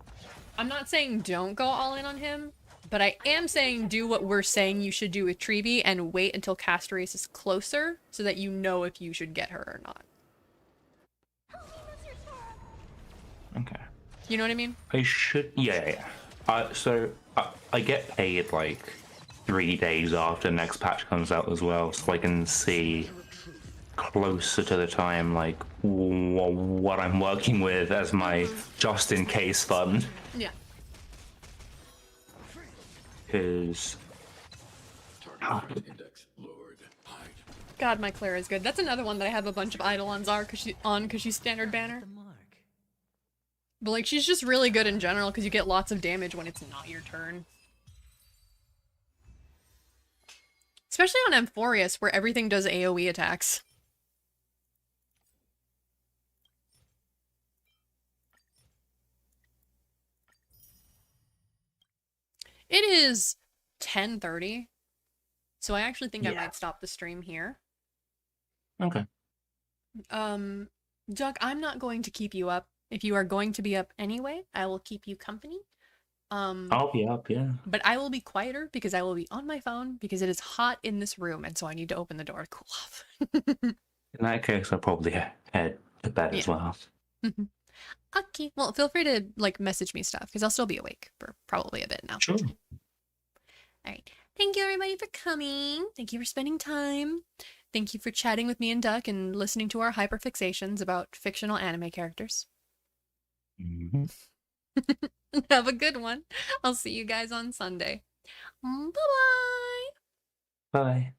I'm not saying don't go all in on him, but I am saying do what we're saying you should do with Tribby and wait until Castorage is closer so that you know if you should get her or not. Okay. You know what I mean? I should. Yeah. So I get paid like 3 days after next patch comes out as well, so I can see closer to the time like what I'm working with as my just in case fund. Yeah. Because God, my Claire is good. That's another one that I have a bunch of Eidolons because she's standard banner. The mark. But like she's just really good in general because you get lots of damage when it's not your turn. Especially on Amphorius where everything does AoE attacks. It is 10:30, so I actually think I might stop the stream here. okay. Doug, I'm not going to keep you up. If you are going to be up anyway, I will keep you company. I'll be up, yeah. But I will be quieter because I will be on my phone because it is hot in this room, and so I need to open the door to cool off. In that case, I'll probably head to bed as well. Okay. Well, feel free to like message me stuff because I'll still be awake for probably a bit now. Sure. All right. Thank you everybody for coming. Thank you for spending time. Thank you for chatting with me and Duck and listening to our hyperfixations about fictional anime characters. Have a good one. I'll see you guys on Sunday. Bye-bye. Bye.